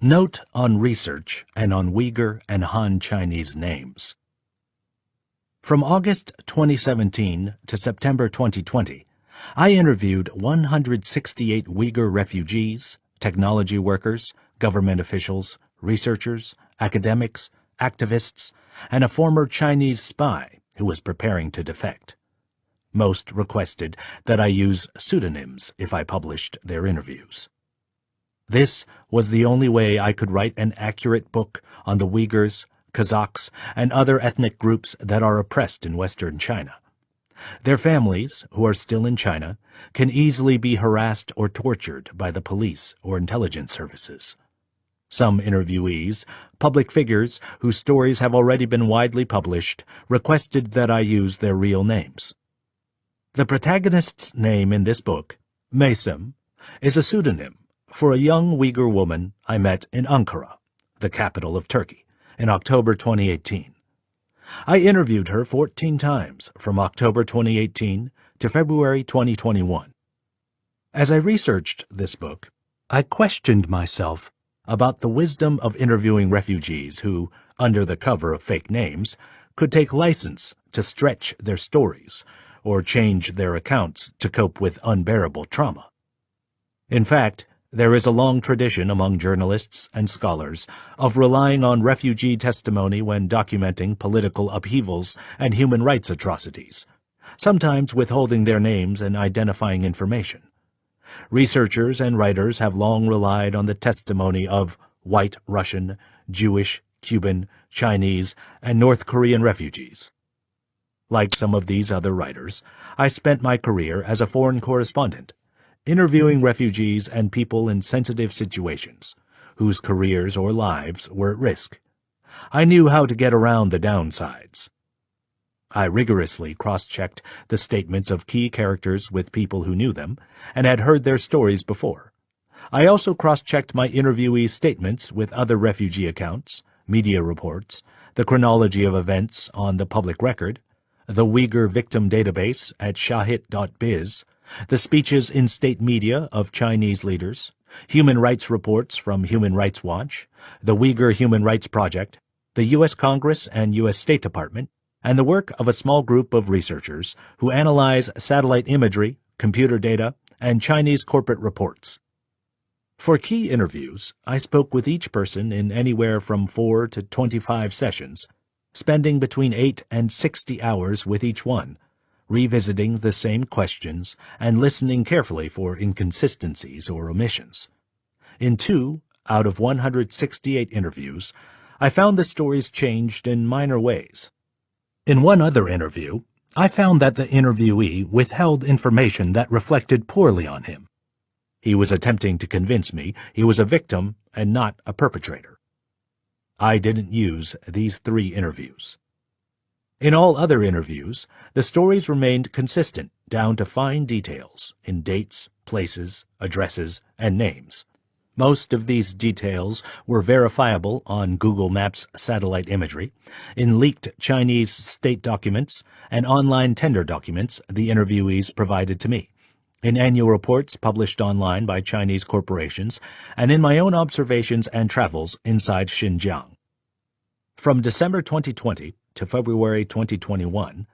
Note on research and on Uyghur and Han Chinese names. From August 2017 to September 2020, I interviewed 168 Uyghur refugees, technology workers, government officials, researchers, academics, activists, and a former Chinese spy who was preparing to defect. Most requested that I use pseudonyms if I published their interviews. This was the only way I could write an accurate book on the Uyghurs, Kazakhs, and other ethnic groups that are oppressed in Western China. Their families, who are still in China, can easily be harassed or tortured by the police or intelligence services. Some interviewees, public figures whose stories have already been widely published, requested that I use their real names. The protagonist's name in this book, Meysem, is a pseudonym for a young Uyghur woman I met in Ankara, the capital of Turkey, in October 2018. I interviewed her 14 times from October 2018 to February 2021. As I researched this book, I questioned myself about the wisdom of interviewing refugees who, under the cover of fake names, could take license to stretch their stories or change their accounts to cope with unbearable trauma. In fact, there is a long tradition among journalists and scholars of relying on refugee testimony when documenting political upheavals and human rights atrocities, sometimes withholding their names and identifying information. Researchers and writers have long relied on the testimony of white Russian, Jewish, Cuban, Chinese, and North Korean refugees. Like some of these other writers, I spent my career as a foreign correspondent, interviewing refugees and people in sensitive situations, whose careers or lives were at risk. I knew how to get around the downsides. I rigorously cross-checked the statements of key characters with people who knew them and had heard their stories before. I also cross-checked my interviewees' statements with other refugee accounts, media reports, the chronology of events on the public record, the Uyghur Victim Database at shahid.biz, the speeches in state media of Chinese leaders, human rights reports from Human Rights Watch, the Uyghur Human Rights Project, the U.S. Congress and U.S. State Department, and the work of a small group of researchers who analyze satellite imagery, computer data, and Chinese corporate reports. For key interviews, I spoke with each person in anywhere from 4 to 25 sessions, spending between 8 and 60 hours with each one, revisiting the same questions and listening carefully for inconsistencies or omissions. In 2 out of 168 interviews, I found the stories changed in minor ways. In one other interview, I found that the interviewee withheld information that reflected poorly on him. He was attempting to convince me he was a victim and not a perpetrator. I didn't use these 3 interviews. In all other interviews, the stories remained consistent down to fine details in dates, places, addresses, and names. Most of these details were verifiable on Google Maps satellite imagery, in leaked Chinese state documents, and online tender documents the interviewees provided to me, in annual reports published online by Chinese corporations, and in my own observations and travels inside Xinjiang. From December 2020 to February 2021,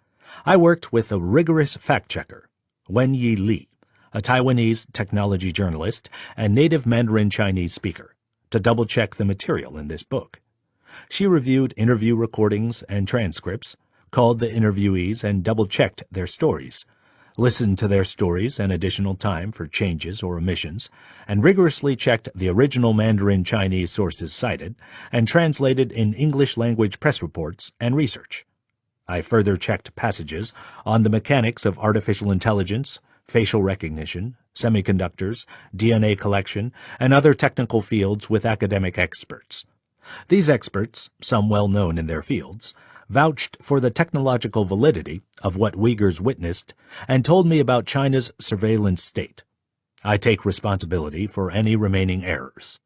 I worked with a rigorous fact-checker, Wenyi Li, a Taiwanese technology journalist and native Mandarin Chinese speaker, to double-check the material in this book. She reviewed interview recordings and transcripts, called the interviewees and double-checked their stories, listened to their stories an additional time for changes or omissions, and rigorously checked the original Mandarin Chinese sources cited and translated in English-language press reports and research. I further checked passages on the mechanics of artificial intelligence, facial recognition, semiconductors, DNA collection, and other technical fields with academic experts. These experts, some well known in their fields, vouched for the technological validity of what Uyghurs witnessed and told me about China's surveillance state. I take responsibility for any remaining errors.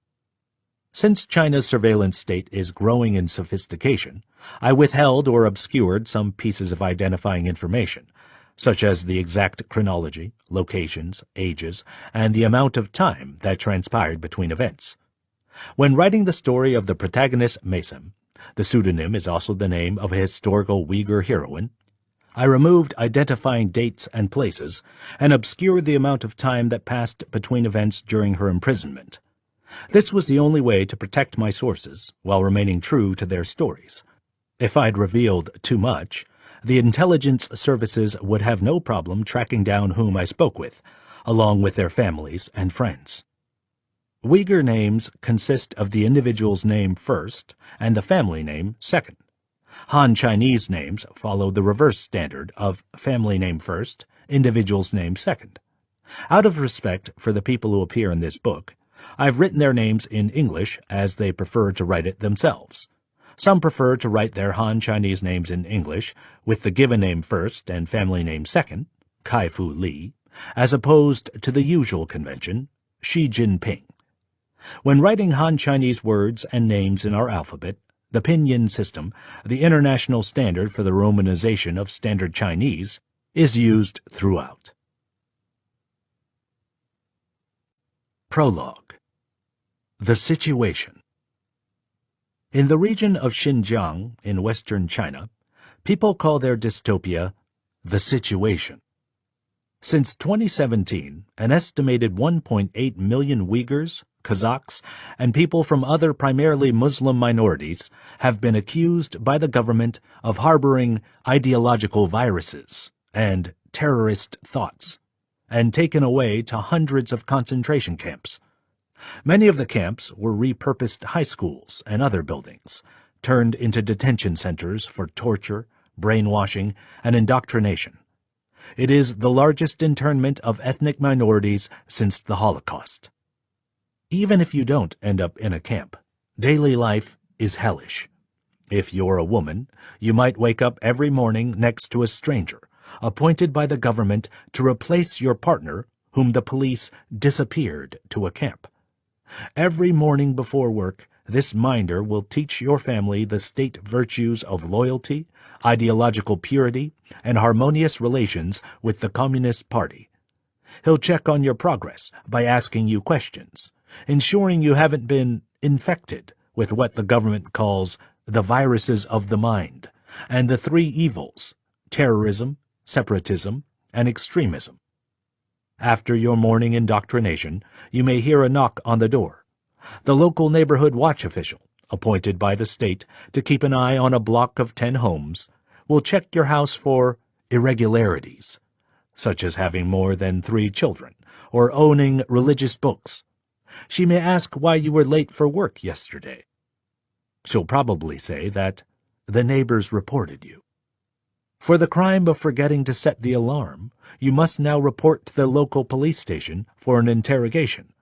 Since China's surveillance state is growing in sophistication, I withheld or obscured some pieces of identifying information, such as the exact chronology, locations, ages, and the amount of time that transpired between events. When writing the story of the protagonist Mesem, the pseudonym is also the name of a historical Uyghur heroine, I removed identifying dates and places and obscured the amount of time that passed between events during her imprisonment. This was the only way to protect my sources while remaining true to their stories. If I'd revealed too much, the intelligence services would have no problem tracking down whom I spoke with, along with their families and friends. Uyghur names consist of the individual's name first and the family name second. Han Chinese names follow the reverse standard of family name first, individual's name second. Out of respect for the people who appear in this book, I've written their names in English as they prefer to write it themselves. Some prefer to write their Han Chinese names in English with the given name first and family name second, Kai Fu Li, as opposed to the usual convention, Xi Jinping. When writing Han Chinese words and names in our alphabet, the pinyin system, the international standard for the romanization of Standard Chinese, is used throughout. Prologue. The Situation. In the region of Xinjiang in western China, people call their dystopia the situation. Since 2017, an estimated 1.8 million Uyghurs, Kazakhs, and people from other primarily Muslim minorities have been accused by the government of harboring ideological viruses and terrorist thoughts, and taken away to hundreds of concentration camps. Many of the camps were repurposed high schools and other buildings, turned into detention centers for torture, brainwashing, and indoctrination. It is the largest internment of ethnic minorities since the Holocaust. Even if you don't end up in a camp, daily life is hellish. If you're a woman, you might wake up every morning next to a stranger, appointed by the government to replace your partner, whom the police disappeared to a camp. Every morning before work, this minder will teach your family the state virtues of loyalty, ideological purity, and harmonious relations with the Communist Party. He'll check on your progress by asking you questions, ensuring you haven't been infected with what the government calls the viruses of the mind and the three evils, terrorism, separatism, and extremism. After your morning indoctrination, you may hear a knock on the door. The local neighborhood watch official, appointed by the state to keep an eye on a block of 10 homes, will check your house for irregularities, such as having more than 3 children or owning religious books. She may ask why you were late for work yesterday. She'll probably say that the neighbors reported you. For the crime of forgetting to set the alarm, you must now report to the local police station for an interrogation,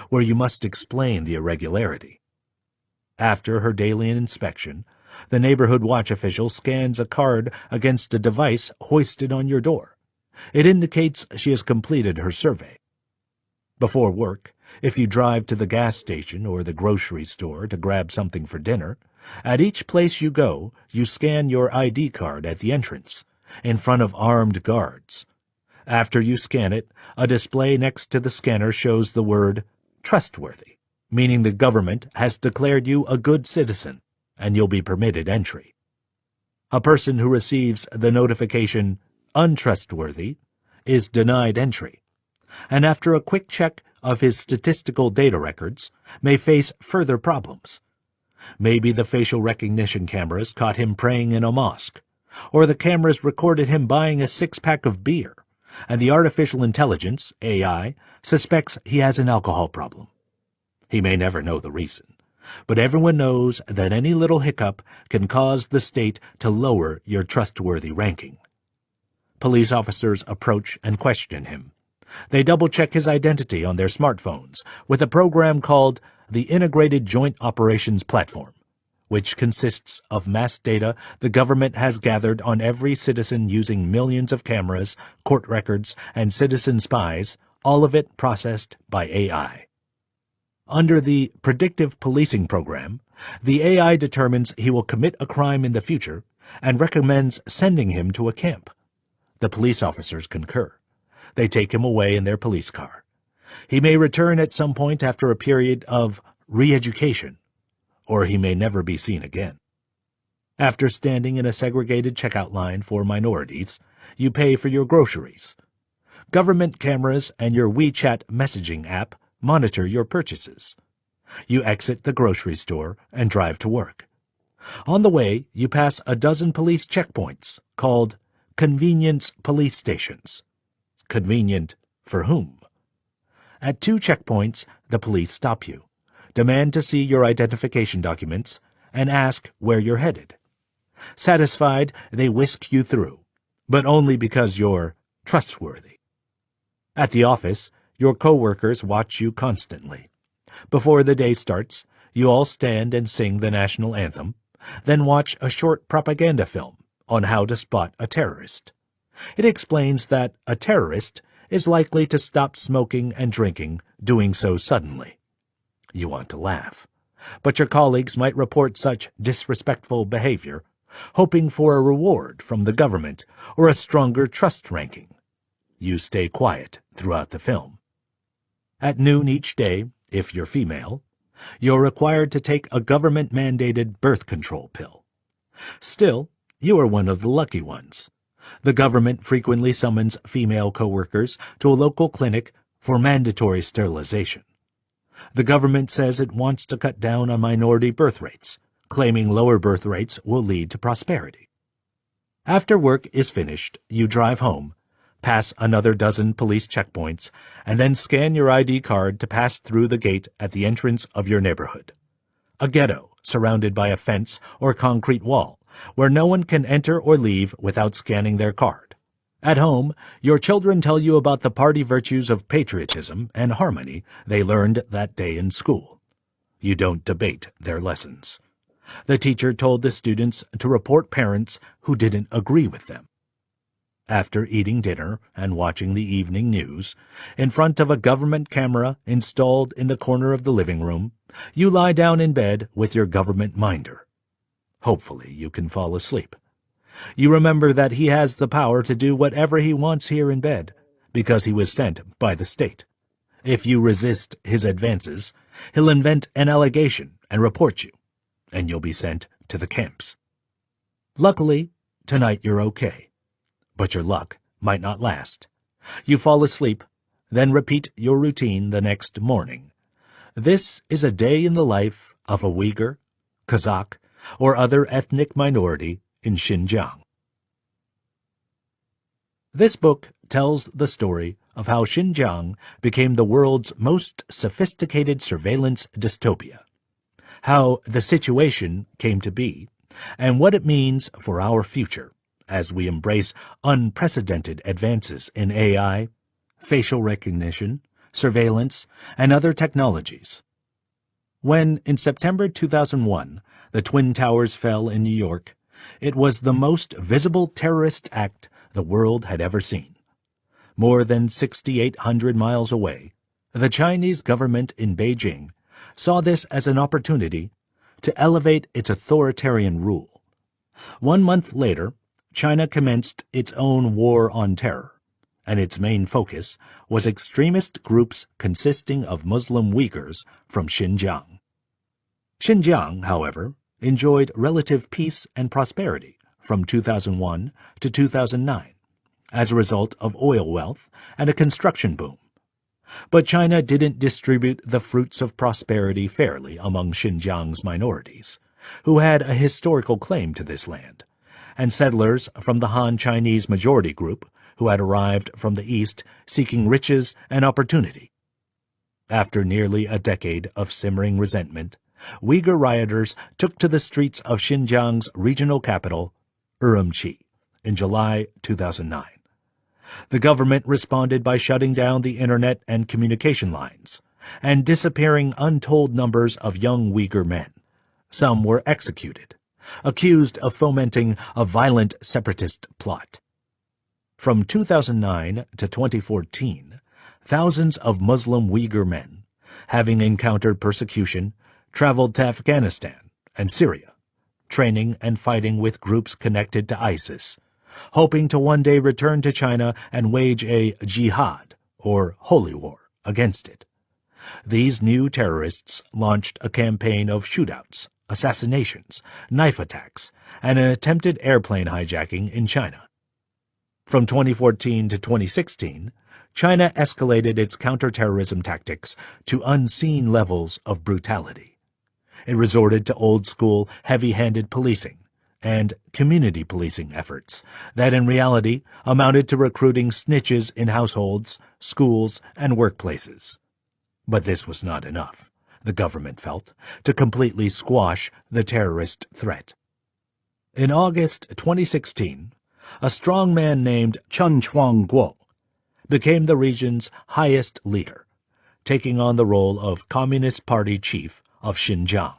where you must explain the irregularity. After her daily inspection, the neighborhood watch official scans a card against a device hoisted on your door. It indicates she has completed her survey. Before work, if you drive to the gas station or the grocery store to grab something for dinner, at each place you go, you scan your ID card at the entrance, in front of armed guards. After you scan it, a display next to the scanner shows the word trustworthy, meaning the government has declared you a good citizen, and you'll be permitted entry. A person who receives the notification untrustworthy is denied entry, and after a quick check of his statistical data records, may face further problems. Maybe the facial recognition cameras caught him praying in a mosque, or the cameras recorded him buying a 6-pack of beer, and the artificial intelligence, AI, suspects he has an alcohol problem. He may never know the reason, but everyone knows that any little hiccup can cause the state to lower your trustworthy ranking. Police officers approach and question him. They double-check his identity on their smartphones with a program called the Integrated Joint Operations Platform, which consists of mass data the government has gathered on every citizen using millions of cameras, court records, and citizen spies, all of it processed by AI. Under the Predictive Policing Program, the AI determines he will commit a crime in the future and recommends sending him to a camp. The police officers concur. They take him away in their police car. He may return at some point after a period of re-education, or he may never be seen again. After standing in a segregated checkout line for minorities, you pay for your groceries. Government cameras and your WeChat messaging app monitor your purchases. You exit the grocery store and drive to work. On the way, you pass a dozen police checkpoints called convenience police stations. Convenient for whom? At 2 checkpoints, the police stop you, demand to see your identification documents, and ask where you're headed. Satisfied, they whisk you through, but only because you're trustworthy. At the office, your coworkers watch you constantly. Before the day starts, you all stand and sing the national anthem, then watch a short propaganda film on how to spot a terrorist. It explains that a terrorist is likely to stop smoking and drinking, doing so suddenly. You want to laugh, but your colleagues might report such disrespectful behavior, hoping for a reward from the government or a stronger trust ranking. You stay quiet throughout the film. At noon each day, if you're female, you're required to take a government-mandated birth control pill. Still, you are one of the lucky ones. The government frequently summons female coworkers to a local clinic for mandatory sterilization. The government says it wants to cut down on minority birth rates, claiming lower birth rates will lead to prosperity. After work is finished, you drive home, pass another dozen police checkpoints, and then scan your ID card to pass through the gate at the entrance of your neighborhood. A ghetto surrounded by a fence or concrete wall, where no one can enter or leave without scanning their card. At home, your children tell you about the party virtues of patriotism and harmony they learned that day in school. You don't debate their lessons. The teacher told the students to report parents who didn't agree with them. After eating dinner and watching the evening news, in front of a government camera installed in the corner of the living room, you lie down in bed with your government minder. Hopefully you can fall asleep. You remember that he has the power to do whatever he wants here in bed, because he was sent by the state. If you resist his advances, he'll invent an allegation and report you, and you'll be sent to the camps. Luckily, tonight you're okay. But your luck might not last. You fall asleep, then repeat your routine the next morning. This is a day in the life of a Uyghur, Kazakh, or other ethnic minority in Xinjiang. This book tells the story of how Xinjiang became the world's most sophisticated surveillance dystopia, how the situation came to be, and what it means for our future as we embrace unprecedented advances in AI, facial recognition, surveillance, and other technologies. When, in September 2001, the Twin Towers fell in New York, it was the most visible terrorist act the world had ever seen. More than 6,800 miles away, the Chinese government in Beijing saw this as an opportunity to elevate its authoritarian rule. 1 month later, China commenced its own war on terror, and its main focus was extremist groups consisting of Muslim Uyghurs from Xinjiang. Xinjiang, however, enjoyed relative peace and prosperity from 2001 to 2009 as a result of oil wealth and a construction boom. But China didn't distribute the fruits of prosperity fairly among Xinjiang's minorities, who had a historical claim to this land, and settlers from the Han Chinese majority group who had arrived from the east seeking riches and opportunity. After nearly a decade of simmering resentment, Uyghur rioters took to the streets of Xinjiang's regional capital, Urumqi, in July 2009. The government responded by shutting down the internet and communication lines, and disappearing untold numbers of young Uyghur men. Some were executed, accused of fomenting a violent separatist plot. From 2009 to 2014, thousands of Muslim Uyghur men, having encountered persecution, traveled to Afghanistan and Syria, training and fighting with groups connected to ISIS, hoping to one day return to China and wage a jihad, or holy war, against it. These new terrorists launched a campaign of shootouts, assassinations, knife attacks, and an attempted airplane hijacking in China. From 2014 to 2016, China escalated its counterterrorism tactics to unseen levels of brutality. It resorted to old-school, heavy-handed policing and community policing efforts that in reality amounted to recruiting snitches in households, schools, and workplaces. But this was not enough, the government felt, to completely squash the terrorist threat. In August 2016, a strong man named Chen Quanguo became the region's highest leader, taking on the role of Communist Party chief of Xinjiang.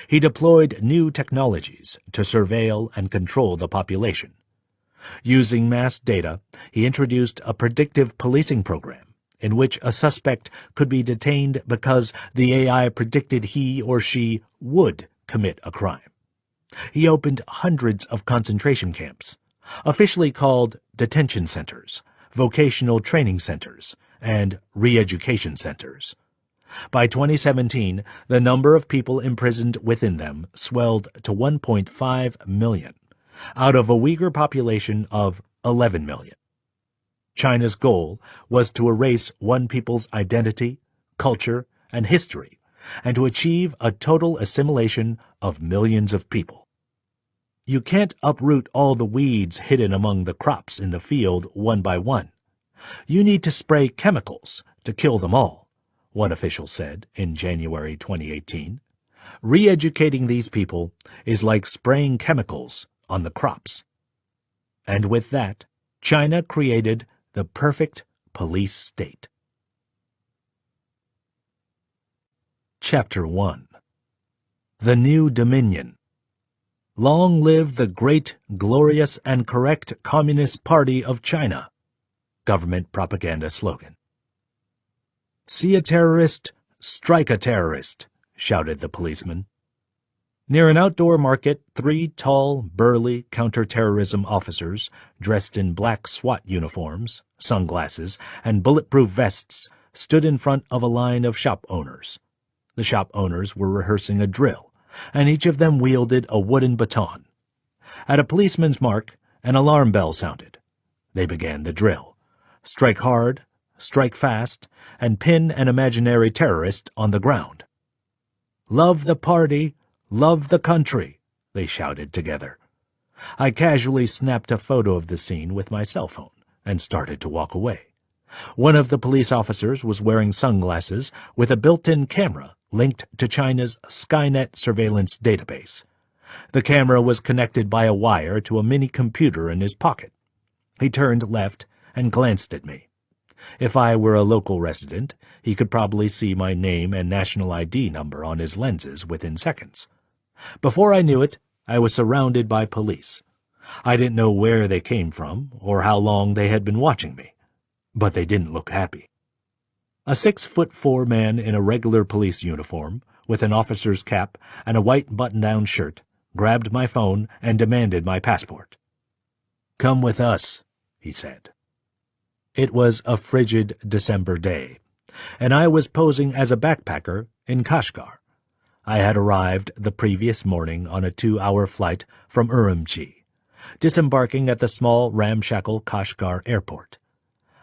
He deployed new technologies to surveil and control the population. Using mass data, he introduced a predictive policing program in which a suspect could be detained because the AI predicted he or she would commit a crime. He opened hundreds of concentration camps, officially called detention centers, vocational training centers, and re-education centers. By 2017, the number of people imprisoned within them swelled to 1.5 million, out of a Uyghur population of 11 million. China's goal was to erase one people's identity, culture, and history, and to achieve a total assimilation of millions of people. You can't uproot all the weeds hidden among the crops in the field one by one. You need to spray chemicals to kill them all, one official said in January 2018. Re-educating these people is like spraying chemicals on the crops. And with that, China created the perfect police state. Chapter 1. The New Dominion. Long live the great, glorious, and correct Communist Party of China. Government propaganda slogan. See a terrorist, strike a terrorist, shouted the policeman. Near an outdoor market, 3 tall, burly counterterrorism officers, dressed in black SWAT uniforms, sunglasses, and bulletproof vests, stood in front of a line of shop owners. The shop owners were rehearsing a drill, and each of them wielded a wooden baton. At a policeman's mark, an alarm bell sounded. They began the drill. Strike hard, strike fast, and pin an imaginary terrorist on the ground. Love the party, love the country, they shouted together. I casually snapped a photo of the scene with my cell phone and started to walk away. One of the police officers was wearing sunglasses with a built-in camera linked to China's Skynet surveillance database. The camera was connected by a wire to a mini-computer in his pocket. He turned left and glanced at me. If I were a local resident, he could probably see my name and national ID number on his lenses within seconds. Before I knew it, I was surrounded by police. I didn't know where they came from or how long they had been watching me, but they didn't look happy. A 6'4" man in a regular police uniform, with an officer's cap and a white button-down shirt, grabbed my phone and demanded my passport. "Come with us," he said. It was a frigid December day, and I was posing as a backpacker in Kashgar. I had arrived the previous morning on a 2-hour flight from Urumqi, disembarking at the small, ramshackle Kashgar airport.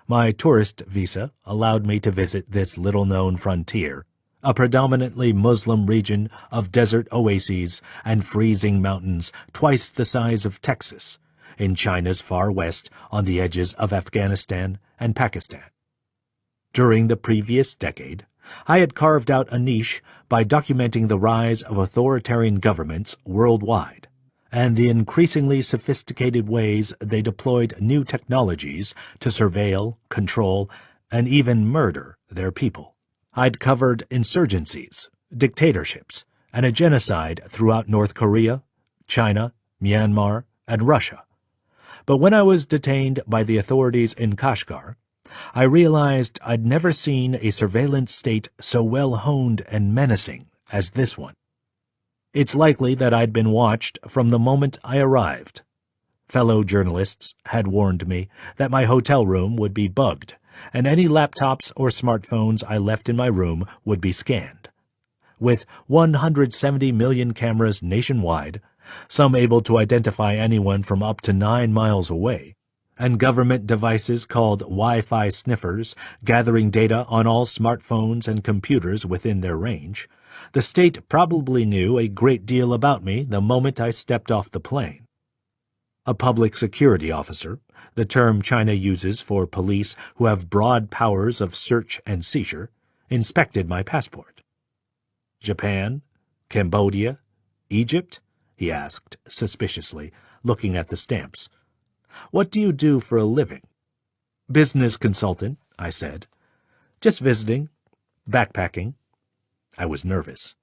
My tourist visa allowed me to visit this little-known frontier, a predominantly Muslim region of desert oases and freezing mountains twice the size of Texas, in China's far west on the edges of Afghanistan and Pakistan. During the previous decade, I had carved out a niche by documenting the rise of authoritarian governments worldwide and the increasingly sophisticated ways they deployed new technologies to surveil, control, and even murder their people. I'd covered insurgencies, dictatorships, and a genocide throughout North Korea, China, Myanmar, and Russia. But when I was detained by the authorities in Kashgar, I realized I'd never seen a surveillance state so well-honed and menacing as this one. It's likely that I'd been watched from the moment I arrived. Fellow journalists had warned me that my hotel room would be bugged, and any laptops or smartphones I left in my room would be scanned. With 170 million cameras nationwide, some able to identify anyone from up to 9 miles away, and government devices called Wi-Fi sniffers gathering data on all smartphones and computers within their range, the state probably knew a great deal about me the moment I stepped off the plane. A public security officer, the term China uses for police who have broad powers of search and seizure, inspected my passport. "Japan? Cambodia? Egypt?" he asked suspiciously, looking at the stamps. "What do you do for a living?" "Business consultant," I said. "Just visiting. Backpacking." I was nervous.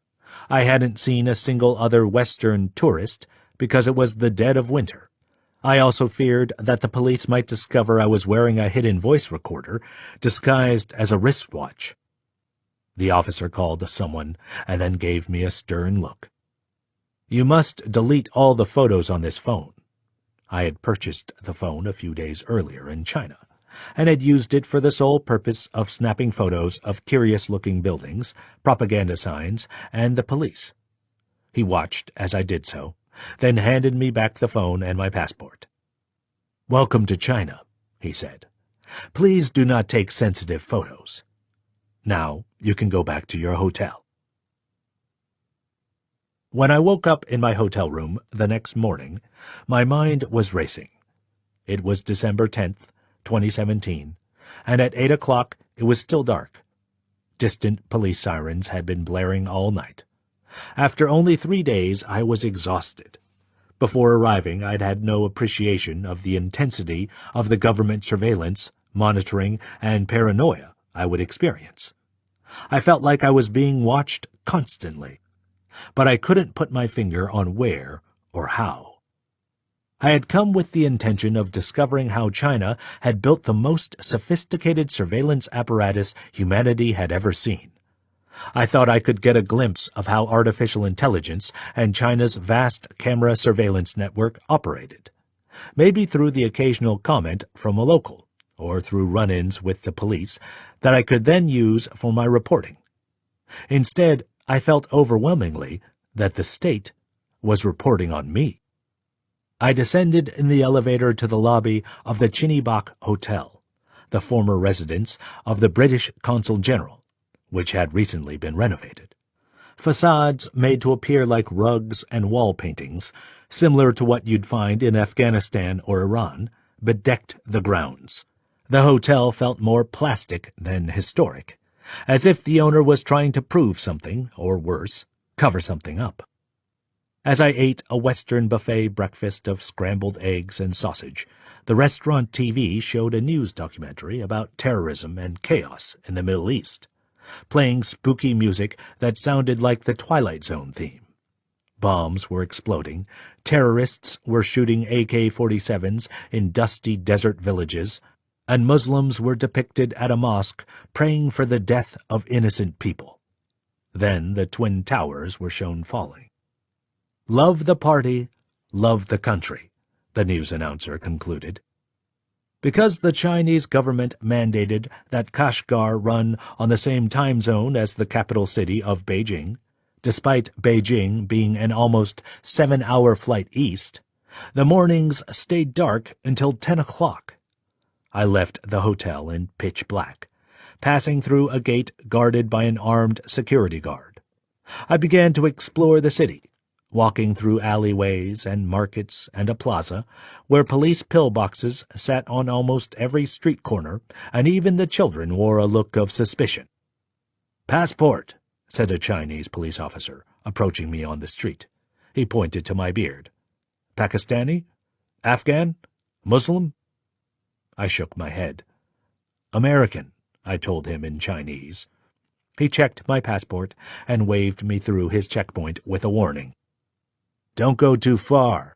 I hadn't seen a single other Western tourist because it was the dead of winter. I also feared that the police might discover I was wearing a hidden voice recorder disguised as a wristwatch. The officer called someone and then gave me a stern look. "You must delete all the photos on this phone." I had purchased the phone a few days earlier in China, and had used it for the sole purpose of snapping photos of curious-looking buildings, propaganda signs, and the police. He watched as I did so, then handed me back the phone and my passport. "Welcome to China," he said. "Please do not take sensitive photos. Now you can go back to your hotel." When I woke up in my hotel room the next morning, my mind was racing. It was December 10th, 2017, and at 8 o'clock it was still dark. Distant police sirens had been blaring all night. After only 3 days, I was exhausted. Before arriving, I'd had no appreciation of the intensity of the government surveillance, monitoring, and paranoia I would experience. I felt like I was being watched constantly, but I couldn't put my finger on where or how. I had come with the intention of discovering how China had built the most sophisticated surveillance apparatus humanity had ever seen. I thought I could get a glimpse of how artificial intelligence and China's vast camera surveillance network operated, maybe through the occasional comment from a local, or through run-ins with the police that I could then use for my reporting. Instead, I felt overwhelmingly that the state was reporting on me. I descended in the elevator to the lobby of the Chinibok Hotel, the former residence of the British Consul General, which had recently been renovated. Facades made to appear like rugs and wall paintings, similar to what you'd find in Afghanistan or Iran, bedecked the grounds. The hotel felt more plastic than historic, as if the owner was trying to prove something, or worse, cover something up. As I ate a Western buffet breakfast of scrambled eggs and sausage, the restaurant TV showed a news documentary about terrorism and chaos in the Middle East, playing spooky music that sounded like the Twilight Zone theme. Bombs were exploding, terrorists were shooting AK-47s in dusty desert villages, and Muslims were depicted at a mosque praying for the death of innocent people. Then the Twin Towers were shown falling. "Love the party, love the country," the news announcer concluded. Because the Chinese government mandated that Kashgar run on the same time zone as the capital city of Beijing, despite Beijing being an almost 7-hour flight east, the mornings stayed dark until 10 o'clock. I left the hotel in pitch black, passing through a gate guarded by an armed security guard. I began to explore the city, walking through alleyways and markets and a plaza where police pillboxes sat on almost every street corner, and even the children wore a look of suspicion. "Passport," said a Chinese police officer, approaching me on the street. He pointed to my beard. "Pakistani? Afghan? Muslim?" I shook my head. "American," I told him in Chinese. He checked my passport and waved me through his checkpoint with a warning. "Don't go too far."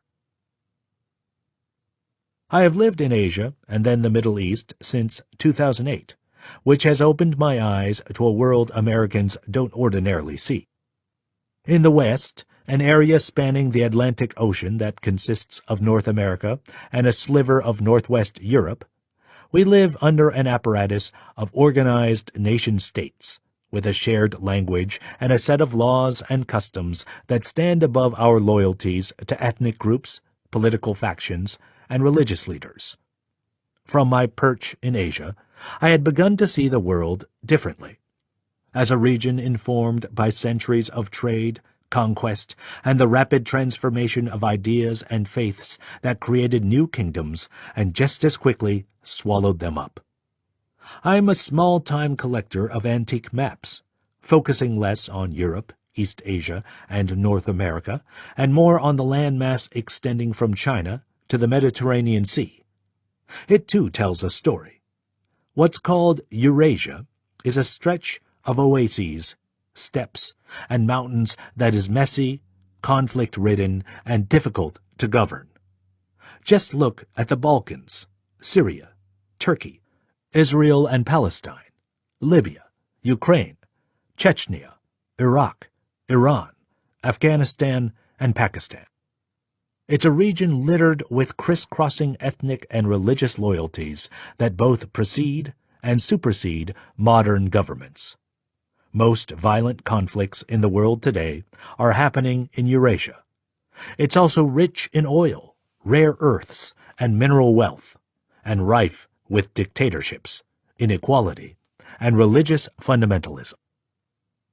I have lived in Asia and then the Middle East since 2008, which has opened my eyes to a world Americans don't ordinarily see. In the West, an area spanning the Atlantic Ocean that consists of North America and a sliver of Northwest Europe, We live under an apparatus of organized nation-states, with a shared language and a set of laws and customs that stand above our loyalties to ethnic groups, political factions, and religious leaders. From my perch in Asia, I had begun to see the world differently. As a region informed by centuries of trade, conquest, and the rapid transformation of ideas and faiths that created new kingdoms and just as quickly swallowed them up. I am a small-time collector of antique maps, focusing less on Europe, East Asia, and North America, and more on the landmass extending from China to the Mediterranean Sea. It too tells a story. What's called Eurasia is a stretch of oases, steppes, and mountains that is messy, conflict-ridden, and difficult to govern. Just look at the Balkans, Syria, Turkey, Israel and Palestine, Libya, Ukraine, Chechnya, Iraq, Iran, Afghanistan, and Pakistan. It's a region littered with crisscrossing ethnic and religious loyalties that both precede and supersede modern governments. Most violent conflicts in the world today are happening in Eurasia. It's also rich in oil, rare earths, and mineral wealth, and rife with dictatorships, inequality, and religious fundamentalism.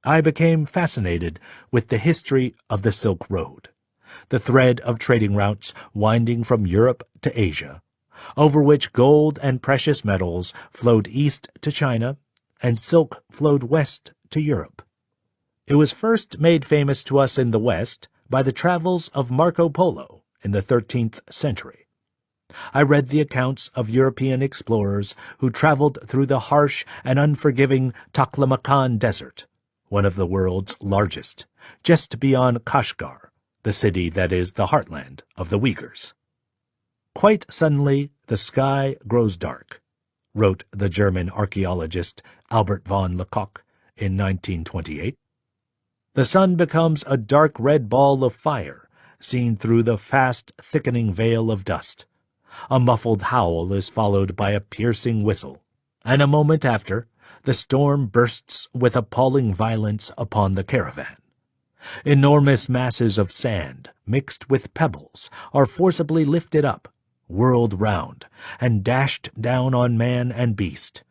I became fascinated with the history of the Silk Road, the thread of trading routes winding from Europe to Asia, over which gold and precious metals flowed east to China and silk flowed west to Europe. It was first made famous to us in the West by the travels of Marco Polo in the 13th century. I read the accounts of European explorers who traveled through the harsh and unforgiving Taklamakan Desert, one of the world's largest, just beyond Kashgar, the city that is the heartland of the Uyghurs. Quite suddenly, the sky grows dark, wrote the German archaeologist Albert von Lecoq in 1928. The sun becomes a dark red ball of fire, seen through the fast thickening veil of dust. A muffled howl is followed by a piercing whistle, and a moment after, the storm bursts with appalling violence upon the caravan. Enormous masses of sand, mixed with pebbles, are forcibly lifted up, whirled round, and dashed down on man and beast.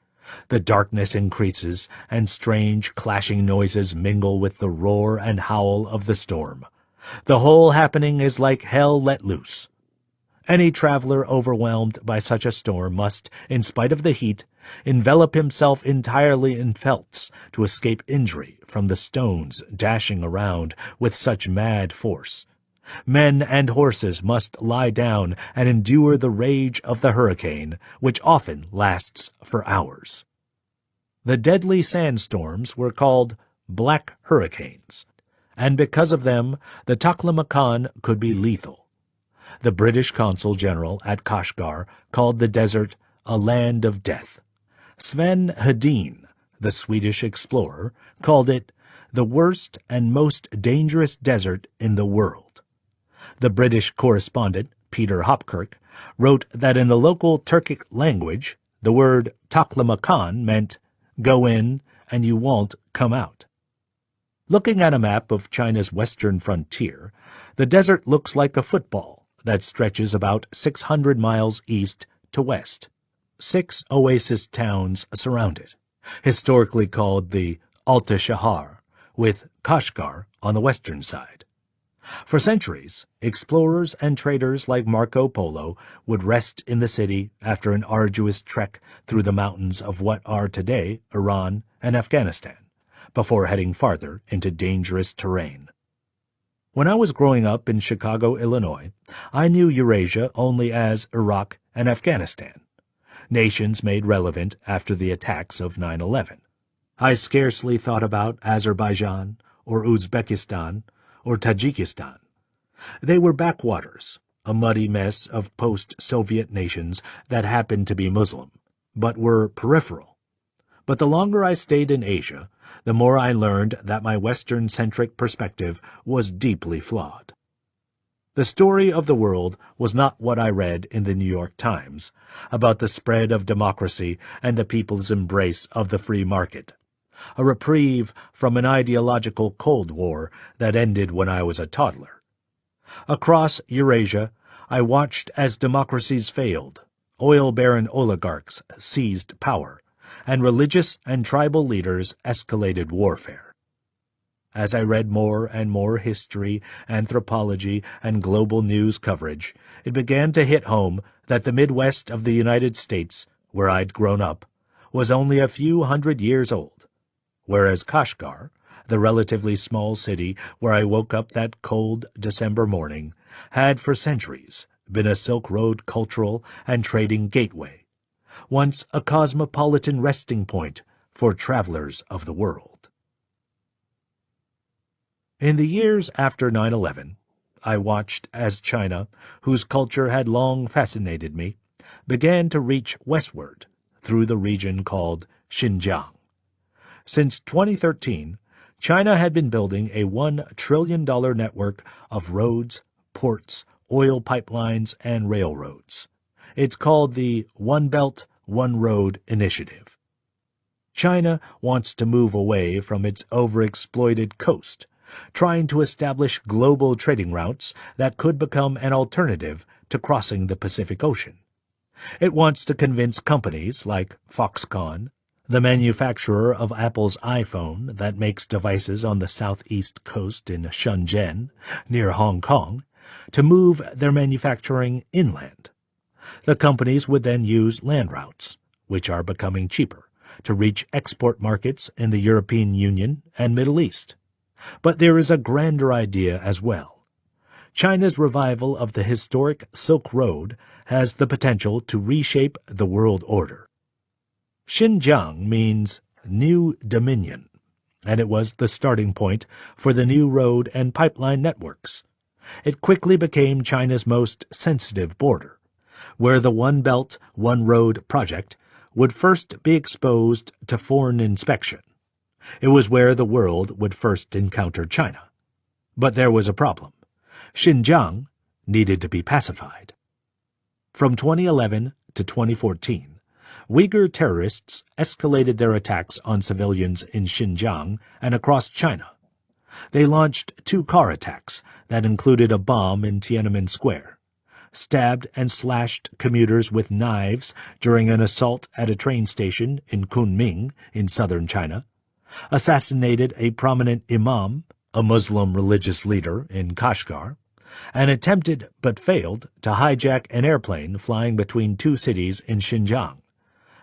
The darkness increases, and strange clashing noises mingle with the roar and howl of the storm. The whole happening is like hell let loose. Any traveler overwhelmed by such a storm must, in spite of the heat, envelop himself entirely in felts to escape injury from the stones dashing around with such mad force. Men and horses must lie down and endure the rage of the hurricane, which often lasts for hours. The deadly sandstorms were called black hurricanes, and because of them, the Taklamakan could be lethal. The British consul general at Kashgar called the desert a land of death. Sven Hedin, the Swedish explorer, called it the worst and most dangerous desert in the world. The British correspondent, Peter Hopkirk, wrote that in the local Turkic language, the word Taklamakan meant, "Go in and you won't come out." Looking at a map of China's western frontier, the desert looks like a football that stretches about 600 miles east to west. 6 oasis towns surround it, historically called the Alta Shahar, with Kashgar on the western side. For centuries, explorers and traders like Marco Polo would rest in the city after an arduous trek through the mountains of what are today Iran and Afghanistan, before heading farther into dangerous terrain. When I was growing up in Chicago, Illinois, I knew Eurasia only as Iraq and Afghanistan, nations made relevant after the attacks of 9/11. I scarcely thought about Azerbaijan or Uzbekistan or Tajikistan. They were backwaters, a muddy mess of post-Soviet nations that happened to be Muslim, but were peripheral. But the longer I stayed in Asia, the more I learned that my Western-centric perspective was deeply flawed. The story of the world was not what I read in the New York Times about the spread of democracy and the people's embrace of the free market, a reprieve from an ideological Cold War that ended when I was a toddler. Across Eurasia, I watched as democracies failed, oil baron oligarchs seized power, and religious and tribal leaders escalated warfare. As I read more and more history, anthropology, and global news coverage, it began to hit home that the Midwest of the United States, where I'd grown up, was only a few hundred years old, whereas Kashgar, the relatively small city where I woke up that cold December morning, had for centuries been a Silk Road cultural and trading gateway, once a cosmopolitan resting point for travelers of the world. In the years after 9/11, I watched as China, whose culture had long fascinated me, began to reach westward through the region called Xinjiang. Since 2013, China had been building a $1 trillion network of roads, ports, oil pipelines, and railroads. It's called the One Belt, One Road Initiative. China wants to move away from its overexploited coast, trying to establish global trading routes that could become an alternative to crossing the Pacific Ocean. It wants to convince companies like Foxconn, the manufacturer of Apple's iPhone that makes devices on the southeast coast in Shenzhen, near Hong Kong, to move their manufacturing inland. The companies would then use land routes, which are becoming cheaper, to reach export markets in the European Union and Middle East. But there is a grander idea as well. China's revival of the historic Silk Road has the potential to reshape the world order. Xinjiang means New Dominion, and it was the starting point for the new road and pipeline networks. It quickly became China's most sensitive border, where the One Belt, One Road project would first be exposed to foreign inspection. It was where the world would first encounter China. But there was a problem. Xinjiang needed to be pacified. From 2011 to 2014, Uyghur terrorists escalated their attacks on civilians in Xinjiang and across China. They launched 2 car attacks that included a bomb in Tiananmen Square, stabbed and slashed commuters with knives during an assault at a train station in Kunming in southern China, assassinated a prominent imam, a Muslim religious leader in Kashgar, and attempted but failed to hijack an airplane flying between 2 cities in Xinjiang.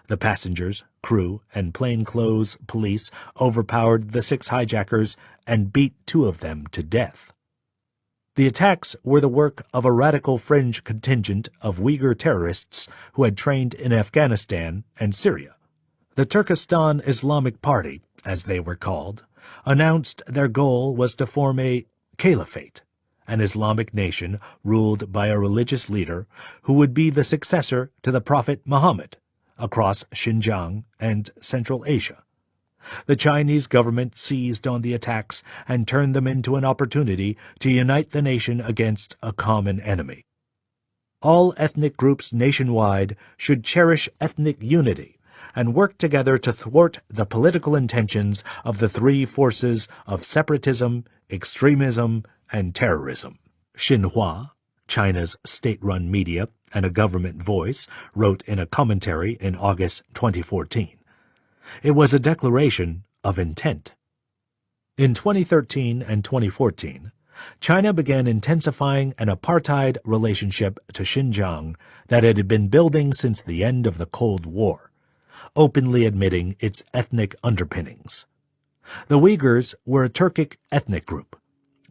The passengers, crew, and plainclothes police overpowered the 6 hijackers and beat 2 of them to death. The attacks were the work of a radical fringe contingent of Uyghur terrorists who had trained in Afghanistan and Syria. The Turkestan Islamic Party, as they were called, announced their goal was to form a caliphate, an Islamic nation ruled by a religious leader who would be the successor to the Prophet Muhammad, across Xinjiang and Central Asia. The Chinese government seized on the attacks and turned them into an opportunity to unite the nation against a common enemy. All ethnic groups nationwide should cherish ethnic unity and work together to thwart the political intentions of the 3 forces of separatism, extremism, and terrorism. Xinhua, China's state-run media and a government voice, wrote in a commentary in August 2014. It was a declaration of intent. In 2013 and 2014, China began intensifying an apartheid relationship to Xinjiang that it had been building since the end of the Cold War, openly admitting its ethnic underpinnings. The Uyghurs were a Turkic ethnic group,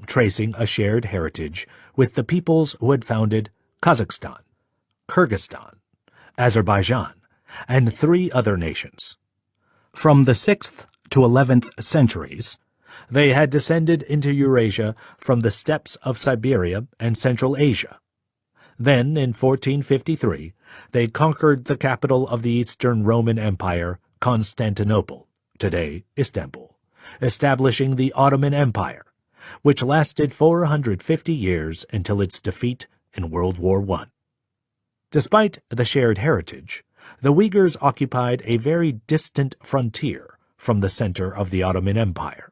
tracing a shared heritage with the peoples who had founded Kazakhstan, Kyrgyzstan, Azerbaijan, and 3 other nations. From the 6th to 11th centuries, they had descended into Eurasia from the steppes of Siberia and Central Asia. Then, in 1453, they conquered the capital of the Eastern Roman Empire, Constantinople, today Istanbul, establishing the Ottoman Empire, which lasted 450 years until its defeat in World War I. Despite the shared heritage, the Uyghurs occupied a very distant frontier from the center of the Ottoman Empire.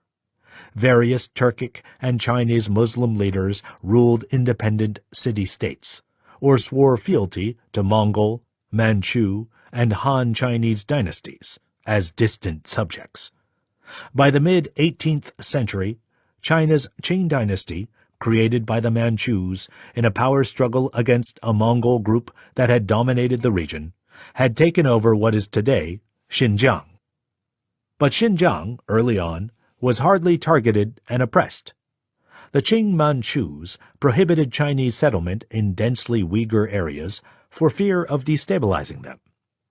Various Turkic and Chinese Muslim leaders ruled independent city-states, or swore fealty to Mongol, Manchu, and Han Chinese dynasties as distant subjects. By the mid-18th century, China's Qing dynasty, created by the Manchus in a power struggle against a Mongol group that had dominated the region, had taken over what is today Xinjiang. But Xinjiang, early on, was hardly targeted and oppressed. The Qing Manchus prohibited Chinese settlement in densely Uyghur areas for fear of destabilizing them,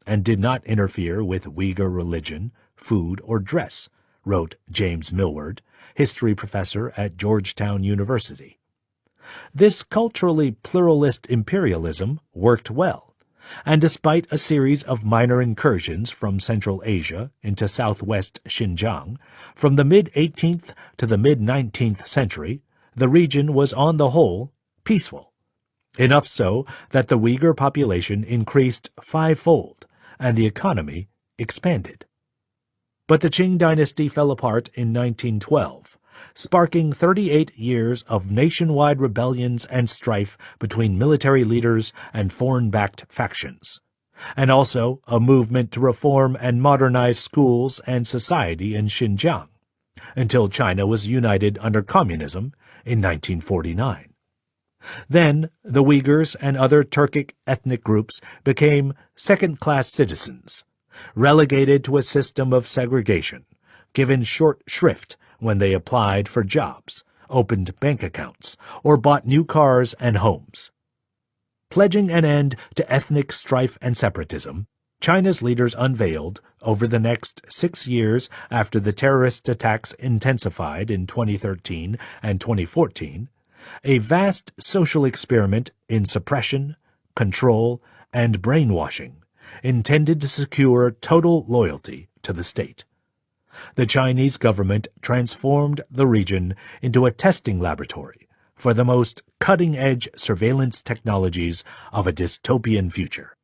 and did not interfere with Uyghur religion, food, or dress, wrote James Millward, history professor at Georgetown University. This culturally pluralist imperialism worked well, and despite a series of minor incursions from Central Asia into southwest Xinjiang, from the mid-18th to the mid-19th century, the region was on the whole peaceful, enough so that the Uyghur population increased fivefold and the economy expanded. But the Qing dynasty fell apart in 1912, sparking 38 years of nationwide rebellions and strife between military leaders and foreign-backed factions, and also a movement to reform and modernize schools and society in Xinjiang, until China was united under communism in 1949. Then the Uyghurs and other Turkic ethnic groups became second-class citizens, relegated to a system of segregation, given short shrift when they applied for jobs, opened bank accounts, or bought new cars and homes. Pledging an end to ethnic strife and separatism, China's leaders unveiled, over the next 6 years after the terrorist attacks intensified in 2013 and 2014, a vast social experiment in suppression, control, and brainwashing, intended to secure total loyalty to the state. The Chinese government transformed the region into a testing laboratory for the most cutting-edge surveillance technologies of a dystopian future.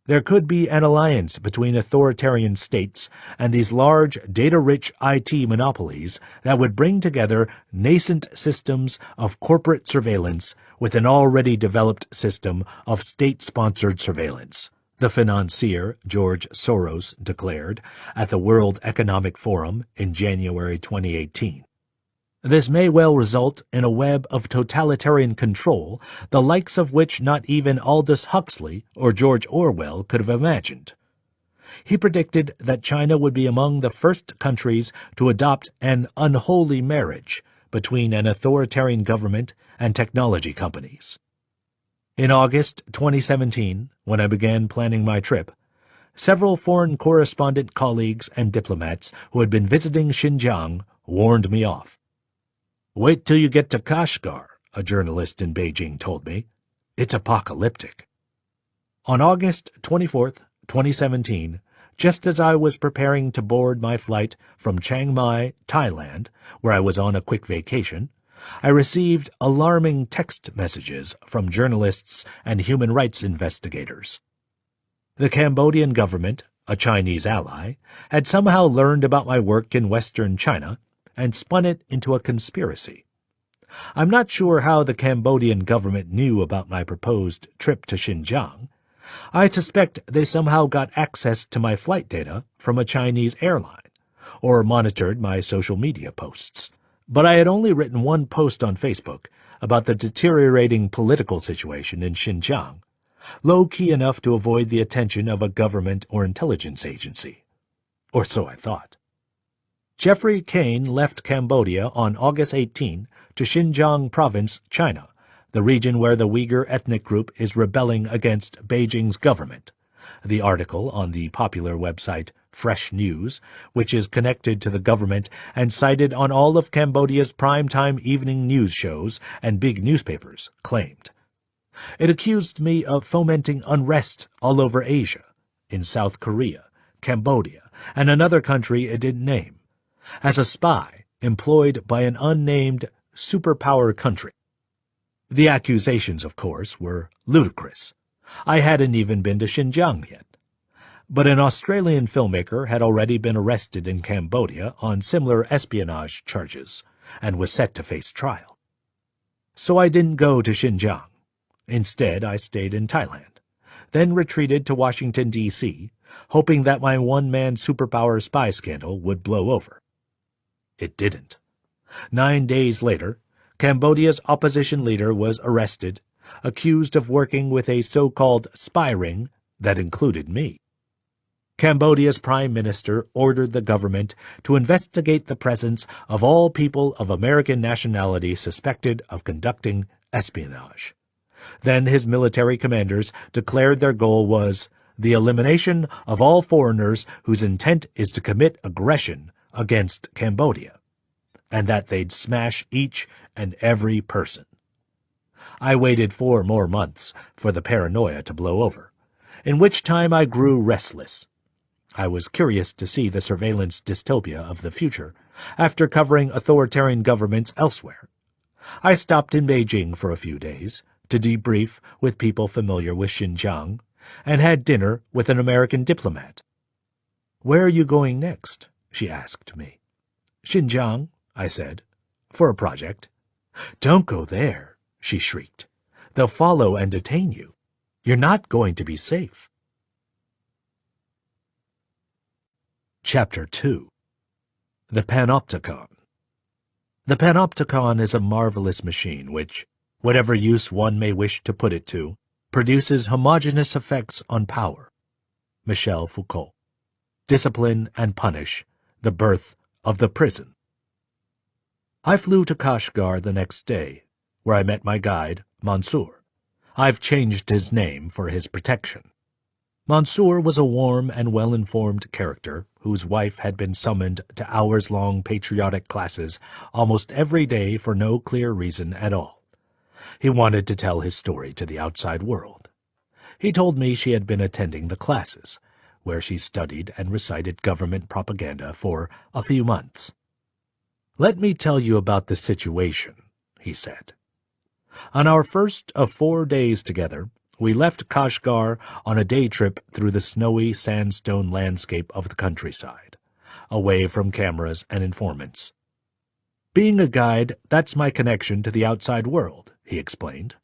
There could be an alliance between authoritarian states and these large, data-rich IT monopolies that would bring together nascent systems of corporate surveillance with an already developed system of state-sponsored surveillance, the financier George Soros declared at the World Economic Forum in January 2018. This may well result in a web of totalitarian control, the likes of which not even Aldous Huxley or George Orwell could have imagined. He predicted that China would be among the first countries to adopt an unholy marriage between an authoritarian government and technology companies. In August 2017, when I began planning my trip, several foreign correspondent colleagues and diplomats who had been visiting Xinjiang warned me off. "Wait till you get to Kashgar," a journalist in Beijing told me. "It's apocalyptic." On August 24, 2017, just as I was preparing to board my flight from Chiang Mai, Thailand, where I was on a quick vacation, I received alarming text messages from journalists and human rights investigators. The Cambodian government, a Chinese ally, had somehow learned about my work in Western China and spun it into a conspiracy. I'm not sure how the Cambodian government knew about my proposed trip to Xinjiang. I suspect they somehow got access to my flight data from a Chinese airline, or monitored my social media posts. But I had only written one post on Facebook about the deteriorating political situation in Xinjiang, low-key enough to avoid the attention of a government or intelligence agency. Or so I thought. Jeffrey Kane left Cambodia on August 18 to Xinjiang Province, China, the region where the Uyghur ethnic group is rebelling against Beijing's government. The article on the popular website Fresh News, which is connected to the government and cited on all of Cambodia's primetime evening news shows and big newspapers, claimed. It accused me of fomenting unrest all over Asia, in South Korea, Cambodia, and another country it didn't name. As a spy, employed by an unnamed superpower country. The accusations, of course, were ludicrous. I hadn't even been to Xinjiang yet. But an Australian filmmaker had already been arrested in Cambodia on similar espionage charges and was set to face trial. So I didn't go to Xinjiang. Instead, I stayed in Thailand, then retreated to Washington, D.C., hoping that my one-man superpower spy scandal would blow over. It didn't. 9 days later, Cambodia's opposition leader was arrested, accused of working with a so-called spy ring that included me. Cambodia's prime minister ordered the government to investigate the presence of all people of American nationality suspected of conducting espionage. Then his military commanders declared their goal was the elimination of all foreigners whose intent is to commit aggression against Cambodia, and that they'd smash each and every person. I waited 4 more months for the paranoia to blow over, in which time I grew restless. I was curious to see the surveillance dystopia of the future after covering authoritarian governments elsewhere. I stopped in Beijing for a few days to debrief with people familiar with Xinjiang and had dinner with an American diplomat. "Where are you going next?" she asked me. "Xinjiang," I said, "for a project." "Don't go there," she shrieked. "They'll follow and detain you. You're not going to be safe." Chapter 2. The Panopticon. The Panopticon is a marvelous machine which, whatever use one may wish to put it to, produces homogeneous effects on power. Michel Foucault. Discipline and Punish, the Birth of the Prison. I flew to Kashgar the next day, where I met my guide, Mansour. I've changed his name for his protection. Mansour was a warm and well-informed character whose wife had been summoned to hours-long patriotic classes almost every day for no clear reason at all. He wanted to tell his story to the outside world. He told me she had been attending the classes, where she studied and recited government propaganda for a few months. "Let me tell you about the situation," he said. On our first of 4 days together, we left Kashgar on a day trip through the snowy sandstone landscape of the countryside, away from cameras and informants. "Being a guide, that's my connection to the outside world," he explained.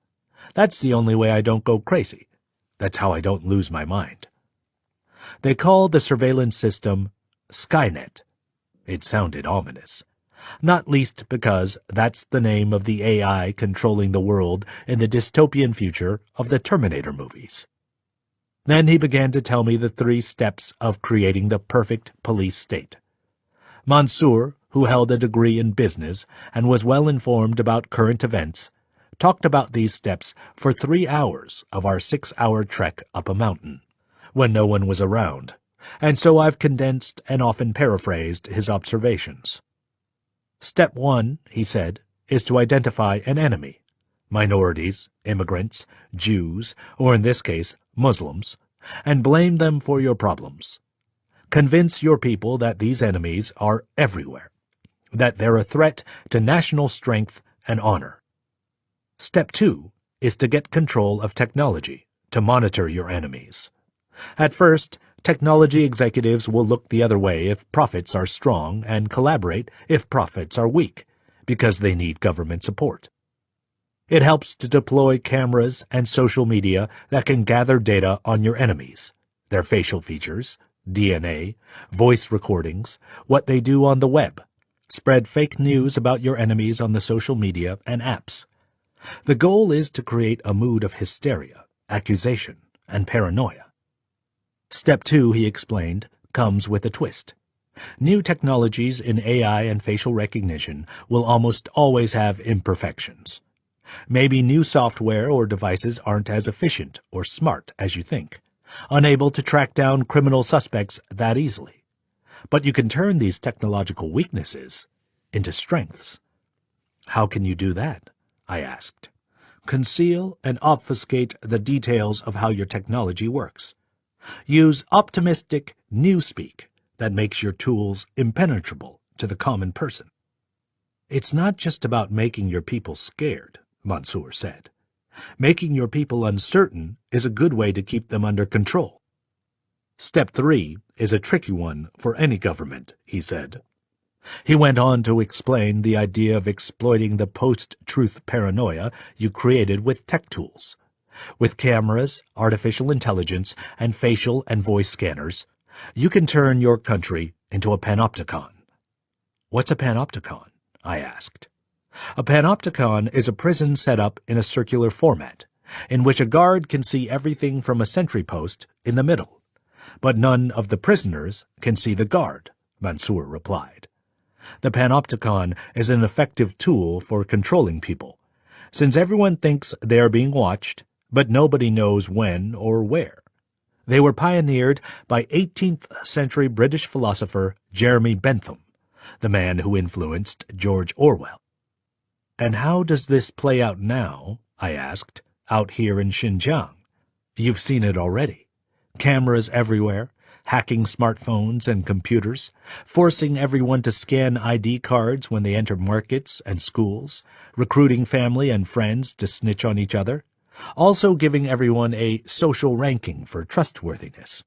"That's the only way I don't go crazy. That's how I don't lose my mind." They called the surveillance system Skynet. It sounded ominous, not least because that's the name of the AI controlling the world in the dystopian future of the Terminator movies. Then he began to tell me the 3 steps of creating the perfect police state. Mansour, who held a degree in business and was well informed about current events, talked about these steps for 3 hours of our 6-hour trek up a mountain, when no one was around, and so I've condensed and often paraphrased his observations. "Step 1, he said, is to identify an enemy, minorities, immigrants, Jews, or in this case, Muslims, and blame them for your problems. Convince your people that these enemies are everywhere, that they're a threat to national strength and honor. Step 2 is to get control of technology, to monitor your enemies. At first, technology executives will look the other way if profits are strong and collaborate if profits are weak, because they need government support. It helps to deploy cameras and social media that can gather data on your enemies, their facial features, DNA, voice recordings, what they do on the web. Spread fake news about your enemies on the social media and apps. The goal is to create a mood of hysteria, accusation, and paranoia. Step 2, he explained, comes with a twist. New technologies in AI and facial recognition will almost always have imperfections. Maybe new software or devices aren't as efficient or smart as you think, unable to track down criminal suspects that easily. But you can turn these technological weaknesses into strengths. How can you do that? I asked. Conceal and obfuscate the details of how your technology works. Use optimistic newspeak that makes your tools impenetrable to the common person. It's not just about making your people scared, Mansour said. Making your people uncertain is a good way to keep them under control. Step 3 is a tricky one for any government, he said. He went on to explain the idea of exploiting the post-truth paranoia you created with tech tools. With cameras, artificial intelligence, and facial and voice scanners, you can turn your country into a panopticon. What's a panopticon? I asked. A panopticon is a prison set up in a circular format, in which a guard can see everything from a sentry post in the middle. But none of the prisoners can see the guard, Mansour replied. The panopticon is an effective tool for controlling people, since everyone thinks they are being watched, but nobody knows when or where. They were pioneered by 18th century British philosopher Jeremy Bentham, the man who influenced George Orwell. And how does this play out now, I asked, out here in Xinjiang? You've seen it already. Cameras everywhere, hacking smartphones and computers, forcing everyone to scan ID cards when they enter markets and schools, recruiting family and friends to snitch on each other, also giving everyone a social ranking for trustworthiness.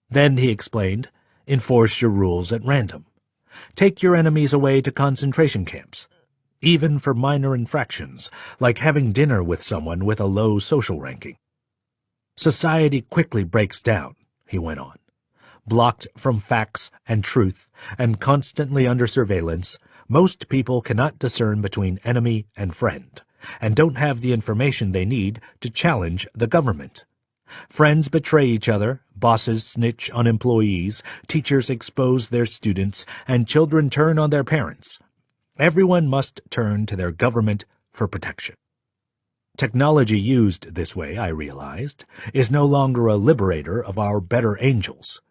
Then, he explained, enforce your rules at random. Take your enemies away to concentration camps, even for minor infractions, like having dinner with someone with a low social ranking. Society quickly breaks down, he went on. Blocked from facts and truth and constantly under surveillance, most people cannot discern between enemy and friend, and don't have the information they need to challenge the government. Friends betray each other, bosses snitch on employees, teachers expose their students, and children turn on their parents. Everyone must turn to their government for protection. Technology used this way, I realized, is no longer a liberator of our better angels.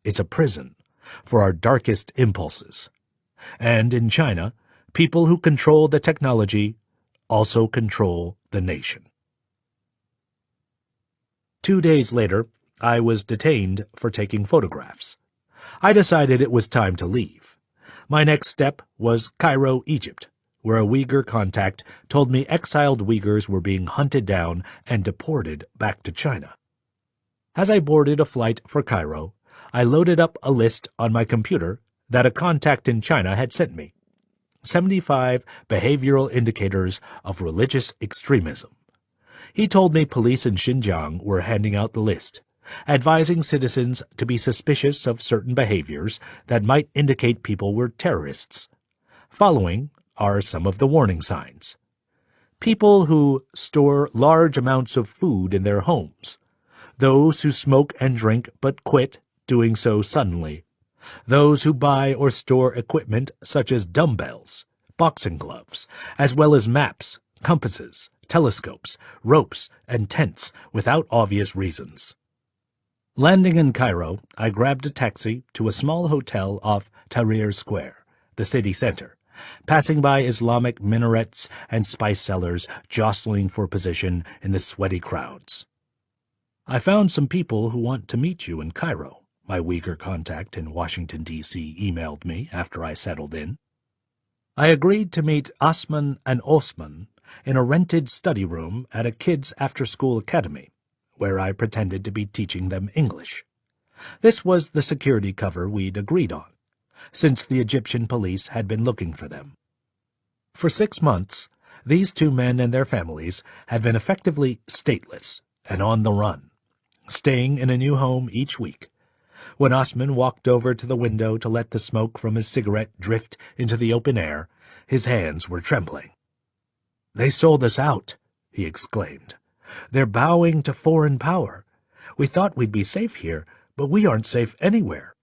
It's a prison for our darkest impulses. And in China, people who control the technology also control the nation. 2 days later, I was detained for taking photographs. I decided it was time to leave. My next step was Cairo, Egypt, where a Uyghur contact told me exiled Uyghurs were being hunted down and deported back to China. As I boarded a flight for Cairo, I loaded up a list on my computer that a contact in China had sent me. 75 behavioral indicators of religious extremism. He told me police in Xinjiang were handing out the list, advising citizens to be suspicious of certain behaviors that might indicate people were terrorists. Following are some of the warning signs. People who store large amounts of food in their homes. Those who smoke and drink but quit doing so suddenly. Those who buy or store equipment such as dumbbells, boxing gloves, as well as maps, compasses, telescopes, ropes, and tents without obvious reasons. Landing in Cairo, I grabbed a taxi to a small hotel off Tahrir Square, the city center, passing by Islamic minarets and spice sellers jostling for position in the sweaty crowds. I found some people who want to meet you in Cairo, my Uyghur contact in Washington, D.C. emailed me after I settled in. I agreed to meet Osman and Osman in a rented study room at a kids' after-school academy, where I pretended to be teaching them English. This was the security cover we'd agreed on, since the Egyptian police had been looking for them. For 6 months, these two men and their families had been effectively stateless and on the run, staying in a new home each week. When Osman walked over to the window to let the smoke from his cigarette drift into the open air, his hands were trembling. "They sold us out," he exclaimed. "They're bowing to foreign power. We thought we'd be safe here, but we aren't safe anywhere."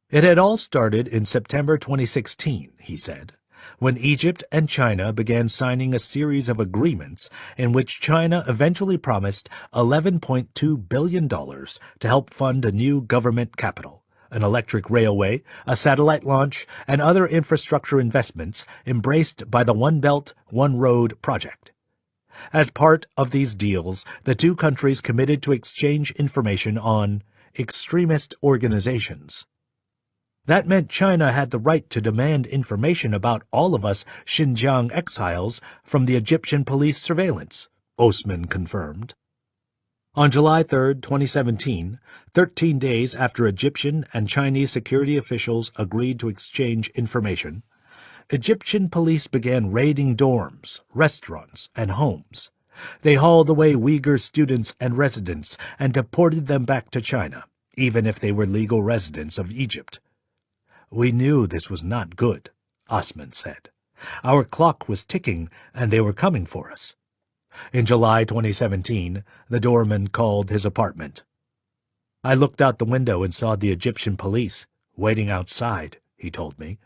It had all started in September 2016, he said, when Egypt and China began signing a series of agreements in which China eventually promised $11.2 billion to help fund a new government capital, an electric railway, a satellite launch, and other infrastructure investments embraced by the One Belt, One Road project. As part of these deals, the two countries committed to exchange information on extremist organizations. That meant China had the right to demand information about all of us Xinjiang exiles from the Egyptian police surveillance, Osman confirmed. On July 3, 2017, 13 days after Egyptian and Chinese security officials agreed to exchange information, Egyptian police began raiding dorms, restaurants, and homes. They hauled away Uyghur students and residents and deported them back to China, even if they were legal residents of Egypt. We knew this was not good, Osman said. Our clock was ticking, and they were coming for us. In July 2017, the doorman called his apartment. I looked out the window and saw the Egyptian police waiting outside, he told me.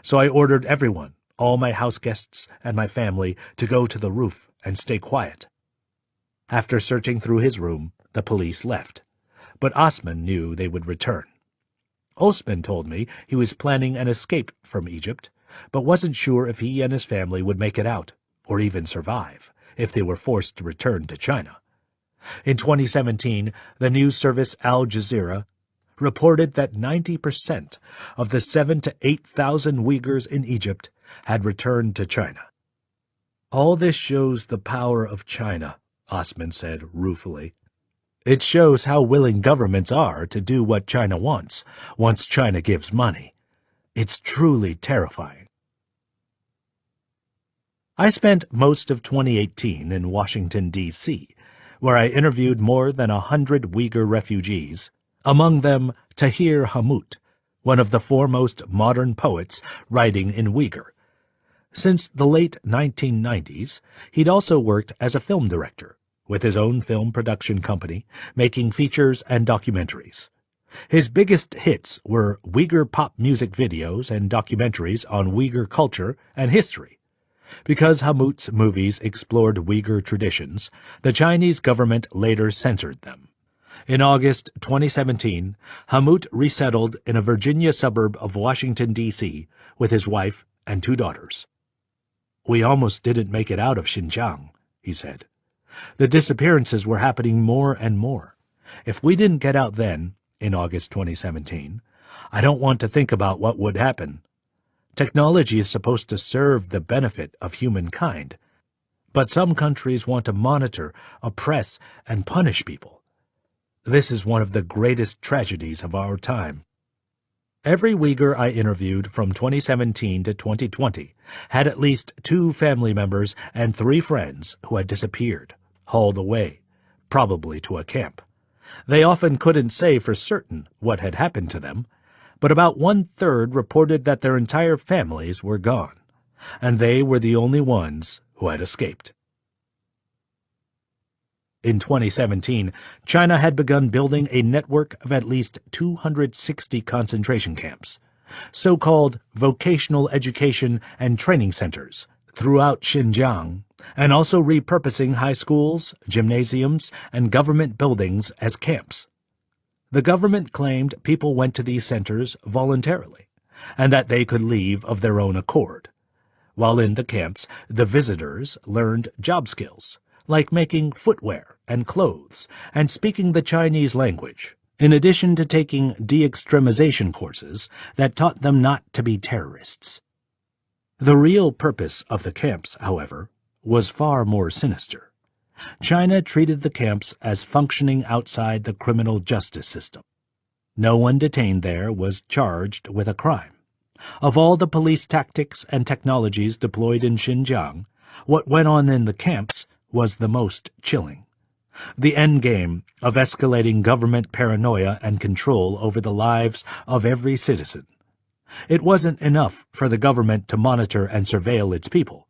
So I ordered everyone, all my house guests and my family, to go to the roof and stay quiet. After searching through his room, the police left, but Osman knew they would return. Osman told me he was planning an escape from Egypt, but wasn't sure if he and his family would make it out, or even survive, if they were forced to return to China. In 2017, the news service Al Jazeera reported that 90% of the 7,000 to 8,000 Uyghurs in Egypt had returned to China. All this shows the power of China, Osman said ruefully. It shows how willing governments are to do what China wants, once China gives money. It's truly terrifying. I spent most of 2018 in Washington, D.C., where I interviewed more than 100 Uyghur refugees, among them Tahir Hamut, one of the foremost modern poets writing in Uyghur. Since the late 1990s, he'd also worked as a film director, with his own film production company, making features and documentaries. His biggest hits were Uyghur pop music videos and documentaries on Uyghur culture and history. Because Hamut's movies explored Uyghur traditions, the Chinese government later censored them. In August 2017, Hamut resettled in a Virginia suburb of Washington, D.C., with his wife and 2 daughters. "We almost didn't make it out of Xinjiang," he said. "The disappearances were happening more and more. If we didn't get out then, in August 2017, I don't want to think about what would happen. Technology is supposed to serve the benefit of humankind, but some countries want to monitor, oppress, and punish people. This is one of the greatest tragedies of our time." Every Uyghur I interviewed from 2017 to 2020 had at least 2 family members and 3 friends who had disappeared, hauled away, probably to a camp. They often couldn't say for certain what had happened to them, but about 1/3 reported that their entire families were gone, and they were the only ones who had escaped. In 2017, China had begun building a network of at least 260 concentration camps, so-called vocational education and training centers, throughout Xinjiang, and also repurposing high schools, gymnasiums, and government buildings as camps. The government claimed people went to these centers voluntarily, and that they could leave of their own accord. While in the camps, the visitors learned job skills, like making footwear and clothes, and speaking the Chinese language, in addition to taking de-extremization courses that taught them not to be terrorists. The real purpose of the camps, however, was far more sinister. China treated the camps as functioning outside the criminal justice system. No one detained there was charged with a crime. Of all the police tactics and technologies deployed in Xinjiang, what went on in the camps was the most chilling. The endgame of escalating government paranoia and control over the lives of every citizen. It wasn't enough for the government to monitor and surveil its people.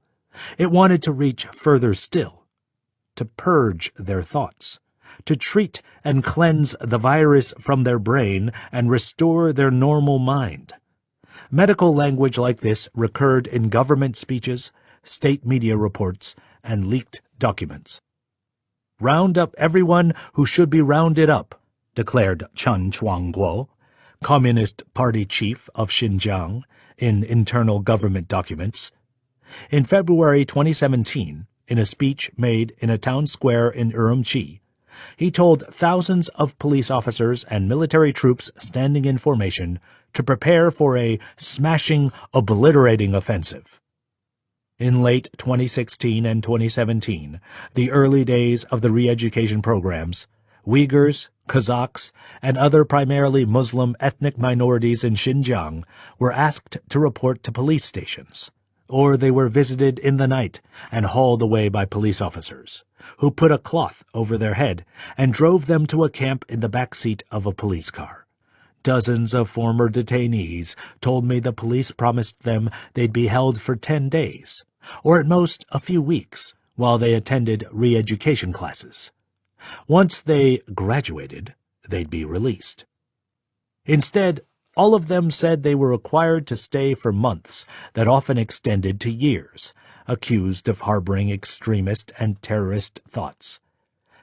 It wanted to reach further still, to purge their thoughts, to treat and cleanse the virus from their brain and restore their normal mind. Medical language like this recurred in government speeches, state media reports, and leaked documents. "Round up everyone who should be rounded up," declared Chen Chuangguo, Communist Party chief of Xinjiang, in internal government documents. In February 2017, in a speech made in a town square in Urumqi, he told thousands of police officers and military troops standing in formation to prepare for a smashing, obliterating offensive. In late 2016 and 2017, the early days of the re-education programs, Uyghurs, Kazakhs, and other primarily Muslim ethnic minorities in Xinjiang were asked to report to police stations, or they were visited in the night and hauled away by police officers, who put a cloth over their head and drove them to a camp in the back seat of a police car. Dozens of former detainees told me the police promised them they'd be held for 10 days, or at most a few weeks, while they attended re-education classes. Once they graduated, they'd be released. Instead, all of them said they were required to stay for months that often extended to years, accused of harboring extremist and terrorist thoughts.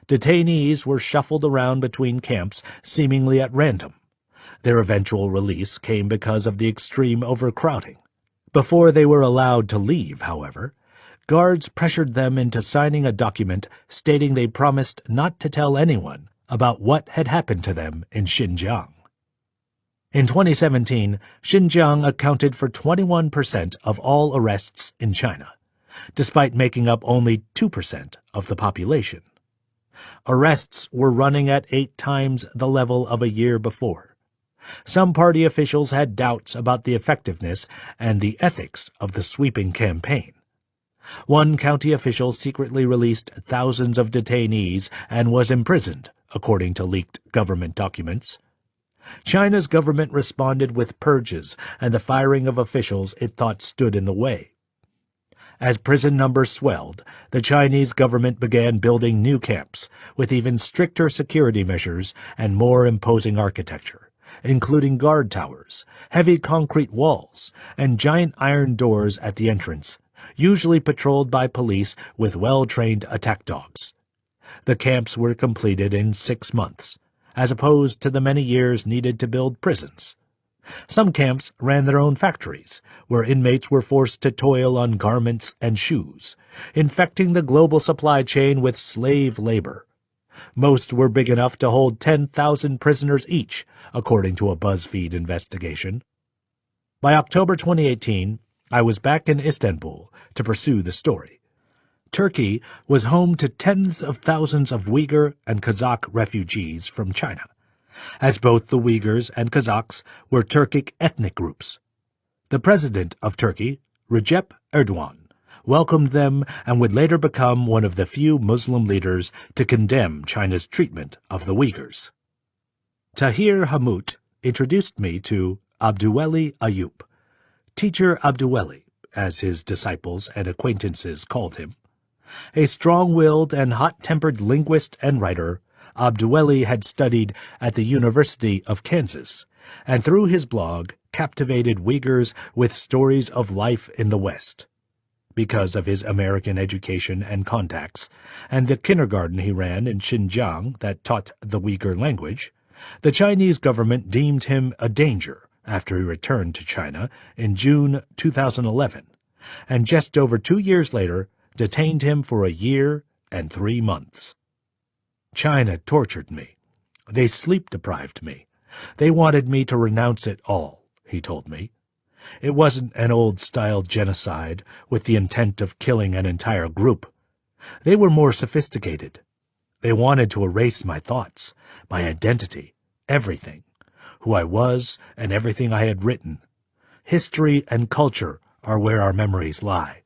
Detainees were shuffled around between camps seemingly at random. Their eventual release came because of the extreme overcrowding. Before they were allowed to leave, however, guards pressured them into signing a document stating they promised not to tell anyone about what had happened to them in Xinjiang. In 2017, Xinjiang accounted for 21% of all arrests in China, despite making up only 2% of the population. Arrests were running at 8 times the level of a year before. Some party officials had doubts about the effectiveness and the ethics of the sweeping campaign. One county official secretly released thousands of detainees and was imprisoned, according to leaked government documents. China's government responded with purges and the firing of officials it thought stood in the way. As prison numbers swelled, the Chinese government began building new camps with even stricter security measures and more imposing architecture, including guard towers, heavy concrete walls, and giant iron doors at the entrance, usually patrolled by police with well-trained attack dogs. The camps were completed in 6 months, as opposed to the many years needed to build prisons. Some camps ran their own factories, where inmates were forced to toil on garments and shoes, infecting the global supply chain with slave labor. Most were big enough to hold 10,000 prisoners each, according to a BuzzFeed investigation. By October 2018, I was back in Istanbul to pursue the story. Turkey was home to tens of thousands of Uyghur and Kazakh refugees from China, as both the Uyghurs and Kazakhs were Turkic ethnic groups. The president of Turkey, Recep Erdogan, welcomed them and would later become one of the few Muslim leaders to condemn China's treatment of the Uyghurs. Tahir Hammoud introduced me to Abduweli Ayub, Teacher Abduweli, as his disciples and acquaintances called him. A strong-willed and hot-tempered linguist and writer, Abduweli had studied at the University of Kansas, and through his blog captivated Uyghurs with stories of life in the West. Because of his American education and contacts, and the kindergarten he ran in Xinjiang that taught the Uyghur language, the Chinese government deemed him a danger after he returned to China in June 2011, and just over 2 years later detained him for 1 year and 3 months. China tortured me. They sleep-deprived me. They wanted me to renounce it all, he told me. It wasn't an old-style genocide with the intent of killing an entire group. They were more sophisticated. They wanted to erase my thoughts, my identity, everything, who I was and everything I had written. History and culture are where our memories lie.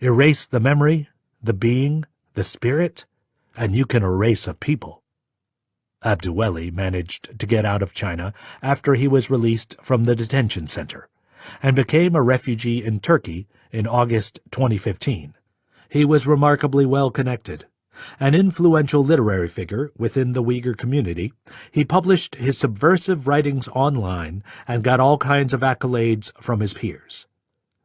Erase the memory, the being, the spirit, and you can erase a people. Abduweli managed to get out of China after he was released from the detention center, and became a refugee in Turkey in August 2015. He was remarkably well-connected. An influential literary figure within the Uyghur community, he published his subversive writings online and got all kinds of accolades from his peers.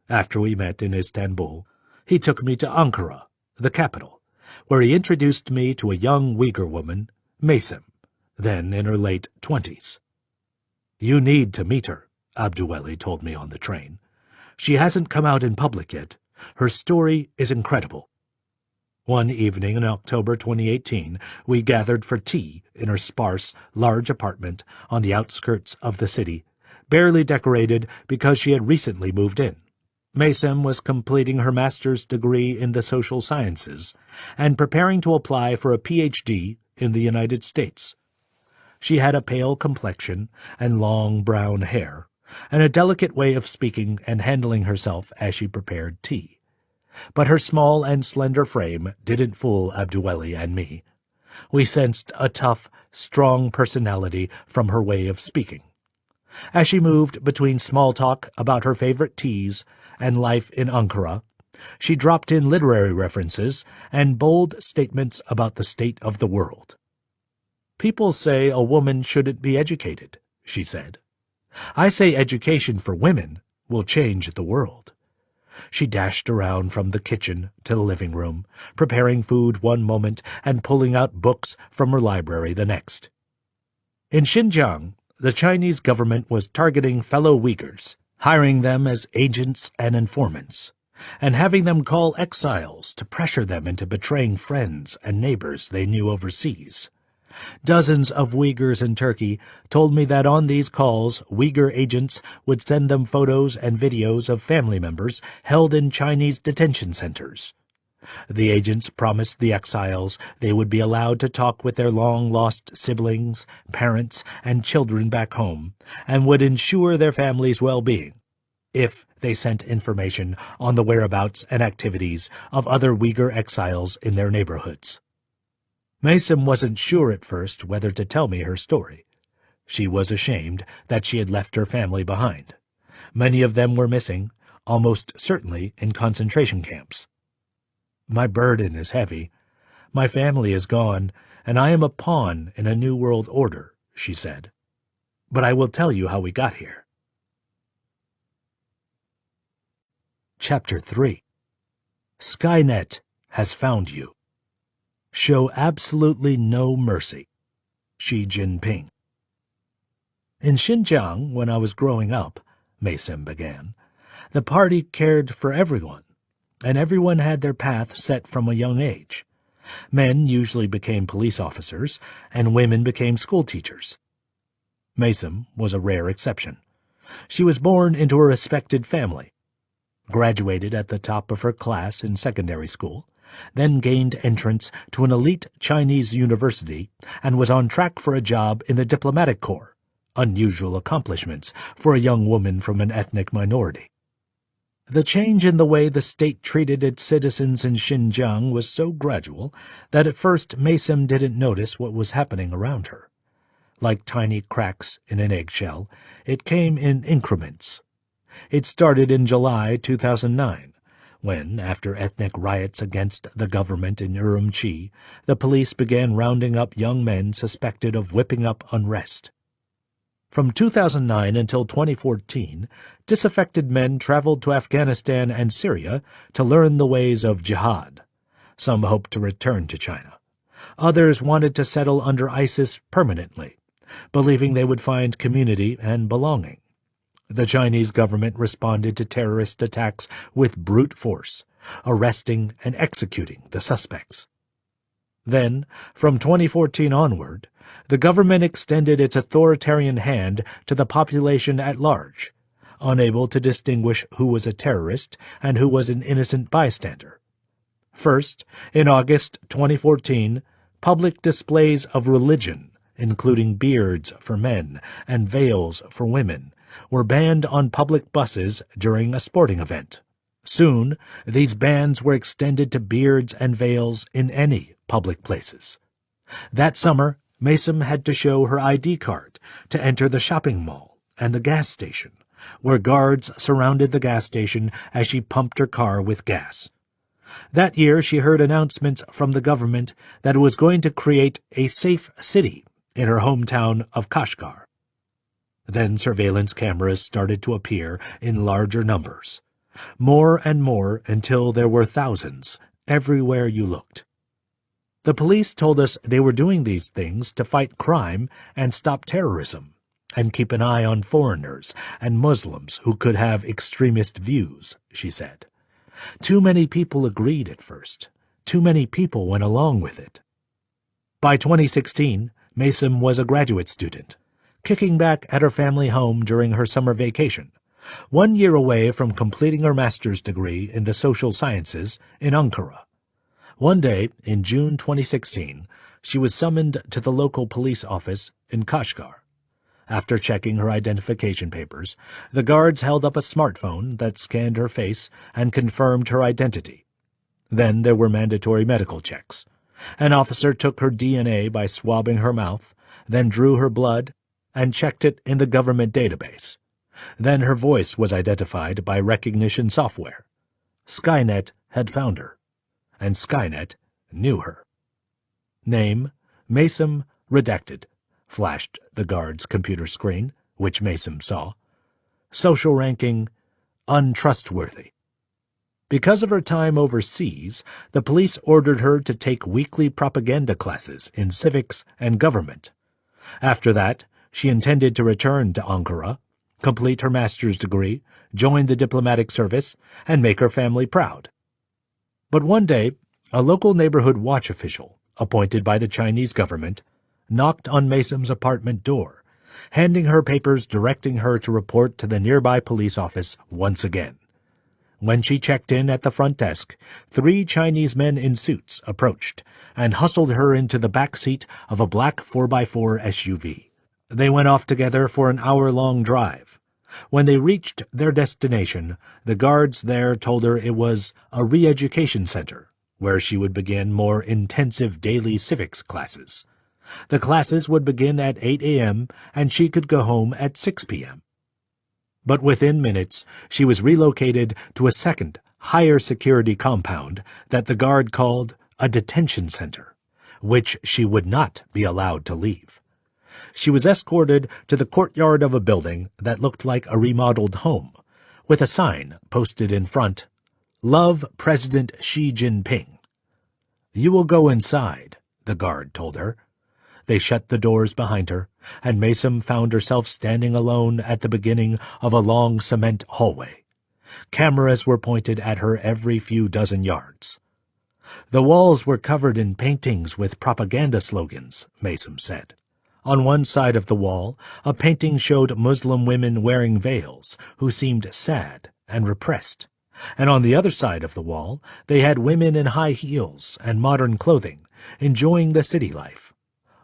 After we met in Istanbul, he took me to Ankara, the capital, where he introduced me to a young Uyghur woman, Mesim, then in her late 20s. "You need to meet her," Abduweli told me on the train. "She hasn't come out in public yet. Her story is incredible." One evening in October 2018, we gathered for tea in her sparse, large apartment on the outskirts of the city, barely decorated because she had recently moved in. Mason was completing her master's degree in the social sciences and preparing to apply for a PhD in the United States. She had a pale complexion and long brown hair, and a delicate way of speaking and handling herself as she prepared tea. But her small and slender frame didn't fool Abdueli and me. We sensed a tough, strong personality from her way of speaking. As she moved between small talk about her favorite teas and life in Ankara, she dropped in literary references and bold statements about the state of the world. "People say a woman shouldn't be educated," she said. "I say education for women will change the world." She dashed around from the kitchen to the living room, preparing food one moment and pulling out books from her library the next. In Xinjiang, the Chinese government was targeting fellow Uyghurs, hiring them as agents and informants, and having them call exiles to pressure them into betraying friends and neighbors they knew overseas. Dozens of Uyghurs in Turkey told me that on these calls, Uyghur agents would send them photos and videos of family members held in Chinese detention centers. The agents promised the exiles they would be allowed to talk with their long-lost siblings, parents, and children back home, and would ensure their families' well-being if they sent information on the whereabouts and activities of other Uyghur exiles in their neighborhoods. Mason wasn't sure at first whether to tell me her story. She was ashamed that she had left her family behind. Many of them were missing, almost certainly in concentration camps. "My burden is heavy. My family is gone, and I am a pawn in a new world order," she said. "But I will tell you how we got here." Chapter 3. Skynet has found you. Show absolutely no mercy. Xi Jinping. In Xinjiang, when I was growing up, Mason began, the party cared for everyone, and everyone had their path set from a young age. Men usually became police officers, and women became school teachers. Mason was a rare exception. She was born into a respected family, graduated at the top of her class in secondary school, then gained entrance to an elite Chinese university, and was on track for a job in the diplomatic corps, unusual accomplishments for a young woman from an ethnic minority. The change in the way the state treated its citizens in Xinjiang was so gradual that at first Mason didn't notice what was happening around her. Like tiny cracks in an eggshell, it came in increments. It started in July 2009, when, after ethnic riots against the government in Urumqi, the police began rounding up young men suspected of whipping up unrest. From 2009 until 2014, disaffected men traveled to Afghanistan and Syria to learn the ways of jihad. Some hoped to return to China. Others wanted to settle under ISIS permanently, believing they would find community and belonging. The Chinese government responded to terrorist attacks with brute force, arresting and executing the suspects. Then, from 2014 onward, the government extended its authoritarian hand to the population at large, unable to distinguish who was a terrorist and who was an innocent bystander. First, in August 2014, public displays of religion, including beards for men and veils for women, were banned on public buses during a sporting event. Soon, these bans were extended to beards and veils in any public places. That summer, Mason had to show her ID card to enter the shopping mall and the gas station, where guards surrounded the gas station as she pumped her car with gas. That year, she heard announcements from the government that it was going to create a safe city in her hometown of Kashgar. Then surveillance cameras started to appear in larger numbers, more and more until there were thousands everywhere you looked. The police told us they were doing these things to fight crime and stop terrorism, and keep an eye on foreigners and Muslims who could have extremist views, she said. Too many people agreed at first. Too many people went along with it. By 2016, Mason was a graduate student, kicking back at her family home during her summer vacation, 1 year away from completing her master's degree in the social sciences in Ankara. One day, in June 2016, she was summoned to the local police office in Kashgar. After checking her identification papers, the guards held up a smartphone that scanned her face and confirmed her identity. Then there were mandatory medical checks. An officer took her DNA by swabbing her mouth, then drew her blood and checked it in the government database. Then her voice was identified by recognition software. Skynet had found her, and Skynet knew her. Name, Maysom redacted, flashed the guard's computer screen, which Maysom saw. Social ranking, untrustworthy. Because of her time overseas, the police ordered her to take weekly propaganda classes in civics and government. After that, she intended to return to Ankara, complete her master's degree, join the diplomatic service, and make her family proud. But one day, a local neighborhood watch official, appointed by the Chinese government, knocked on Maysom's apartment door, handing her papers directing her to report to the nearby police office once again. When she checked in at the front desk, 3 Chinese men in suits approached and hustled her into the back seat of a black 4x4 SUV. They went off together for an hour-long drive. When they reached their destination, the guards there told her it was a re-education center, where she would begin more intensive daily civics classes. The classes would begin at 8 a.m., and she could go home at 6 p.m. But within minutes, she was relocated to a second, higher-security compound that the guard called a detention center, which she would not be allowed to leave. She was escorted to the courtyard of a building that looked like a remodeled home, with a sign posted in front, "Love President Xi Jinping." "You will go inside," the guard told her. They shut the doors behind her, and Maysom found herself standing alone at the beginning of a long cement hallway. Cameras were pointed at her every few dozen yards. The walls were covered in paintings with propaganda slogans, Maysom said. On one side of the wall, a painting showed Muslim women wearing veils who seemed sad and repressed, and on the other side of the wall they had women in high heels and modern clothing, enjoying the city life.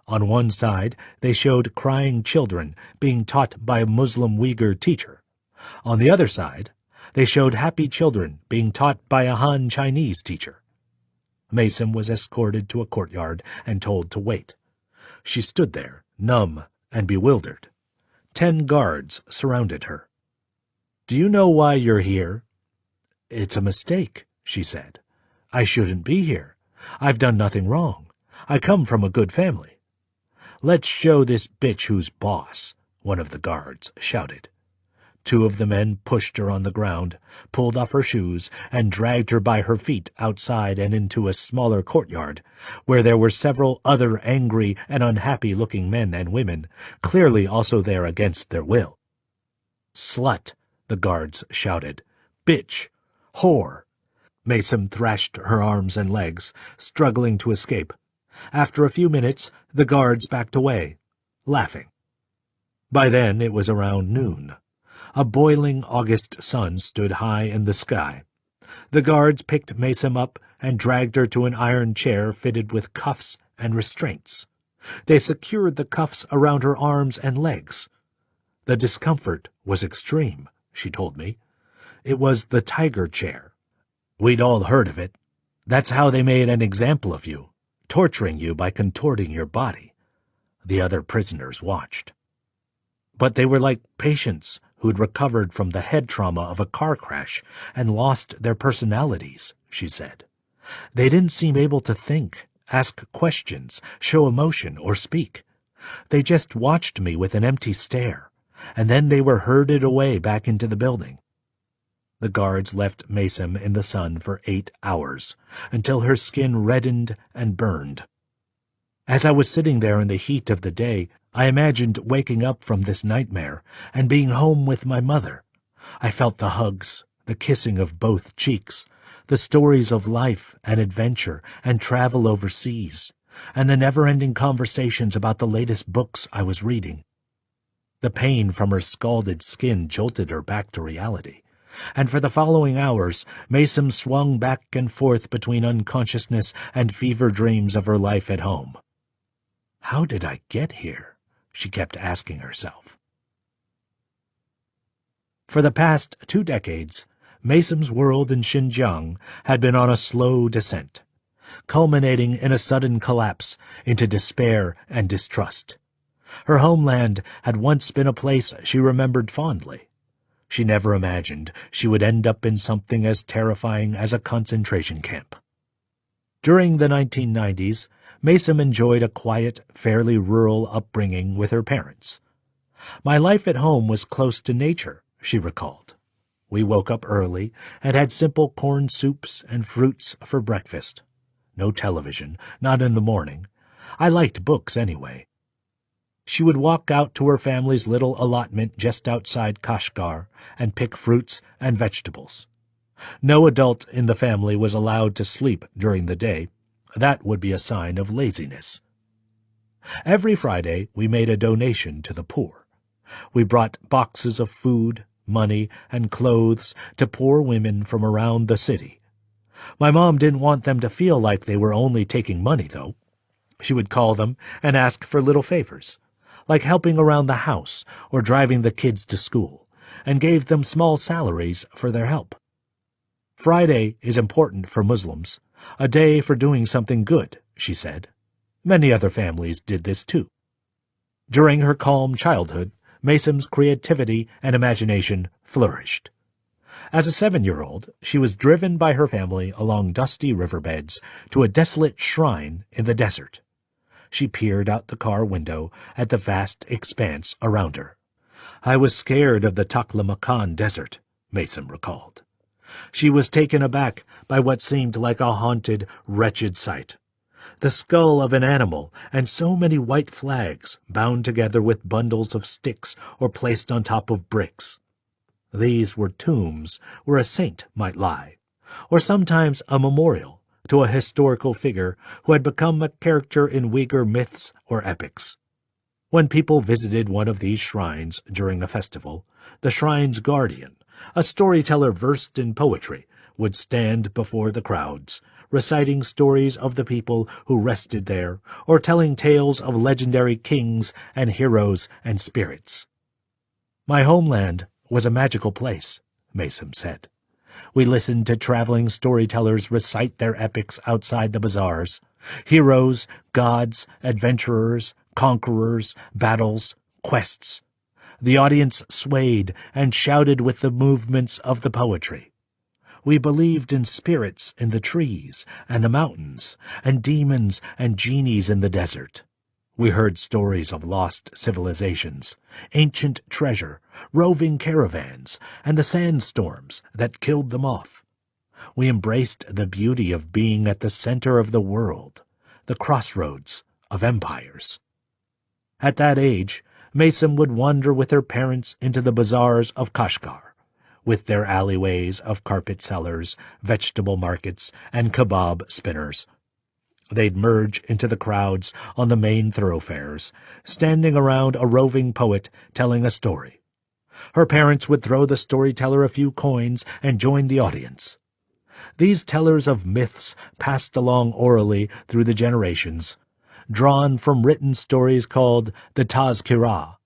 On one side, they showed crying children being taught by a Muslim Uyghur teacher. On the other side, they showed happy children being taught by a Han Chinese teacher. Maysom was escorted to a courtyard and told to wait. She stood there, numb and bewildered. 10 guards surrounded her. "Do you know why you're here?" "It's a mistake," she said. "I shouldn't be here. I've done nothing wrong. I come from a good family." "Let's show this bitch who's boss," one of the guards shouted. 2 of the men pushed her on the ground, pulled off her shoes, and dragged her by her feet outside and into a smaller courtyard, where there were several other angry and unhappy-looking men and women, clearly also there against their will. "Slut," the guards shouted. "Bitch! Whore!" Maysom thrashed her arms and legs, struggling to escape. After a few minutes, the guards backed away, laughing. By then it was around noon. A boiling August sun stood high in the sky. The guards picked Maysom up and dragged her to an iron chair fitted with cuffs and restraints. They secured the cuffs around her arms and legs. The discomfort was extreme, she told me. It was the tiger chair. We'd all heard of it. That's how they made an example of you, torturing you by contorting your body. The other prisoners watched. But they were like patients who'd recovered from the head trauma of a car crash and lost their personalities, she said. They didn't seem able to think, ask questions, show emotion, or speak. They just watched me with an empty stare, and then they were herded away back into the building. The guards left Maysom in the sun for 8 hours, until her skin reddened and burned. As I was sitting there in the heat of the day, I imagined waking up from this nightmare and being home with my mother. I felt the hugs, the kissing of both cheeks, the stories of life and adventure and travel overseas, and the never-ending conversations about the latest books I was reading. The pain from her scalded skin jolted her back to reality, and for the following hours Maysom swung back and forth between unconsciousness and fever dreams of her life at home. How did I get here? She kept asking herself. For the past 2 decades, Maysom's world in Xinjiang had been on a slow descent, culminating in a sudden collapse into despair and distrust. Her homeland had once been a place she remembered fondly. She never imagined she would end up in something as terrifying as a concentration camp. During the 1990s, Maysom enjoyed a quiet, fairly rural upbringing with her parents. "My life at home was close to nature," she recalled. "We woke up early and had simple corn soups and fruits for breakfast. No television, not in the morning. I liked books anyway." She would walk out to her family's little allotment just outside Kashgar and pick fruits and vegetables. No adult in the family was allowed to sleep during the day. That would be a sign of laziness. Every Friday we made a donation to the poor. We brought boxes of food, money, and clothes to poor women from around the city. My mom didn't want them to feel like they were only taking money, though. She would call them and ask for little favors, like helping around the house or driving the kids to school, and gave them small salaries for their help. Friday is important for Muslims, a day for doing something good, she said. Many other families did this too. During her calm childhood, Maysom's creativity and imagination flourished. As a 7-year-old, she was driven by her family along dusty riverbeds to a desolate shrine in the desert. She peered out the car window at the vast expanse around her. "I was scared of the Taklamakan Desert," Maysom recalled. She was taken aback by what seemed like a haunted, wretched sight. The skull of an animal and so many white flags bound together with bundles of sticks or placed on top of bricks. These were tombs where a saint might lie, or sometimes a memorial to a historical figure who had become a character in Uyghur myths or epics. When people visited one of these shrines during a festival, the shrine's guardian, a storyteller versed in poetry, would stand before the crowds, reciting stories of the people who rested there, or telling tales of legendary kings and heroes and spirits. "My homeland was a magical place," Maysom said. "We listened to traveling storytellers recite their epics outside the bazaars. Heroes, gods, adventurers, conquerors, battles, quests. The audience swayed and shouted with the movements of the poetry. We believed in spirits in the trees and the mountains, and demons and genies in the desert. We heard stories of lost civilizations, ancient treasure, roving caravans, and the sandstorms that killed them off. We embraced the beauty of being at the center of the world, the crossroads of empires." At that age, Maysom would wander with her parents into the bazaars of Kashgar, with their alleyways of carpet sellers, vegetable markets, and kebab spinners. They'd merge into the crowds on the main thoroughfares, standing around a roving poet telling a story. Her parents would throw the storyteller a few coins and join the audience. These tellers of myths passed along orally through the generations, drawn from written stories called the Tazkirah,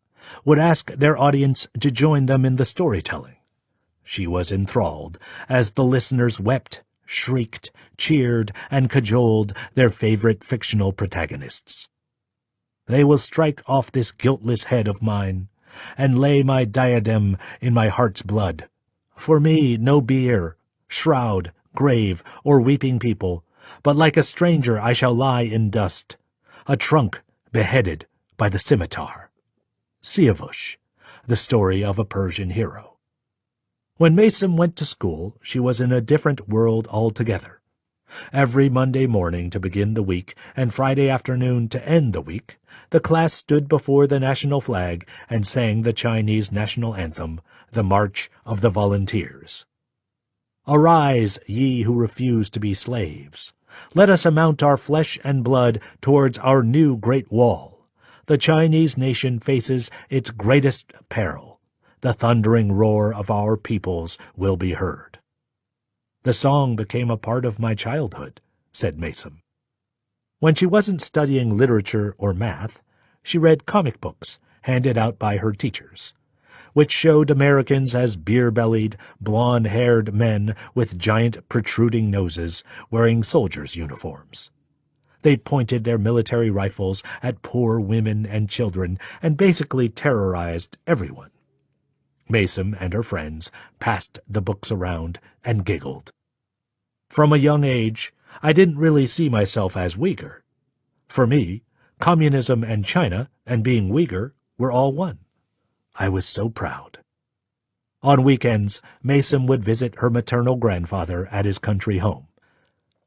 would ask their audience to join them in the storytelling. She was enthralled as the listeners wept, shrieked, cheered, and cajoled their favorite fictional protagonists. "They will strike off this guiltless head of mine, and lay my diadem in my heart's blood. For me no bier, shroud, grave, or weeping people, but like a stranger I shall lie in dust, a trunk beheaded by the scimitar." Siavush, the story of a Persian hero. When Maysom went to school, she was in a different world altogether. Every Monday morning to begin the week and Friday afternoon to end the week, the class stood before the national flag and sang the Chinese national anthem, the March of the Volunteers. "Arise, ye who refuse to be slaves. Let us amount our flesh and blood towards our new great wall. the Chinese nation faces its greatest peril. The thundering roar of our peoples will be heard." "The song became a part of my childhood," said Mason. When she wasn't studying literature or math, she read comic books handed out by her teachers, which showed Americans as beer-bellied, blonde-haired men with giant protruding noses wearing soldiers' uniforms. They pointed their military rifles at poor women and children and basically terrorized everyone. Mason and her friends passed the books around and giggled. From a young age, I didn't really see myself as Uyghur. For me, communism and China and being Uyghur were all one. I was so proud. On weekends, Mason would visit her maternal grandfather at his country home.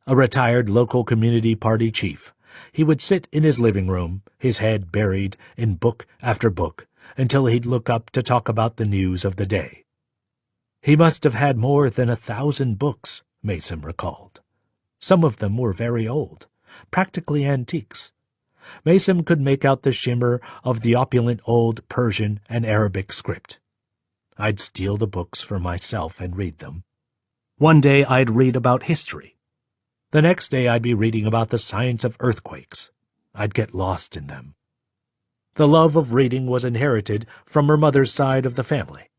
A retired local community party chief, he would sit in his living room, his head buried in book after book, until he'd look up to talk about the news of the day. He must have had more than 1,000 books, Mason recalled. Some of them were very old, practically antiques. Mason could make out the shimmer of the opulent old Persian and Arabic script. I'd steal the books for myself and read them. One day I'd read about history. The next day I'd be reading about the science of earthquakes. I'd get lost in them. The love of reading was inherited from her mother's side of the family.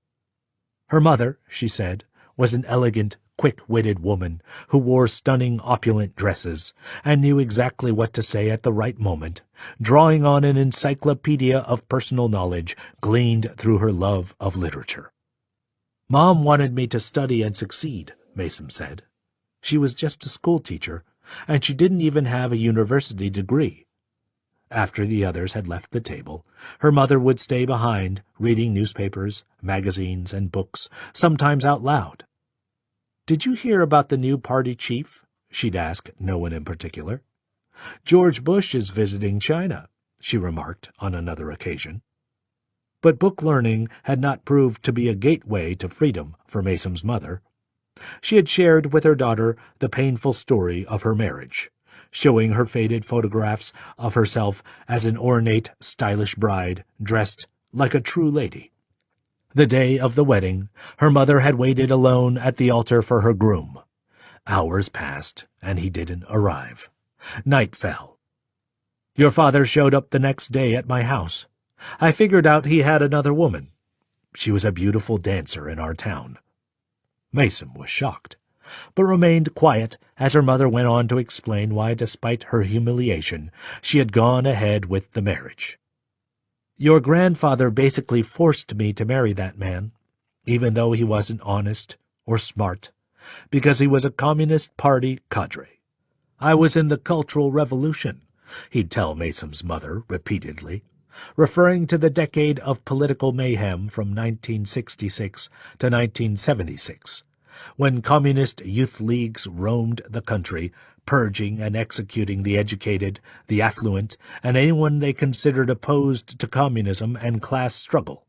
Her mother, she said, was an elegant, quick-witted woman who wore stunning, opulent dresses and knew exactly what to say at the right moment, drawing on an encyclopedia of personal knowledge gleaned through her love of literature. "Mom wanted me to study and succeed," Mason said. "She was just a schoolteacher, and she didn't even have a university degree." After the others had left the table, her mother would stay behind, reading newspapers, magazines, and books, sometimes out loud. "Did you hear about the new party chief?" she'd ask no one in particular. "George Bush is visiting China," she remarked on another occasion. But book learning had not proved to be a gateway to freedom for Mason's mother. She had shared with her daughter the painful story of her marriage, showing her faded photographs of herself as an ornate, stylish bride dressed like a true lady. The day of the wedding, her mother had waited alone at the altar for her groom. Hours passed, and he didn't arrive. Night fell. "Your father showed up the next day at my house. I figured out he had another woman. She was a beautiful dancer in our town." Mason was shocked, but remained quiet as her mother went on to explain why, despite her humiliation, she had gone ahead with the marriage. "Your grandfather basically forced me to marry that man, even though he wasn't honest or smart, because he was a Communist Party cadre. I was in the Cultural Revolution," he'd tell Mason's mother repeatedly, referring to the decade of political mayhem from 1966 to 1976, when communist youth leagues roamed the country, purging and executing the educated, the affluent, and anyone they considered opposed to communism and class struggle.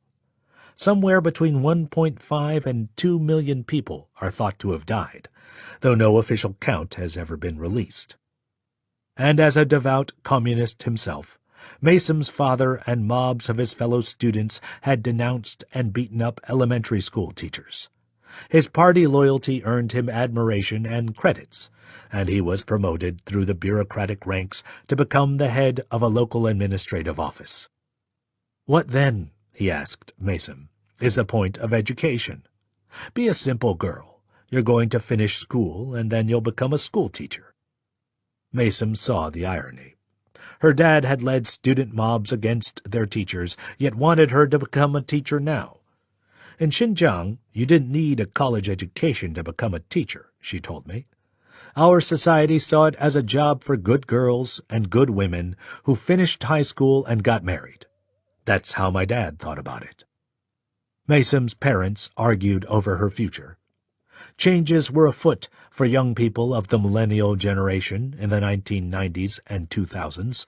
Somewhere between 1.5 and 2 million people are thought to have died, though no official count has ever been released. And as a devout communist himself, Mason's father and mobs of his fellow students had denounced and beaten up elementary school teachers. His party loyalty earned him admiration and credits, and he was promoted through the bureaucratic ranks to become the head of a local administrative office. "What then," he asked Mason, "is the point of education? Be a simple girl. You're going to finish school, and then you'll become a schoolteacher." Mason saw the irony. Her dad had led student mobs against their teachers, yet wanted her to become a teacher now. "In Xinjiang, you didn't need a college education to become a teacher," she told me. "Our society saw it as a job for good girls and good women who finished high school and got married. That's how my dad thought about it." Mason's parents argued over her future. Changes were afoot for young people of the millennial generation in the 1990s and 2000s.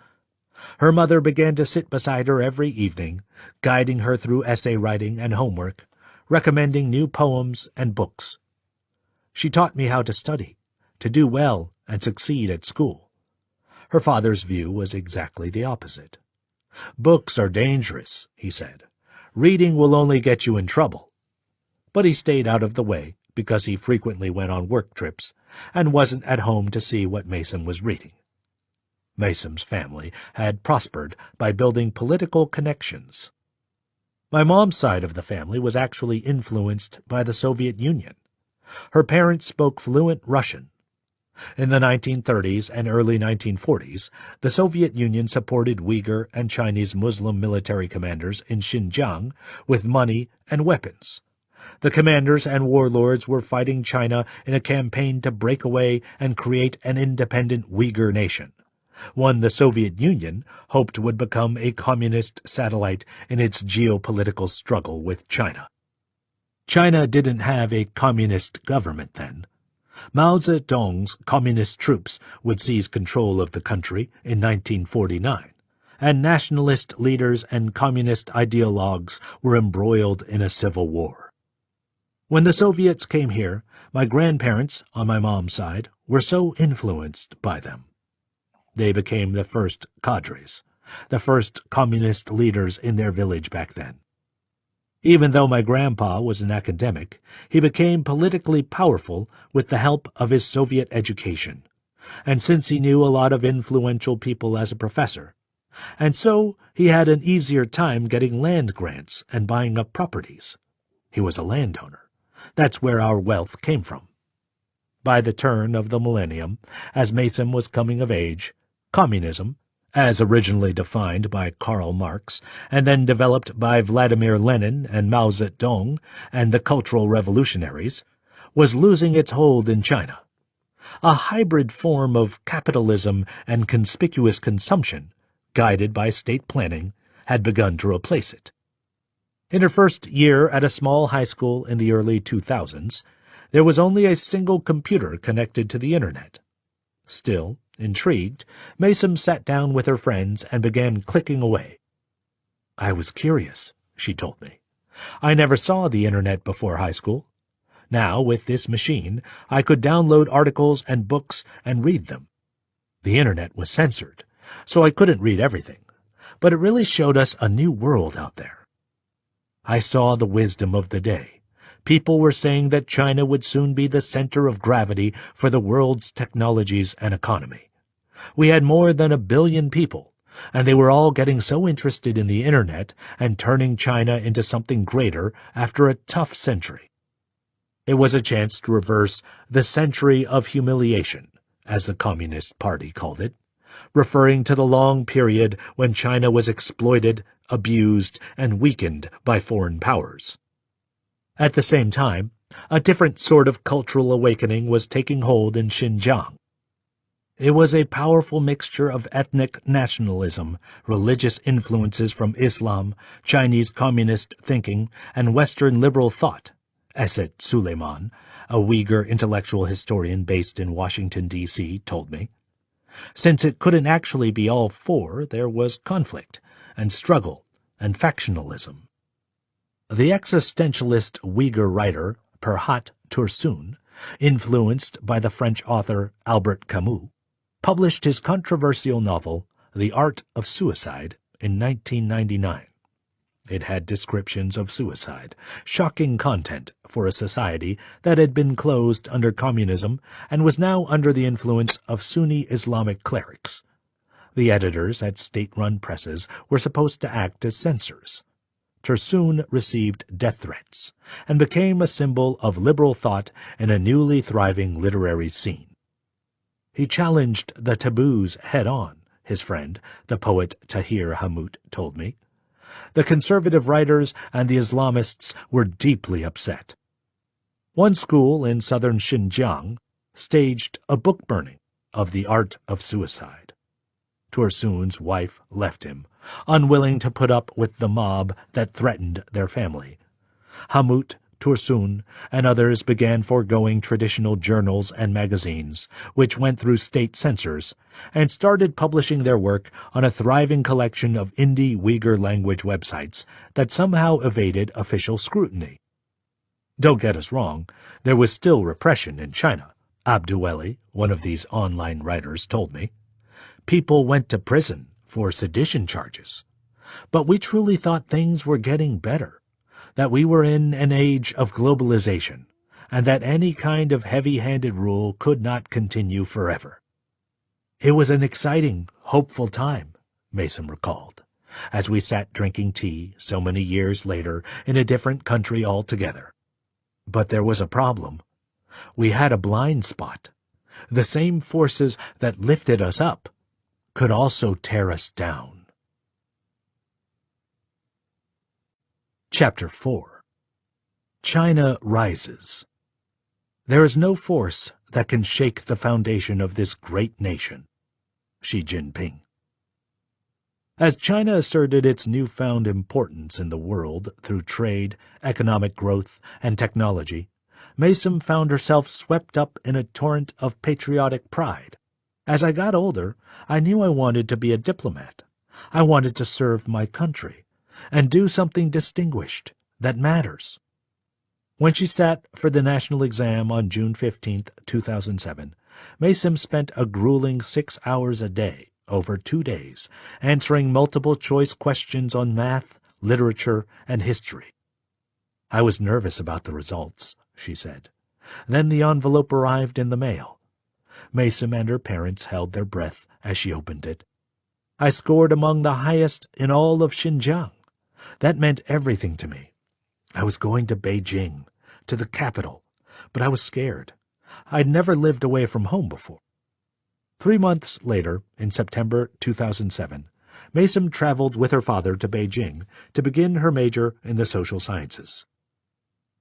Her mother began to sit beside her every evening, guiding her through essay writing and homework, recommending new poems and books. She taught me how to study, to do well and succeed at school. Her father's view was exactly the opposite. "Books are dangerous," he said. "Reading will only get you in trouble." But he stayed out of the way because he frequently went on work trips and wasn't at home to see what Maysom was reading. Maysom's family had prospered by building political connections. My mom's side of the family was actually influenced by the Soviet Union. Her parents spoke fluent Russian. In the 1930s and early 1940s, the Soviet Union supported Uyghur and Chinese Muslim military commanders in Xinjiang with money and weapons. The commanders and warlords were fighting China in a campaign to break away and create an independent Uyghur nation, one the Soviet Union hoped would become a communist satellite in its geopolitical struggle with China. China didn't have a communist government then. Mao Zedong's communist troops would seize control of the country in 1949, and nationalist leaders and communist ideologues were embroiled in a civil war. When the Soviets came here, my grandparents, on my mom's side, were so influenced by them. They became the first cadres, the first communist leaders in their village back then. Even though my grandpa was an academic, he became politically powerful with the help of his Soviet education, and since he knew a lot of influential people as a professor, and so he had an easier time getting land grants and buying up properties. He was a landowner. That's where our wealth came from. By the turn of the millennium, as Maysom was coming of age, communism, as originally defined by Karl Marx and then developed by Vladimir Lenin and Mao Zedong and the Cultural Revolutionaries, was losing its hold in China. A hybrid form of capitalism and conspicuous consumption, guided by state planning, had begun to replace it. In her first year at a small high school in the early 2000s, there was only a single computer connected to the Internet. Still, intrigued, Maysom sat down with her friends and began clicking away. "I was curious," she told me. "I never saw the Internet before high school. Now, with this machine, I could download articles and books and read them. The Internet was censored, so I couldn't read everything, but it really showed us a new world out there. I saw the wisdom of the day. People were saying that China would soon be the center of gravity for the world's technologies and economy. We had more than 1 billion people, and they were all getting so interested in the Internet and turning China into something greater after a tough century. It was a chance to reverse the century of humiliation, as the Communist Party called it, referring to the long period when China was exploited, abused, and weakened by foreign powers. At the same time, a different sort of cultural awakening was taking hold in Xinjiang. It was a powerful mixture of ethnic nationalism, religious influences from Islam, Chinese communist thinking, and Western liberal thought, Esset Suleiman, a Uyghur intellectual historian based in Washington, D.C., told me. Since it couldn't actually be all four, there was conflict and struggle and factionalism. The existentialist Uyghur writer Perhat Tursun, influenced by the French author Albert Camus, published his controversial novel The Art of Suicide in 1999. It had descriptions of suicide, shocking content for a society that had been closed under communism and was now under the influence of Sunni Islamic clerics. The editors at state-run presses were supposed to act as censors. Tursun received death threats and became a symbol of liberal thought in a newly thriving literary scene. He challenged the taboos head-on, his friend, the poet Tahir Hammoud, told me. The conservative writers and the Islamists were deeply upset. One school in southern Xinjiang staged a book burning of The Art of Suicide. Tursun's wife left him, unwilling to put up with the mob that threatened their family. Hammoud, Tursun, and others began foregoing traditional journals and magazines, which went through state censors, and started publishing their work on a thriving collection of indie Uyghur language websites that somehow evaded official scrutiny. Don't get us wrong, there was still repression in China, Abdueli, one of these online writers, told me. People went to prison for sedition charges. But we truly thought things were getting better, that we were in an age of globalization, and that any kind of heavy-handed rule could not continue forever. It was an exciting, hopeful time, Mason recalled, as we sat drinking tea so many years later in a different country altogether. But there was a problem. We had a blind spot. The same forces that lifted us up could also tear us down. Chapter 4. China Rises. There is no force that can shake the foundation of this great nation. Xi Jinping. As China asserted its newfound importance in the world through trade, economic growth, and technology, Mason found herself swept up in a torrent of patriotic pride. As I got older, I knew I wanted to be a diplomat. I wanted to serve my country and do something distinguished that matters. When she sat for the national exam on June 15, 2007, Mason spent a grueling 6 hours a day over 2 days answering multiple-choice questions on math, literature, and history. I was nervous about the results, she said. Then the envelope arrived in the mail. Mason and her parents held their breath as she opened it. I scored among the highest in all of Xinjiang. That meant everything to me. I was going to Beijing, to the capital, but I was scared. I'd never lived away from home before. 3 months later, in September 2007, Mason traveled with her father to Beijing to begin her major in the social sciences.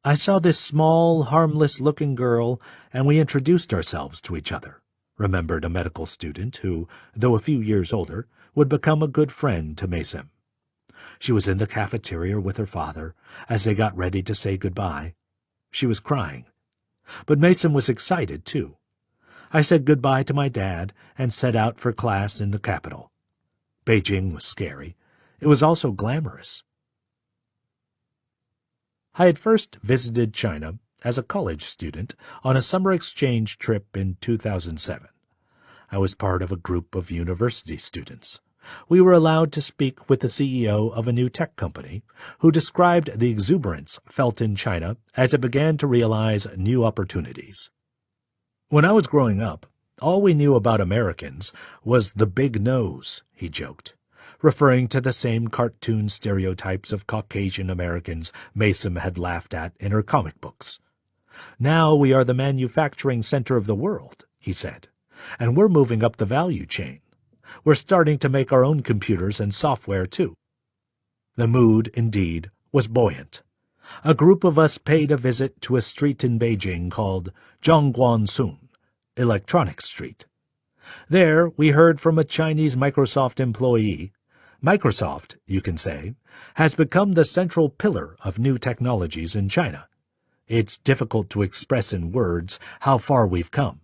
I saw this small, harmless-looking girl, and we introduced ourselves to each other, remembered a medical student who, though a few years older, would become a good friend to Mason. She was in the cafeteria with her father as they got ready to say goodbye. She was crying. But Mason was excited, too. I said goodbye to my dad and set out for class in the capital. Beijing was scary. It was also glamorous. I had first visited China as a college student on a summer exchange trip in 2007. I was part of a group of university students. We were allowed to speak with the CEO of a new tech company, who described the exuberance felt in China as it began to realize new opportunities. When I was growing up, all we knew about Americans was the big nose, he joked, referring to the same cartoon stereotypes of Caucasian Americans Mason had laughed at in her comic books. Now we are the manufacturing center of the world, he said, and we're moving up the value chain. We're starting to make our own computers and software, too. The mood, indeed, was buoyant. A group of us paid a visit to a street in Beijing called Zhongguancun, Electronics Street. There we heard from a Chinese Microsoft employee. Microsoft, you can say, has become the central pillar of new technologies in China. It's difficult to express in words how far we've come.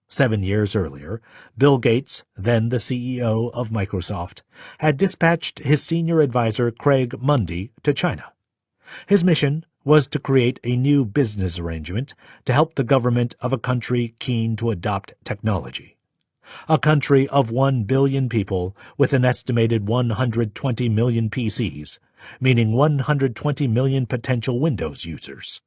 7 years earlier, Bill Gates, then the CEO of Microsoft, had dispatched his senior advisor Craig Mundie to China. His mission was to create a new business arrangement to help the government of a country keen to adopt technology. A country of 1 billion people with an estimated 120 million PCs, meaning 120 million potential Windows users.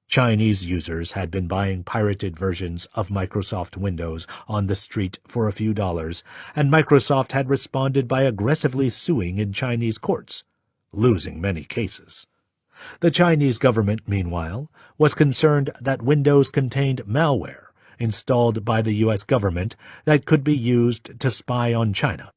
Chinese users had been buying pirated versions of Microsoft Windows on the street for a few dollars, and Microsoft had responded by aggressively suing in Chinese courts, losing many cases. The Chinese government, meanwhile, was concerned that Windows contained malware installed by the U.S. government that could be used to spy on China.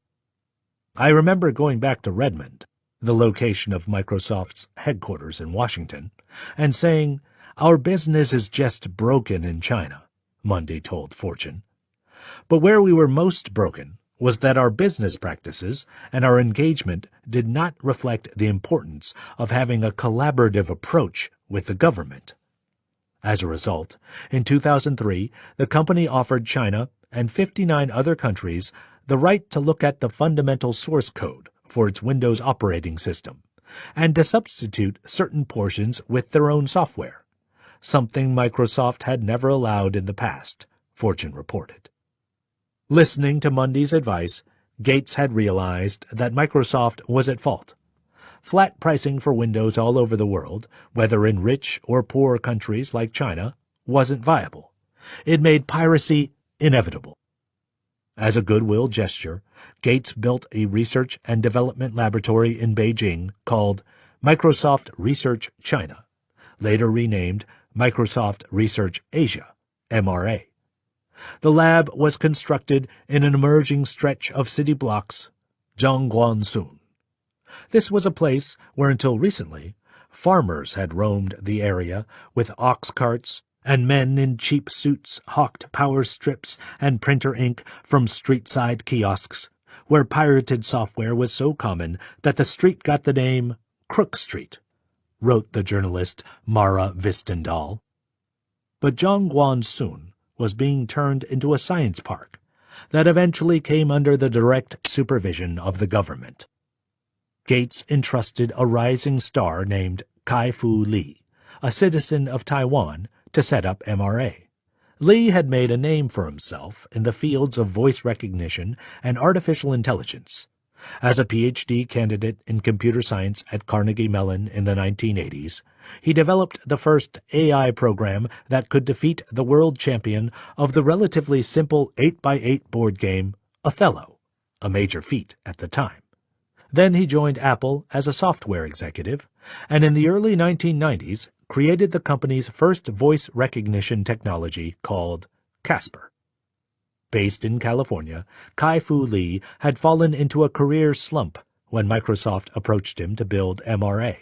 I remember going back to Redmond, the location of Microsoft's headquarters in Washington, and saying, "Our business is just broken in China," Mundie told Fortune. But where we were most broken was that our business practices and our engagement did not reflect the importance of having a collaborative approach with the government. As a result, in 2003, the company offered China and 59 other countries the right to look at the fundamental source code for its Windows operating system and to substitute certain portions with their own software, something Microsoft had never allowed in the past, Fortune reported. Listening to Mundie's advice Gates had realized that Microsoft was at fault. Flat pricing for Windows all over the world, whether in rich or poor countries like China, wasn't viable. It made piracy inevitable. As a goodwill gesture, Gates built a research and development laboratory in Beijing called Microsoft Research China, later renamed Microsoft Research Asia, MRA. The lab was constructed in an emerging stretch of city blocks, Zhongguancun. This was a place where until recently, farmers had roamed the area with ox carts, and men in cheap suits hawked power strips and printer ink from street-side kiosks, where pirated software was so common that the street got the name Crook Street, wrote the journalist Mara Vistendahl. But Zhongguancun was being turned into a science park that eventually came under the direct supervision of the government. Gates entrusted a rising star named Kai-Fu Lee, a citizen of Taiwan, to set up MRA. Lee had made a name for himself in the fields of voice recognition and artificial intelligence. As a PhD candidate in computer science at Carnegie Mellon in the 1980s, he developed the first AI program that could defeat the world champion of the relatively simple 8x8 board game Othello, a major feat at the time. Then he joined Apple as a software executive, and in the early 1990s created the company's first voice recognition technology called Casper. Based in California, Kai-Fu Lee had fallen into a career slump when Microsoft approached him to build MRA.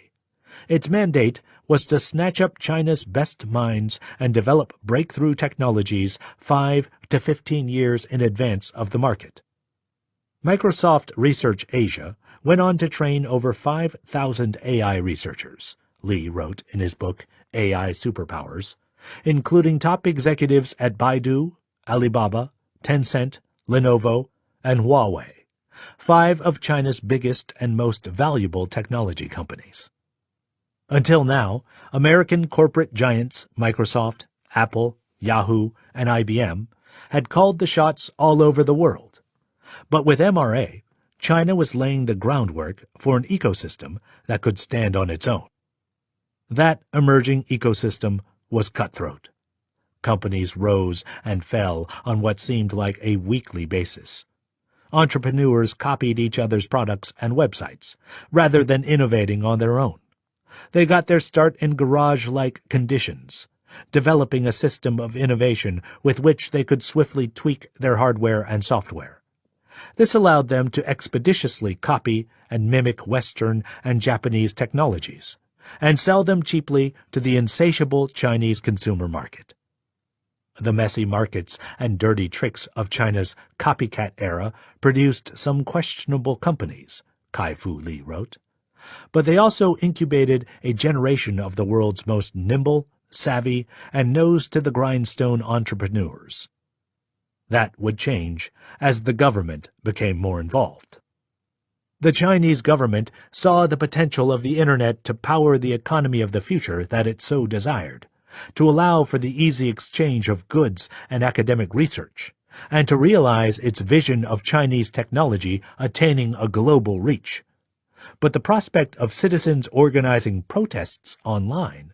Its mandate was to snatch up China's best minds and develop breakthrough technologies 5 to 15 years in advance of the market. Microsoft Research Asia went on to train over 5,000 AI researchers, Lee wrote in his book AI Superpowers, including top executives at Baidu, Alibaba, Tencent, Lenovo, and Huawei, 5 of China's biggest and most valuable technology companies. Until now, American corporate giants Microsoft, Apple, Yahoo, and IBM had called the shots all over the world. But with MRA, China was laying the groundwork for an ecosystem that could stand on its own. That emerging ecosystem was cutthroat. Companies rose and fell on what seemed like a weekly basis. Entrepreneurs copied each other's products and websites, rather than innovating on their own. They got their start in garage-like conditions, developing a system of innovation with which they could swiftly tweak their hardware and software. This allowed them to expeditiously copy and mimic Western and Japanese technologies, and sell them cheaply to the insatiable Chinese consumer market. The messy markets and dirty tricks of China's copycat era produced some questionable companies, Kai-Fu Lee wrote. But they also incubated a generation of the world's most nimble, savvy, and nose-to-the-grindstone entrepreneurs. That would change as the government became more involved. The Chinese government saw the potential of the Internet to power the economy of the future that it so desired, to allow for the easy exchange of goods and academic research, and to realize its vision of Chinese technology attaining a global reach. But the prospect of citizens organizing protests online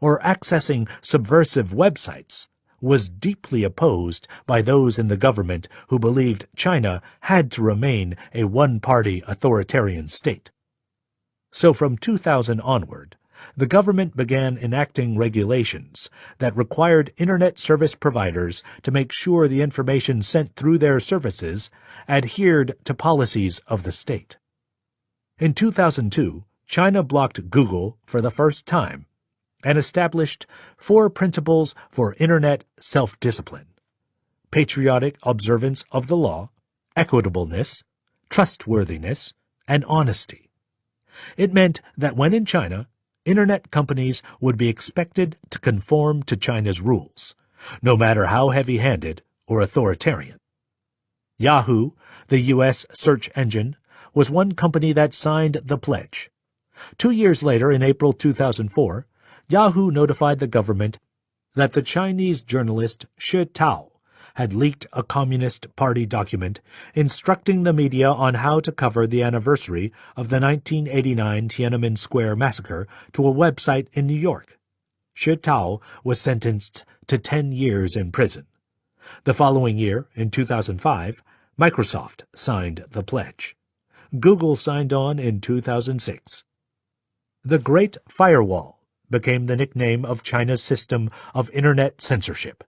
or accessing subversive websites was deeply opposed by those in the government who believed China had to remain a one-party authoritarian state. So from 2000 onward, the government began enacting regulations that required Internet service providers to make sure the information sent through their services adhered to policies of the state. In 2002, China blocked Google for the first time and established 4 principles for Internet self-discipline: patriotic observance of the law, equitableness, trustworthiness, and honesty. It meant that when in China, Internet companies would be expected to conform to China's rules, no matter how heavy-handed or authoritarian. Yahoo, the U.S. search engine, was one company that signed the pledge. 2 years later, in April 2004, Yahoo notified the government that the Chinese journalist Shi Tao had leaked a Communist Party document instructing the media on how to cover the anniversary of the 1989 Tiananmen Square massacre to a website in New York. Xu Tao was sentenced to 10 years in prison. The following year, in 2005, Microsoft signed the pledge. Google signed on in 2006. The Great Firewall became the nickname of China's system of internet censorship,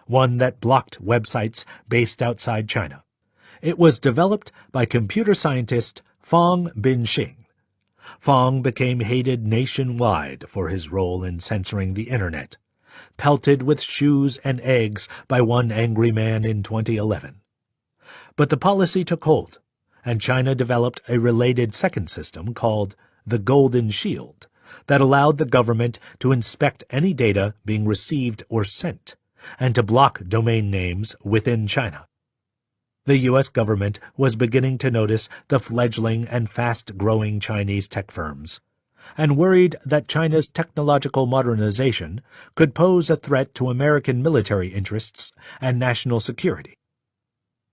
one that blocked websites based outside China. It was developed by computer scientist Fang Binxing. Fang became hated nationwide for his role in censoring the internet, pelted with shoes and eggs by one angry man in 2011. But the policy took hold, and China developed a related second system called the Golden Shield that allowed the government to inspect any data being received or sent, and to block domain names within China. The U.S. government was beginning to notice the fledgling and fast-growing Chinese tech firms, and worried that China's technological modernization could pose a threat to American military interests and national security.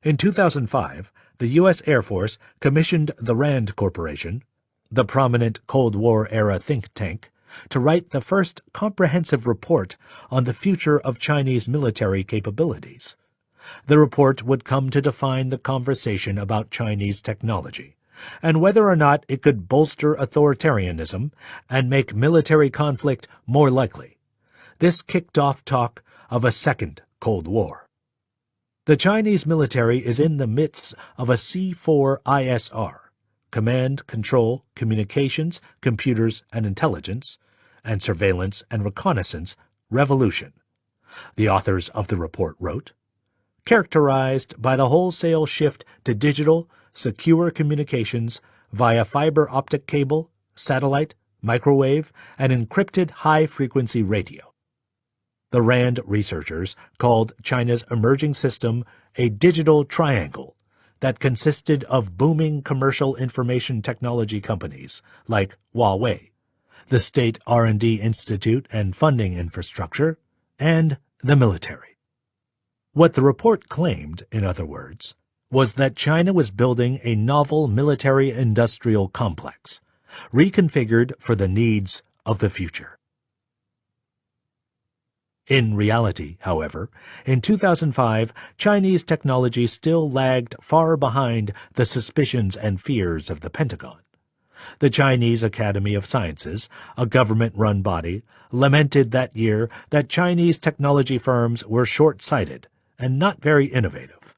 In 2005, the U.S. Air Force commissioned the RAND Corporation, the prominent Cold War-era think tank, to write the first comprehensive report on the future of Chinese military capabilities. The report would come to define the conversation about Chinese technology, and whether or not it could bolster authoritarianism and make military conflict more likely. This kicked off talk of a second Cold War. The Chinese military is in the midst of a C4ISR, command, control, communications, computers and intelligence, and surveillance and reconnaissance revolution. The authors of the report wrote, characterized by the wholesale shift to digital, secure communications via fiber optic cable, satellite, microwave, and encrypted high-frequency radio. The RAND researchers called China's emerging system a digital triangle that consisted of booming commercial information technology companies like Huawei, the State R&D Institute and funding infrastructure, and the military. What the report claimed, in other words, was that China was building a novel military-industrial complex, reconfigured for the needs of the future. In reality, however, in 2005, Chinese technology still lagged far behind the suspicions and fears of the Pentagon. The Chinese Academy of Sciences, a government-run body, lamented that year that Chinese technology firms were short-sighted and not very innovative.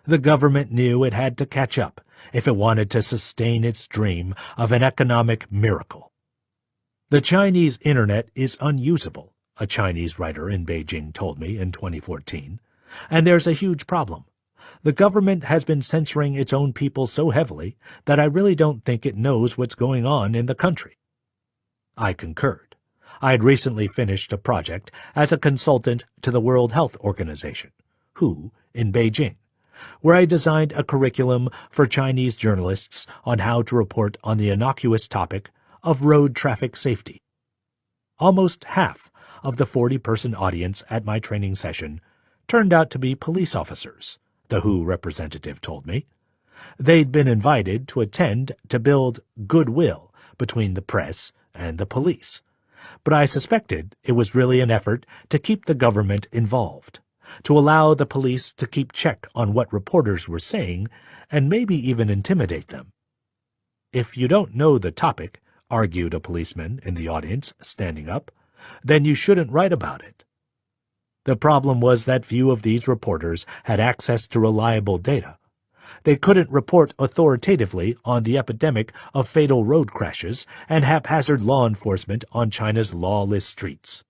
The government knew it had to catch up if it wanted to sustain its dream of an economic miracle. The Chinese internet is unusable, a Chinese writer in Beijing told me in 2014, and there's a huge problem. The government has been censoring its own people so heavily that I really don't think it knows what's going on in the country. I concurred. I had recently finished a project as a consultant to the World Health Organization, WHO, in Beijing, where I designed a curriculum for Chinese journalists on how to report on the innocuous topic of road traffic safety. Almost half of the 40-person audience at my training session turned out to be police officers, the WHO representative told me. They'd been invited to attend to build goodwill between the press and the police, but I suspected it was really an effort to keep the government involved, to allow the police to keep check on what reporters were saying and maybe even intimidate them. If you don't know the topic, argued a policeman in the audience, standing up, then you shouldn't write about it. The problem was that few of these reporters had access to reliable data. They couldn't report authoritatively on the epidemic of fatal road crashes and haphazard law enforcement on China's lawless streets.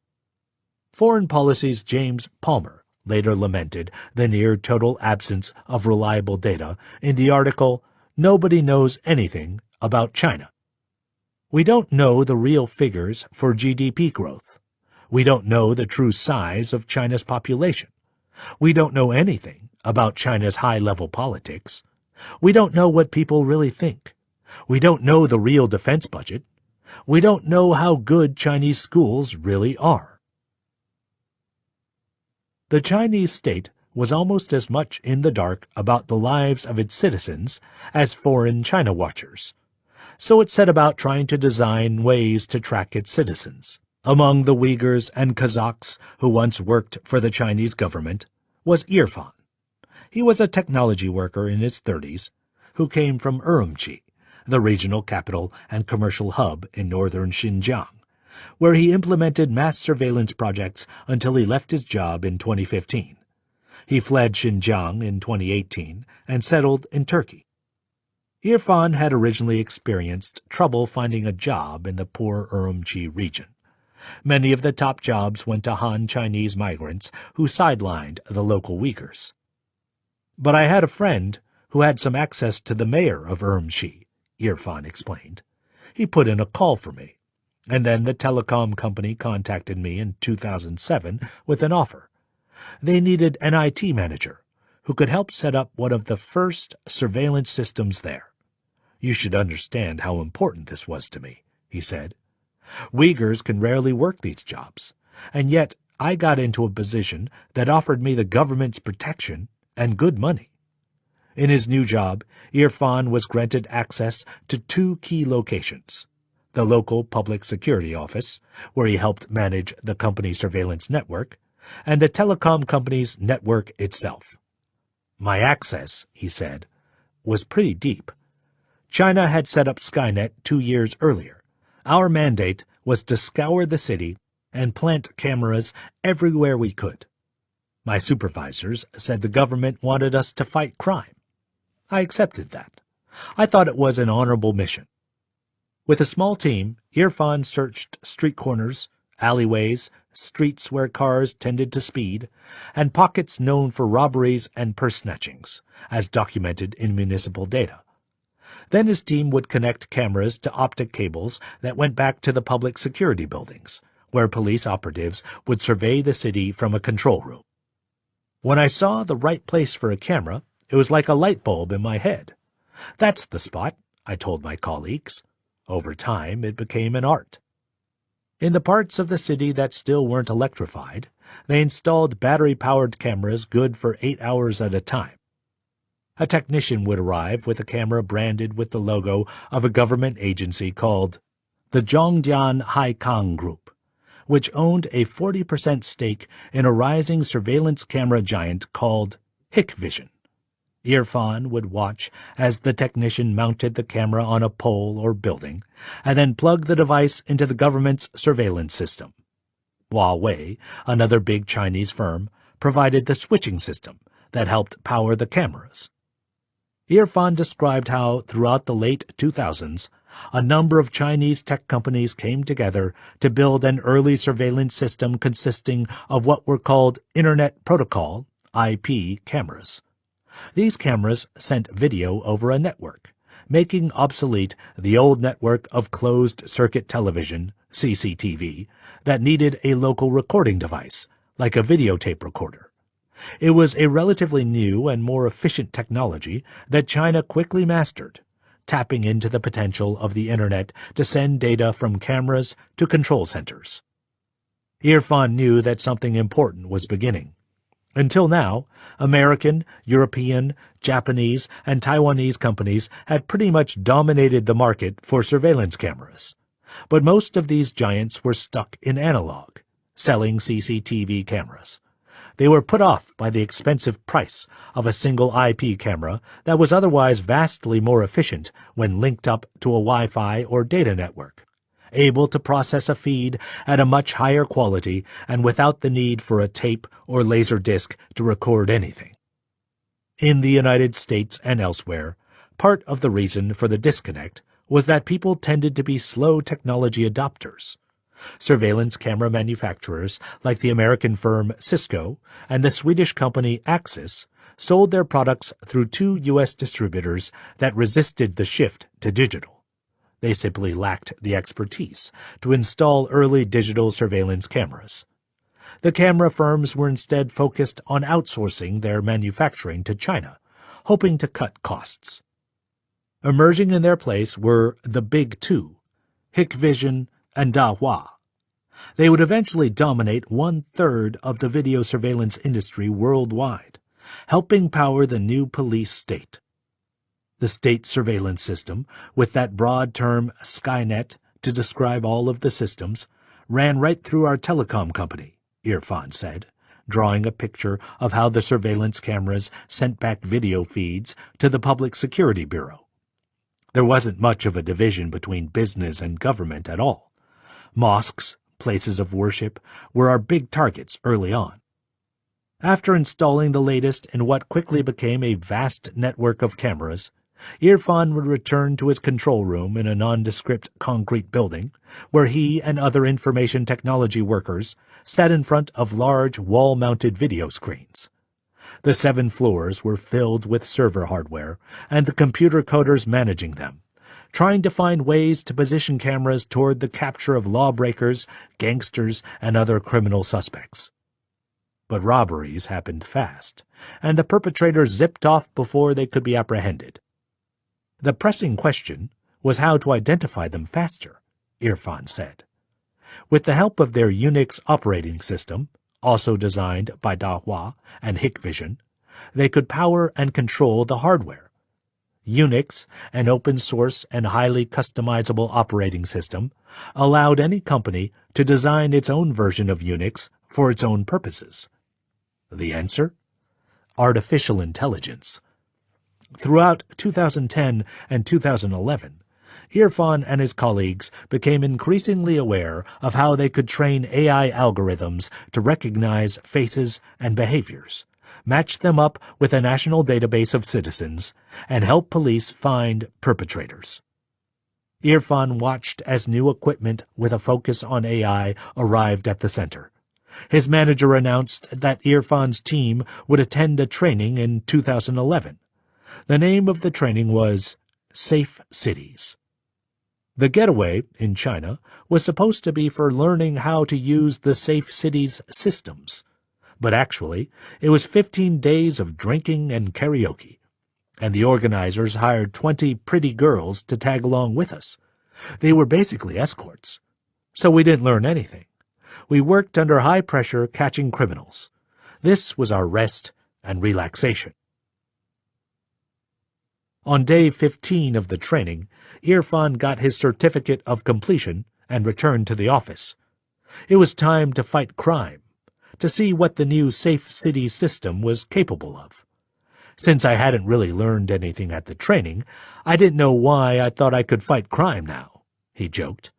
Foreign Policy's James Palmer later lamented the near-total absence of reliable data in the article, "Nobody Knows Anything About China." We don't know the real figures for GDP growth. We don't know the true size of China's population. We don't know anything about China's high-level politics. We don't know what people really think. We don't know the real defense budget. We don't know how good Chinese schools really are. The Chinese state was almost as much in the dark about the lives of its citizens as foreign China watchers. So it set about trying to design ways to track its citizens. Among the Uyghurs and Kazakhs who once worked for the Chinese government was Irfan. He was a technology worker in his 30s who came from Urumqi, the regional capital and commercial hub in northern Xinjiang, where he implemented mass surveillance projects until he left his job in 2015. He fled Xinjiang in 2018 and settled in Turkey. Irfan had originally experienced trouble finding a job in the poor Urumqi region. Many of the top jobs went to Han Chinese migrants who sidelined the local Uyghurs. But I had a friend who had some access to the mayor of Urumqi, Irfan explained. He put in a call for me, and then the telecom company contacted me in 2007 with an offer. They needed an IT manager who could help set up one of the first surveillance systems there. You should understand how important this was to me, he said. Uyghurs can rarely work these jobs, and yet I got into a position that offered me the government's protection and good money. In his new job, Irfan was granted access to 2 key locations: the local public security office, where he helped manage the company's surveillance network, and the telecom company's network itself. My access, he said, was pretty deep. China had set up Skynet 2 years earlier. Our mandate was to scour the city and plant cameras everywhere we could. My supervisors said the government wanted us to fight crime. I accepted that. I thought it was an honorable mission. With a small team, Irfan searched street corners, alleyways, streets where cars tended to speed, and pockets known for robberies and purse snatchings, as documented in municipal data. Then his team would connect cameras to optic cables that went back to the public security buildings, where police operatives would survey the city from a control room. When I saw the right place for a camera, it was like a light bulb in my head. That's the spot, I told my colleagues. Over time, it became an art. In the parts of the city that still weren't electrified, they installed battery-powered cameras good for 8 hours at a time. A technician would arrive with a camera branded with the logo of a government agency called the Zhongjian Haikang Group, which owned a 40% stake in a rising surveillance camera giant called Hikvision. Irfan would watch as the technician mounted the camera on a pole or building, and then plug the device into the government's surveillance system. Huawei, another big Chinese firm, provided the switching system that helped power the cameras. Irfan described how, throughout the late 2000s, a number of Chinese tech companies came together to build an early surveillance system consisting of what were called Internet Protocol, IP, cameras. These cameras sent video over a network, making obsolete the old network of closed-circuit television, CCTV, that needed a local recording device, like a videotape recorder. It was a relatively new and more efficient technology that China quickly mastered, tapping into the potential of the Internet to send data from cameras to control centers. Irfan knew that something important was beginning. Until now, American, European, Japanese, and Taiwanese companies had pretty much dominated the market for surveillance cameras. But most of these giants were stuck in analog, selling CCTV cameras. They were put off by the expensive price of a single IP camera that was otherwise vastly more efficient when linked up to a Wi-Fi or data network, able to process a feed at a much higher quality and without the need for a tape or laser disc to record anything. In the United States and elsewhere, part of the reason for the disconnect was that people tended to be slow technology adopters. Surveillance camera manufacturers like the American firm Cisco and the Swedish company Axis sold their products through 2 U.S. distributors that resisted the shift to digital. They simply lacked the expertise to install early digital surveillance cameras. The camera firms were instead focused on outsourcing their manufacturing to China, hoping to cut costs. Emerging in their place were the Big Two, Hikvision and Dahua. They would eventually dominate 1/3 of the video surveillance industry worldwide, helping power the new police state. The state surveillance system, with that broad term Skynet to describe all of the systems, ran right through our telecom company, Irfan said, drawing a picture of how the surveillance cameras sent back video feeds to the Public Security Bureau. There wasn't much of a division between business and government at all. Mosques, places of worship, were our big targets early on. After installing the latest in what quickly became a vast network of cameras, Irfan would return to his control room in a nondescript concrete building, where he and other information technology workers sat in front of large wall-mounted video screens. The 7 floors were filled with server hardware, and the computer coders managing them, trying to find ways to position cameras toward the capture of lawbreakers, gangsters, and other criminal suspects. But robberies happened fast, and the perpetrators zipped off before they could be apprehended. The pressing question was how to identify them faster, Irfan said. With the help of their Unix operating system, also designed by Dahua and Hikvision, they could power and control the hardware. Unix, an open-source and highly customizable operating system, allowed any company to design its own version of Unix for its own purposes. The answer? Artificial intelligence. Throughout 2010 and 2011, Irfan and his colleagues became increasingly aware of how they could train AI algorithms to recognize faces and behaviors, match them up with a national database of citizens, and help police find perpetrators. Irfan watched as new equipment with a focus on AI arrived at the center. His manager announced that Irfan's team would attend a training in 2011. The name of the training was Safe Cities. The getaway, in China, was supposed to be for learning how to use the Safe Cities systems. But actually, it was 15 days of drinking and karaoke, and the organizers hired 20 pretty girls to tag along with us. They were basically escorts. So we didn't learn anything. We worked under high pressure catching criminals. This was our rest and relaxation. On day 15 of the training, Irfan got his certificate of completion and returned to the office. It was time to fight crime, to see what the new Safe Cities system was capable of. Since I hadn't really learned anything at the training, I didn't know why I thought I could fight crime now, he joked.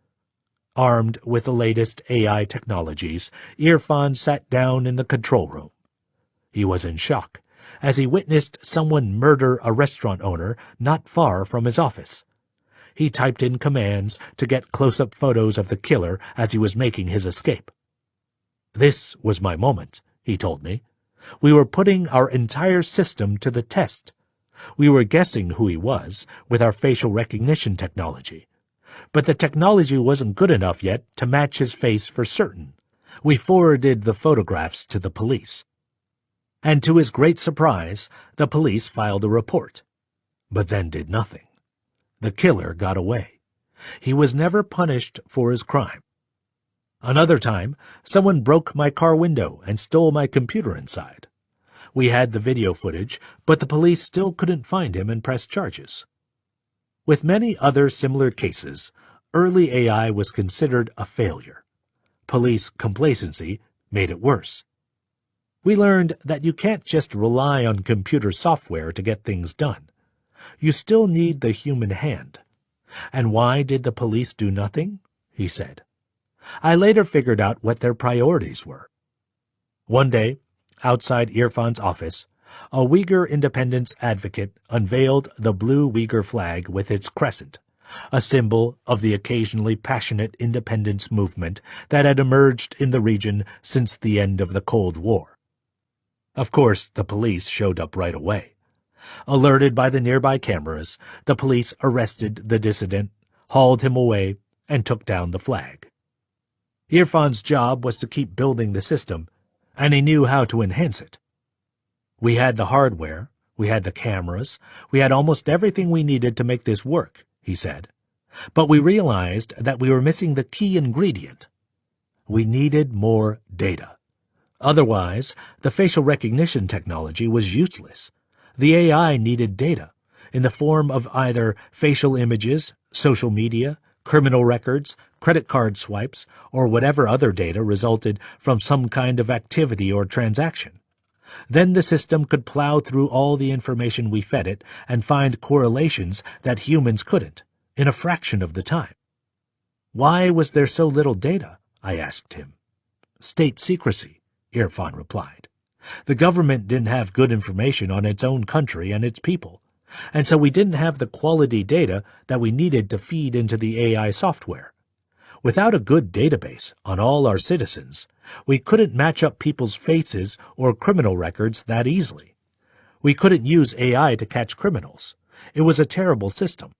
Armed with the latest AI technologies, Irfan sat down in the control room. He was in shock as he witnessed someone murder a restaurant owner not far from his office. He typed in commands to get close-up photos of the killer as he was making his escape. This was my moment, he told me. We were putting our entire system to the test. We were guessing who he was with our facial recognition technology. But the technology wasn't good enough yet to match his face for certain. We forwarded the photographs to the police. And to his great surprise, the police filed a report, but then did nothing. The killer got away. He was never punished for his crime. Another time, someone broke my car window and stole my computer inside. We had the video footage, but the police still couldn't find him and press charges. With many other similar cases, early AI was considered a failure. Police complacency made it worse. We learned that you can't just rely on computer software to get things done. You still need the human hand. And why did the police do nothing? He said. I later figured out what their priorities were. One day, outside Irfan's office, a Uyghur independence advocate unveiled the blue Uyghur flag with its crescent, a symbol of the occasionally passionate independence movement that had emerged in the region since the end of the Cold War. Of course, the police showed up right away. Alerted by the nearby cameras, the police arrested the dissident, hauled him away, and took down the flag. Irfan's job was to keep building the system, and he knew how to enhance it. We had the hardware, we had the cameras, we had almost everything we needed to make this work, he said. But we realized that we were missing the key ingredient. We needed more data. Otherwise, the facial recognition technology was useless. The AI needed data, in the form of either facial images, social media, criminal records, credit card swipes, or whatever other data resulted from some kind of activity or transaction. Then the system could plow through all the information we fed it and find correlations that humans couldn't, in a fraction of the time. Why was there so little data? I asked him. State secrecy, Irfan replied. The government didn't have good information on its own country and its people, and so we didn't have the quality data that we needed to feed into the AI software. Without a good database on all our citizens, we couldn't match up people's faces or criminal records that easily. We couldn't use AI to catch criminals. It was a terrible system.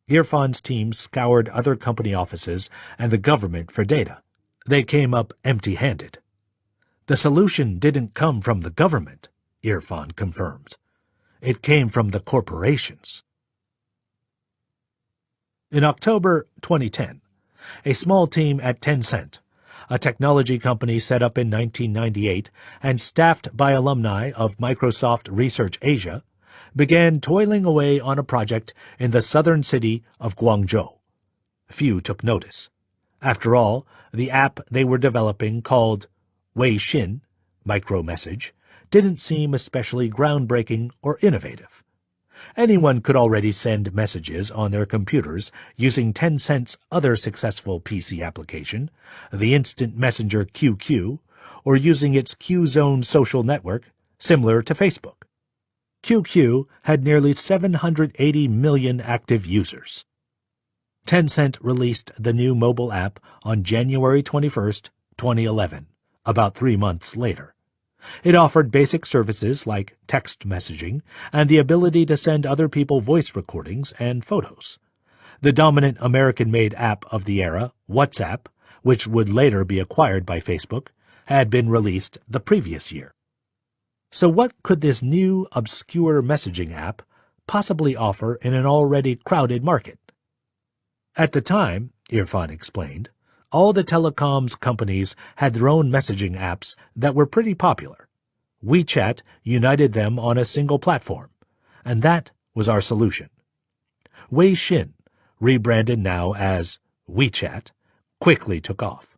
Irfan's team scoured other company offices and the government for data. They came up empty-handed. The solution didn't come from the government, Irfan confirmed. It came from the corporations. In October 2010, a small team at Tencent, a technology company set up in 1998 and staffed by alumni of Microsoft Research Asia, began toiling away on a project in the southern city of Guangzhou. Few took notice. After all, the app they were developing, called Weixin, micro-message, didn't seem especially groundbreaking or innovative. Anyone could already send messages on their computers using Tencent's other successful PC application, the instant messenger QQ, or using its QZone social network, similar to Facebook. QQ had nearly 780 million active users. Tencent released the new mobile app on January 21, 2011, about 3 months later. It offered basic services like text messaging and the ability to send other people voice recordings and photos. The dominant American-made app of the era, WhatsApp, which would later be acquired by Facebook, had been released the previous year. So what could this new, obscure messaging app possibly offer in an already crowded market? At the time, Irfan explained, all the telecoms companies had their own messaging apps that were pretty popular. WeChat united them on a single platform, and that was our solution. Weixin, rebranded now as WeChat, quickly took off.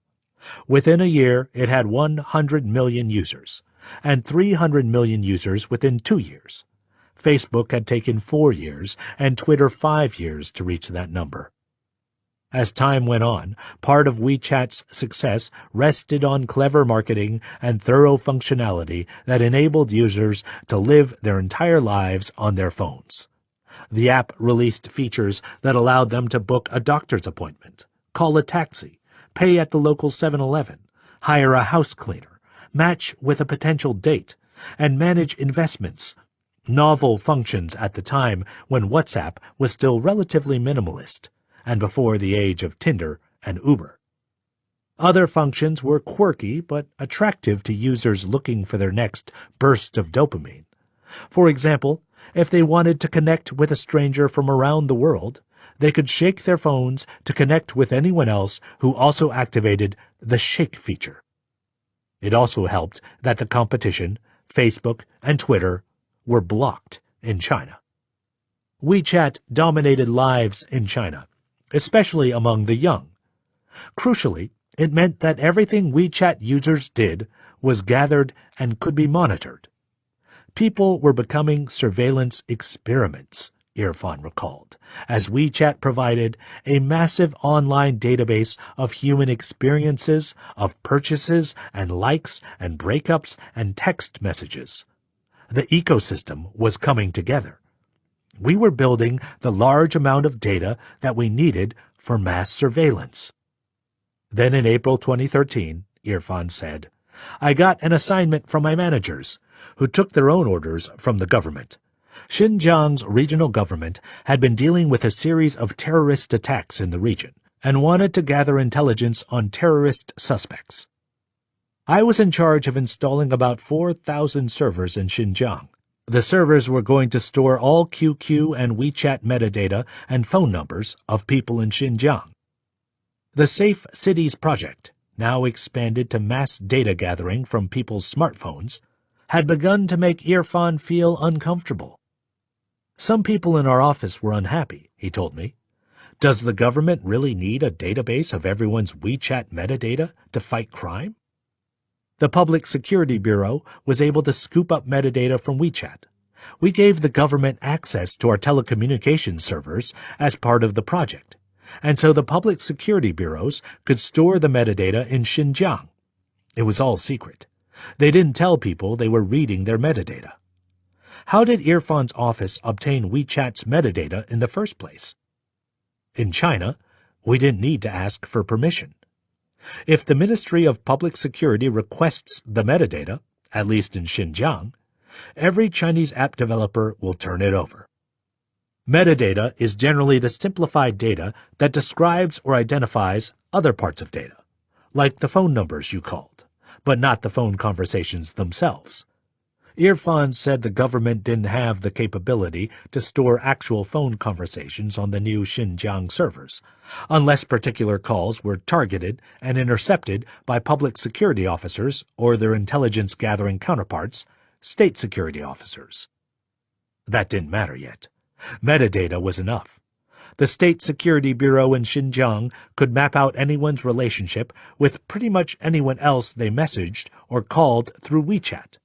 Within a year, it had 100 million users, and 300 million users within 2 years. Facebook had taken 4 years, and Twitter 5 years to reach that number. As time went on, part of WeChat's success rested on clever marketing and thorough functionality that enabled users to live their entire lives on their phones. The app released features that allowed them to book a doctor's appointment, call a taxi, pay at the local 7-Eleven, hire a house cleaner, match with a potential date, and manage investments. Novel functions at the time when WhatsApp was still relatively minimalist, and before the age of Tinder and Uber. Other functions were quirky but attractive to users looking for their next burst of dopamine. For example, if they wanted to connect with a stranger from around the world, they could shake their phones to connect with anyone else who also activated the shake feature. It also helped that the competition, Facebook and Twitter, were blocked in China. WeChat dominated lives in China, especially among the young. Crucially, it meant that everything WeChat users did was gathered and could be monitored. People were becoming surveillance experiments, Irfan recalled, as WeChat provided a massive online database of human experiences, of purchases and likes and breakups and text messages. The ecosystem was coming together. We were building the large amount of data that we needed for mass surveillance. Then in April 2013, Irfan said, I got an assignment from my managers, who took their own orders from the government. Xinjiang's regional government had been dealing with a series of terrorist attacks in the region and wanted to gather intelligence on terrorist suspects. I was in charge of installing about 4,000 servers in Xinjiang. The servers were going to store all QQ and WeChat metadata and phone numbers of people in Xinjiang. The Safe Cities Project, now expanded to mass data gathering from people's smartphones, had begun to make Irfan feel uncomfortable. Some people in our office were unhappy, he told me. Does the government really need a database of everyone's WeChat metadata to fight crime? The Public Security Bureau was able to scoop up metadata from WeChat. We gave the government access to our telecommunications servers as part of the project, and so the public security bureaus could store the metadata in Xinjiang. It was all secret. They didn't tell people they were reading their metadata. How did Irfan's office obtain WeChat's metadata in the first place? In China, we didn't need to ask for permission. If the Ministry of Public Security requests the metadata, at least in Xinjiang, every Chinese app developer will turn it over. Metadata is generally the simplified data that describes or identifies other parts of data, like the phone numbers you called, but not the phone conversations themselves. Irfan said the government didn't have the capability to store actual phone conversations on the new Xinjiang servers, unless particular calls were targeted and intercepted by public security officers or their intelligence-gathering counterparts, state security officers. That didn't matter yet. Metadata was enough. The State Security Bureau in Xinjiang could map out anyone's relationship with pretty much anyone else they messaged or called through WeChat.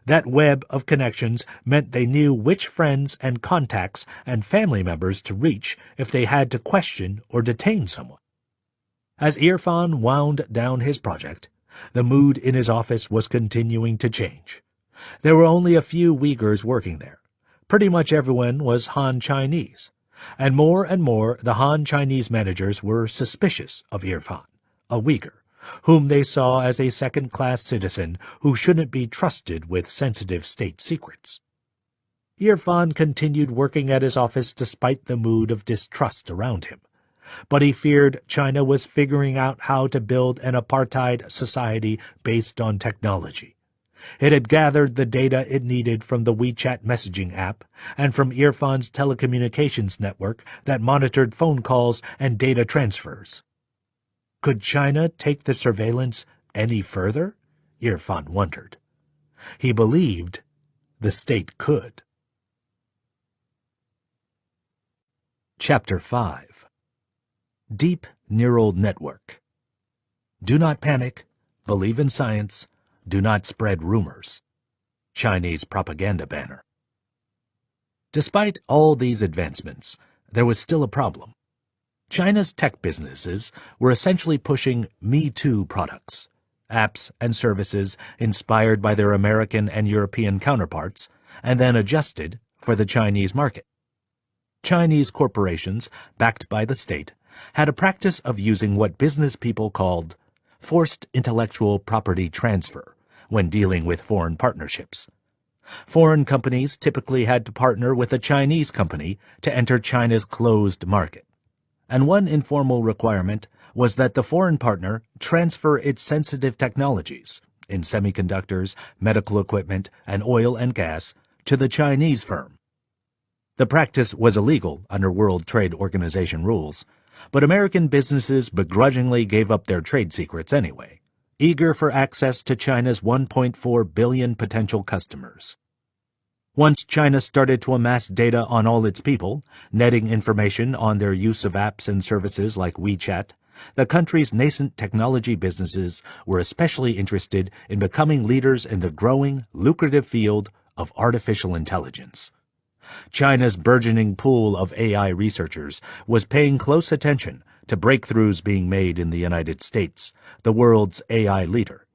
That web of connections meant they knew which friends and contacts and family members to reach if they had to question or detain someone. As Irfan wound down his project, the mood in his office was continuing to change. There were only a few Uyghurs working there. Pretty much everyone was Han Chinese, and more the Han Chinese managers were suspicious of Irfan, a Uyghur, whom they saw as a second-class citizen who shouldn't be trusted with sensitive state secrets. Irfan continued working at his office despite the mood of distrust around him, but he feared China was figuring out how to build an apartheid society based on technology. It had gathered the data it needed from the WeChat messaging app and from Irfan's telecommunications network that monitored phone calls and data transfers. Could China take the surveillance any further? Irfan wondered. He believed the state could. Chapter 5. Deep Neural Network. Do not panic. Believe in science. Do not spread rumors. Chinese propaganda banner. Despite all these advancements, there was still a problem. China's tech businesses were essentially pushing Me Too products, apps and services inspired by their American and European counterparts, and then adjusted for the Chinese market. Chinese corporations, backed by the state, had a practice of using what business people called forced intellectual property transfer when dealing with foreign partnerships. Foreign companies typically had to partner with a Chinese company to enter China's closed market. And one informal requirement was that the foreign partner transfer its sensitive technologies in semiconductors, medical equipment, and oil and gas to the Chinese firm. The practice was illegal under World Trade Organization rules, but American businesses begrudgingly gave up their trade secrets anyway, eager for access to China's 1.4 billion potential customers. Once China started to amass data on all its people, netting information on their use of apps and services like WeChat, the country's nascent technology businesses were especially interested in becoming leaders in the growing, lucrative field of artificial intelligence. China's burgeoning pool of AI researchers was paying close attention to breakthroughs being made in the United States, the world's AI leader.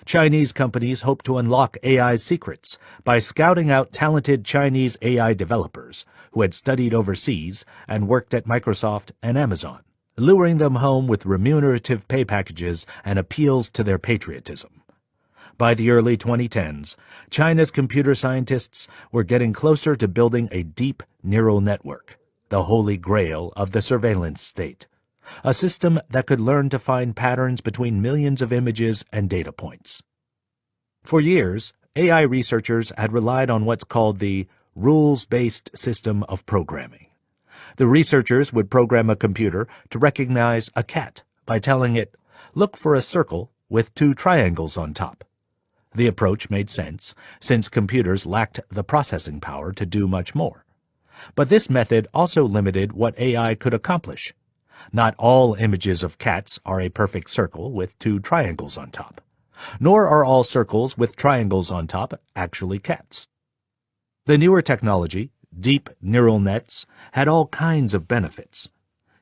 Chinese companies hope to unlock AI's secrets by scouting out talented Chinese AI developers who had studied overseas and worked at Microsoft and Amazon, luring them home with remunerative pay packages and appeals to their patriotism. By the early 2010s, China's computer scientists were getting closer to building a deep neural network, the holy grail of the surveillance state, a system that could learn to find patterns between millions of images and data points. For years, AI researchers had relied on what's called the rules-based system of programming. The researchers would program a computer to recognize a cat by telling it, look for a circle with two triangles on top. The approach made sense, since computers lacked the processing power to do much more. But this method also limited what AI could accomplish. Not all images of cats are a perfect circle with two triangles on top, nor are all circles with triangles on top actually cats. The newer technology, deep neural nets, had all kinds of benefits.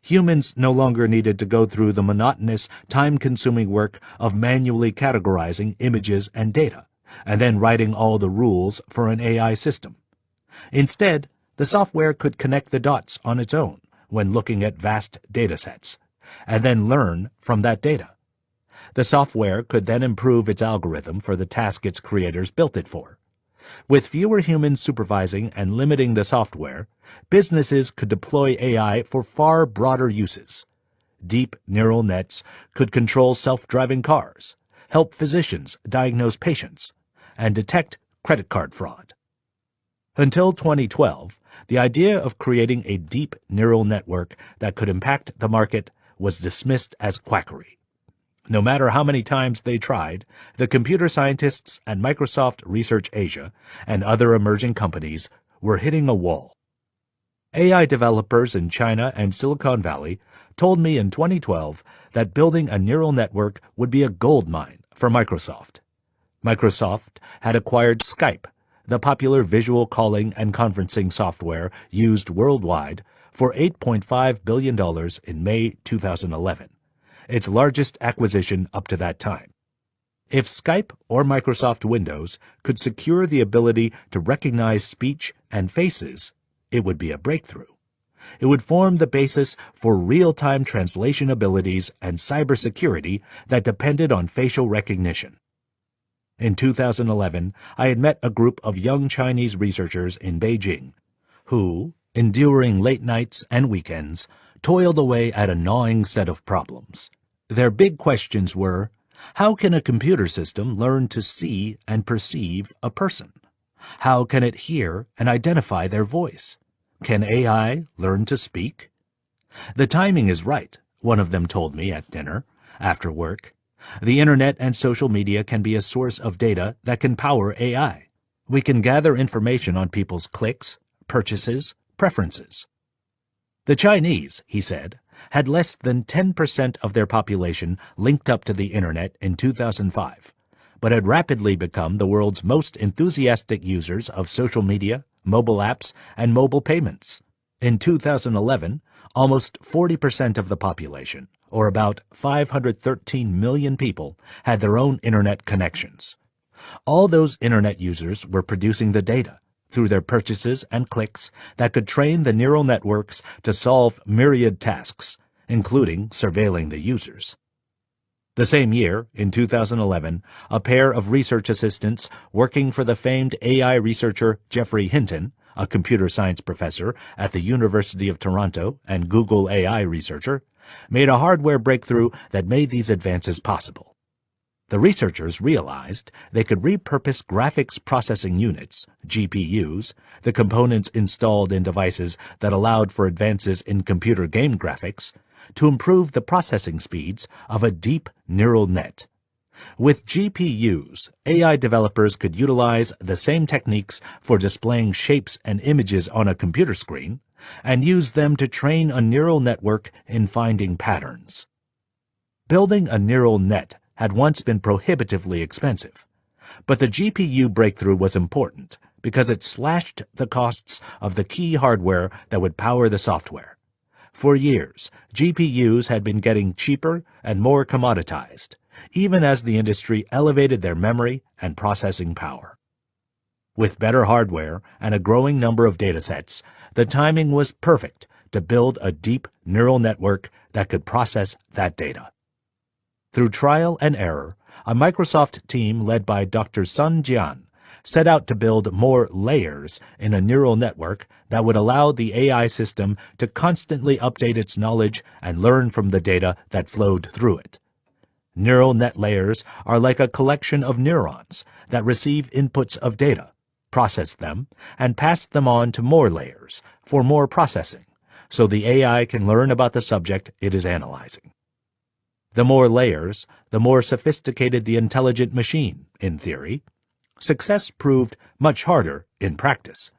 Humans no longer needed to go through the monotonous, time-consuming work of manually categorizing images and data, and then writing all the rules for an AI system. Instead, the software could connect the dots on its own when looking at vast datasets, and then learn from that data. The software could then improve its algorithm for the task its creators built it for. With fewer humans supervising and limiting the software, businesses could deploy AI for far broader uses. Deep neural nets could control self-driving cars, help physicians diagnose patients, and detect credit card fraud. Until 2012, the idea of creating a deep neural network that could impact the market was dismissed as quackery. No matter how many times they tried, the computer scientists at Microsoft Research Asia and other emerging companies were hitting a wall. AI developers in China and Silicon Valley told me in 2012 that building a neural network would be a gold mine for Microsoft. Microsoft had acquired Skype, the popular visual calling and conferencing software used worldwide, for $8.5 billion in May 2011. Its largest acquisition up to that time. If Skype or Microsoft Windows could secure the ability to recognize speech and faces, it would be a breakthrough. It would form the basis for real-time translation abilities and cybersecurity that depended on facial recognition. In 2011, I had met a group of young Chinese researchers in Beijing who, enduring late nights and weekends, toiled away at a gnawing set of problems. Their big questions were, how can a computer system learn to see and perceive a person? How can it hear and identify their voice? Can AI learn to speak? The timing is right, one of them told me at dinner, after work. The internet and social media can be a source of data that can power AI. We can gather information on people's clicks, purchases, preferences. The Chinese, he said, had less than 10% of their population linked up to the internet in 2005, but had rapidly become the world's most enthusiastic users of social media, mobile apps, and mobile payments. In 2011, almost 40% of the population, or about 513 million people, had their own internet connections. All those internet users were producing the data, through their purchases and clicks, that could train the neural networks to solve myriad tasks, including surveilling the users. The same year, in 2011, a pair of research assistants working for the famed AI researcher Geoffrey Hinton, a computer science professor at the University of Toronto and Google AI researcher, made a hardware breakthrough that made these advances possible. The researchers realized they could repurpose graphics processing units, GPUs, the components installed in devices that allowed for advances in computer game graphics, to improve the processing speeds of a deep neural net. With GPUs, AI developers could utilize the same techniques for displaying shapes and images on a computer screen and use them to train a neural network in finding patterns. Building a neural net had once been prohibitively expensive, but the GPU breakthrough was important because it slashed the costs of the key hardware that would power the software. For years, GPUs had been getting cheaper and more commoditized, even as the industry elevated their memory and processing power. With better hardware and a growing number of datasets, the timing was perfect to build a deep neural network that could process that data. Through trial and error, a Microsoft team led by Dr. Sun Jian set out to build more layers in a neural network that would allow the AI system to constantly update its knowledge and learn from the data that flowed through it. Neural net layers are like a collection of neurons that receive inputs of data, process them, and pass them on to more layers for more processing, so the AI can learn about the subject it is analyzing. The more layers, the more sophisticated the intelligent machine, in theory. Success proved much harder in practice.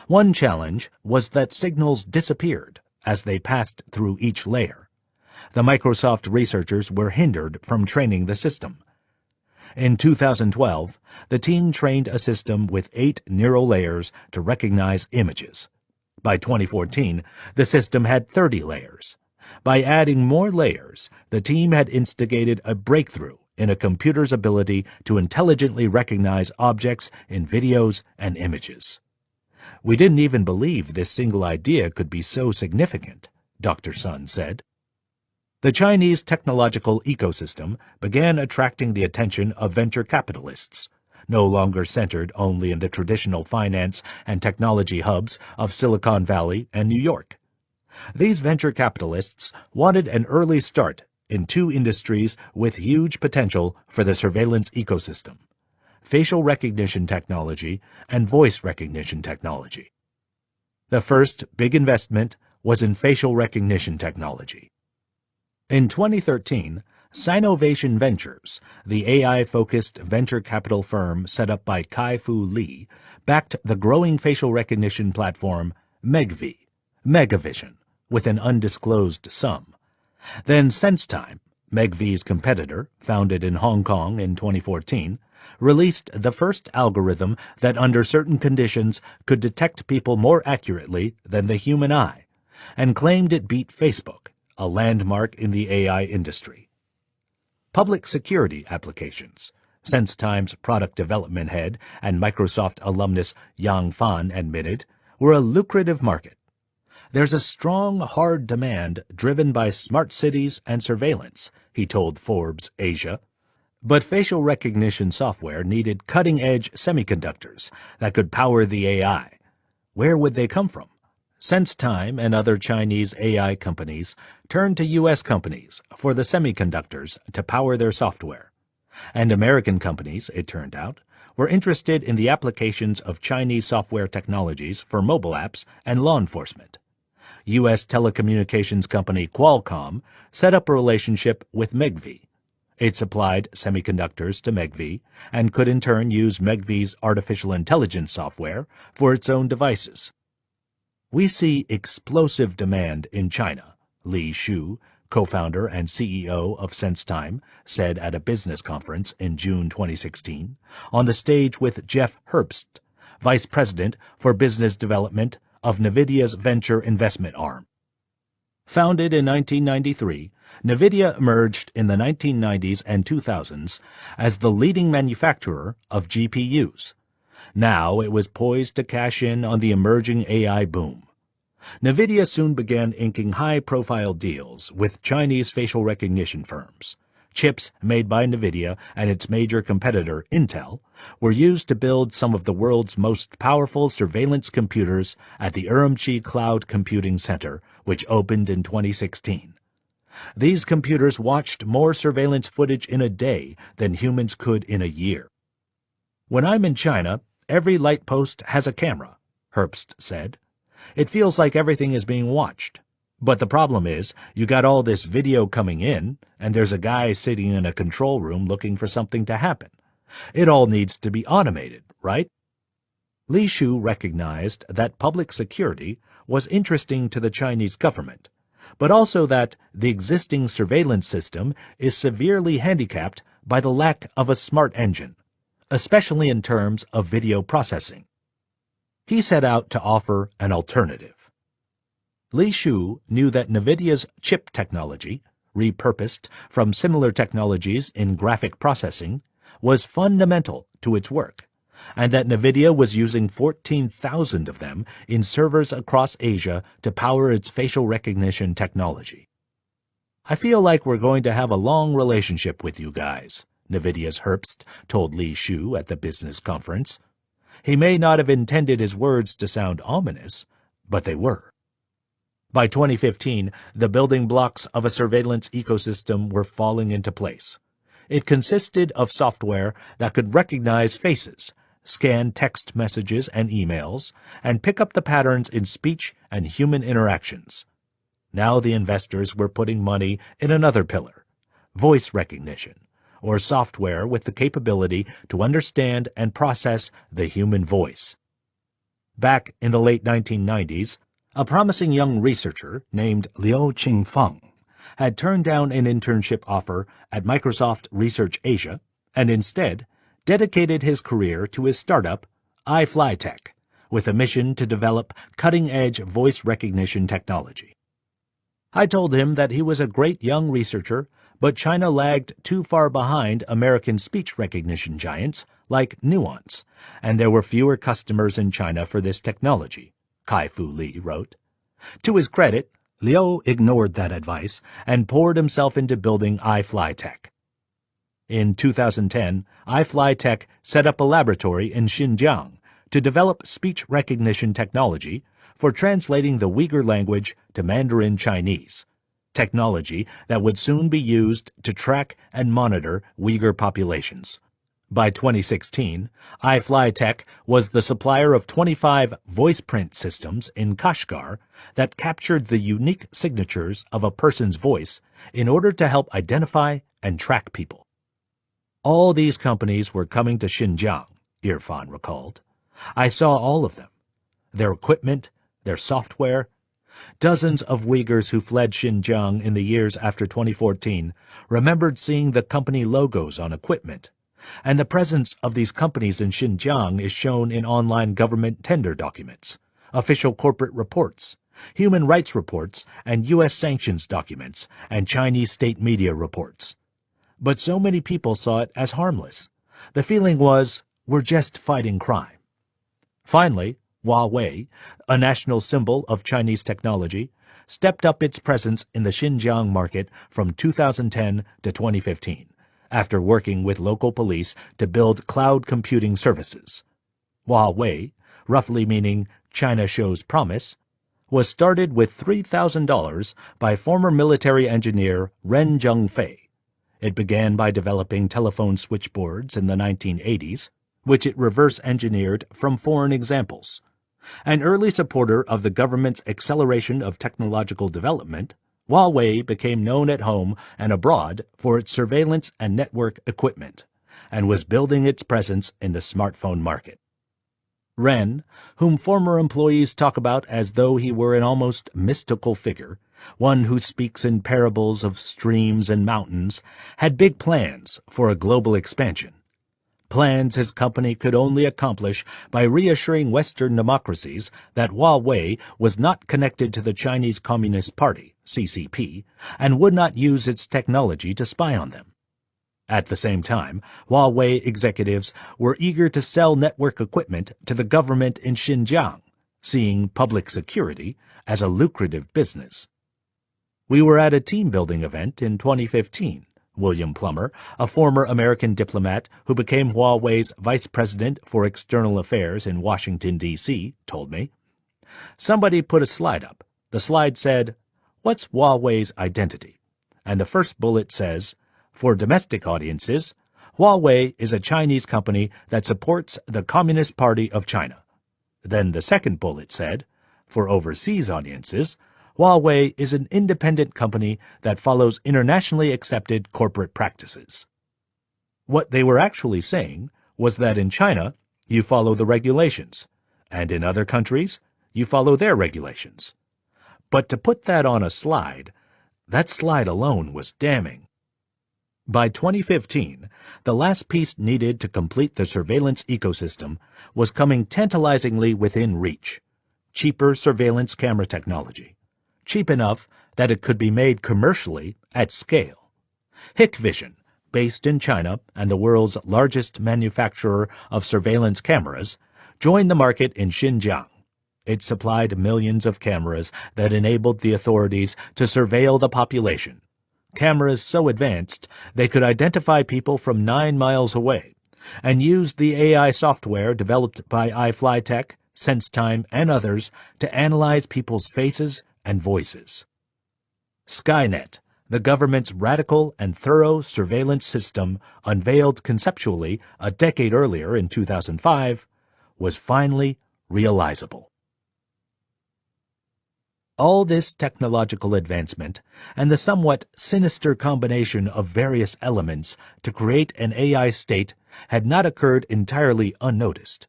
One challenge was that signals disappeared as they passed through each layer. The Microsoft researchers were hindered from training the system. In 2012, the team trained a system with 8 neural layers to recognize images. By 2014, the system had 30 layers. By adding more layers, the team had instigated a breakthrough in a computer's ability to intelligently recognize objects in videos and images. "We didn't even believe this single idea could be so significant," Dr. Sun said. The Chinese technological ecosystem began attracting the attention of venture capitalists, no longer centered only in the traditional finance and technology hubs of Silicon Valley and New York. These venture capitalists wanted an early start in 2 industries with huge potential for the surveillance ecosystem: facial recognition technology and voice recognition technology. The first big investment was in facial recognition technology. In 2013, Sinovation Ventures, the AI-focused venture capital firm set up by Kai-Fu Lee, backed the growing facial recognition platform Megavision, with an undisclosed sum. Then SenseTime, Megv's competitor, founded in Hong Kong in 2014, released the first algorithm that under certain conditions could detect people more accurately than the human eye, and claimed it beat Facebook, a landmark in the AI industry. Public security applications, SenseTime's product development head and Microsoft alumnus Yang Fan admitted, were a lucrative market. "There's a strong, hard demand driven by smart cities and surveillance," he told Forbes Asia. But facial recognition software needed cutting-edge semiconductors that could power the AI. Where would they come from? SenseTime and other Chinese AI companies turned to U.S. companies for the semiconductors to power their software. And American companies, it turned out, were interested in the applications of Chinese software technologies for mobile apps and law enforcement. U.S. telecommunications company Qualcomm set up a relationship with Megv. It supplied semiconductors to Megv and could in turn use Megv's artificial intelligence software for its own devices. "We see explosive demand in China," Li Shu, co-founder and CEO of SenseTime, said at a business conference in June 2016, on the stage with Jeff Herbst, vice president for business development of NVIDIA's venture investment arm. Founded in 1993, NVIDIA emerged in the 1990s and 2000s as the leading manufacturer of GPUs. Now it was poised to cash in on the emerging AI boom. NVIDIA soon began inking high-profile deals with Chinese facial recognition firms. Chips made by NVIDIA and its major competitor, Intel, were used to build some of the world's most powerful surveillance computers at the Urumqi Cloud Computing Center, which opened in 2016. These computers watched more surveillance footage in a day than humans could in a year. "When I'm in China, every light post has a camera," Herbst said. "It feels like everything is being watched. But the problem is, you got all this video coming in, and there's a guy sitting in a control room looking for something to happen. It all needs to be automated, right?" Li Shu recognized that public security was interesting to the Chinese government, but also that the existing surveillance system is severely handicapped by the lack of a smart engine, especially in terms of video processing. He set out to offer an alternative. Li Shu knew that NVIDIA's chip technology, repurposed from similar technologies in graphic processing, was fundamental to its work, and that NVIDIA was using 14,000 of them in servers across Asia to power its facial recognition technology. "I feel like we're going to have a long relationship with you guys," NVIDIA's Herbst told Li Shu at the business conference. He may not have intended his words to sound ominous, but they were. By 2015, the building blocks of a surveillance ecosystem were falling into place. It consisted of software that could recognize faces, scan text messages and emails, and pick up the patterns in speech and human interactions. Now the investors were putting money in another pillar, voice recognition, or software with the capability to understand and process the human voice. Back in the late 1990s, a promising young researcher named Liu Qingfeng had turned down an internship offer at Microsoft Research Asia and instead dedicated his career to his startup, iFlyTek, with a mission to develop cutting-edge voice recognition technology. I told him that he was a great young researcher, but China lagged too far behind American speech recognition giants like Nuance, and there were fewer customers in China for this technology, Kai-Fu Lee wrote. To his credit, Liu ignored that advice and poured himself into building iFlyTek. In 2010, iFlyTek set up a laboratory in Xinjiang to develop speech recognition technology for translating the Uyghur language to Mandarin Chinese, technology that would soon be used to track and monitor Uyghur populations. By 2016, iFlyTek was the supplier of 25 voice print systems in Kashgar that captured the unique signatures of a person's voice in order to help identify and track people. All these companies were coming to Xinjiang, Irfan recalled. I saw all of them. Their equipment, their software. Dozens of Uyghurs who fled Xinjiang in the years after 2014 remembered seeing the company logos on equipment, and the presence of these companies in Xinjiang is shown in online government tender documents, official corporate reports, human rights reports, and U.S. sanctions documents, and Chinese state media reports. But so many people saw it as harmless. The feeling was, we're just fighting crime. Finally, Huawei, a national symbol of Chinese technology, stepped up its presence in the Xinjiang market from 2010 to 2015, after working with local police to build cloud computing services. Huawei, roughly meaning China shows promise, was started with $3,000 by former military engineer Ren Zhengfei. It began by developing telephone switchboards in the 1980s, which it reverse-engineered from foreign examples. An early supporter of the government's acceleration of technological development, Huawei became known at home and abroad for its surveillance and network equipment, and was building its presence in the smartphone market. Ren, whom former employees talk about as though he were an almost mystical figure, one who speaks in parables of streams and mountains, had big plans for a global expansion. Plans his company could only accomplish by reassuring Western democracies that Huawei was not connected to the Chinese Communist Party, CCP, and would not use its technology to spy on them. At the same time, Huawei executives were eager to sell network equipment to the government in Xinjiang, seeing public security as a lucrative business. We were at a team-building event in 2015. William Plummer, a former American diplomat who became Huawei's vice president for external affairs in Washington, D.C., told me. Somebody put a slide up. The slide said, "What's Huawei's identity?" And the first bullet says, "For domestic audiences, Huawei is a Chinese company that supports the Communist Party of China." Then the second bullet said, "For overseas audiences, Huawei is an independent company that follows internationally accepted corporate practices." What they were actually saying was that in China, you follow the regulations, and in other countries, you follow their regulations. But to put that on a slide, that slide alone was damning. By 2015, the last piece needed to complete the surveillance ecosystem was coming tantalizingly within reach: cheaper surveillance camera technology. Cheap enough that it could be made commercially at scale. Hikvision, based in China and the world's largest manufacturer of surveillance cameras, joined the market in Xinjiang. It supplied millions of cameras that enabled the authorities to surveil the population. Cameras so advanced they could identify people from 9 miles away, and used the AI software developed by iFlyTek, SenseTime, and others to analyze people's faces and voices. Skynet, the government's radical and thorough surveillance system unveiled conceptually a decade earlier in 2005, was finally realizable. All this technological advancement and the somewhat sinister combination of various elements to create an AI state had not occurred entirely unnoticed.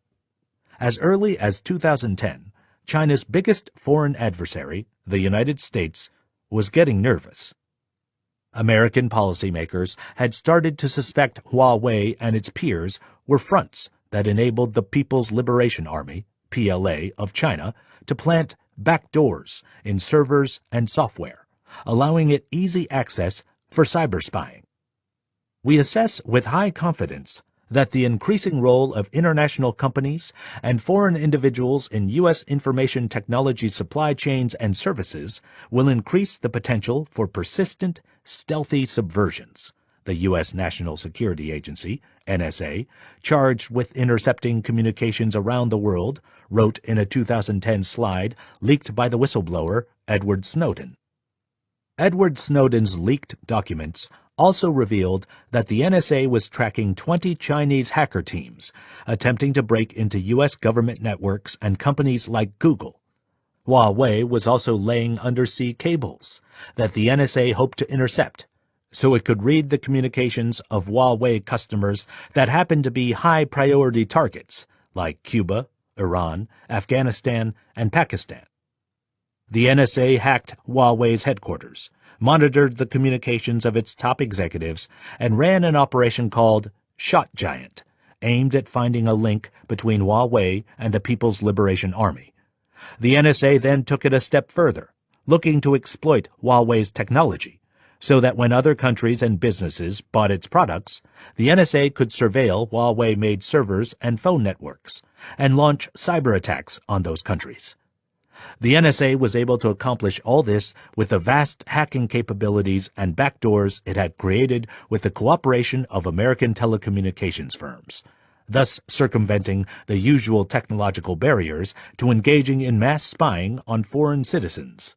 As early as 2010, China's biggest foreign adversary, the United States, was getting nervous. American policymakers had started to suspect Huawei and its peers were fronts that enabled the People's Liberation Army, PLA, of China to plant backdoors in servers and software, allowing it easy access for cyber spying. We assess with high confidence that the increasing role of international companies and foreign individuals in U.S. information technology supply chains and services will increase the potential for persistent, stealthy subversions. The U.S. National Security Agency, NSA, charged with intercepting communications around the world, wrote in a 2010 slide leaked by the whistleblower Edward Snowden. Edward Snowden's leaked documents also revealed that the NSA was tracking 20 Chinese hacker teams attempting to break into U.S. government networks and companies like Google. Huawei was also laying undersea cables that the NSA hoped to intercept, so it could read the communications of Huawei customers that happened to be high-priority targets like Cuba, Iran, Afghanistan, and Pakistan. The NSA hacked Huawei's headquarters, monitored the communications of its top executives, and ran an operation called Shot Giant, aimed at finding a link between Huawei and the People's Liberation Army. The NSA then took it a step further, looking to exploit Huawei's technology, so that when other countries and businesses bought its products, the NSA could surveil Huawei-made servers and phone networks, and launch cyber attacks on those countries. The NSA was able to accomplish all this with the vast hacking capabilities and backdoors it had created with the cooperation of American telecommunications firms, thus circumventing the usual technological barriers to engaging in mass spying on foreign citizens.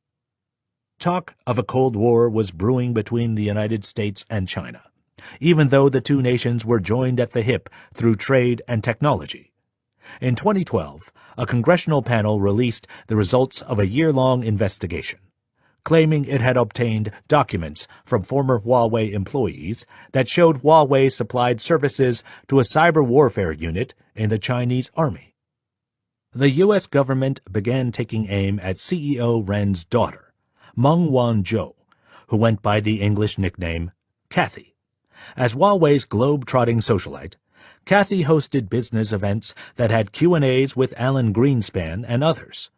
Talk of a Cold War was brewing between the United States and China, even though the two nations were joined at the hip through trade and technology. In 2012, a congressional panel released the results of a year-long investigation, claiming it had obtained documents from former Huawei employees that showed Huawei supplied services to a cyber warfare unit in the Chinese army. The U.S. government began taking aim at CEO Ren's daughter, Meng Wanzhou, who went by the English nickname Kathy. As Huawei's globe-trotting socialite, Kathy hosted business events that had Q&As with Alan Greenspan and others.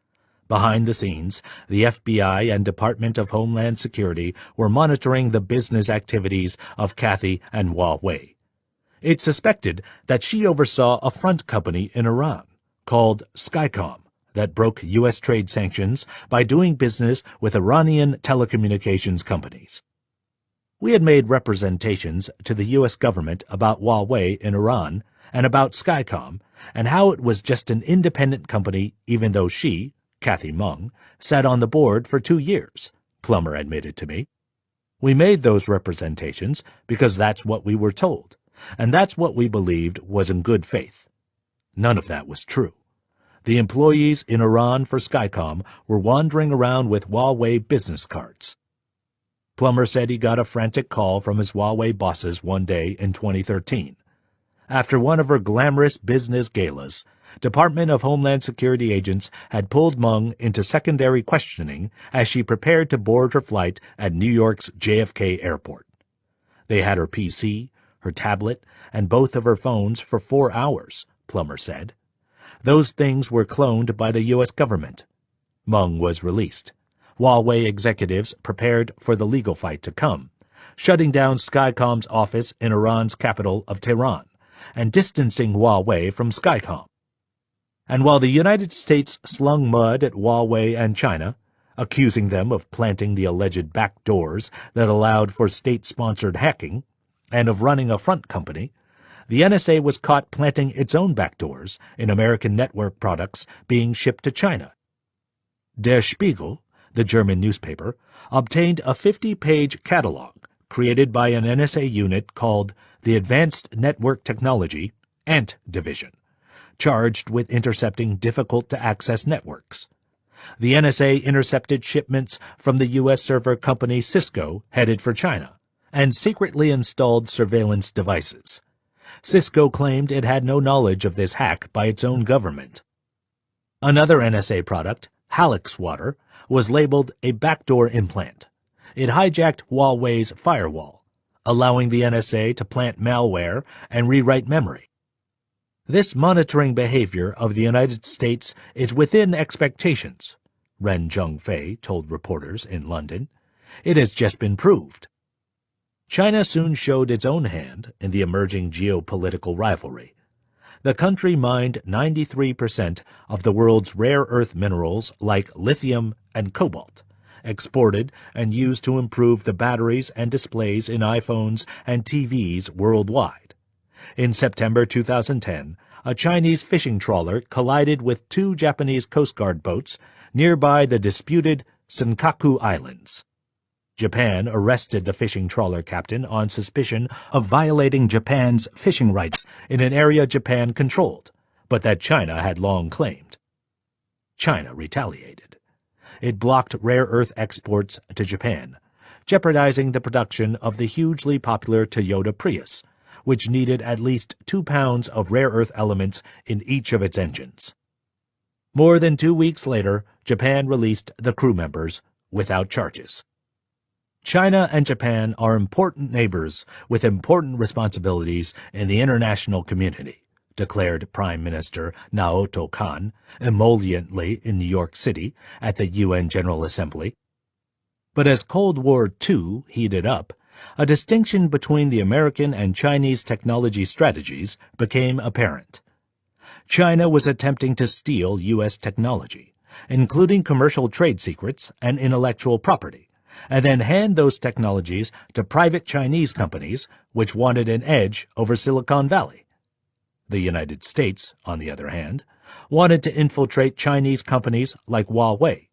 Behind the scenes, the FBI and Department of Homeland Security were monitoring the business activities of Kathy and Huawei. It's suspected that she oversaw a front company in Iran called Skycom that broke U.S. trade sanctions by doing business with Iranian telecommunications companies. We had made representations to the U.S. government about Huawei in Iran and about Skycom and how it was just an independent company even though she, Kathy Meng, sat on the board for 2 years, Plummer admitted to me. We made those representations because that's what we were told, and that's what we believed was in good faith. None of that was true. The employees in Iran for Skycom were wandering around with Huawei business cards. Plummer said he got a frantic call from his Huawei bosses one day in 2013. After one of her glamorous business galas, Department of Homeland Security agents had pulled Meng into secondary questioning as she prepared to board her flight at New York's JFK airport. They had her PC, her tablet, and both of her phones for 4 hours, Plummer said. Those things were cloned by the U.S. government. Meng was released. Huawei executives prepared for the legal fight to come, shutting down Skycom's office in Iran's capital of Tehran and distancing Huawei from Skycom. And while the United States slung mud at Huawei and China, accusing them of planting the alleged backdoors that allowed for state-sponsored hacking and of running a front company, the NSA was caught planting its own backdoors in American network products being shipped to China. Der Spiegel, the German newspaper, obtained a 50-page catalog created by an NSA unit called the Advanced Network Technology, ANT Division, charged with intercepting difficult-to-access networks. The NSA intercepted shipments from the U.S. server company Cisco headed for China and secretly installed surveillance devices. Cisco claimed it had no knowledge of this hack by its own government. Another NSA product, Halix Water, was labeled a backdoor implant. It hijacked Huawei's firewall, allowing the NSA to plant malware and rewrite memory. This monitoring behavior of the United States is within expectations, Ren Zhengfei told reporters in London. It has just been proved. China soon showed its own hand in the emerging geopolitical rivalry. The country mined 93% of the world's rare earth minerals like lithium and cobalt, exported and used to improve the batteries and displays in iPhones and TVs worldwide. In September 2010, a Chinese fishing trawler collided with two Japanese Coast Guard boats nearby the disputed Senkaku Islands. Japan arrested the fishing trawler captain on suspicion of violating Japan's fishing rights in an area Japan controlled, but that China had long claimed. China retaliated. It blocked rare earth exports to Japan, jeopardizing the production of the hugely popular Toyota Prius, which needed at least 2 pounds of rare earth elements in each of its engines. More than 2 weeks later, Japan released the crew members without charges. China and Japan are important neighbors with important responsibilities in the international community, declared Prime Minister Naoto Kan emolliently in New York City at the UN General Assembly. But as Cold War II heated up, a distinction between the American and Chinese technology strategies became apparent. China was attempting to steal U.S. technology, including commercial trade secrets and intellectual property, and then hand those technologies to private Chinese companies which wanted an edge over Silicon Valley. The United States, on the other hand, wanted to infiltrate Chinese companies like Huawei.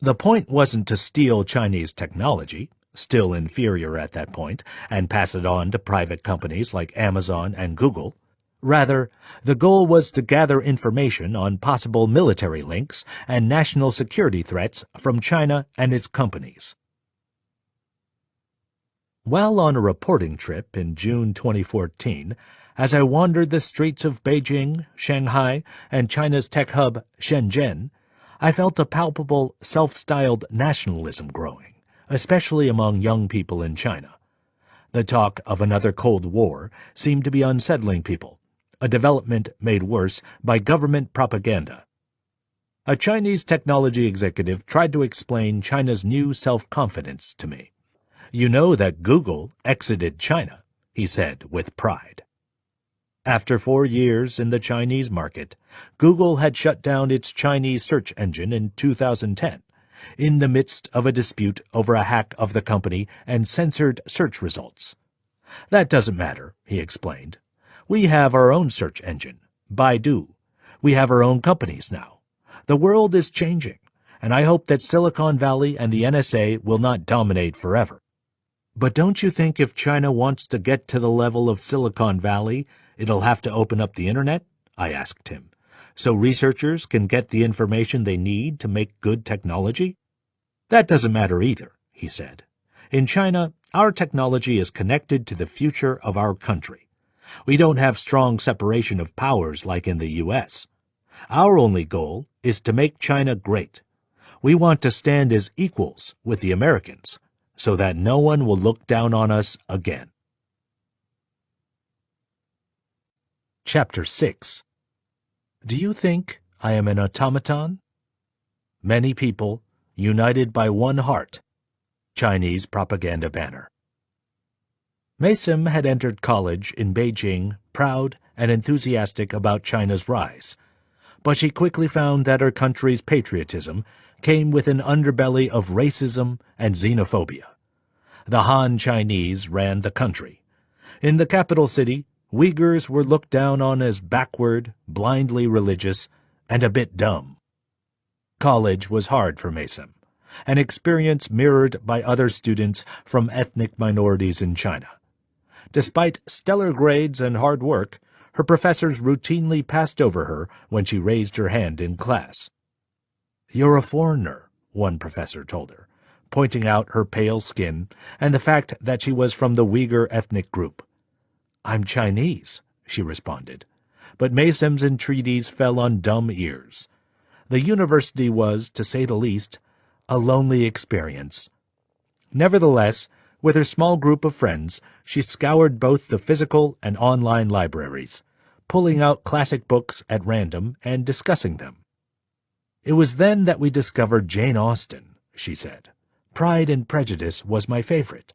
The point wasn't to steal Chinese technology, still inferior at that point, and pass it on to private companies like Amazon and Google. Rather, the goal was to gather information on possible military links and national security threats from China and its companies. While on a reporting trip in June 2014, as I wandered the streets of Beijing, Shanghai, and China's tech hub, Shenzhen, I felt a palpable self-styled nationalism growing, especially among young people in China. The talk of another Cold War seemed to be unsettling people, a development made worse by government propaganda. A Chinese technology executive tried to explain China's new self-confidence to me. "You know that Google exited China," he said with pride. After 4 years in the Chinese market, Google had shut down its Chinese search engine in 2010, in the midst of a dispute over a hack of the company and censored search results. "That doesn't matter," he explained. "We have our own search engine, Baidu. We have our own companies now. The world is changing, and I hope that Silicon Valley and the NSA will not dominate forever." "But don't you think if China wants to get to the level of Silicon Valley, it'll have to open up the Internet?" I asked him, "so researchers can get the information they need to make good technology?" "That doesn't matter either," he said. "In China, our technology is connected to the future of our country. We don't have strong separation of powers like in the U.S. Our only goal is to make China great. We want to stand as equals with the Americans, so that no one will look down on us again." Chapter 6. Do you think I am an automaton? Many people, united by one heart. Chinese propaganda banner. Maysim had entered college in Beijing, proud and enthusiastic about China's rise. But she quickly found that her country's patriotism came with an underbelly of racism and xenophobia. The Han Chinese ran the country. In the capital city, Uyghurs were looked down on as backward, blindly religious, and a bit dumb. College was hard for Maysim, an experience mirrored by other students from ethnic minorities in China. Despite stellar grades and hard work, her professors routinely passed over her when she raised her hand in class. "You're a foreigner," one professor told her, pointing out her pale skin and the fact that she was from the Uyghur ethnic group. "I'm Chinese," she responded, but Maysim's entreaties fell on dumb ears. The university was, to say the least, a lonely experience. Nevertheless, with her small group of friends, she scoured both the physical and online libraries, pulling out classic books at random and discussing them. "It was then that we discovered Jane Austen," she said. "Pride and Prejudice was my favorite."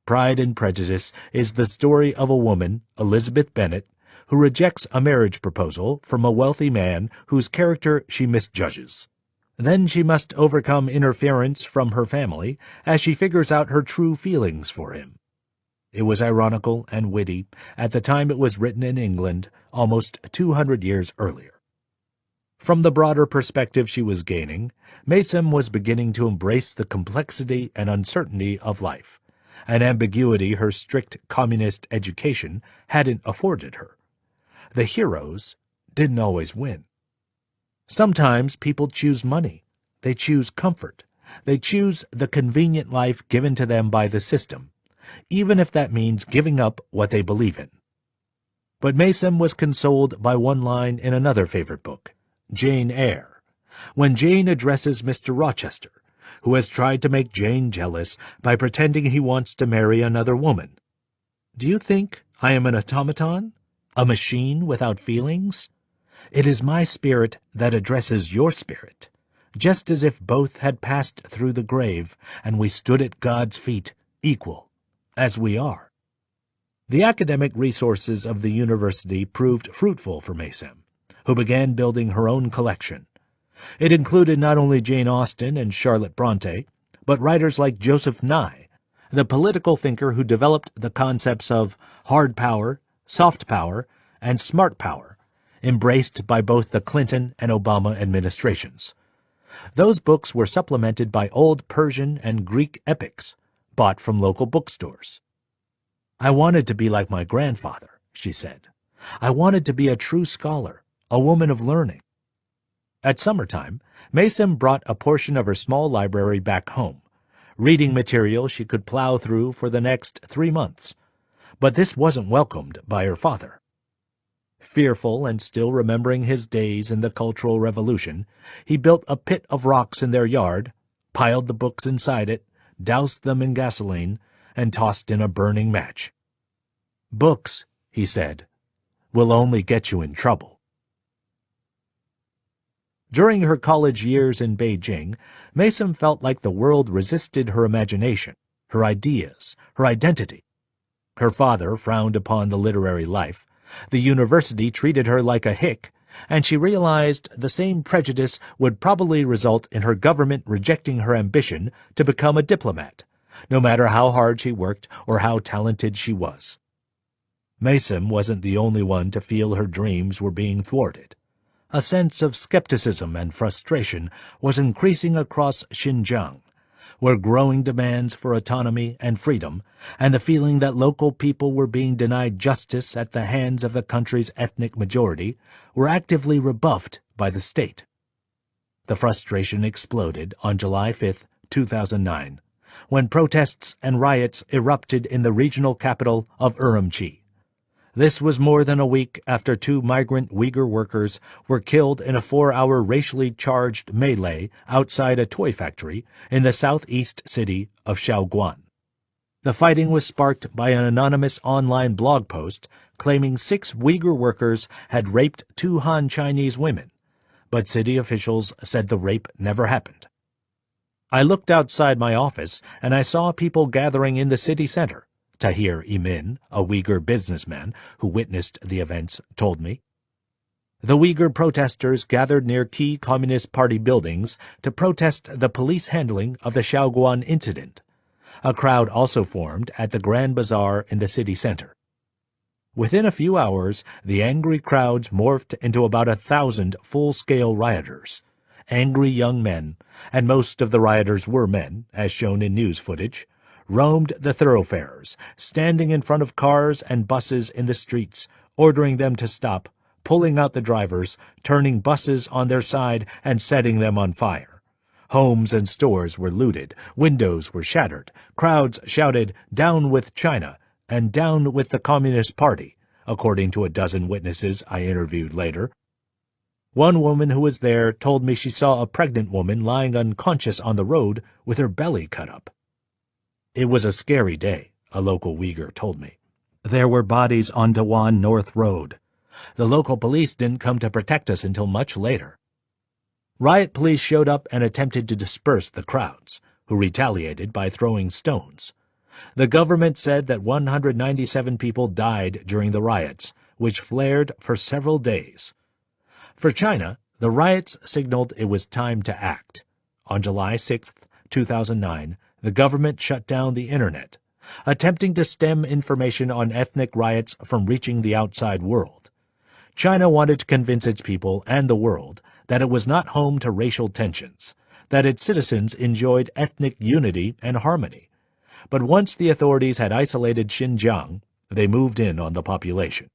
Pride and Prejudice is the story of a woman, Elizabeth Bennet, who rejects a marriage proposal from a wealthy man whose character she misjudges. Then she must overcome interference from her family as she figures out her true feelings for him. It was ironical and witty at the time it was written in England almost 200 years earlier. From the broader perspective she was gaining, Maysim was beginning to embrace the complexity and uncertainty of life, an ambiguity her strict communist education hadn't afforded her. The heroes didn't always win. Sometimes people choose money. They choose comfort. They choose the convenient life given to them by the system, even if that means giving up what they believe in. But Maysim was consoled by one line in another favorite book, Jane Eyre, when Jane addresses Mr. Rochester, who has tried to make Jane jealous by pretending he wants to marry another woman. "Do you think I am an automaton? A machine without feelings? It is my spirit that addresses your spirit, just as if both had passed through the grave and we stood at God's feet, equal, as we are." The academic resources of the university proved fruitful for Maysim, who began building her own collection. It included not only Jane Austen and Charlotte Bronte, but writers like Joseph Nye, the political thinker who developed the concepts of hard power, soft power, and smart power, embraced by both the Clinton and Obama administrations. Those books were supplemented by old Persian and Greek epics, bought from local bookstores. "I wanted to be like my grandfather," she said. "I wanted to be a true scholar, a woman of learning." At summertime, Maysim brought a portion of her small library back home, reading material she could plow through for the next 3 months. But this wasn't welcomed by her father. Fearful and still remembering his days in the Cultural Revolution, he built a pit of rocks in their yard, piled the books inside it, doused them in gasoline, and tossed in a burning match. "Books," he said, "will only get you in trouble." During her college years in Beijing, Maysim felt like the world resisted her imagination, her ideas, her identity. Her father frowned upon the literary life. The university treated her like a hick, and she realized the same prejudice would probably result in her government rejecting her ambition to become a diplomat, no matter how hard she worked or how talented she was. Maysim wasn't the only one to feel her dreams were being thwarted. A sense of skepticism and frustration was increasing across Xinjiang, where growing demands for autonomy and freedom, and the feeling that local people were being denied justice at the hands of the country's ethnic majority, were actively rebuffed by the state. The frustration exploded on July 5, 2009, when protests and riots erupted in the regional capital of Urumqi. This was more than a week after 2 migrant Uyghur workers were killed in a 4-hour racially charged melee outside a toy factory in the southeast city of Shaoguan. The fighting was sparked by an anonymous online blog post claiming 6 Uyghur workers had raped 2 Han Chinese women, but city officials said the rape never happened. I looked outside my office and I saw people gathering in the city center, Tahir Imin, a Uyghur businessman who witnessed the events, told me. The Uyghur protesters gathered near key Communist Party buildings to protest the police handling of the Shaoguan incident. A crowd also formed at the Grand Bazaar in the city center. Within a few hours, the angry crowds morphed into about 1,000 full-scale rioters, angry young men, and most of the rioters were men, as shown in news footage, roamed the thoroughfares, standing in front of cars and buses in the streets, ordering them to stop, pulling out the drivers, turning buses on their side, and setting them on fire. Homes and stores were looted, windows were shattered, crowds shouted, "Down with China," and "Down with the Communist Party," according to a dozen witnesses I interviewed later. One woman who was there told me she saw a pregnant woman lying unconscious on the road with her belly cut up. It was a scary day, a local Uyghur told me. There were bodies on Dawan North Road. The local police didn't come to protect us until much later. Riot police showed up and attempted to disperse the crowds, who retaliated by throwing stones. The government said that 197 people died during the riots, which flared for several days. For China, the riots signaled it was time to act. On July 6, 2009, the government shut down the Internet, attempting to stem information on ethnic riots from reaching the outside world. China wanted to convince its people and the world that it was not home to racial tensions, that its citizens enjoyed ethnic unity and harmony. But once the authorities had isolated Xinjiang, they moved in on the population.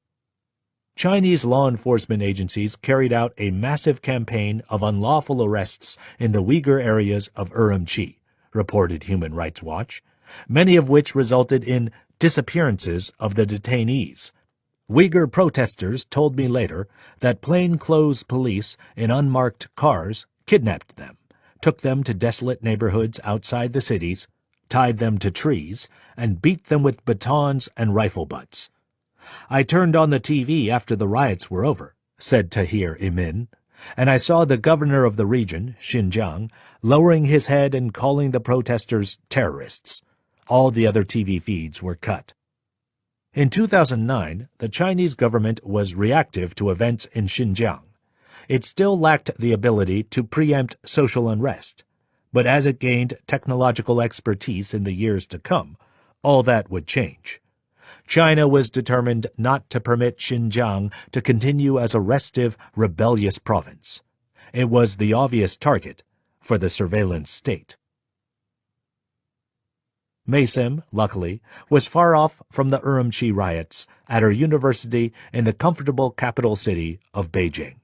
Chinese law enforcement agencies carried out a massive campaign of unlawful arrests in the Uyghur areas of Urumqi, reported Human Rights Watch, many of which resulted in disappearances of the detainees. Uyghur protesters told me later that plainclothes police in unmarked cars kidnapped them, took them to desolate neighborhoods outside the cities, tied them to trees, and beat them with batons and rifle butts. "I turned on the TV after the riots were over," said Tahir Imin, "and I saw the governor of the region, Xinjiang, lowering his head and calling the protesters terrorists. All the other TV feeds were cut." In 2009, the Chinese government was reactive to events in Xinjiang. It still lacked the ability to preempt social unrest, but as it gained technological expertise in the years to come, all that would change. China was determined not to permit Xinjiang to continue as a restive, rebellious province. It was the obvious target for the surveillance state. Maysim, luckily, was far off from the Urumqi riots at her university in the comfortable capital city of Beijing.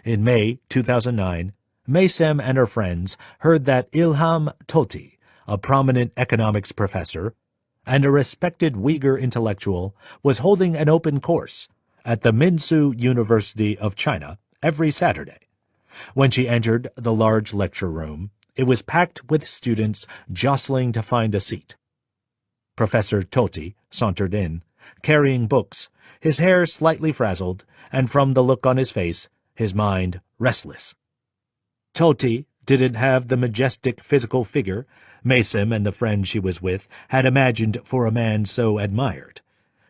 In May 2009, Maysim and her friends heard that Ilham Tohti, a prominent economics professor and a respected Uyghur intellectual, was holding an open course at the Minsu University of China every Saturday. When she entered the large lecture room, it was packed with students jostling to find a seat. Professor Tohti sauntered in, carrying books, his hair slightly frazzled, and from the look on his face, his mind restless. Tohti didn't have the majestic physical figure Maysim and the friend she was with had imagined for a man so admired.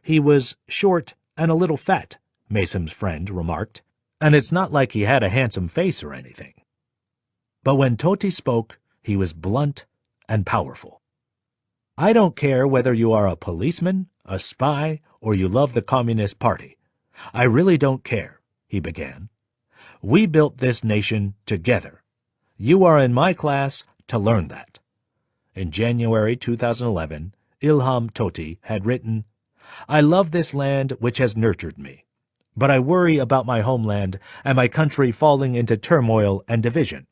He was short and a little fat, Maysim's friend remarked, and it's not like he had a handsome face or anything. But when Tohti spoke, he was blunt and powerful. "I don't care whether you are a policeman, a spy, or you love the Communist Party. I really don't care," he began. "We built this nation together. You are in my class to learn that." In January 2011, Ilham Tohti had written, "I love this land which has nurtured me, but I worry about my homeland and my country falling into turmoil and division.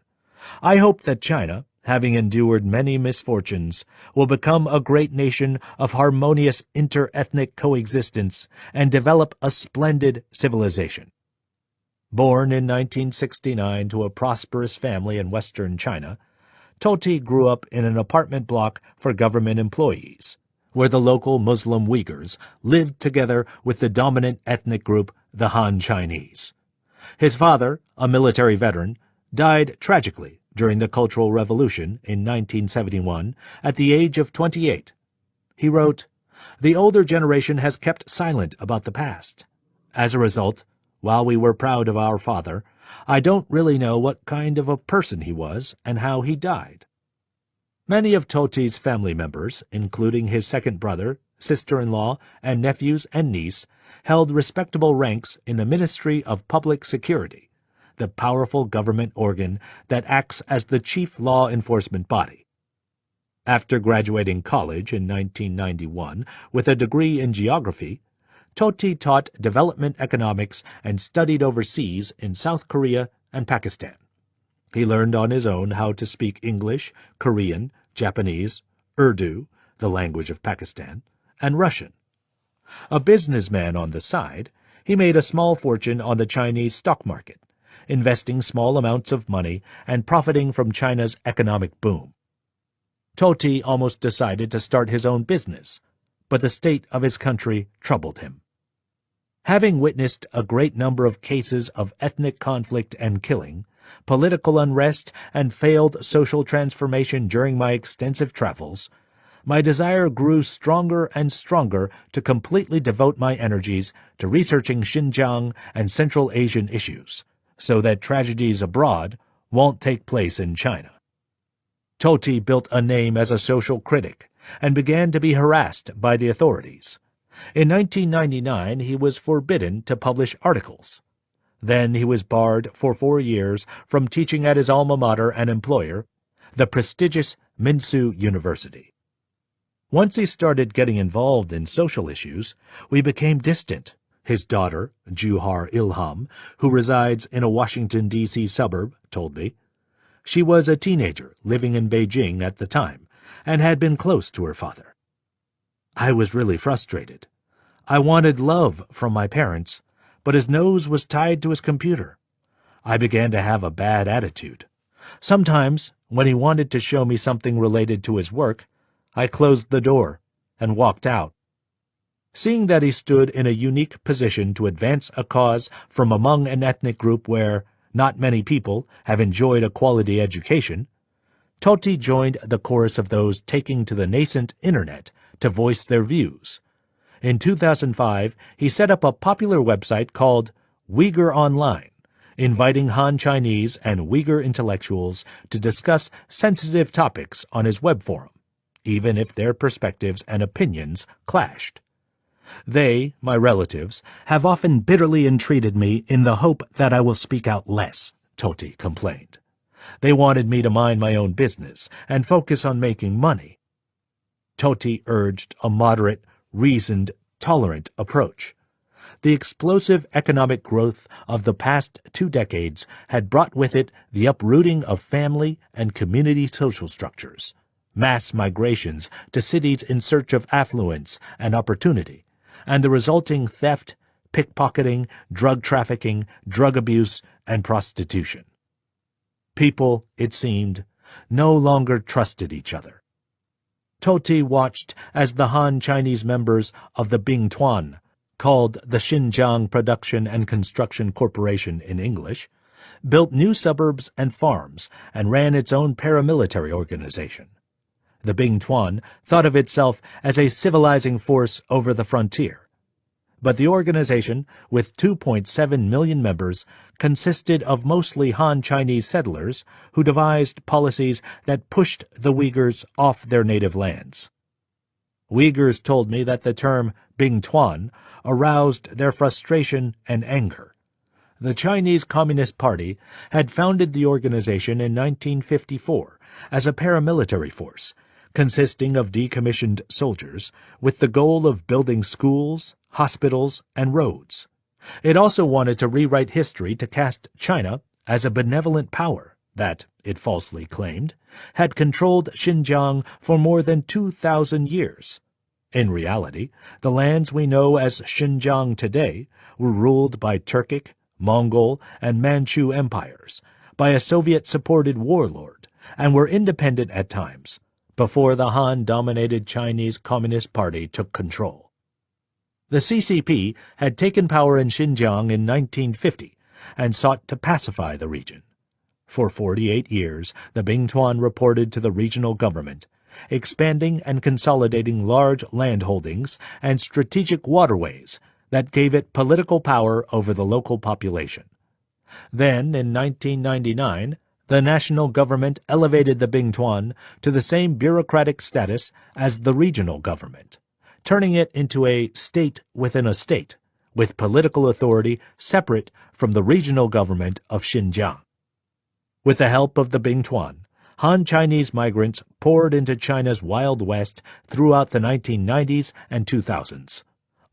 I hope that China, having endured many misfortunes, will become a great nation of harmonious inter-ethnic coexistence and develop a splendid civilization." Born in 1969 to a prosperous family in western China, Tohti grew up in an apartment block for government employees, where the local Muslim Uyghurs lived together with the dominant ethnic group, the Han Chinese. His father, a military veteran, died tragically during the Cultural Revolution in 1971 at the age of 28. He wrote, "The older generation has kept silent about the past. As a result, while we were proud of our father, I don't really know what kind of a person he was and how he died." Many of Tohti's family members, including his second brother, sister-in-law, and nephews and niece, held respectable ranks in the Ministry of Public Security, the powerful government organ that acts as the chief law enforcement body. After graduating college in 1991 with a degree in geography, Tohti taught development economics and studied overseas in South Korea and Pakistan. He learned on his own how to speak English, Korean, Japanese, Urdu, the language of Pakistan, and Russian. A businessman on the side, he made a small fortune on the Chinese stock market, investing small amounts of money and profiting from China's economic boom. Tohti almost decided to start his own business, but the state of his country troubled him. Having witnessed a great number of cases of ethnic conflict and killing, political unrest, and failed social transformation during my extensive travels, my desire grew stronger and stronger to completely devote my energies to researching Xinjiang and Central Asian issues, so that tragedies abroad won't take place in China. Tohti built a name as a social critic and began to be harassed by the authorities. In 1999, he was forbidden to publish articles. Then he was barred for 4 years from teaching at his alma mater and employer, the prestigious Minsu University. Once he started getting involved in social issues, we became distant. His daughter, Juhar Ilham, who resides in a Washington, D.C. suburb, told me. She was a teenager living in Beijing at the time and had been close to her father. I was really frustrated. I wanted love from my parents, but his nose was tied to his computer. I began to have a bad attitude. Sometimes, when he wanted to show me something related to his work, I closed the door and walked out. Seeing that he stood in a unique position to advance a cause from among an ethnic group where not many people have enjoyed a quality education, Tohti joined the chorus of those taking to the nascent Internet to voice their views. In 2005, he set up a popular website called Uyghur Online, inviting Han Chinese and Uyghur intellectuals to discuss sensitive topics on his web forum, even if their perspectives and opinions clashed. They, my relatives, have often bitterly entreated me in the hope that I will speak out less, Tohti complained. They wanted me to mind my own business and focus on making money. Tohti urged a moderate, reasoned, tolerant approach. The explosive economic growth of the past 2 decades had brought with it the uprooting of family and community social structures, mass migrations to cities in search of affluence and opportunity, and the resulting theft, pickpocketing, drug trafficking, drug abuse, and prostitution. People, it seemed, no longer trusted each other. Tohti watched as the Han Chinese members of the Bingtuan, called the Xinjiang Production and Construction Corporation in English, built new suburbs and farms and ran its own paramilitary organization. The Bingtuan thought of itself as a civilizing force over the frontier. But the organization, with 2.7 million members, consisted of mostly Han Chinese settlers who devised policies that pushed the Uyghurs off their native lands. Uyghurs told me that the term Bingtuan aroused their frustration and anger. The Chinese Communist Party had founded the organization in 1954 as a paramilitary force, consisting of decommissioned soldiers, with the goal of building schools, hospitals, and roads. It also wanted to rewrite history to cast China as a benevolent power that, it falsely claimed, had controlled Xinjiang for more than 2,000 years. In reality, the lands we know as Xinjiang today were ruled by Turkic, Mongol, and Manchu empires, by a Soviet-supported warlord, and were independent at times, before the Han-dominated Chinese Communist Party took control. The CCP had taken power in Xinjiang in 1950 and sought to pacify the region. For 48 years, the Bingtuan reported to the regional government, expanding and consolidating large landholdings and strategic waterways that gave it political power over the local population. Then, in 1999, the national government elevated the Bingtuan to the same bureaucratic status as the regional government, turning it into a state within a state, with political authority separate from the regional government of Xinjiang. With the help of the Bingtuan, Han Chinese migrants poured into China's Wild West throughout the 1990s and 2000s.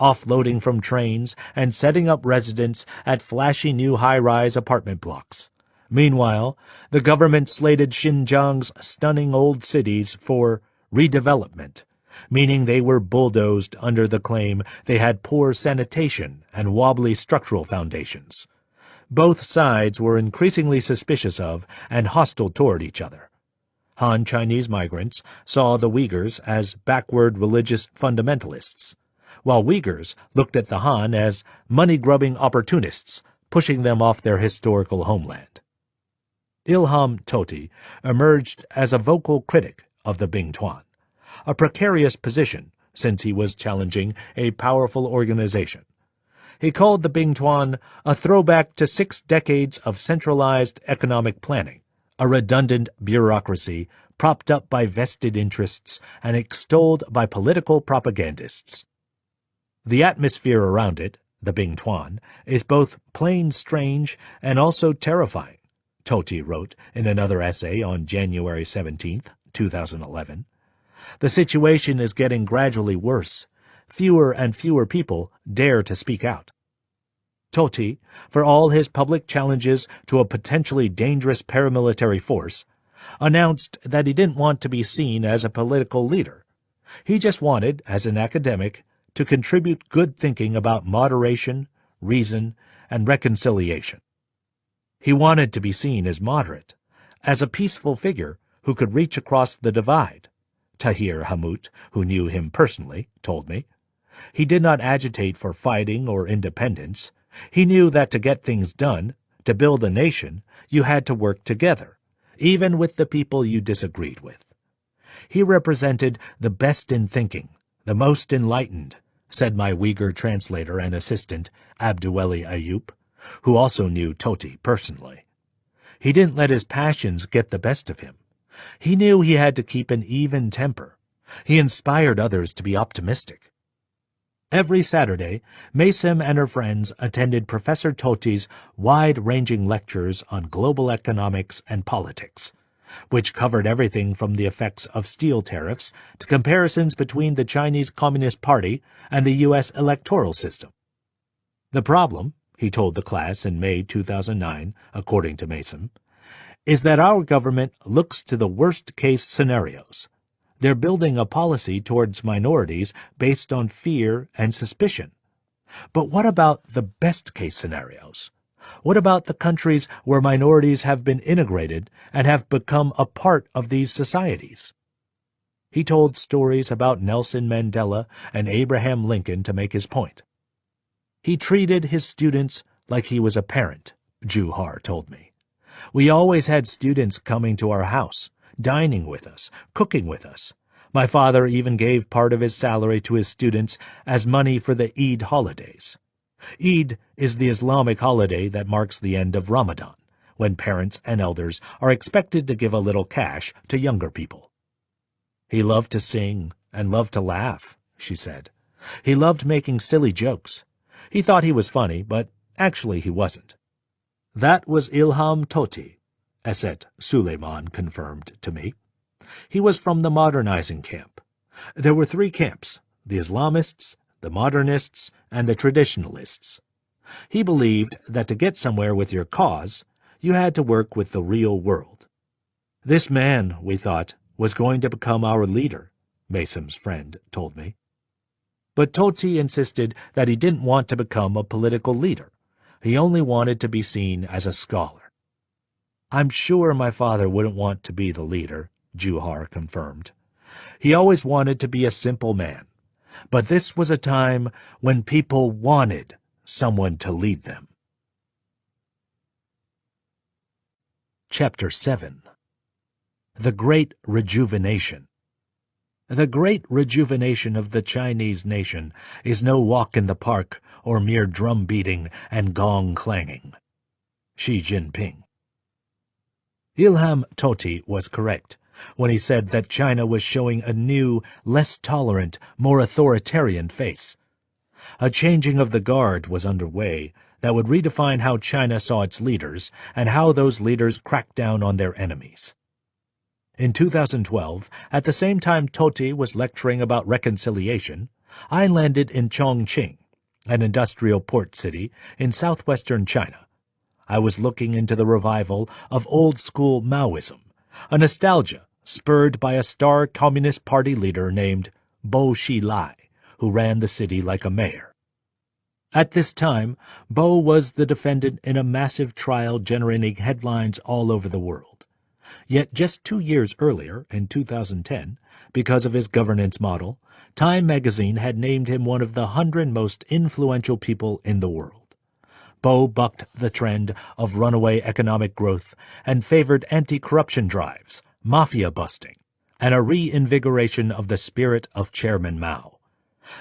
offloading from trains and setting up residence at flashy new high-rise apartment blocks. Meanwhile, the government slated Xinjiang's stunning old cities for redevelopment, meaning they were bulldozed under the claim they had poor sanitation and wobbly structural foundations. Both sides were increasingly suspicious of and hostile toward each other. Han Chinese migrants saw the Uyghurs as backward religious fundamentalists, while Uyghurs looked at the Han as money-grubbing opportunists, pushing them off their historical homeland. Ilham Tohti emerged as a vocal critic of the Bingtuan, a precarious position since he was challenging a powerful organization. He called the Bingtuan a throwback to 6 decades of centralized economic planning, a redundant bureaucracy propped up by vested interests and extolled by political propagandists. The atmosphere around it, the Bingtuan, is both plain strange and also terrifying, Tohti wrote in another essay on January 17, 2011. The situation is getting gradually worse. Fewer and fewer people dare to speak out. Tohti, for all his public challenges to a potentially dangerous paramilitary force, announced that he didn't want to be seen as a political leader. He just wanted, as an academic, to contribute good thinking about moderation, reason, and reconciliation. He wanted to be seen as moderate, as a peaceful figure who could reach across the divide, Tahir Hammoud, who knew him personally, told me. He did not agitate for fighting or independence. He knew that to get things done, to build a nation, you had to work together, even with the people you disagreed with. He represented the best in thinking, the most enlightened, said my Uyghur translator and assistant, Abduweli Ayub, who also knew Tohti personally. He didn't let his passions get the best of him. He knew he had to keep an even temper. He inspired others to be optimistic. Every Saturday, Maysim and her friends attended Professor Tohti's wide-ranging lectures on global economics and politics, which covered everything from the effects of steel tariffs to comparisons between the Chinese Communist Party and the U.S. electoral system. The problem, he told the class in May 2009, according to Maysim, is that our government looks to the worst-case scenarios. They're building a policy towards minorities based on fear and suspicion. But what about the best-case scenarios? What about the countries where minorities have been integrated and have become a part of these societies? He told stories about Nelson Mandela and Abraham Lincoln to make his point. He treated his students like he was a parent, Juhar told me. We always had students coming to our house, dining with us, cooking with us. My father even gave part of his salary to his students as money for the Eid holidays. Eid is the Islamic holiday that marks the end of Ramadan, when parents and elders are expected to give a little cash to younger people. He loved to sing and loved to laugh, she said. He loved making silly jokes. He thought he was funny, but actually he wasn't. That was Ilham Tohti, Esset Suleiman confirmed to me. He was from the modernizing camp. There were 3 camps, the Islamists, the modernists, and the traditionalists. He believed that to get somewhere with your cause, you had to work with the real world. This man, we thought, was going to become our leader, Maysim's friend told me. But Tohti insisted that he didn't want to become a political leader. He only wanted to be seen as a scholar. I'm sure my father wouldn't want to be the leader, Juhar confirmed. He always wanted to be a simple man. But this was a time when people wanted someone to lead them. Chapter 7. The Great Rejuvenation. The great rejuvenation of the Chinese nation is no walk in the park or mere drum-beating and gong-clanging. Xi Jinping. Ilham Tohti was correct when he said that China was showing a new, less tolerant, more authoritarian face. A changing of the guard was underway that would redefine how China saw its leaders and how those leaders cracked down on their enemies. In 2012, at the same time Tohti was lecturing about reconciliation, I landed in Chongqing, an industrial port city in southwestern China. I was looking into the revival of old-school Maoism, a nostalgia spurred by a star Communist Party leader named Bo Xilai, who ran the city like a mayor. At this time, Bo was the defendant in a massive trial generating headlines all over the world. Yet just 2 years earlier, in 2010, because of his governance model, Time magazine had named him one of the 100 most influential people in the world. Bo bucked the trend of runaway economic growth and favored anti-corruption drives, mafia busting, and a reinvigoration of the spirit of Chairman Mao.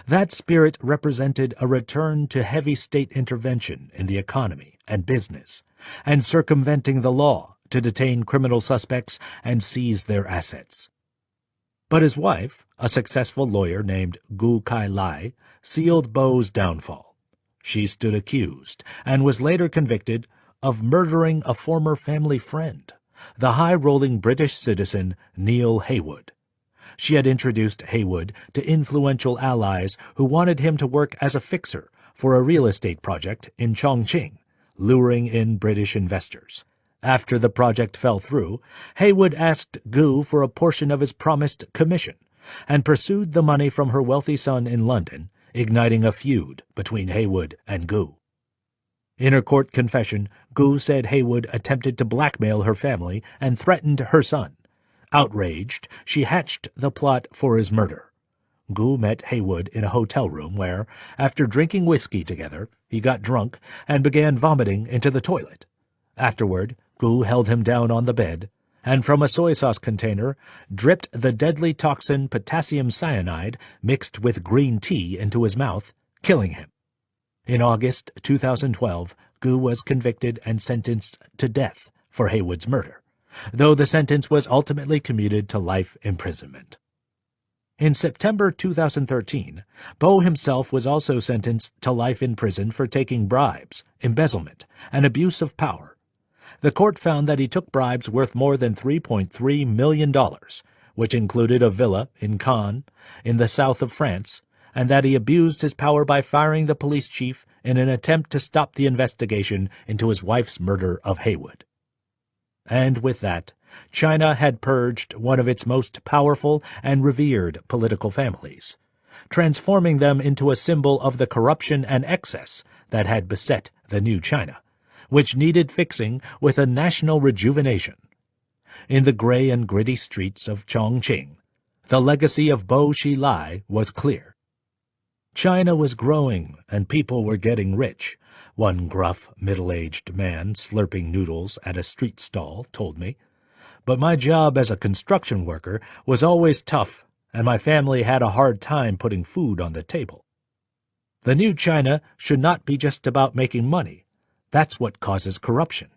That spirit represented a return to heavy state intervention in the economy and business, and circumventing the law to detain criminal suspects and seize their assets. But his wife, a successful lawyer named Gu Kai-lai, sealed Bo's downfall. She stood accused and was later convicted of murdering a former family friend, the high-rolling British citizen Neil Heywood. She had introduced Heywood to influential allies who wanted him to work as a fixer for a real estate project in Chongqing, luring in British investors. After the project fell through, Heywood asked Gu for a portion of his promised commission and pursued the money from her wealthy son in London, igniting a feud between Heywood and Gu. In her court confession, Gu said Heywood attempted to blackmail her family and threatened her son. Outraged, she hatched the plot for his murder. Gu met Heywood in a hotel room where, after drinking whiskey together, he got drunk and began vomiting into the toilet. Afterward, Gu held him down on the bed, and from a soy sauce container dripped the deadly toxin potassium cyanide mixed with green tea into his mouth, killing him. In August 2012, Gu was convicted and sentenced to death for Heywood's murder, though the sentence was ultimately commuted to life imprisonment. In September 2013, Bo himself was also sentenced to life in prison for taking bribes, embezzlement, and abuse of power. The court found that he took bribes worth more than $3.3 million, which included a villa in Cannes, in the south of France, and that he abused his power by firing the police chief in an attempt to stop the investigation into his wife's murder of Heywood. And with that, China had purged one of its most powerful and revered political families, transforming them into a symbol of the corruption and excess that had beset the new China, which needed fixing with a national rejuvenation. In the gray and gritty streets of Chongqing, the legacy of Bo Xilai was clear. China was growing and people were getting rich, one gruff, middle-aged man slurping noodles at a street stall told me. But my job as a construction worker was always tough, and my family had a hard time putting food on the table. The new China should not be just about making money. That's what causes corruption.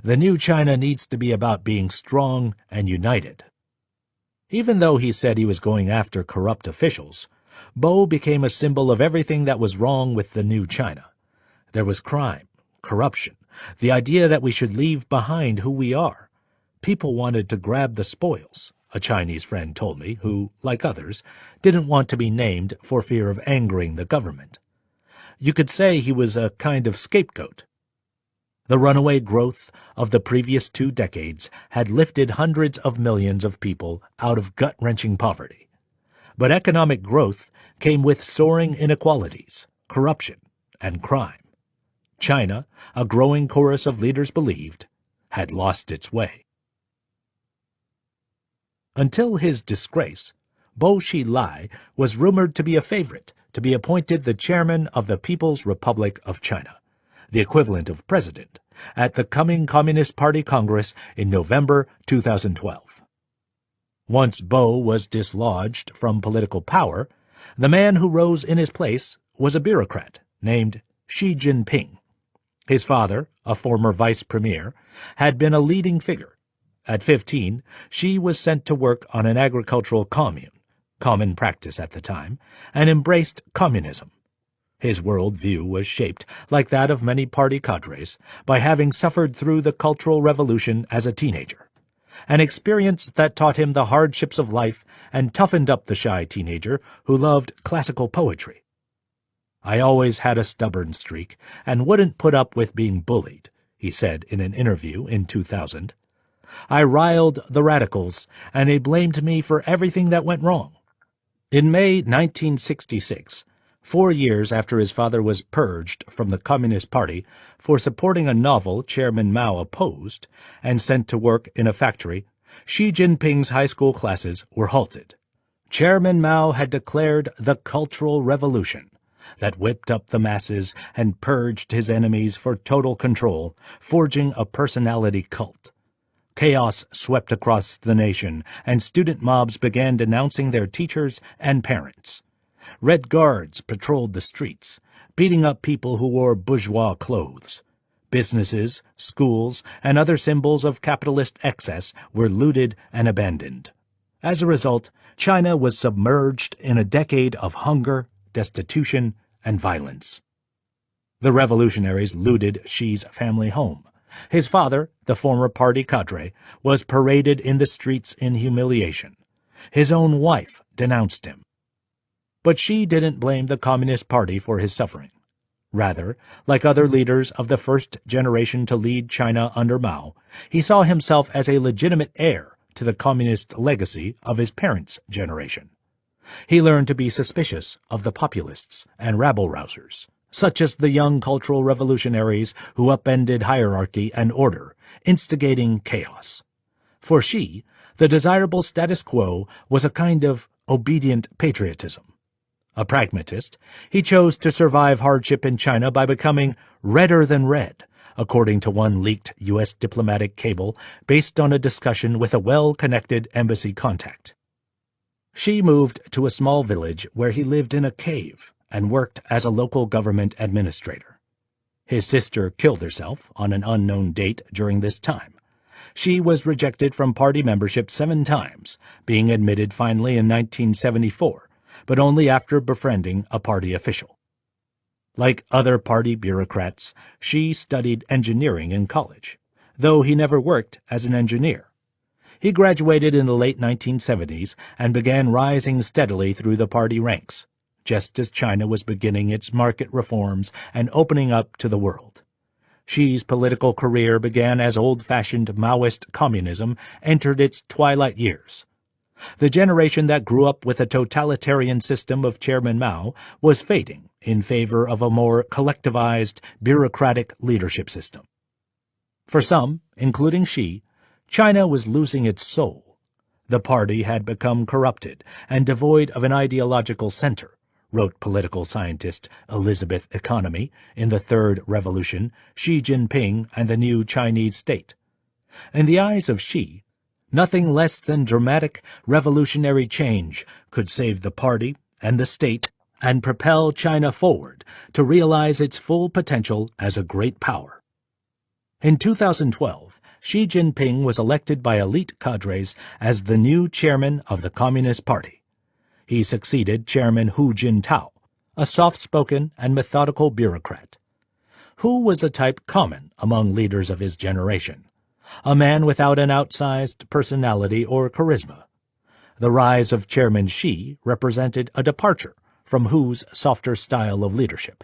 The new China needs to be about being strong and united. Even though he said he was going after corrupt officials, Bo became a symbol of everything that was wrong with the new China. There was crime, corruption, the idea that we should leave behind who we are. People wanted to grab the spoils, a Chinese friend told me, who, like others, didn't want to be named for fear of angering the government. You could say he was a kind of scapegoat. The runaway growth of the previous 2 decades had lifted hundreds of millions of people out of gut-wrenching poverty. But economic growth came with soaring inequalities, corruption, and crime. China, a growing chorus of leaders believed, had lost its way. Until his disgrace, Bo Xilai was rumored to be a favorite to be appointed the chairman of the People's Republic of China, the equivalent of president, at the coming Communist Party Congress in November 2012. Once Bo was dislodged from political power, the man who rose in his place was a bureaucrat named Xi Jinping. His father, a former vice premier, had been a leading figure. At 15, Xi was sent to work on an agricultural commune, common practice at the time, and embraced communism. His worldview was shaped, like that of many party cadres, by having suffered through the Cultural Revolution as a teenager. an experience that taught him the hardships of life and toughened up the shy teenager who loved classical poetry. "I always had a stubborn streak and wouldn't put up with being bullied," he said in an interview in 2000. "I riled the radicals, and they blamed me for everything that went wrong." In May 1966, 4 years after his father was purged from the Communist Party for supporting a novel Chairman Mao opposed and sent to work in a factory, Xi Jinping's high school classes were halted. Chairman Mao had declared the Cultural Revolution that whipped up the masses and purged his enemies for total control, forging a personality cult. Chaos swept across the nation, and student mobs began denouncing their teachers and parents. Red Guards patrolled the streets, beating up people who wore bourgeois clothes. Businesses, schools, and other symbols of capitalist excess were looted and abandoned. As a result, China was submerged in a decade of hunger, destitution, and violence. The revolutionaries looted Xi's family home. His father, the former party cadre, was paraded in the streets in humiliation. His own wife denounced him. But Xi didn't blame the Communist Party for his suffering. Rather, like other leaders of the first generation to lead China under Mao, he saw himself as a legitimate heir to the communist legacy of his parents' generation. He learned to be suspicious of the populists and rabble-rousers, such as the young cultural revolutionaries who upended hierarchy and order, instigating chaos. For Xi, the desirable status quo was a kind of obedient patriotism. A pragmatist, he chose to survive hardship in China by becoming redder than red, according to one leaked U.S. diplomatic cable based on a discussion with a well-connected embassy contact. Xi moved to a small village where he lived in a cave and worked as a local government administrator. His sister killed herself on an unknown date during this time. Xi was rejected from party membership 7 times, being admitted finally in 1974, but only after befriending a party official. Like other party bureaucrats, Xi studied engineering in college, though he never worked as an engineer. He graduated in the late 1970s and began rising steadily through the party ranks, just as China was beginning its market reforms and opening up to the world. Xi's political career began as old-fashioned Maoist communism entered its twilight years. The generation that grew up with a totalitarian system of Chairman Mao was fading in favor of a more collectivized, bureaucratic leadership system. For some, including Xi, China was losing its soul. The party had become corrupted and devoid of an ideological center, wrote political scientist Elizabeth Economy in The Third Revolution, Xi Jinping and the New Chinese State. In the eyes of Xi, nothing less than dramatic revolutionary change could save the party and the state and propel China forward to realize its full potential as a great power. In 2012, Xi Jinping was elected by elite cadres as the new chairman of the Communist Party. He succeeded Chairman Hu Jintao, a soft-spoken and methodical bureaucrat. Hu was a type common among leaders of his generation, a man without an outsized personality or charisma. The rise of Chairman Xi represented a departure from Hu's softer style of leadership.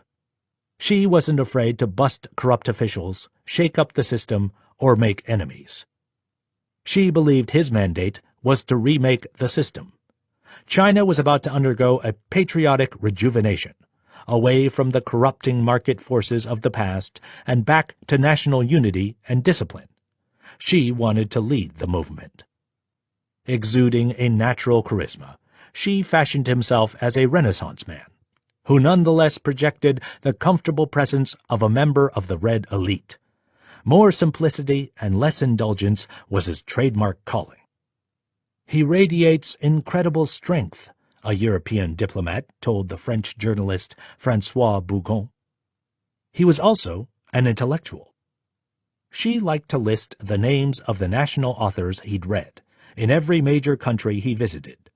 Xi wasn't afraid to bust corrupt officials, shake up the system, or make enemies. Xi believed his mandate was to remake the system. China was about to undergo a patriotic rejuvenation, away from the corrupting market forces of the past and back to national unity and discipline. Xi wanted to lead the movement. Exuding a natural charisma, Xi fashioned himself as a Renaissance man, who nonetheless projected the comfortable presence of a member of the Red elite. More simplicity and less indulgence was his trademark calling. He radiates incredible strength, a European diplomat told the French journalist François Bougon. He was also an intellectual. Xi liked to list the names of the national authors he'd read in every major country he visited.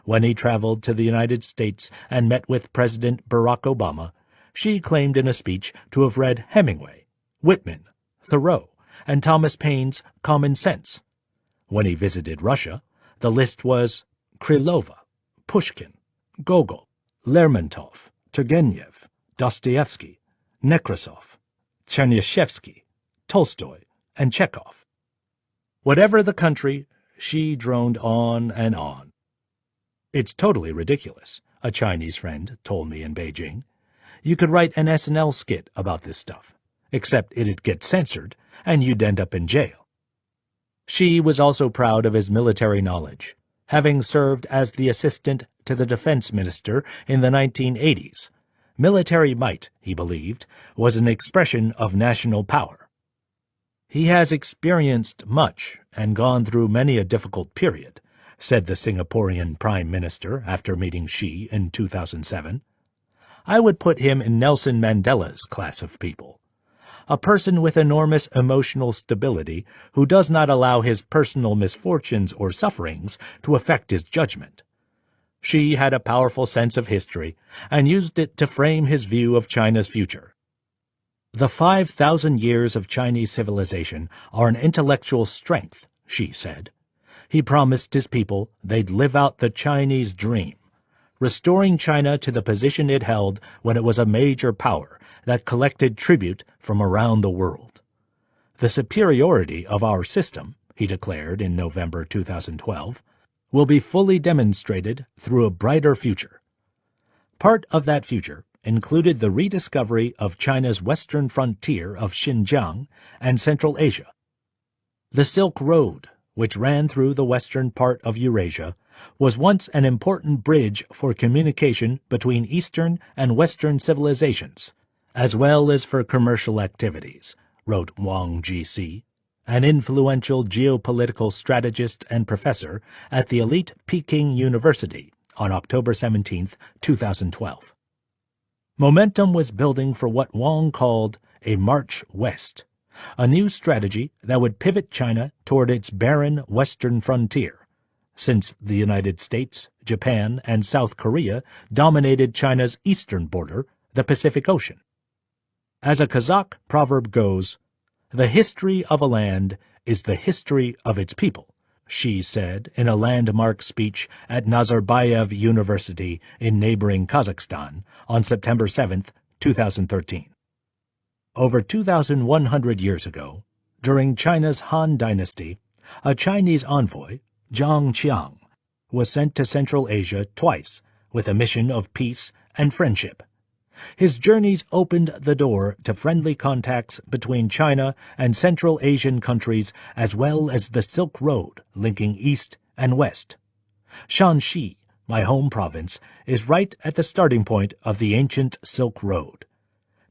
When he traveled to the United States and met with President Barack Obama, Xi claimed in a speech to have read Hemingway, Whitman, Thoreau, and Thomas Paine's Common Sense. When he visited Russia, the list was Krylova, Pushkin, Gogol, Lermontov, Turgenev, Dostoevsky, Nekrasov, Chernyshevsky, Tolstoy, and Chekhov. Whatever the country, she droned on and on. "It's totally ridiculous," a Chinese friend told me in Beijing. "You could write an SNL skit about this stuff, except it'd get censored and you'd end up in jail." Xi was also proud of his military knowledge, having served as the assistant to the defense minister in the 1980s. Military might, he believed, was an expression of national power. "He has experienced much and gone through many a difficult period," said the Singaporean Prime Minister after meeting Xi in 2007. "I would put him in Nelson Mandela's class of people. A person with enormous emotional stability who does not allow his personal misfortunes or sufferings to affect his judgment. Xi had a powerful sense of history and used it to frame his view of China's future. The 5,000 years of Chinese civilization are an intellectual strength," Xi said. He promised his people they'd live out the Chinese dream, restoring China to the position it held when it was a major power that collected tribute from around the world. "The superiority of our system," he declared in November 2012, "will be fully demonstrated through a brighter future." Part of that future included the rediscovery of China's western frontier of Xinjiang and Central Asia. The Silk Road, which ran through the western part of Eurasia, was once an important bridge for communication between Eastern and Western civilizations, as well as for commercial activities, wrote Wang Jixi, an influential geopolitical strategist and professor at the elite Peking University on October 17, 2012. Momentum was building for what Wang called a march west, a new strategy that would pivot China toward its barren western frontier, since the United States, Japan, and South Korea dominated China's eastern border, the Pacific Ocean. As a Kazakh proverb goes, "The history of a land is the history of its people," Xi said in a landmark speech at Nazarbayev University in neighboring Kazakhstan on September 7, 2013. Over 2,100 years ago, during China's Han Dynasty, a Chinese envoy, Zhang Qiang, was sent to Central Asia twice with a mission of peace and friendship. His journeys opened the door to friendly contacts between China and Central Asian countries as well as the Silk Road linking east and west. Shanxi, my home province, is right at the starting point of the ancient Silk Road.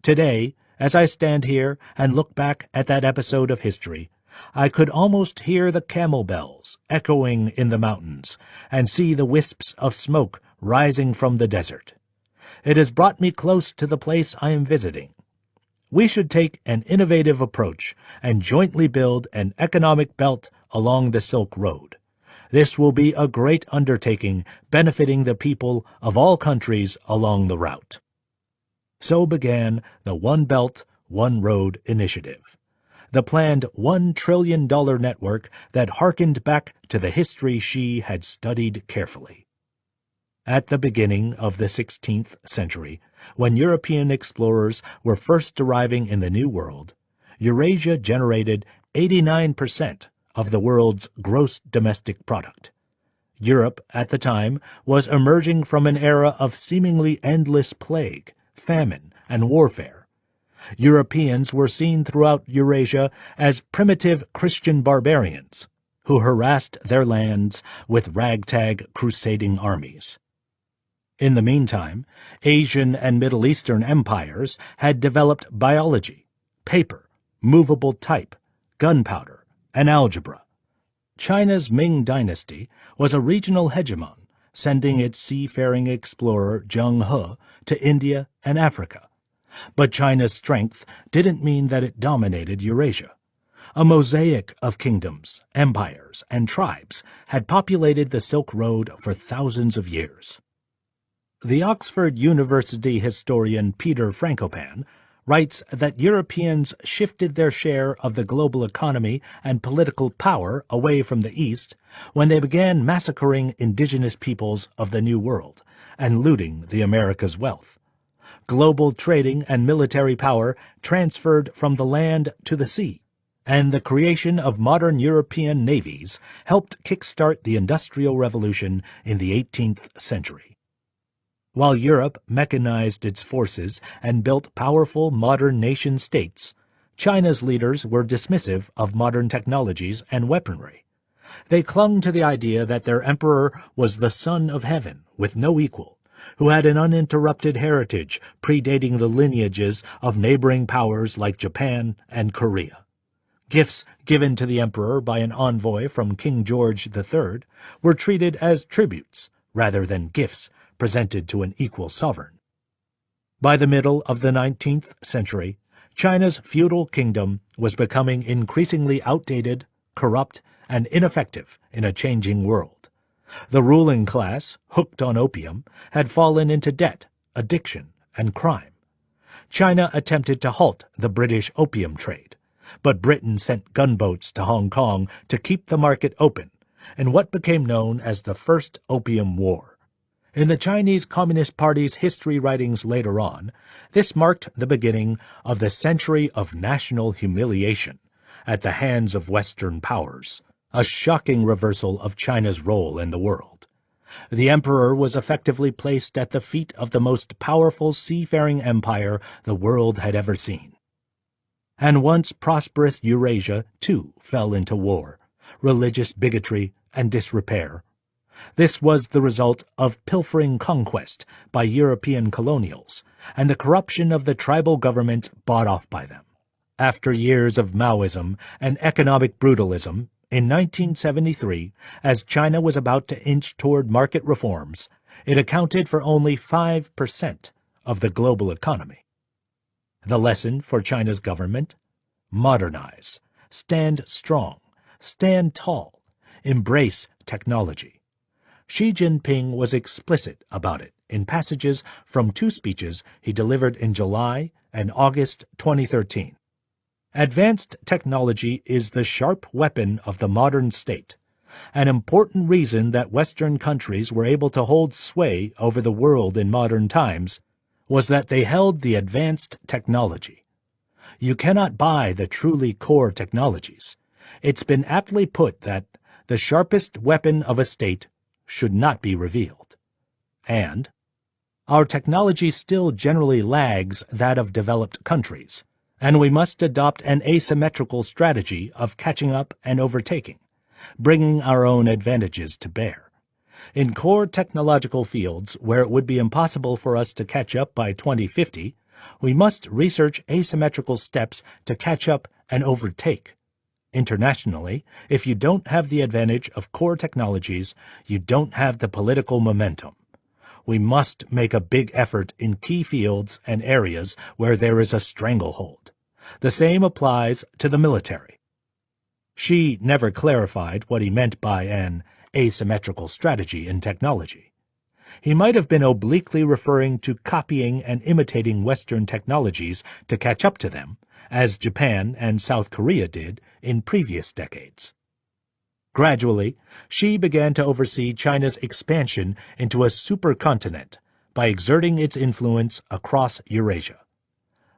Today, as I stand here and look back at that episode of history, I could almost hear the camel bells echoing in the mountains and see the wisps of smoke rising from the desert. It has brought me close to the place I am visiting. We should take an innovative approach and jointly build an economic belt along the Silk Road. This will be a great undertaking benefiting the people of all countries along the route. So began the One Belt, One Road initiative, the planned $1 trillion network that harkened back to the history Xi had studied carefully. At the beginning of the 16th century, when European explorers were first arriving in the New World, Eurasia generated 89% of the world's gross domestic product. Europe, at the time, was emerging from an era of seemingly endless plague, famine, and warfare. Europeans were seen throughout Eurasia as primitive Christian barbarians who harassed their lands with ragtag crusading armies. In the meantime, Asian and Middle Eastern empires had developed biology, paper, movable type, gunpowder, and algebra. China's Ming Dynasty was a regional hegemon, sending its seafaring explorer Zheng He to India and Africa. But China's strength didn't mean that it dominated Eurasia. A mosaic of kingdoms, empires, and tribes had populated the Silk Road for thousands of years. The Oxford University historian Peter Frankopan writes that Europeans shifted their share of the global economy and political power away from the East when they began massacring indigenous peoples of the New World and looting the Americas' wealth. Global trading and military power transferred from the land to the sea, and the creation of modern European navies helped kickstart the Industrial Revolution in the 18th century. While Europe mechanized its forces and built powerful modern nation-states, China's leaders were dismissive of modern technologies and weaponry. They clung to the idea that their emperor was the son of heaven with no equal, who had an uninterrupted heritage predating the lineages of neighboring powers like Japan and Korea. Gifts given to the emperor by an envoy from King George III were treated as tributes rather than gifts presented to an equal sovereign. By the middle of the 19th century, China's feudal kingdom was becoming increasingly outdated, corrupt, and ineffective in a changing world. The ruling class, hooked on opium, had fallen into debt, addiction, and crime. China attempted to halt the British opium trade, but Britain sent gunboats to Hong Kong to keep the market open in what became known as the First Opium War. In the Chinese Communist Party's history writings later on, this marked the beginning of the century of national humiliation at the hands of Western powers, a shocking reversal of China's role in the world. The emperor was effectively placed at the feet of the most powerful seafaring empire the world had ever seen. And once prosperous Eurasia, too, fell into war, religious bigotry, and disrepair. This was the result of pilfering conquest by European colonials and the corruption of the tribal governments bought off by them. After years of Maoism and economic brutalism, in 1973, as China was about to inch toward market reforms, it accounted for only 5% of the global economy. The lesson for China's government? Modernize, stand strong, stand tall, embrace technology. Xi Jinping was explicit about it in passages from two speeches he delivered in July and August 2013. Advanced technology is the sharp weapon of the modern state, an important reason that Western countries were able to hold sway over the world in modern times was that they held the advanced technology. You cannot buy the truly core technologies. It's been aptly put that the sharpest weapon of a state should not be revealed. And our technology still generally lags that of developed countries, and we must adopt an asymmetrical strategy of catching up and overtaking, bringing our own advantages to bear. In core technological fields where it would be impossible for us to catch up by 2050, we must research asymmetrical steps to catch up and overtake. Internationally, if you don't have the advantage of core technologies, you don't have the political momentum. We must make a big effort in key fields and areas where there is a stranglehold. The same applies to the military. Xi never clarified what he meant by an asymmetrical strategy in technology. He might have been obliquely referring to copying and imitating Western technologies to catch up to them, as Japan and South Korea did in previous decades. Gradually, Xi began to oversee China's expansion into a supercontinent by exerting its influence across Eurasia.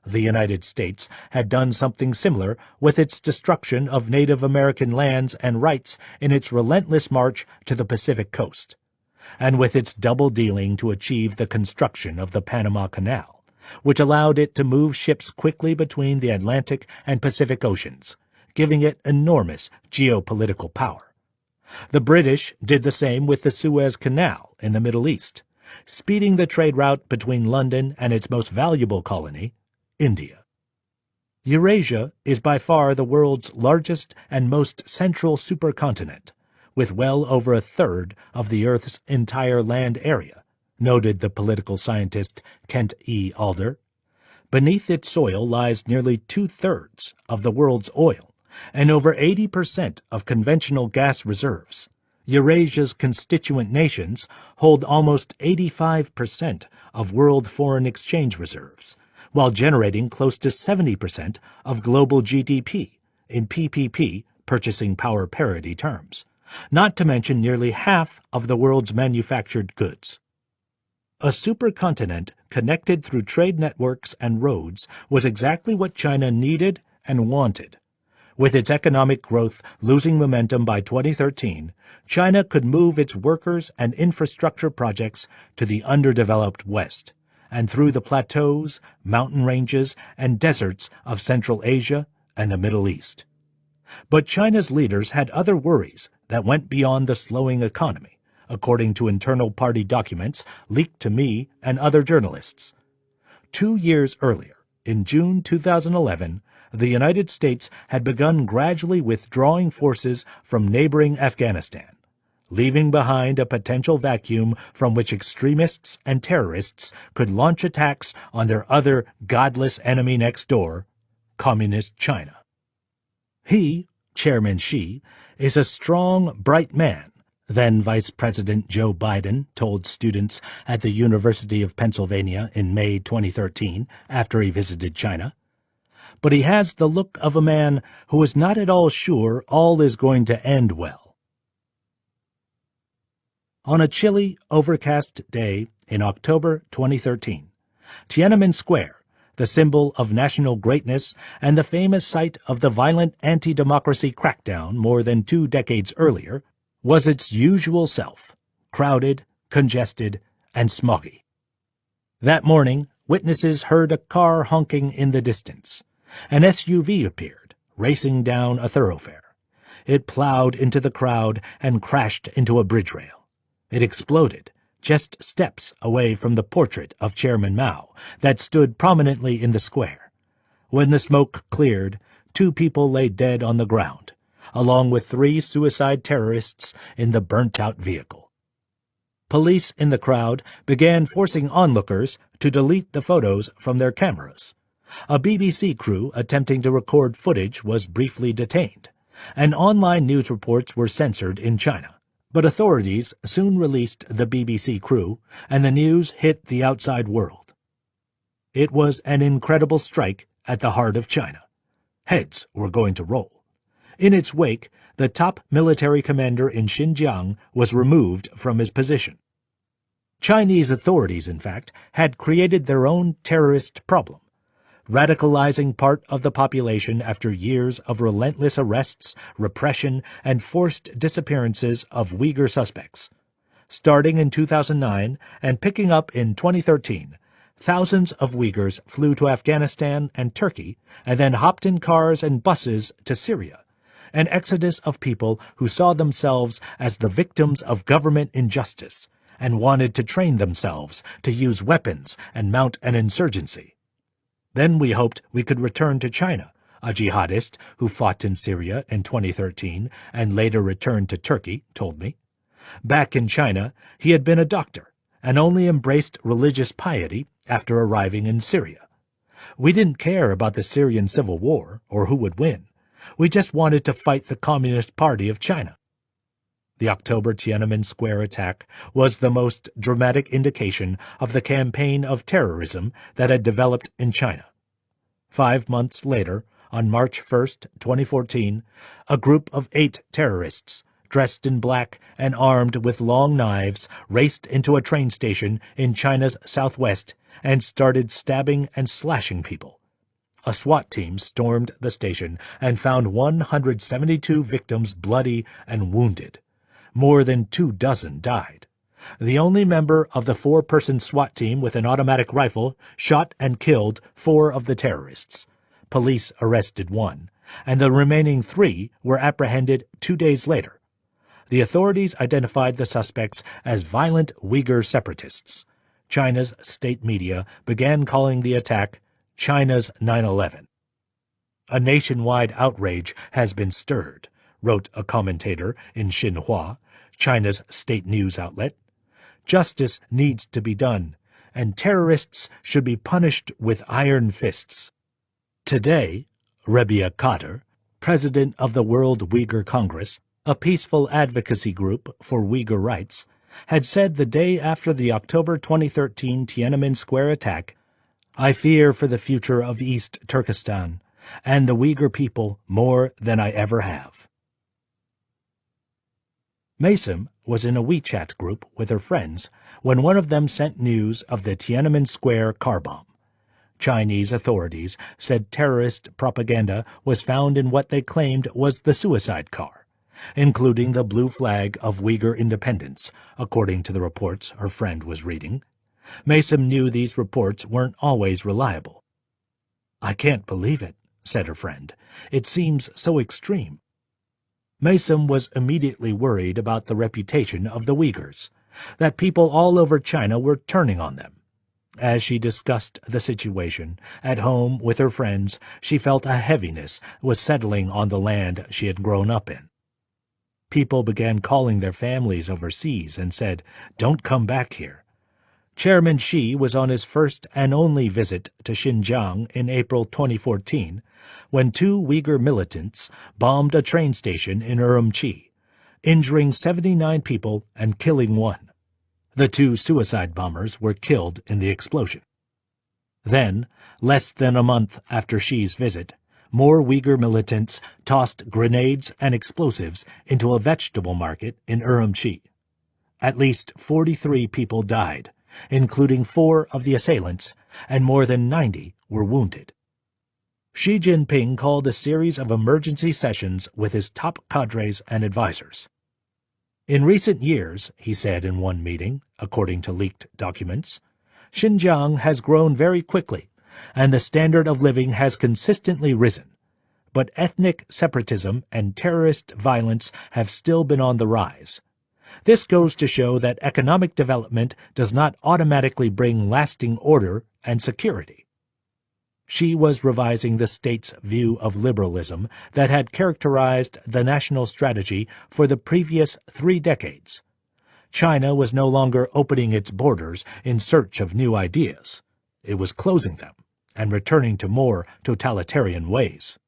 The United States had done something similar with its destruction of Native American lands and rights in its relentless march to the Pacific coast, and with its double-dealing to achieve the construction of the Panama Canal, which allowed it to move ships quickly between the Atlantic and Pacific Oceans, giving it enormous geopolitical power. The British did the same with the Suez Canal in the Middle East, speeding the trade route between London and its most valuable colony, India. Eurasia is by far the world's largest and most central supercontinent, with well over a third of the Earth's entire land area, noted the political scientist Kent E. Alder. Beneath its soil lies nearly 2/3 of the world's oil and over 80% of conventional gas reserves. Eurasia's constituent nations hold almost 85% of world foreign exchange reserves, while generating close to 70% of global GDP in PPP, purchasing power parity terms, not to mention nearly half of the world's manufactured goods. A supercontinent connected through trade networks and roads was exactly what China needed and wanted. With its economic growth losing momentum by 2013, China could move its workers and infrastructure projects to the underdeveloped West and through the plateaus, mountain ranges, and deserts of Central Asia and the Middle East. But China's leaders had other worries that went beyond the slowing economy, according to internal party documents leaked to me and other journalists. 2 years earlier, in June 2011, the United States had begun gradually withdrawing forces from neighboring Afghanistan, leaving behind a potential vacuum from which extremists and terrorists could launch attacks on their other godless enemy next door, Communist China. He, Chairman Xi, is a strong, bright man, then Vice President Joe Biden told students at the University of Pennsylvania in May 2013 after he visited China. But he has the look of a man who is not at all sure all is going to end well. On a chilly, overcast day in October 2013, Tiananmen Square, the symbol of national greatness and the famous site of the violent anti-democracy crackdown more than 2 decades earlier, was its usual self, crowded, congested, and smoggy. That morning, witnesses heard a car honking in the distance. An SUV appeared, racing down a thoroughfare. It plowed into the crowd and crashed into a bridge rail. It exploded, just steps away from the portrait of Chairman Mao that stood prominently in the square. When the smoke cleared, 2 people lay dead on the ground, along with 3 suicide terrorists in the burnt-out vehicle. Police in the crowd began forcing onlookers to delete the photos from their cameras. A BBC crew attempting to record footage was briefly detained, and online news reports were censored in China. But authorities soon released the BBC crew, and the news hit the outside world. It was an incredible strike at the heart of China. Heads were going to roll. In its wake, the top military commander in Xinjiang was removed from his position. Chinese authorities, in fact, had created their own terrorist problem, radicalizing part of the population after years of relentless arrests, repression, and forced disappearances of Uyghur suspects. Starting in 2009 and picking up in 2013, thousands of Uyghurs flew to Afghanistan and Turkey and then hopped in cars and buses to Syria, an exodus of people who saw themselves as the victims of government injustice and wanted to train themselves to use weapons and mount an insurgency. Then we hoped we could return to China, a jihadist who fought in Syria in 2013 and later returned to Turkey told me. Back in China, he had been a doctor and only embraced religious piety after arriving in Syria. We didn't care about the Syrian civil war or who would win. We just wanted to fight the Communist Party of China. The October Tiananmen Square attack was the most dramatic indication of the campaign of terrorism that had developed in China. 5 months later, on March 1, 2014, a group of 8 terrorists, dressed in black and armed with long knives, raced into a train station in China's southwest and started stabbing and slashing people. A SWAT team stormed the station and found 172 victims bloody and wounded. More than 24 died. The only member of the 4-person SWAT team with an automatic rifle shot and killed 4 of the terrorists. Police arrested 1, and the remaining 3 were apprehended 2 days later. The authorities identified the suspects as violent Uyghur separatists. China's state media began calling the attack China's 9/11. A nationwide outrage has been stirred, wrote a commentator in Xinhua, China's state news outlet. Justice needs to be done, and terrorists should be punished with iron fists. Today, Rebia Kader, president of the World Uyghur Congress, a peaceful advocacy group for Uyghur rights, had said the day after the October 2013 Tiananmen Square attack, I fear for the future of East Turkestan and the Uyghur people more than I ever have. Maysim was in a WeChat group with her friends when one of them sent news of the Tiananmen Square car bomb. Chinese authorities said terrorist propaganda was found in what they claimed was the suicide car, including the blue flag of Uyghur independence, according to the reports her friend was reading. Maysim knew these reports weren't always reliable. "I can't believe it," said her friend. "It seems so extreme." Maysim was immediately worried about the reputation of the Uyghurs, that people all over China were turning on them. As she discussed the situation at home with her friends, she felt a heaviness was settling on the land she had grown up in. People began calling their families overseas and said, "Don't come back here." Chairman Xi was on his first and only visit to Xinjiang in April 2014 when two Uyghur militants bombed a train station in Urumqi, injuring 79 people and killing one. The two suicide bombers were killed in the explosion. Then, less than a month after Xi's visit, more Uyghur militants tossed grenades and explosives into a vegetable market in Urumqi. At least 43 people died, including 4 of the assailants, and more than 90 were wounded. Xi Jinping called a series of emergency sessions with his top cadres and advisors. In recent years, he said in one meeting, according to leaked documents, Xinjiang has grown very quickly, and the standard of living has consistently risen. But ethnic separatism and terrorist violence have still been on the rise. This goes to show that economic development does not automatically bring lasting order and security. She was revising the state's view of liberalism that had characterized the national strategy for the previous 3 decades. China was no longer opening its borders in search of new ideas. It was closing them and returning to more totalitarian ways.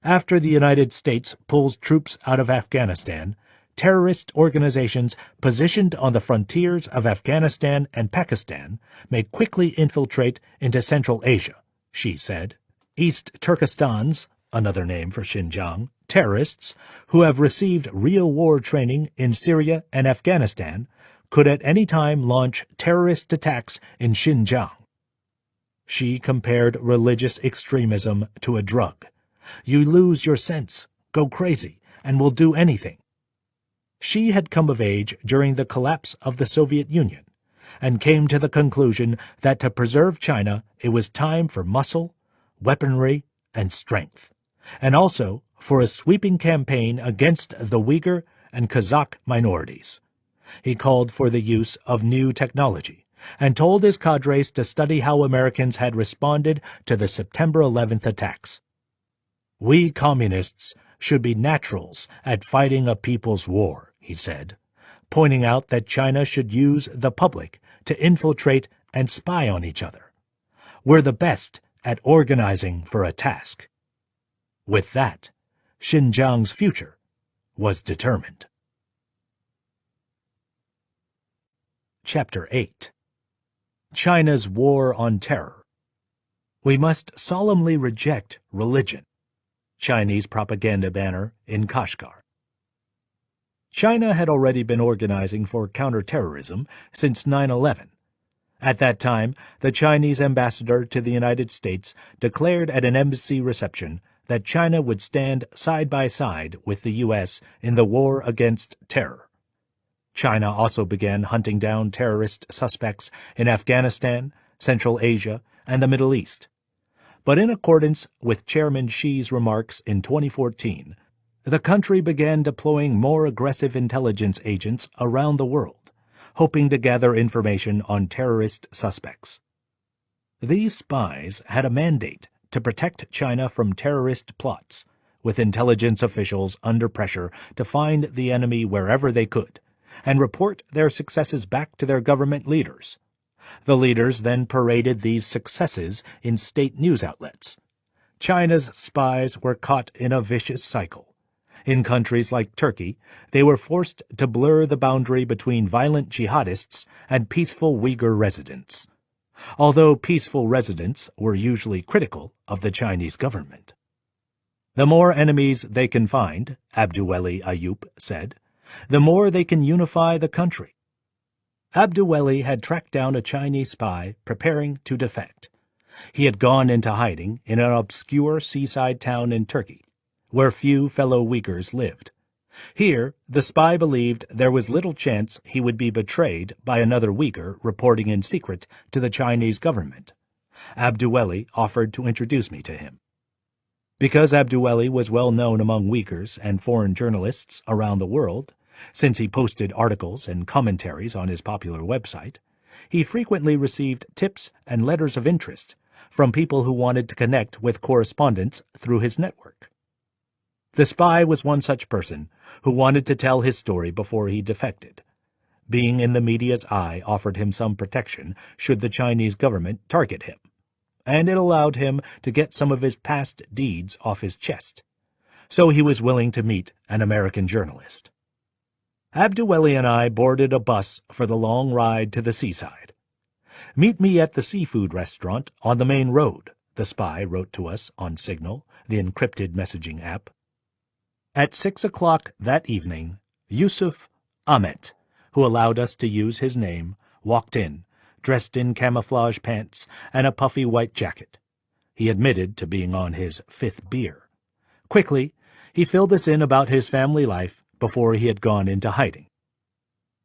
After the United States pulls troops out of Afghanistan, terrorist organizations positioned on the frontiers of Afghanistan and Pakistan may quickly infiltrate into Central Asia, she said. East Turkestans, another name for Xinjiang, terrorists who have received real war training in Syria and Afghanistan could at any time launch terrorist attacks in Xinjiang. She compared religious extremism to a drug. You lose your sense, go crazy, and will do anything. She had come of age during the collapse of the Soviet Union and came to the conclusion that to preserve China, it was time for muscle, weaponry, and strength, and also for a sweeping campaign against the Uyghur and Kazakh minorities. He called for the use of new technology and told his cadres to study how Americans had responded to the September 11th attacks. "We communists should be naturals at fighting a people's war," he said, pointing out that China should use the public to infiltrate and spy on each other. "We're the best at organizing for a task." With that, Xinjiang's future was determined. Chapter 8. China's War on Terror. We must solemnly reject religion. Chinese propaganda banner in Kashgar. China had already been organizing for counterterrorism since 9/11. At that time, the Chinese ambassador to the United States declared at an embassy reception that China would stand side by side with the U.S. in the war against terror. China also began hunting down terrorist suspects in Afghanistan, Central Asia, and the Middle East. But in accordance with Chairman Xi's remarks in 2014, the country began deploying more aggressive intelligence agents around the world, hoping to gather information on terrorist suspects. These spies had a mandate to protect China from terrorist plots, with intelligence officials under pressure to find the enemy wherever they could, and report their successes back to their government leaders. The leaders then paraded these successes in state news outlets. China's spies were caught in a vicious cycle. In countries like Turkey, they were forced to blur the boundary between violent jihadists and peaceful Uyghur residents. although peaceful residents were usually critical of the Chinese government. The more enemies they can find, Abduweli Ayub said, the more they can unify the country. Abduweli had tracked down a Chinese spy preparing to defect. He had gone into hiding in an obscure seaside town in Turkey, where few fellow Uyghurs lived. Here, the spy believed there was little chance he would be betrayed by another Uyghur reporting in secret to the Chinese government. Abduweli offered to introduce me to him. Because Abduweli was well known among Uyghurs and foreign journalists around the world, since he posted articles and commentaries on his popular website, he frequently received tips and letters of interest from people who wanted to connect with correspondents through his network. The spy was one such person who wanted to tell his story before he defected. Being in the media's eye offered him some protection should the Chinese government target him, and it allowed him to get some of his past deeds off his chest. So he was willing to meet an American journalist. Abduweli and I boarded a bus for the long ride to the seaside. "Meet me at the seafood restaurant on the main road," the spy wrote to us on Signal, the encrypted messaging app. At 6 o'clock that evening, Yusuf Ahmet, who allowed us to use his name, walked in, dressed in camouflage pants and a puffy white jacket. He admitted to being on his 5th beer. Quickly, he filled us in about his family life before he had gone into hiding.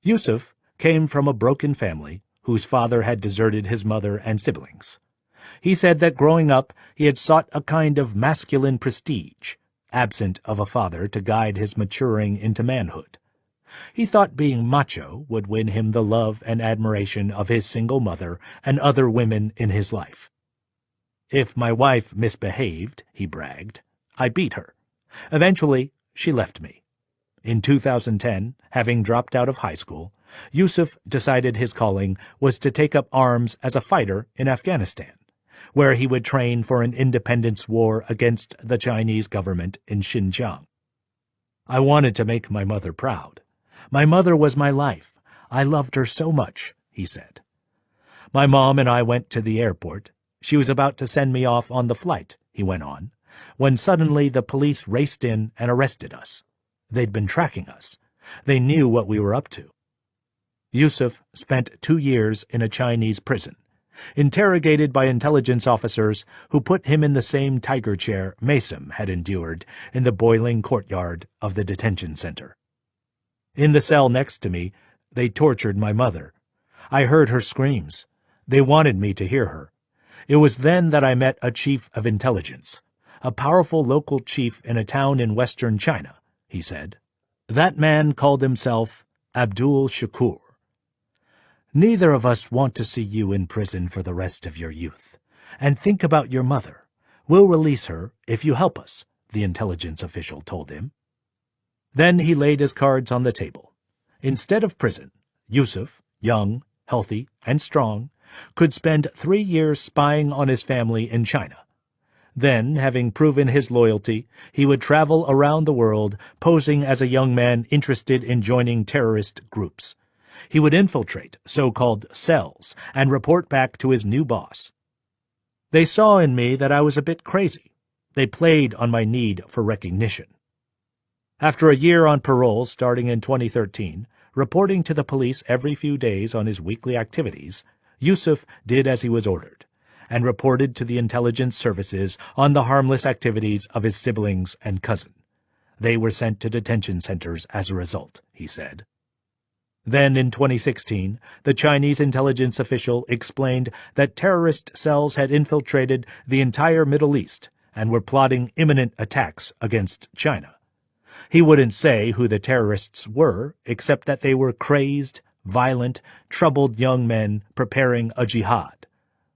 Yusuf came from a broken family whose father had deserted his mother and siblings. He said that growing up he had sought a kind of masculine prestige, absent of a father to guide his maturing into manhood. He thought being macho would win him the love and admiration of his single mother and other women in his life. "If my wife misbehaved," he bragged, "I beat her. Eventually, she left me." In 2010, having dropped out of high school, Yusuf decided his calling was to take up arms as a fighter in Afghanistan, where he would train for an independence war against the Chinese government in Xinjiang. "I wanted to make my mother proud. My mother was my life. I loved her so much," he said. "My mom and I went to the airport. She was about to send me off on the flight," he went on, "when suddenly the police raced in and arrested us. They'd been tracking us. They knew what we were up to." Yusuf spent 2 years in a Chinese prison, interrogated by intelligence officers who put him in the same tiger chair Mason had endured in the boiling courtyard of the detention center. "In the cell next to me, they tortured my mother. I heard her screams. They wanted me to hear her. It was then that I met a chief of intelligence, a powerful local chief in a town in western China," he said. "That man called himself Abdul Shakur. Neither of us want to see you in prison for the rest of your youth. And think about your mother. We'll release her if you help us," the intelligence official told him. Then he laid his cards on the table. Instead of prison, Yusuf, young, healthy, and strong, could spend 3 years spying on his family in China. Then, having proven his loyalty, he would travel around the world, posing as a young man interested in joining terrorist groups. He would infiltrate so-called cells and report back to his new boss. They saw in me that I was a bit crazy. They played on my need for recognition. After a year on parole starting in 2013, reporting to the police every few days on his weekly activities, Yusuf did as he was ordered, and reported to the intelligence services on the harmless activities of his siblings and cousin. They were sent to detention centers as a result, he said. Then in 2016, the Chinese intelligence official explained that terrorist cells had infiltrated the entire Middle East and were plotting imminent attacks against China. He wouldn't say who the terrorists were, except that they were crazed, violent, troubled young men preparing a jihad.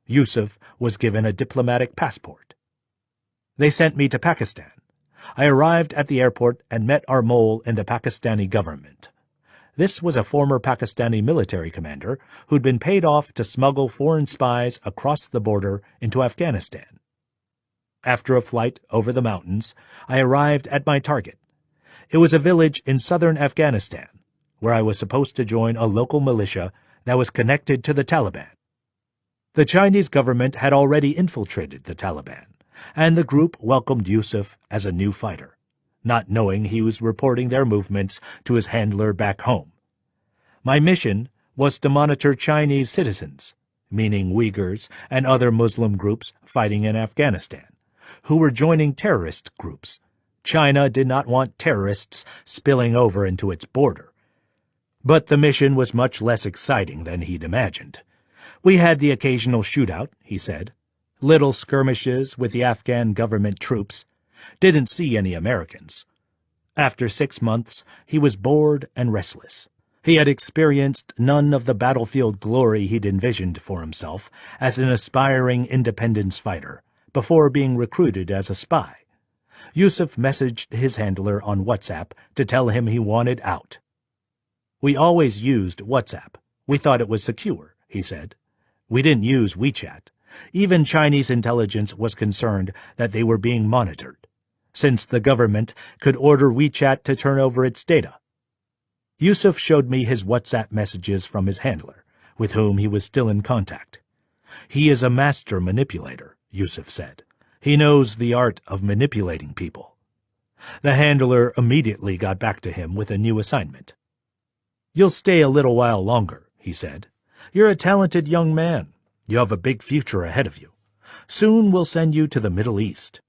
Yusuf was given a diplomatic passport. They sent me to Pakistan. I arrived at the airport and met our mole in the Pakistani government. This was a former Pakistani military commander who'd been paid off to smuggle foreign spies across the border into Afghanistan. After a flight over the mountains, I arrived at my target. It was a village in southern Afghanistan, where I was supposed to join a local militia that was connected to the Taliban. The Chinese government had already infiltrated the Taliban, and the group welcomed Yusuf as a new fighter, not knowing he was reporting their movements to his handler back home. My mission was to monitor Chinese citizens, meaning Uyghurs and other Muslim groups fighting in Afghanistan, who were joining terrorist groups. China did not want terrorists spilling over into its border. But the mission was much less exciting than he'd imagined. We had the occasional shootout, he said, little skirmishes with the Afghan government troops, didn't see any Americans. After 6 months, he was bored and restless. He had experienced none of the battlefield glory he'd envisioned for himself as an aspiring independence fighter before being recruited as a spy. Yusuf messaged his handler on WhatsApp to tell him he wanted out. We always used WhatsApp. We thought it was secure, he said. We didn't use WeChat. Even Chinese intelligence was concerned that they were being monitored, since the government could order WeChat to turn over its data. Yusuf showed me his WhatsApp messages from his handler, with whom he was still in contact. He is a master manipulator, Yusuf said. He knows the art of manipulating people. The handler immediately got back to him with a new assignment. You'll stay a little while longer, he said. You're a talented young man. You have a big future ahead of you. Soon we'll send you to the Middle East.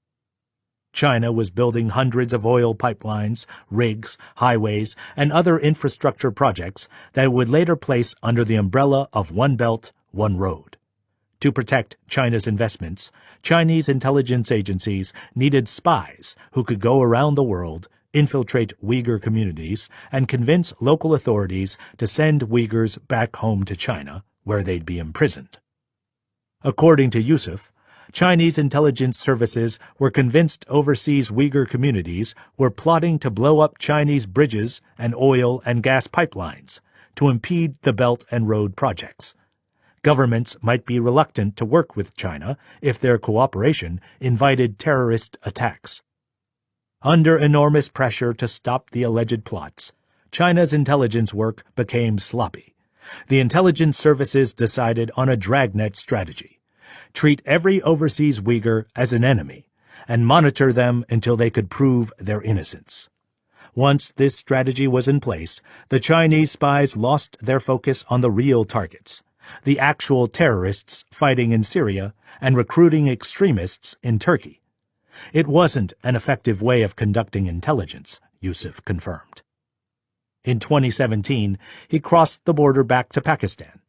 China was building hundreds of oil pipelines, rigs, highways, and other infrastructure projects that would later place under the umbrella of One Belt, One Road. To protect China's investments, Chinese intelligence agencies needed spies who could go around the world, infiltrate Uyghur communities, and convince local authorities to send Uyghurs back home to China, where they'd be imprisoned. According to Yusuf, Chinese intelligence services were convinced overseas Uyghur communities were plotting to blow up Chinese bridges and oil and gas pipelines to impede the Belt and Road projects. Governments might be reluctant to work with China if their cooperation invited terrorist attacks. Under enormous pressure to stop the alleged plots, China's intelligence work became sloppy. The intelligence services decided on a dragnet strategy. Treat every overseas Uyghur as an enemy and monitor them until they could prove their innocence. Once this strategy was in place, the Chinese spies lost their focus on the real targets, the actual terrorists fighting in Syria and recruiting extremists in Turkey. It wasn't an effective way of conducting intelligence, Yusuf confirmed. In 2017, he crossed the border back to Pakistan.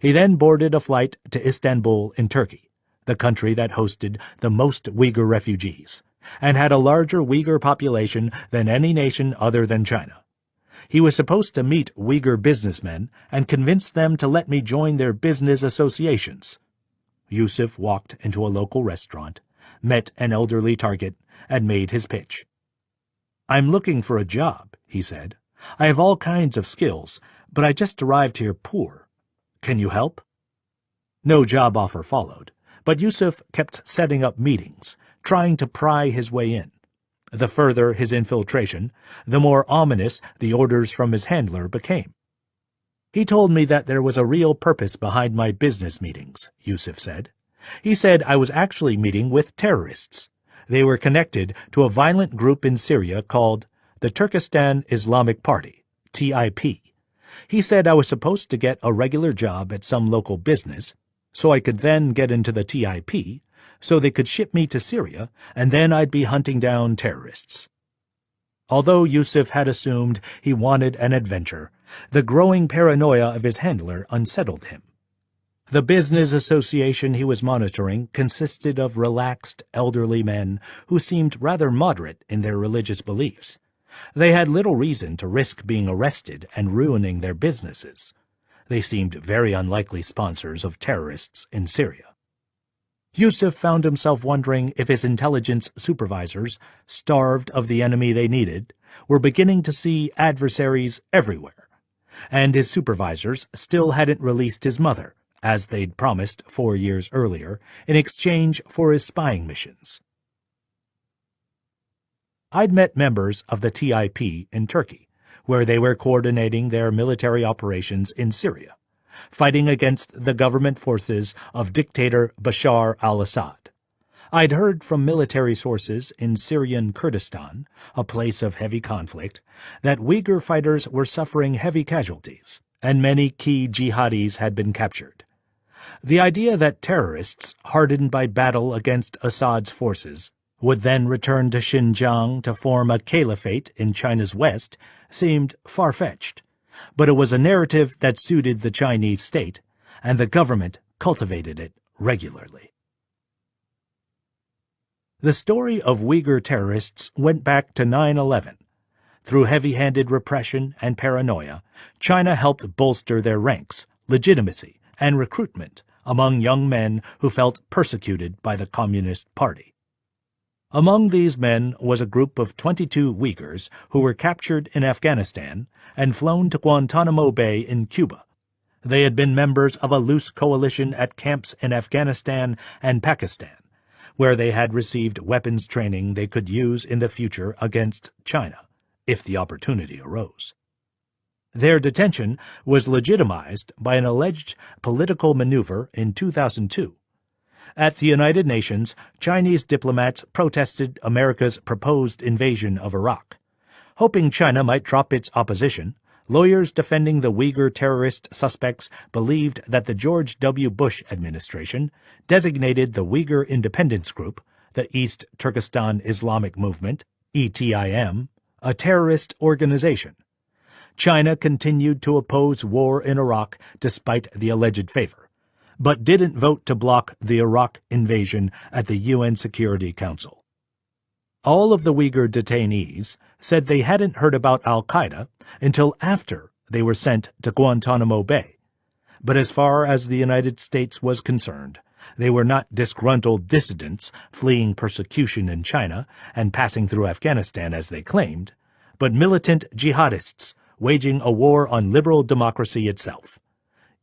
He then boarded a flight to Istanbul in Turkey, the country that hosted the most Uyghur refugees, and had a larger Uyghur population than any nation other than China. He was supposed to meet Uyghur businessmen and convince them to let me join their business associations. Yusuf walked into a local restaurant, met an elderly target, and made his pitch. I'm looking for a job, he said. I have all kinds of skills, but I just arrived here poor. Can you help? No job offer followed, but Yusuf kept setting up meetings, trying to pry his way in. The further his infiltration, the more ominous the orders from his handler became. He told me that there was a real purpose behind my business meetings, Yusuf said. He said I was actually meeting with terrorists. They were connected to a violent group in Syria called the Turkestan Islamic Party, TIP. He said I was supposed to get a regular job at some local business, so I could then get into the TIP, so they could ship me to Syria, and then I'd be hunting down terrorists. Although Yusuf had assumed he wanted an adventure, the growing paranoia of his handler unsettled him. The business association he was monitoring consisted of relaxed, elderly men who seemed rather moderate in their religious beliefs. They had little reason to risk being arrested and ruining their businesses. They seemed very unlikely sponsors of terrorists in Syria. Yusuf found himself wondering if his intelligence supervisors, starved of the enemy they needed, were beginning to see adversaries everywhere, and his supervisors still hadn't released his mother, as they'd promised 4 years earlier, in exchange for his spying missions. I'd met members of the TIP in Turkey, where they were coordinating their military operations in Syria. fighting against the government forces of dictator Bashar al-Assad. I'd heard from military sources in Syrian Kurdistan, a place of heavy conflict, that Uyghur fighters were suffering heavy casualties, and many key jihadis had been captured. The idea that terrorists, hardened by battle against Assad's forces, would then return to Xinjiang to form a caliphate in China's west seemed far-fetched, but it was a narrative that suited the Chinese state, and the government cultivated it regularly. The story of Uyghur terrorists went back to 9/11. Through heavy-handed repression and paranoia, China helped bolster their ranks, legitimacy, and recruitment among young men who felt persecuted by the Communist Party. Among these men was a group of 22 Uyghurs who were captured in Afghanistan and flown to Guantanamo Bay in Cuba. They had been members of a loose coalition at camps in Afghanistan and Pakistan, where they had received weapons training they could use in the future against China, if the opportunity arose. Their detention was legitimized by an alleged political maneuver in 2002. At the United Nations, Chinese diplomats protested America's proposed invasion of Iraq. Hoping China might drop its opposition, lawyers defending the Uyghur terrorist suspects believed that the George W. Bush administration designated the Uyghur Independence Group, the East Turkestan Islamic Movement, ETIM, a terrorist organization. China continued to oppose war in Iraq despite the alleged favor, but didn't vote to block the Iraq invasion at the UN Security Council. All of the Uyghur detainees said they hadn't heard about al-Qaeda until after they were sent to Guantanamo Bay. But as far as the United States was concerned, they were not disgruntled dissidents fleeing persecution in China and passing through Afghanistan as they claimed, but militant jihadists waging a war on liberal democracy itself,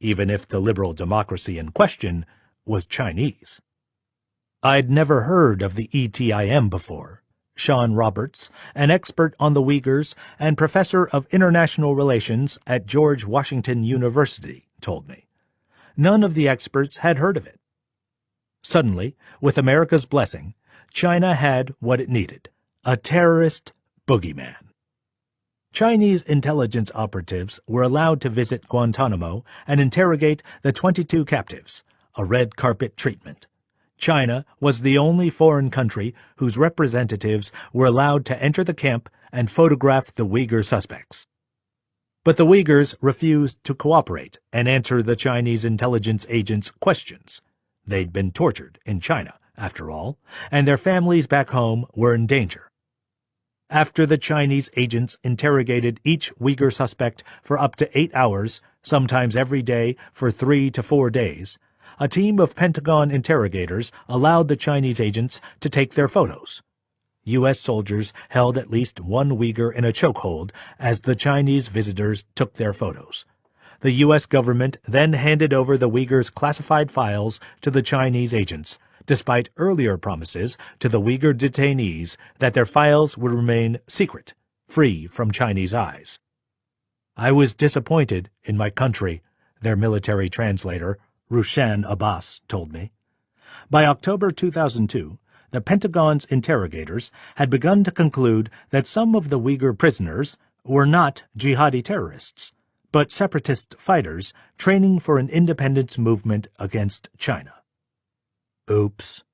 even if the liberal democracy in question was Chinese. I'd never heard of the ETIM before. Sean Roberts, an expert on the Uyghurs and professor of international relations at George Washington University, told me. None of the experts had heard of it. Suddenly, with America's blessing, China had what it needed: a terrorist boogeyman. Chinese intelligence operatives were allowed to visit Guantanamo and interrogate the 22 captives, a red carpet treatment. China was the only foreign country whose representatives were allowed to enter the camp and photograph the Uyghur suspects. But the Uyghurs refused to cooperate and answer the Chinese intelligence agents' questions. They'd been tortured in China, after all, and their families back home were in danger. After the Chinese agents interrogated each Uyghur suspect for up to 8 hours, sometimes every day for 3 to 4 days, a team of Pentagon interrogators allowed the Chinese agents to take their photos. U.S. soldiers held at least one Uyghur in a chokehold as the Chinese visitors took their photos. The U.S. government then handed over the Uyghurs' classified files to the Chinese agents, despite earlier promises to the Uyghur detainees that their files would remain secret, free from Chinese eyes. I was disappointed in my country, their military translator, Rushan Abbas, told me. By October 2002, the Pentagon's interrogators had begun to conclude that some of the Uyghur prisoners were not jihadi terrorists, but separatist fighters training for an independence movement against China. Oops.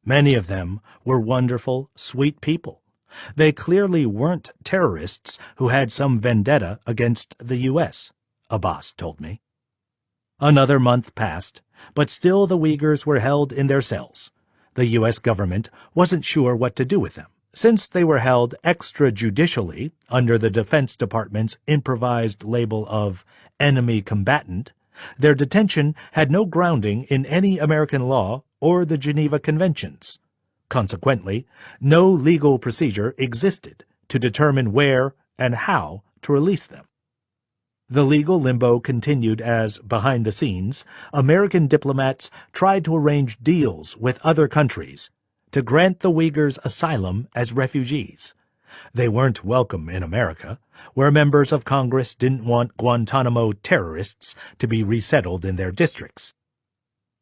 Many of them were wonderful, sweet people. They clearly weren't terrorists who had some vendetta against the U.S., Abbas told me. Another month passed, but still the Uyghurs were held in their cells. The U.S. government wasn't sure what to do with them. Since they were held extrajudicially under the Defense Department's improvised label of enemy combatant, their detention had no grounding in any American law or the Geneva Conventions. Consequently, no legal procedure existed to determine where and how to release them. The legal limbo continued as, behind the scenes, American diplomats tried to arrange deals with other countries to grant the Uyghurs asylum as refugees, They weren't welcome in America, where members of Congress didn't want Guantanamo terrorists to be resettled in their districts.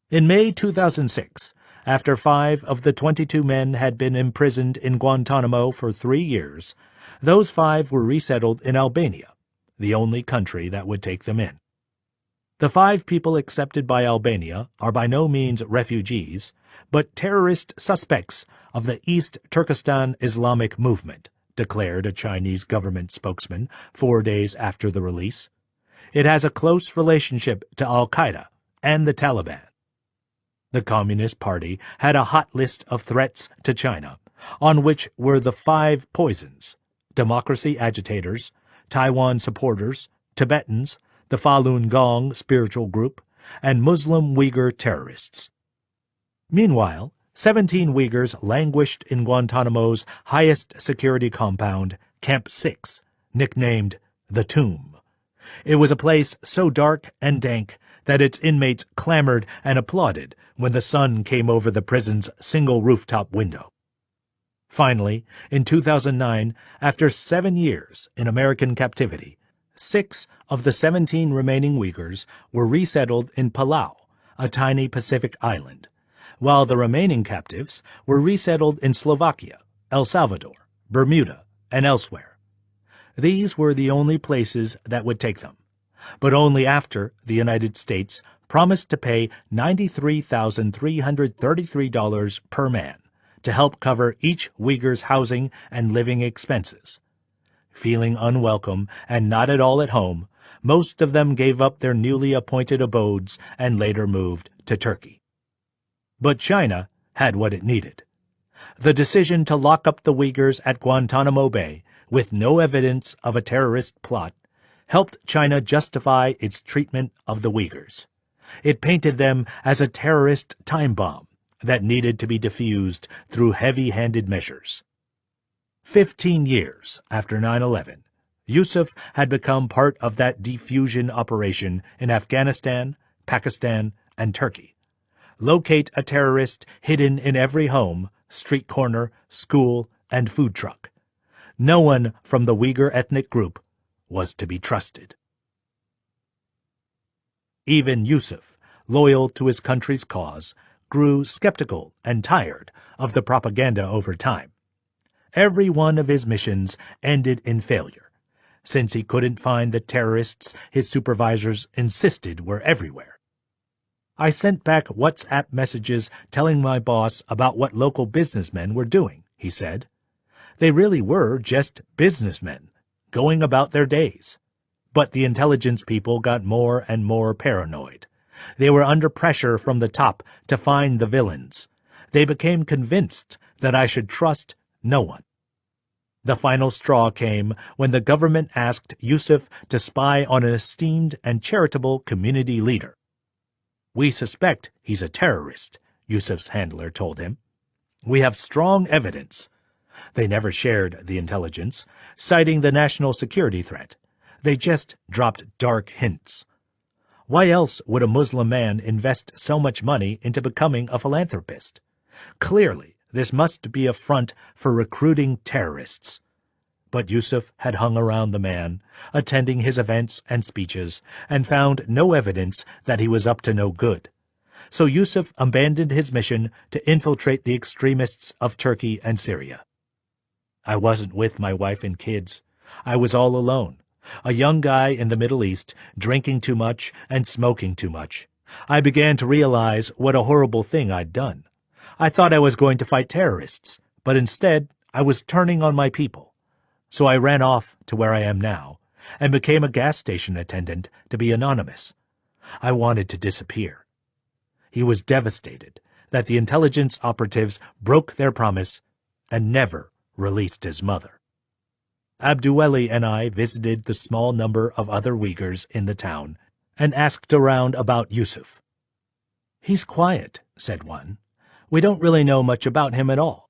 In May 2006, after 5 of the 22 men had been imprisoned in Guantanamo for 3 years, those 5 were resettled in Albania, the only country that would take them in. The 5 people accepted by Albania are by no means refugees, but terrorist suspects of the East Turkestan Islamic movement, declared a Chinese government spokesman 4 days after the release. It has a close relationship to al-Qaeda and the Taliban. The Communist Party had a hot list of threats to China, on which were the 5 poisons: democracy agitators, Taiwan supporters, Tibetans, the Falun Gong spiritual group, and Muslim Uyghur terrorists. Meanwhile, 17 Uyghurs languished in Guantanamo's highest security compound, Camp 6, nicknamed the Tomb. It was a place so dark and dank that its inmates clamored and applauded when the sun came over the prison's single rooftop window. Finally, in 2009, after 7 years in American captivity, 6 of the 17 remaining Uyghurs were resettled in Palau, a tiny Pacific island, while the remaining captives were resettled in Slovakia, El Salvador, Bermuda, and elsewhere. These were the only places that would take them, but only after the United States promised to pay $93,333 per man to help cover each Uyghur's housing and living expenses. Feeling unwelcome and not at all at home, most of them gave up their newly appointed abodes and later moved to Turkey. But China had what it needed. The decision to lock up the Uyghurs at Guantanamo Bay with no evidence of a terrorist plot helped China justify its treatment of the Uyghurs. It painted them as a terrorist time bomb that needed to be defused through heavy-handed measures. 15 years after 9/11, Yusuf had become part of that defusion operation in Afghanistan, Pakistan, and Turkey. Locate a terrorist hidden in every home, street corner, school, and food truck. No one from the Uyghur ethnic group was to be trusted. Even Yusuf, loyal to his country's cause, grew skeptical and tired of the propaganda over time. Every one of his missions ended in failure, since he couldn't find the terrorists his supervisors insisted were everywhere. I sent back WhatsApp messages telling my boss about what local businessmen were doing, he said. They really were just businessmen, going about their days. But the intelligence people got more and more paranoid. They were under pressure from the top to find the villains. They became convinced that I should trust no one. The final straw came when the government asked Yusuf to spy on an esteemed and charitable community leader. "We suspect he's a terrorist," Yusuf's handler told him. "We have strong evidence." They never shared the intelligence, citing the national security threat. They just dropped dark hints. Why else would a Muslim man invest so much money into becoming a philanthropist? Clearly, this must be a front for recruiting terrorists. But Yusuf had hung around the man, attending his events and speeches, and found no evidence that he was up to no good. So Yusuf abandoned his mission to infiltrate the extremists of Turkey and Syria. I wasn't with my wife and kids. I was all alone. A young guy in the Middle East, drinking too much and smoking too much. I began to realize what a horrible thing I'd done. I thought I was going to fight terrorists, but instead I was turning on my people. So I ran off to where I am now and became a gas station attendant to be anonymous. I wanted to disappear. He was devastated that the intelligence operatives broke their promise and never released his mother. Abduweli and I visited the small number of other Uyghurs in the town and asked around about Yusuf. "He's quiet," said one. "We don't really know much about him at all."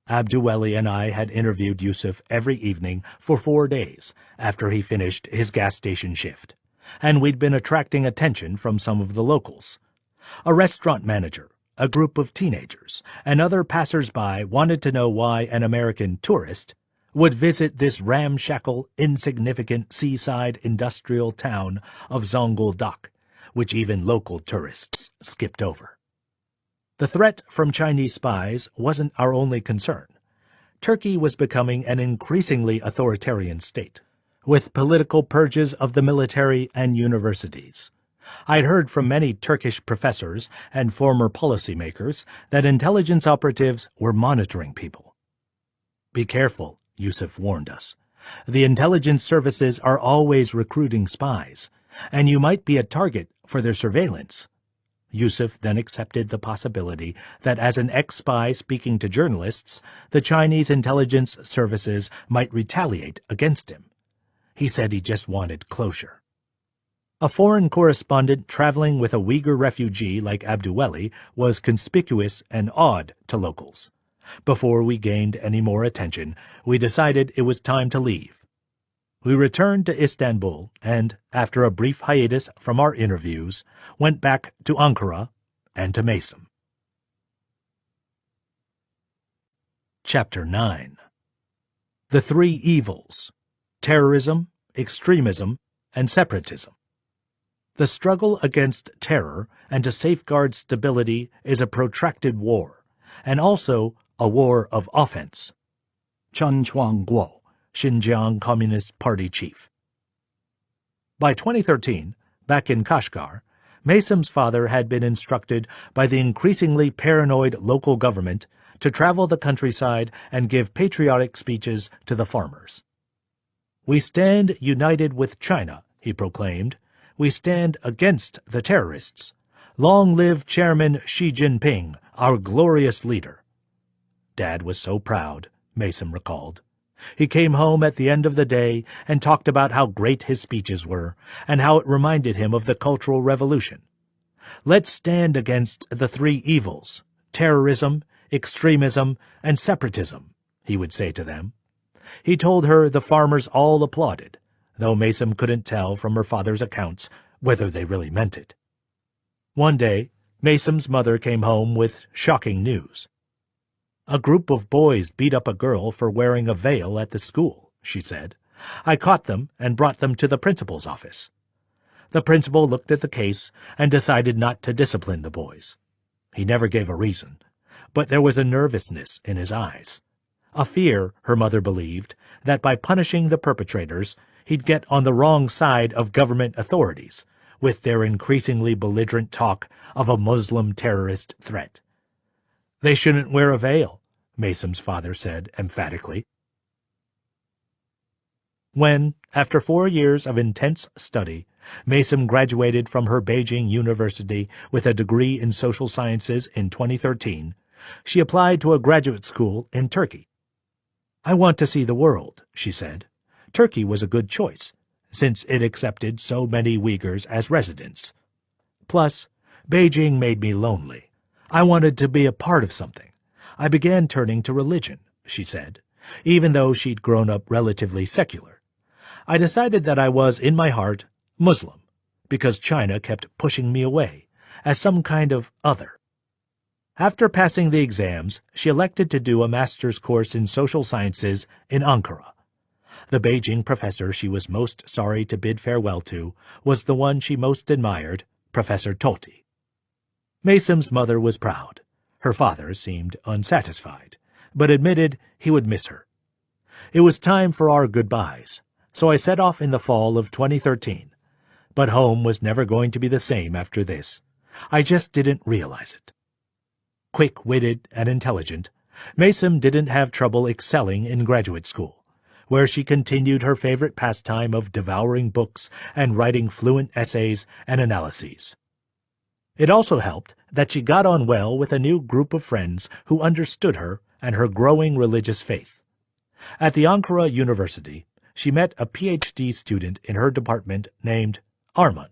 Abduweli and I had interviewed Yusuf every evening for 4 days after he finished his gas station shift, and we'd been attracting attention from some of the locals. A restaurant manager, a group of teenagers, and other passers-by wanted to know why an American tourist would visit this ramshackle, insignificant seaside industrial town of Zonguldak, which even local tourists skipped over. The threat from Chinese spies wasn't our only concern. Turkey was becoming an increasingly authoritarian state, with political purges of the military and universities. I'd heard from many Turkish professors and former policymakers that intelligence operatives were monitoring people. Be careful, Yusuf warned us. The intelligence services are always recruiting spies, and you might be a target for their surveillance. Yusuf then accepted the possibility that as an ex-spy speaking to journalists, the Chinese intelligence services might retaliate against him. He said he just wanted closure. A foreign correspondent traveling with a Uyghur refugee like Abduweli was conspicuous and odd to locals. Before we gained any more attention, we decided it was time to leave. We returned to Istanbul and, after a brief hiatus from our interviews, went back to Ankara and to Maysom. Chapter 9. The Three Evils: Terrorism, Extremism, and Separatism. The struggle against terror and to safeguard stability is a protracted war, and also a war of offense. Chen Chuangguo, Xinjiang Communist Party chief. By 2013, back in Kashgar, Maysom's father had been instructed by the increasingly paranoid local government to travel the countryside and give patriotic speeches to the farmers. "We stand united with China," he proclaimed. "We stand against the terrorists. Long live Chairman Xi Jinping, our glorious leader." Dad was so proud, Maysom recalled. He came home at the end of the day and talked about how great his speeches were and how it reminded him of the Cultural Revolution. "Let's stand against the three evils: terrorism, extremism, and separatism," he would say to them. He told her the farmers all applauded, though Maysom couldn't tell from her father's accounts whether they really meant it. One day, Maysom's mother came home with shocking news. "A group of boys beat up a girl for wearing a veil at the school," she said. "I caught them and brought them to the principal's office." The principal looked at the case and decided not to discipline the boys. He never gave a reason, but there was a nervousness in his eyes. A fear, her mother believed, that by punishing the perpetrators, he'd get on the wrong side of government authorities, with their increasingly belligerent talk of a Muslim terrorist threat. "They shouldn't wear a veil," Maysom's father said emphatically. When, after 4 years of intense study, Maysom graduated from her Beijing University with a degree in social sciences in 2013, she applied to a graduate school in Turkey. "I want to see the world," she said. Turkey was a good choice, since it accepted so many Uyghurs as residents. Plus, Beijing made me lonely. I wanted to be a part of something. I began turning to religion, she said, even though she'd grown up relatively secular. I decided that I was, in my heart, Muslim, because China kept pushing me away, as some kind of other. After passing the exams, she elected to do a master's course in social sciences in Ankara. The Beijing professor she was most sorry to bid farewell to was the one she most admired, Professor Toti. Maysom's mother was proud. Her father seemed unsatisfied, but admitted he would miss her. It was time for our goodbyes, so I set off in the fall of 2013. But home was never going to be the same after this. I just didn't realize it. Quick-witted and intelligent, Maysom didn't have trouble excelling in graduate school, where she continued her favorite pastime of devouring books and writing fluent essays and analyses. It also helped that she got on well with a new group of friends who understood her and her growing religious faith. At the Ankara University, she met a PhD student in her department named Arman,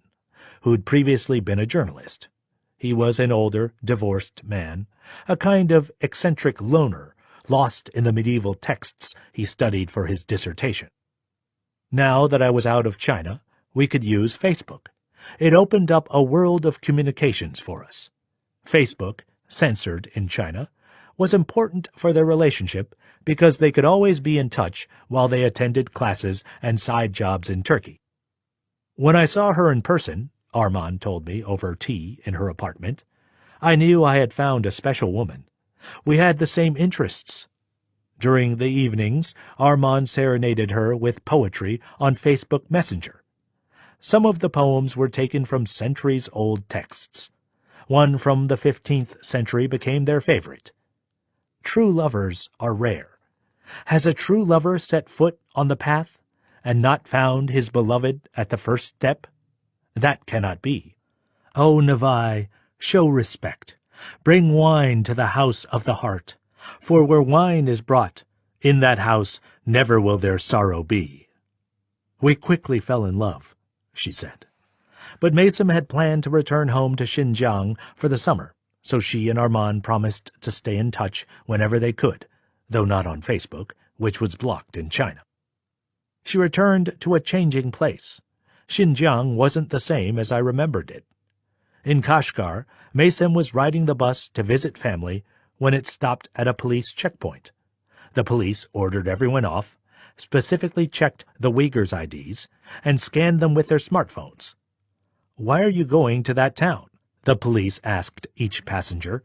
who'd previously been a journalist. He was an older, divorced man, a kind of eccentric loner, lost in the medieval texts he studied for his dissertation. Now that I was out of China, we could use Facebook. It opened up a world of communications for us. Facebook, censored in China, was important for their relationship because they could always be in touch while they attended classes and side jobs in Turkey. When I saw her in person, Armand told me over tea in her apartment, I knew I had found a special woman. We had the same interests. During the evenings, Armand serenaded her with poetry on Facebook Messenger. Some of the poems were taken from centuries-old texts. One from the 15th century became their favorite. True lovers are rare. Has a true lover set foot on the path and not found his beloved at the first step? That cannot be. O Navai, show respect. Bring wine to the house of the heart, for where wine is brought, in that house never will there sorrow be. We quickly fell in love, she said. But Maysom had planned to return home to Xinjiang for the summer, so she and Armand promised to stay in touch whenever they could, though not on Facebook, which was blocked in China. She returned to a changing place. Xinjiang wasn't the same as I remembered it. In Kashgar, Maysom was riding the bus to visit family when it stopped at a police checkpoint. The police ordered everyone off, specifically checked the Uyghurs' IDs, and scanned them with their smartphones. "Why are you going to that town?" the police asked each passenger.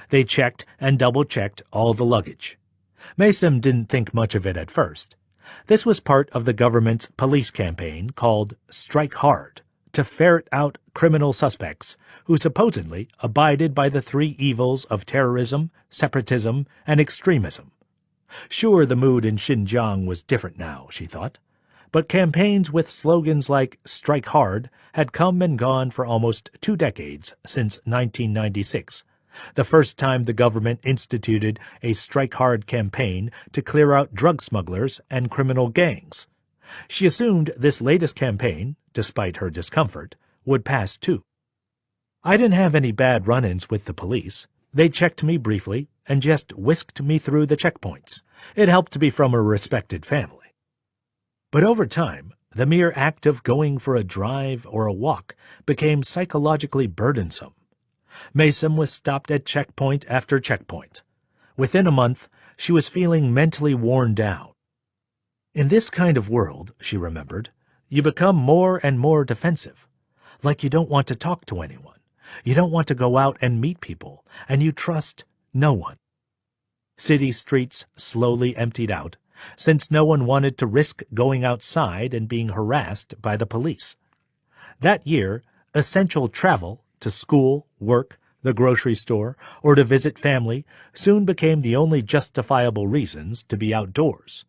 They checked and double-checked all the luggage. Maysom didn't think much of it at first. This was part of the government's police campaign called Strike Hard, to ferret out criminal suspects who supposedly abided by the three evils of terrorism, separatism, and extremism. Sure, the mood in Xinjiang was different now, she thought, but campaigns with slogans like Strike Hard had come and gone for almost 2 decades since 1996, the first time the government instituted a Strike Hard campaign to clear out drug smugglers and criminal gangs. She assumed this latest campaign, despite her discomfort, would pass too. I didn't have any bad run-ins with the police. They checked me briefly and just whisked me through the checkpoints. It helped to be from a respected family. But over time, the mere act of going for a drive or a walk became psychologically burdensome. Maysom was stopped at checkpoint after checkpoint. Within a month, she was feeling mentally worn down. In this kind of world, she remembered, you become more and more defensive, like you don't want to talk to anyone. You don't want to go out and meet people, and you trust no one. City streets slowly emptied out, since no one wanted to risk going outside and being harassed by the police. That year, essential travel to school, work, the grocery store, or to visit family soon became the only justifiable reasons to be outdoors.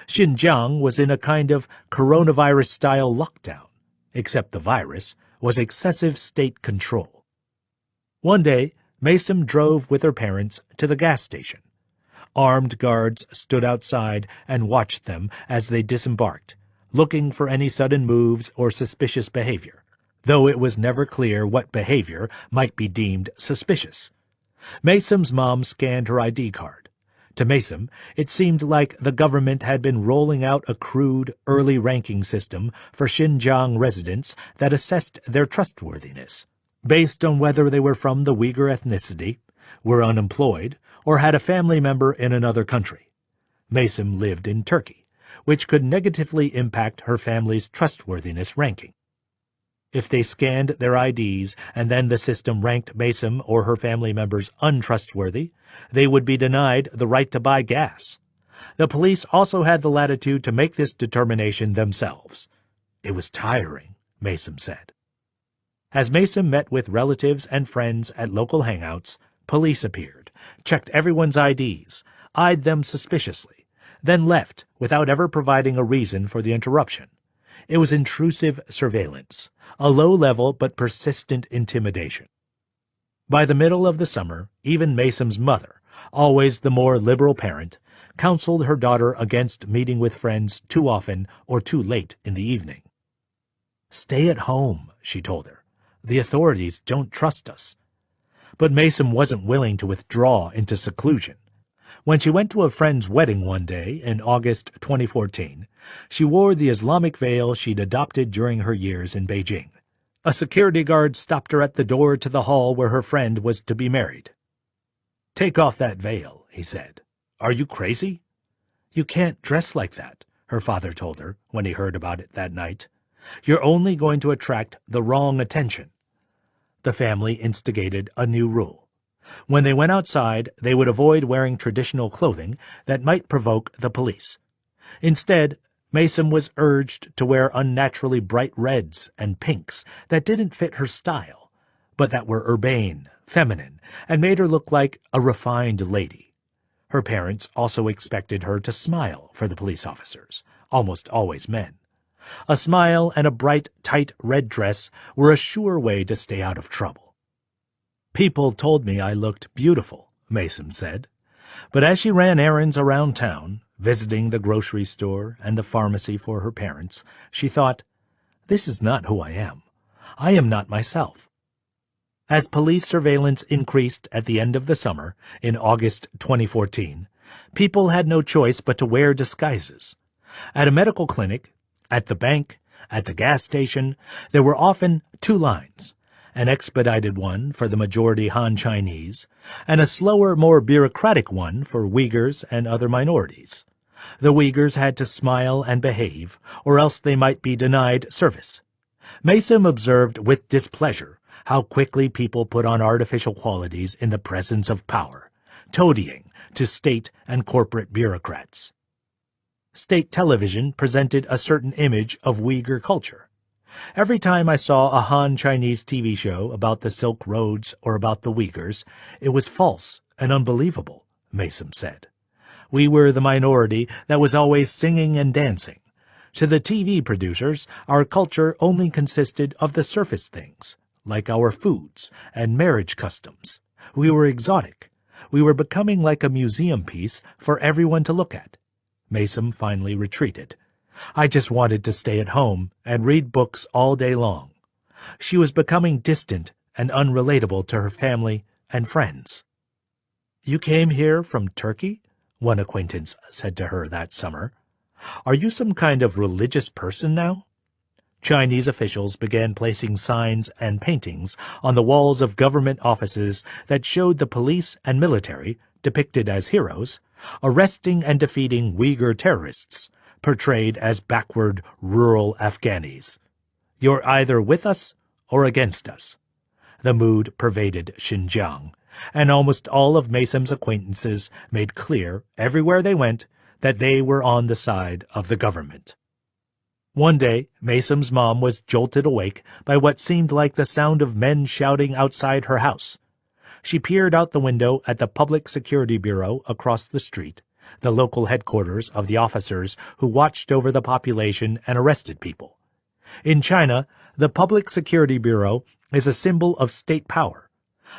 Xinjiang was in a kind of coronavirus-style lockdown, except the virus was excessive state control. One day, Maysom drove with her parents to the gas station. Armed guards stood outside and watched them as they disembarked, looking for any sudden moves or suspicious behavior, though it was never clear what behavior might be deemed suspicious. Maysom's mom scanned her ID card. To Maysom, it seemed like the government had been rolling out a crude, early ranking system for Xinjiang residents that assessed their trustworthiness, based on whether they were from the Uyghur ethnicity, were unemployed, or had a family member in another country. Maysom lived in Turkey, which could negatively impact her family's trustworthiness ranking. If they scanned their IDs and then the system ranked Maysom or her family members untrustworthy, they would be denied the right to buy gas. The police also had the latitude to make this determination themselves. It was tiring, Maysom said. As Maysom met with relatives and friends at local hangouts, police appeared, checked everyone's IDs, eyed them suspiciously, then left without ever providing a reason for the interruption. It was intrusive surveillance, a low-level but persistent intimidation. By the middle of the summer, even Maysom's mother, always the more liberal parent, counseled her daughter against meeting with friends too often or too late in the evening. "Stay at home," she told her. "The authorities don't trust us." But Maysom wasn't willing to withdraw into seclusion. When she went to a friend's wedding one day in August 2014, she wore the Islamic veil she'd adopted during her years in Beijing. A security guard stopped her at the door to the hall where her friend was to be married. "Take off that veil," he said. "Are you crazy?" "You can't dress like that," her father told her when he heard about it that night. "You're only going to attract the wrong attention." The family instigated a new rule. When they went outside, they would avoid wearing traditional clothing that might provoke the police. Instead, Mason was urged to wear unnaturally bright reds and pinks that didn't fit her style, but that were urbane, feminine, and made her look like a refined lady. Her parents also expected her to smile for the police officers, almost always men. A smile and a bright, tight red dress were a sure way to stay out of trouble. "People told me I looked beautiful," Mason said. But as she ran errands around town, visiting the grocery store and the pharmacy for her parents, she thought, "This is not who I am. I am not myself." As police surveillance increased at the end of the summer, in August 2014, people had no choice but to wear disguises. At a medical clinic, at the bank, at the gas station, there were often two lines, an expedited one for the majority Han Chinese, and a slower, more bureaucratic one for Uyghurs and other minorities. The Uyghurs had to smile and behave, or else they might be denied service. Mason observed with displeasure how quickly people put on artificial qualities in the presence of power, toadying to state and corporate bureaucrats. State television presented a certain image of Uyghur culture. Every time I saw a Han Chinese TV show about the Silk Roads or about the Uyghurs, it was false and unbelievable, Mason said. We were the minority that was always singing and dancing. To the TV producers, our culture only consisted of the surface things, like our foods and marriage customs. We were exotic. We were becoming like a museum piece for everyone to look at. Mason finally retreated. I just wanted to stay at home and read books all day long. She was becoming distant and unrelatable to her family and friends. "You came here from Turkey?" one acquaintance said to her that summer. "Are you some kind of religious person now?" Chinese officials began placing signs and paintings on the walls of government offices that showed the police and military, depicted as heroes, arresting and defeating Uyghur terrorists, portrayed as backward rural Afghanis. "You're either with us or against us." The mood pervaded Xinjiang, and almost all of Mason's acquaintances made clear, everywhere they went, that they were on the side of the government. One day, Mason's mom was jolted awake by what seemed like the sound of men shouting outside her house. She peered out the window at the Public Security Bureau across the street, the local headquarters of the officers who watched over the population and arrested people. In China, the Public Security Bureau is a symbol of state power.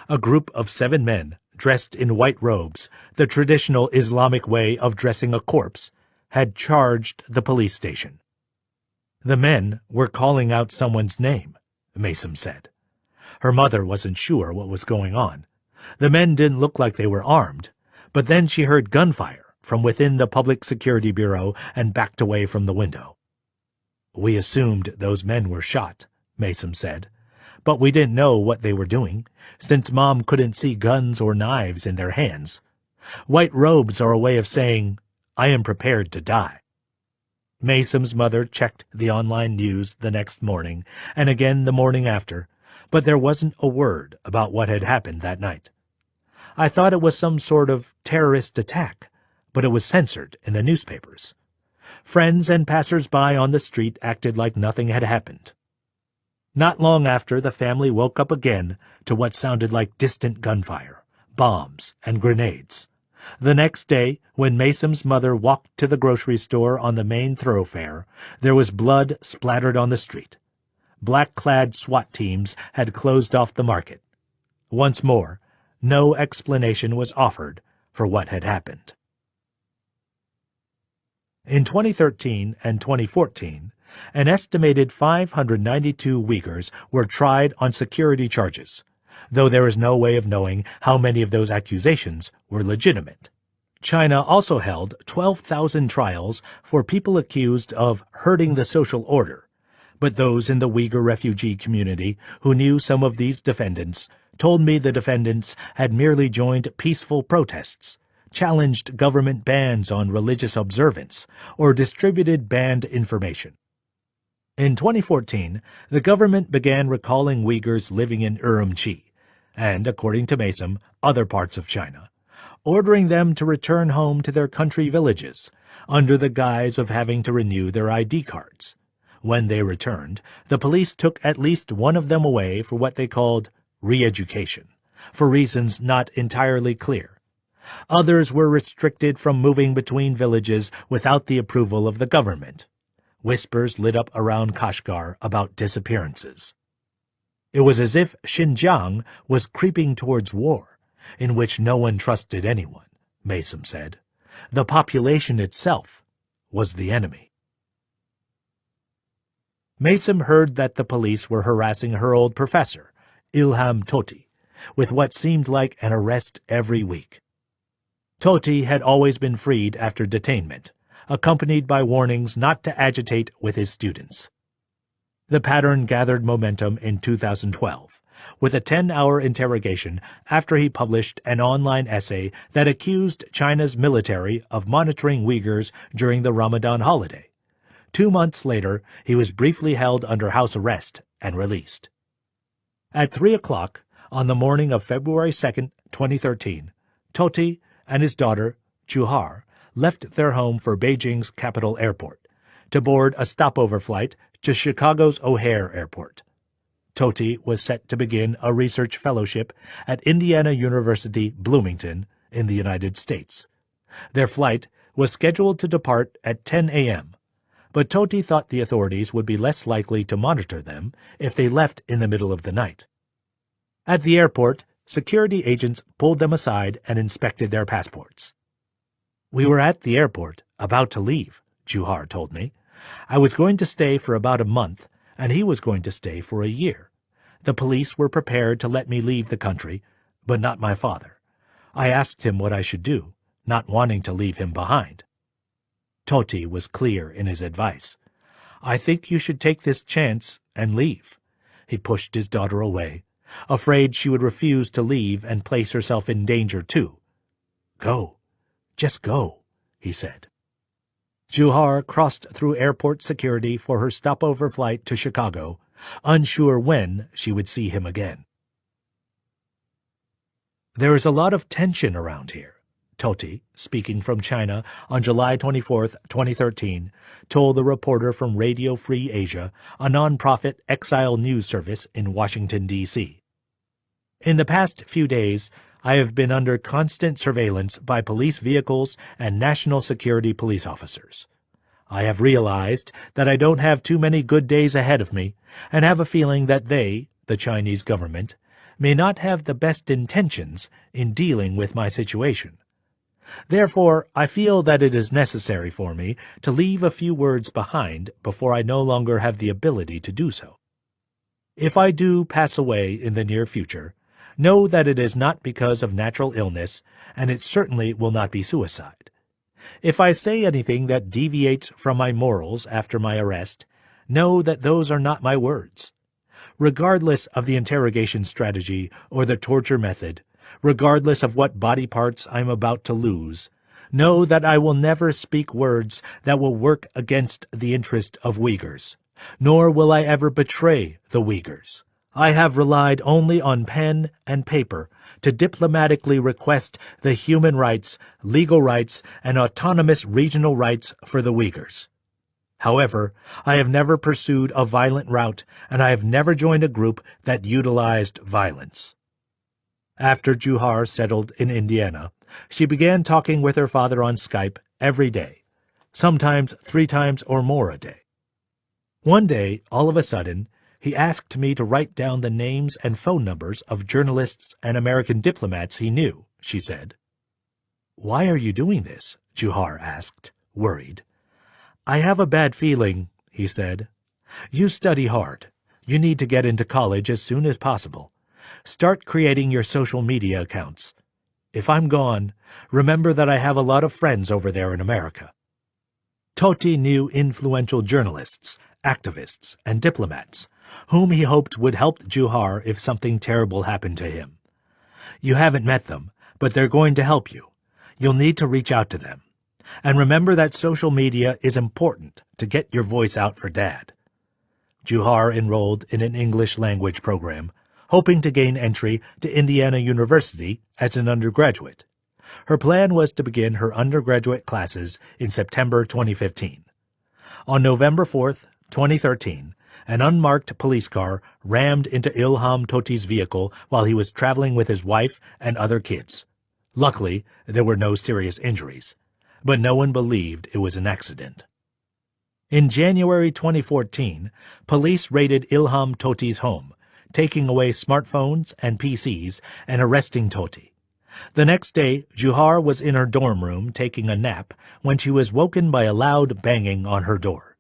A group of 7 men, dressed in white robes, the traditional Islamic way of dressing a corpse, had charged the police station. The men were calling out someone's name, Mason said. Her mother wasn't sure what was going on. The men didn't look like they were armed, but then she heard gunfire from within the Public Security Bureau and backed away from the window. "We assumed those men were shot," Mason said, "but we didn't know what they were doing, since Mom couldn't see guns or knives in their hands. White robes are a way of saying, 'I am prepared to die.'" Mason's mother checked the online news the next morning and again the morning after, but there wasn't a word about what had happened that night. "I thought it was some sort of terrorist attack, but it was censored in the newspapers." Friends and passers-by on the street acted like nothing had happened. Not long after, the family woke up again to what sounded like distant gunfire, bombs, and grenades. The next day, when Mason's mother walked to the grocery store on the main thoroughfare, there was blood splattered on the street. Black-clad SWAT teams had closed off the market. Once more, no explanation was offered for what had happened. In 2013 and 2014, an estimated 592 Uyghurs were tried on security charges, though there is no way of knowing how many of those accusations were legitimate. China also held 12,000 trials for people accused of hurting the social order, but those in the Uyghur refugee community who knew some of these defendants told me the defendants had merely joined peaceful protests, challenged government bans on religious observance, or distributed banned information. In 2014, the government began recalling Uyghurs living in Urumqi, and, according to Mason, other parts of China, ordering them to return home to their country villages, under the guise of having to renew their ID cards. When they returned, the police took at least one of them away for what they called re-education, for reasons not entirely clear. Others were restricted from moving between villages without the approval of the government. Whispers lit up around Kashgar about disappearances. It was as if Xinjiang was creeping towards war, in which no one trusted anyone, Mason said. The population itself was the enemy. Mason heard that the police were harassing her old professor, Ilham Tohti, with what seemed like an arrest every week. Tohti had always been freed after detainment, accompanied by warnings not to agitate with his students. The pattern gathered momentum in 2012, with a 10-hour interrogation after he published an online essay that accused China's military of monitoring Uyghurs during the Ramadan holiday. 2 months later, he was briefly held under house arrest and released. At 3 o'clock on the morning of February 2, 2013, Tohti and his daughter, Juhar, left their home for Beijing's capital airport to board a stopover flight to Chicago's O'Hare Airport. Tohti was set to begin a research fellowship at Indiana University, Bloomington, in the United States. Their flight was scheduled to depart at 10 a.m., but Tohti thought the authorities would be less likely to monitor them if they left in the middle of the night. At the airport, security agents pulled them aside and inspected their passports. "We were at the airport, about to leave," Juhar told me. "I was going to stay for about a month, and he was going to stay for a year. The police were prepared to let me leave the country, but not my father. I asked him what I should do, not wanting to leave him behind." Tohti was clear in his advice. "I think you should take this chance and leave." He pushed his daughter away, afraid she would refuse to leave and place herself in danger too. "Go. Just go," he said. Juhar crossed through airport security for her stopover flight to Chicago, unsure when she would see him again. "There is a lot of tension around here," Tohti, speaking from China on July 24, 2013, told the reporter from Radio Free Asia, a nonprofit exile news service in Washington, D.C. "In the past few days, I have been under constant surveillance by police vehicles and national security police officers. I have realized that I don't have too many good days ahead of me, and have a feeling that they, the Chinese government, may not have the best intentions in dealing with my situation. Therefore, I feel that it is necessary for me to leave a few words behind before I no longer have the ability to do so. If I do pass away in the near future, know that it is not because of natural illness, and it certainly will not be suicide. If I say anything that deviates from my morals after my arrest, know that those are not my words. Regardless of the interrogation strategy or the torture method, regardless of what body parts I'm about to lose, know that I will never speak words that will work against the interest of Uyghurs, nor will I ever betray the Uyghurs. I have relied only on pen and paper to diplomatically request the human rights, legal rights, and autonomous regional rights for the Uyghurs. However, I have never pursued a violent route, and I have never joined a group that utilized violence." After Juhar settled in Indiana, she began talking with her father on Skype every day, sometimes 3 times or more a day. One day, all of a sudden, he asked me to write down the names and phone numbers of journalists and American diplomats he knew, she said. "Why are you doing this?" Juhar asked, worried. "I have a bad feeling," he said. "You study hard. You need to get into college as soon as possible. Start creating your social media accounts. If I'm gone, remember that I have a lot of friends over there in America." Tohti knew influential journalists, activists, and diplomats, whom he hoped would help Juhar if something terrible happened to him. "You haven't met them, but they're going to help you. You'll need to reach out to them. And remember that social media is important to get your voice out for Dad. Juhar enrolled in an English language program, hoping to gain entry to Indiana University as an undergraduate. Her plan was to begin her undergraduate classes in September 2015. On November 4, 2013, an unmarked police car rammed into Ilham Tohti's vehicle while he was traveling with his wife and other kids. Luckily, there were no serious injuries, but no one believed it was an accident. In January 2014, police raided Ilham Tohti's home, taking away smartphones and PCs and arresting Tohti. The next day, Juhar was in her dorm room taking a nap when she was woken by a loud banging on her door.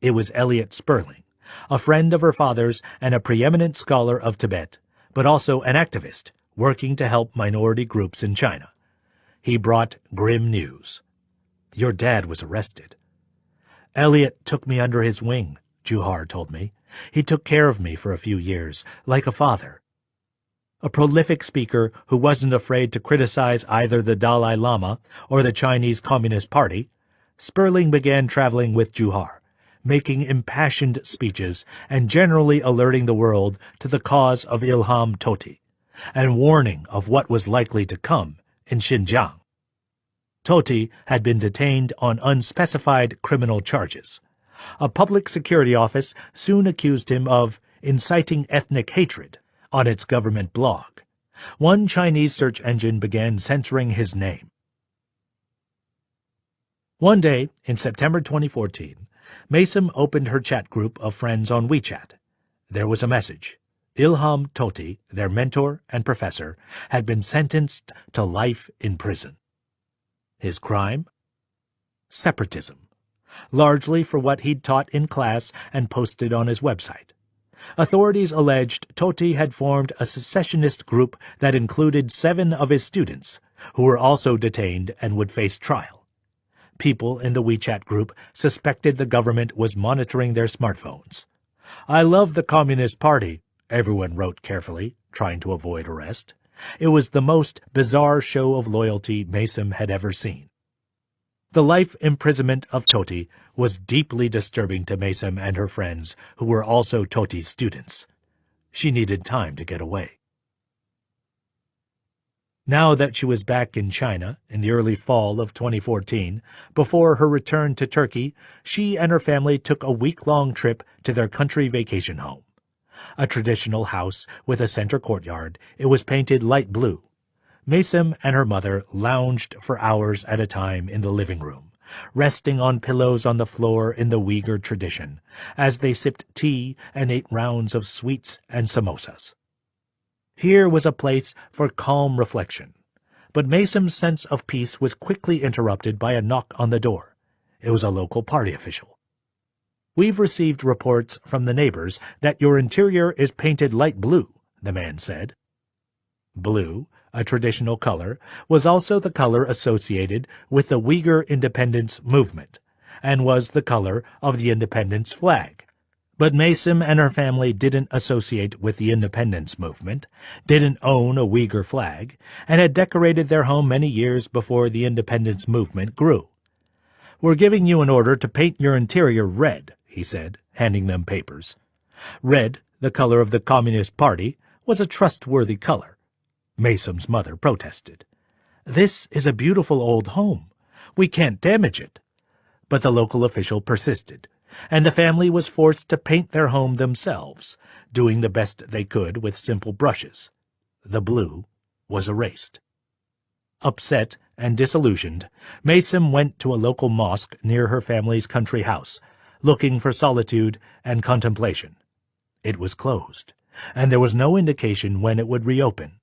It was Elliot Sperling, a friend of her father's and a preeminent scholar of Tibet, but also an activist working to help minority groups in China. He brought grim news. Your dad was arrested. Elliot took me under his wing, Juhar told me. He took care of me for a few years, like a father. A prolific speaker who wasn't afraid to criticize either the Dalai Lama or the Chinese Communist Party, Sperling began traveling with Juhar, making impassioned speeches and generally alerting the world to the cause of Ilham Tohti, and warning of what was likely to come in Xinjiang. Tohti had been detained on unspecified criminal charges. A public security office soon accused him of inciting ethnic hatred on its government blog. One Chinese search engine began censoring his name. One day, in September 2014, Maysom opened her chat group of friends on WeChat. There was a message. Ilham Tohti, their mentor and professor, had been sentenced to life in prison. His crime? Separatism, largely for what he'd taught in class and posted on his website. Authorities alleged Tohti had formed a secessionist group that included 7 of his students, who were also detained and would face trial. People in the WeChat group suspected the government was monitoring their smartphones. I love the Communist Party, everyone wrote carefully, trying to avoid arrest. It was the most bizarre show of loyalty Maysom had ever seen. The life imprisonment of Tohti was deeply disturbing to Maysom and her friends, who were also Tohti's students. She needed time to get away. Now that she was back in China in the early fall of 2014, before her return to Turkey, she and her family took a week-long trip to their country vacation home. A traditional house with a center courtyard, it was painted light blue. Maysom and her mother lounged for hours at a time in the living room, resting on pillows on the floor in the Uyghur tradition, as they sipped tea and ate rounds of sweets and samosas. Here was a place for calm reflection, but Maysom's sense of peace was quickly interrupted by a knock on the door. It was a local party official. We've received reports from the neighbors that your interior is painted light blue, the man said. Blue, a traditional color, was also the color associated with the Uyghur independence movement, and was the color of the independence flag. But Maysom and her family didn't associate with the independence movement, didn't own a Uyghur flag, and had decorated their home many years before the independence movement grew. We're giving you an order to paint your interior red, he said, handing them papers. Red, the color of the Communist Party, was a trustworthy color. Maysom's mother protested. This is a beautiful old home. We can't damage it. But the local official persisted, and the family was forced to paint their home themselves, doing the best they could with simple brushes. The blue was erased. Upset and disillusioned, Maysom went to a local mosque near her family's country house, looking for solitude and contemplation. It was closed, and there was no indication when it would reopen.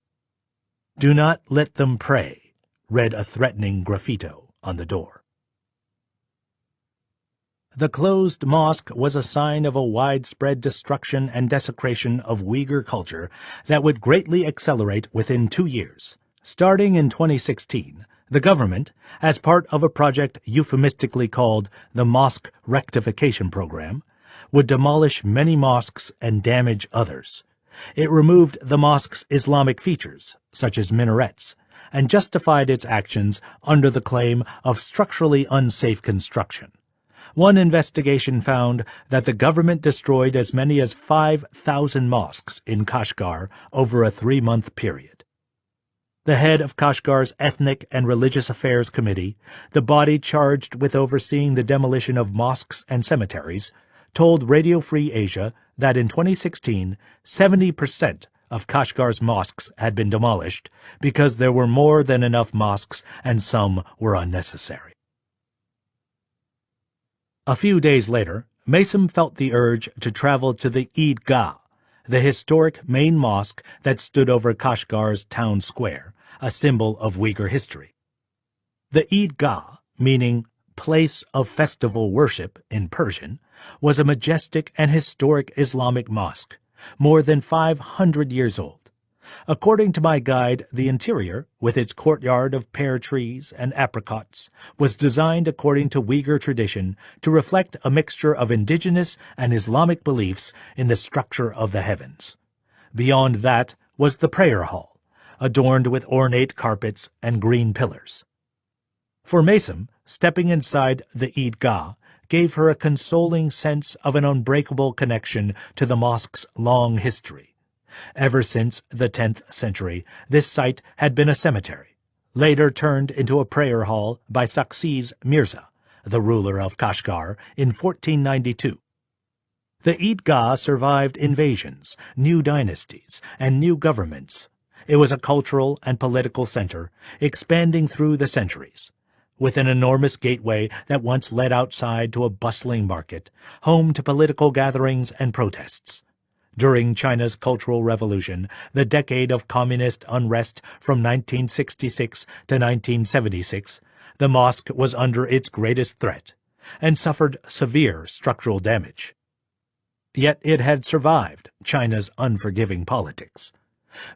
"Do not let them pray," read a threatening graffito on the door. The closed mosque was a sign of a widespread destruction and desecration of Uyghur culture that would greatly accelerate within 2 years. Starting in 2016, the government, as part of a project euphemistically called the Mosque Rectification Program, would demolish many mosques and damage others. It removed the mosque's Islamic features, such as minarets, and justified its actions under the claim of structurally unsafe construction. One investigation found that the government destroyed as many as 5,000 mosques in Kashgar over a 3-month period. The head of Kashgar's Ethnic and Religious Affairs Committee, the body charged with overseeing the demolition of mosques and cemeteries, told Radio Free Asia that in 2016, 70% of Kashgar's mosques had been demolished because there were more than enough mosques and some were unnecessary. A few days later, Mason felt the urge to travel to the Eidgah, the historic main mosque that stood over Kashgar's town square, a symbol of Uyghur history. The Eidgah, meaning place of festival worship in Persian, was a majestic and historic Islamic mosque, more than 500 years old. According to my guide, the interior, with its courtyard of pear trees and apricots, was designed according to Uyghur tradition to reflect a mixture of indigenous and Islamic beliefs in the structure of the heavens. Beyond that was the prayer hall, adorned with ornate carpets and green pillars. For Mason, stepping inside the Eidgah gave her a consoling sense of an unbreakable connection to the mosque's long history. Ever since the 10th century, this site had been a cemetery, later turned into a prayer hall by Saksiz Mirza, the ruler of Kashgar, in 1492. The Eidgah survived invasions, new dynasties, and new governments. It was a cultural and political center, expanding through the centuries. With an enormous gateway that once led outside to a bustling market, home to political gatherings and protests. During China's Cultural Revolution, the decade of communist unrest from 1966 to 1976, the mosque was under its greatest threat and suffered severe structural damage. Yet it had survived China's unforgiving politics.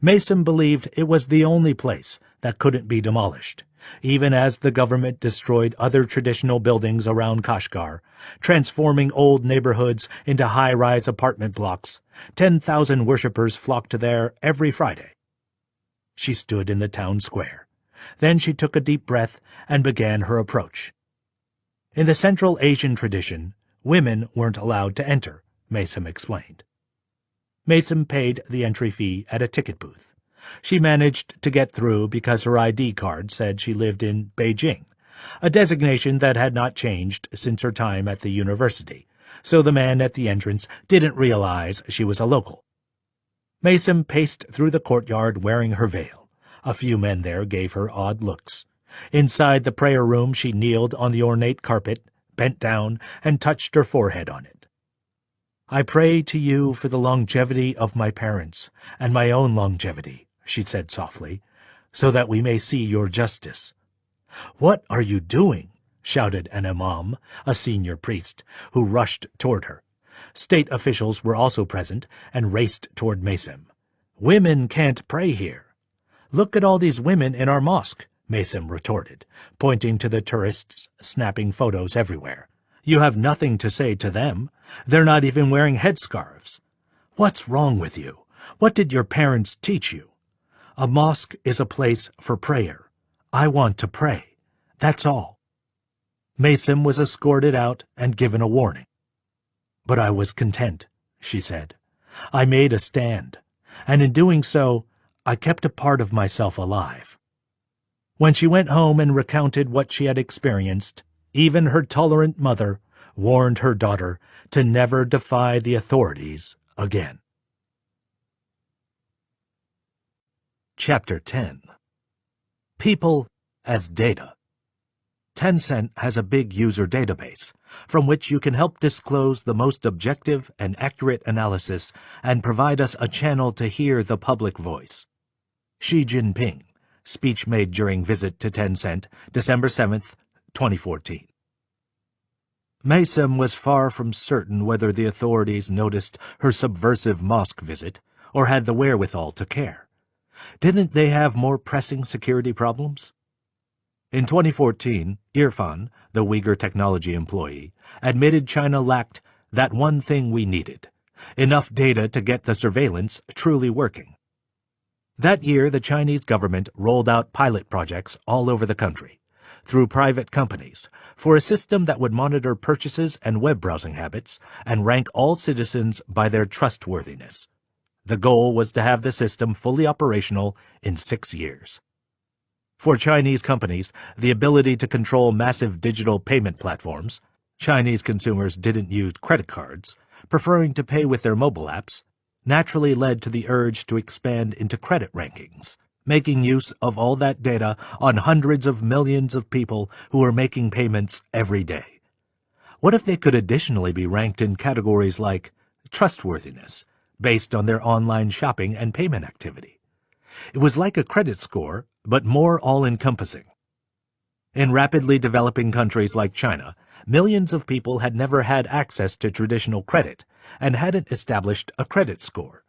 Mason believed it was the only place that couldn't be demolished, even as the government destroyed other traditional buildings around Kashgar, transforming old neighborhoods into high-rise apartment blocks. 10,000 worshippers flocked there every Friday. She stood in the town square. Then she took a deep breath and began her approach. In the Central Asian tradition, women weren't allowed to enter, Mason explained. Mason paid the entry fee at a ticket booth. She managed to get through because her ID card said she lived in Beijing, a designation that had not changed since her time at the university, so the man at the entrance didn't realize she was a local. Mason paced through the courtyard wearing her veil. A few men there gave her odd looks. Inside the prayer room she kneeled on the ornate carpet, bent down, and touched her forehead on it. "I pray to you for the longevity of my parents and my own longevity," she said softly, "so that we may see your justice." "What are you doing?" shouted an imam, a senior priest, who rushed toward her. State officials were also present and raced toward Mason. "Women can't pray here." "Look at all these women in our mosque," Mason retorted, pointing to the tourists snapping photos everywhere. "You have nothing to say to them. They're not even wearing headscarves." "What's wrong with you? What did your parents teach you?" "A mosque is a place for prayer. I want to pray. That's all." Mason was escorted out and given a warning. "But I was content," she said. "I made a stand, and in doing so, I kept a part of myself alive." When she went home and recounted what she had experienced, even her tolerant mother warned her daughter to never defy the authorities again. Chapter 10. People as Data. Tencent has a big user database, from which you can help disclose the most objective and accurate analysis and provide us a channel to hear the public voice. Xi Jinping, speech made during visit to Tencent, December 7, 2014. Mason was far from certain whether the authorities noticed her subversive mosque visit or had the wherewithal to care. Didn't they have more pressing security problems? In 2014, Irfan, the Uyghur technology employee, admitted China lacked that one thing we needed: enough data to get the surveillance truly working. That year, the Chinese government rolled out pilot projects all over the country, through private companies, for a system that would monitor purchases and web browsing habits and rank all citizens by their trustworthiness. The goal was to have the system fully operational in 6 years. For Chinese companies, the ability to control massive digital payment platforms — Chinese consumers didn't use credit cards, preferring to pay with their mobile apps — naturally led to the urge to expand into credit rankings, making use of all that data on hundreds of millions of people who are making payments every day. What if they could additionally be ranked in categories like trustworthiness, based on their online shopping and payment activity? It was like a credit score, but more all-encompassing. In rapidly developing countries like China, millions of people had never had access to traditional credit and hadn't established a credit score.